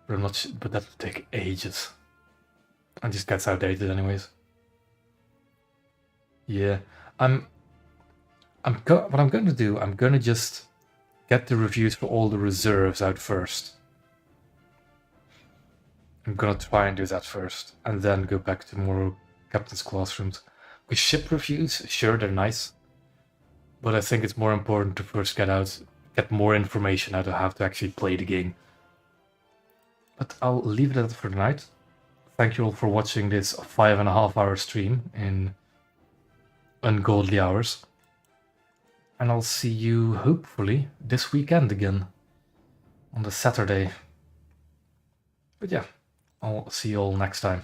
But I'm not. But that would take ages, and just gets outdated anyways. Yeah, what I'm going to do. I'm going to just get the reviews for all the reserves out first. I'm gonna try and do that first, and then go back to more captain's classrooms. Because ship reviews, sure, they're nice, but I think it's more important to first get more information out of how to actually play the game. But I'll leave it at that for tonight. Thank you all for watching this 5.5 hour stream in ungodly hours. And I'll see you, hopefully, this weekend again. On the Saturday. But yeah, I'll see you all next time.